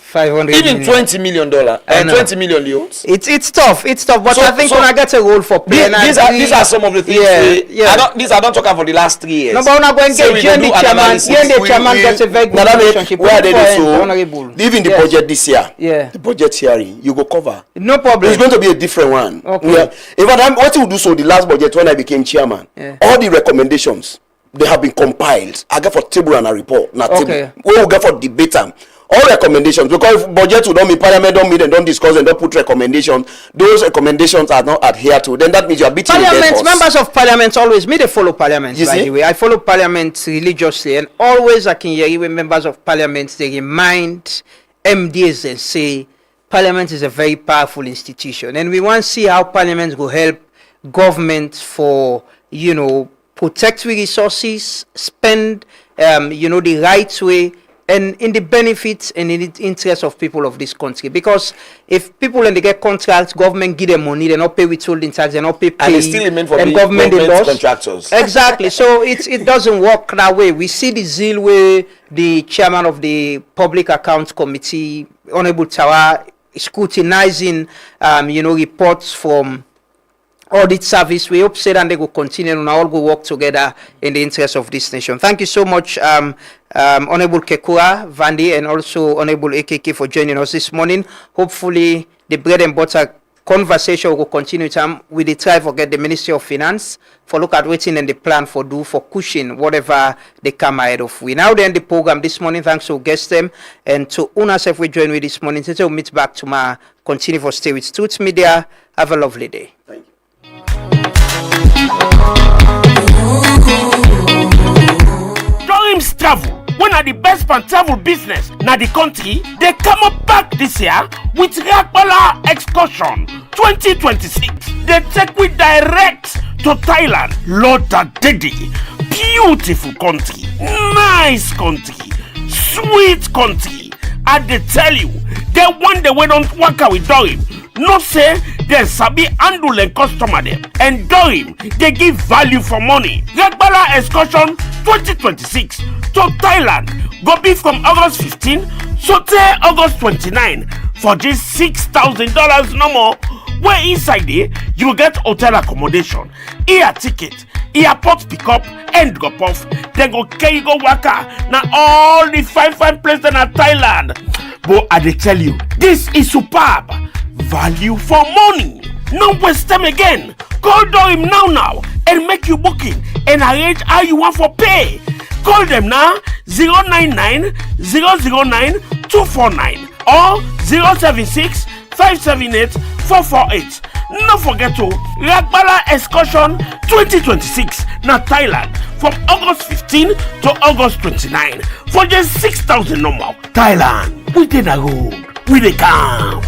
500 even $20 million and 20 million leons. It's tough, but so, I think when I get a role for play, these are some of the things. I don't talk about for the last 3 years. No, but we're not going to get the chairman gets a very good relationship. Where they do so, even the budget this year, the budget hearing, you go cover. No problem. It's going to be a different one. Okay. What you do so the last budget when I became chairman, all the recommendations they have been compiled. I get for table and a report. We will get for debate them. All recommendations, because budget will don't meet, parliament don't meet and don't discuss and don't put recommendations. Those recommendations are not adhered to. Then that means you are beating Parliament. Members of parliament always me they follow parliament. By the way, I follow parliament religiously, and always I can hear even members of parliament they remind MDs and say parliament is a very powerful institution, and we want to see how parliament will help government for protect resources, spend the right way. And in the benefits and in the interest of people of this country, because if people and they get contracts, government give them money, they not pay withholding tax, they not pay, and it's still meant for and government contractors. Exactly. So it doesn't work that way. We see the zeal where the chairman of the Public Accounts Committee, Honorable Tawa, scrutinizing reports from audit service. We hope that they will continue and all go work together in the interest of this nation. Thank you so much, Honorable Kekua, Vandi, and also Honorable AKK for joining us this morning. Hopefully, the bread and butter conversation will continue time. We dey try for get the Ministry of Finance for look at waiting and the plan for do for cushion whatever they come ahead of. We now end the program this morning. Thanks to guest them and to owners if we join with this morning. We'll meet back tomorrow. Continue for stay with Toots Media. Have a lovely day. Thank you. Dorim's Travel, one of the best pan travel business na the country, they come up back this year with Rakbala Excursion 2026. They take we direct to Thailand, Lord Daddy. Beautiful country, nice country, sweet country. I they tell you, they one day we don't work out with Dorim. No say they sabi handle and customer them. And Dorim, they give value for money. Rakbala Excursion 2026 to Thailand go be from August 15 so till August 29 for just $6,000 no more. Where inside there you will get hotel accommodation, air ticket, airport pickup, and drop off. Then go carry go waka. Now all the fine places in Thailand. But I tell you, this is superb value for money. No waste time again. Call Dorim now and make you booking and arrange how you want for pay. Call them now 099 009 249 or 076 578 448. No forget to Rakbala Excursion 2026 na Thailand from August 15 to August 29 for just 6,000 normal. Thailand, we did a road, we dey come.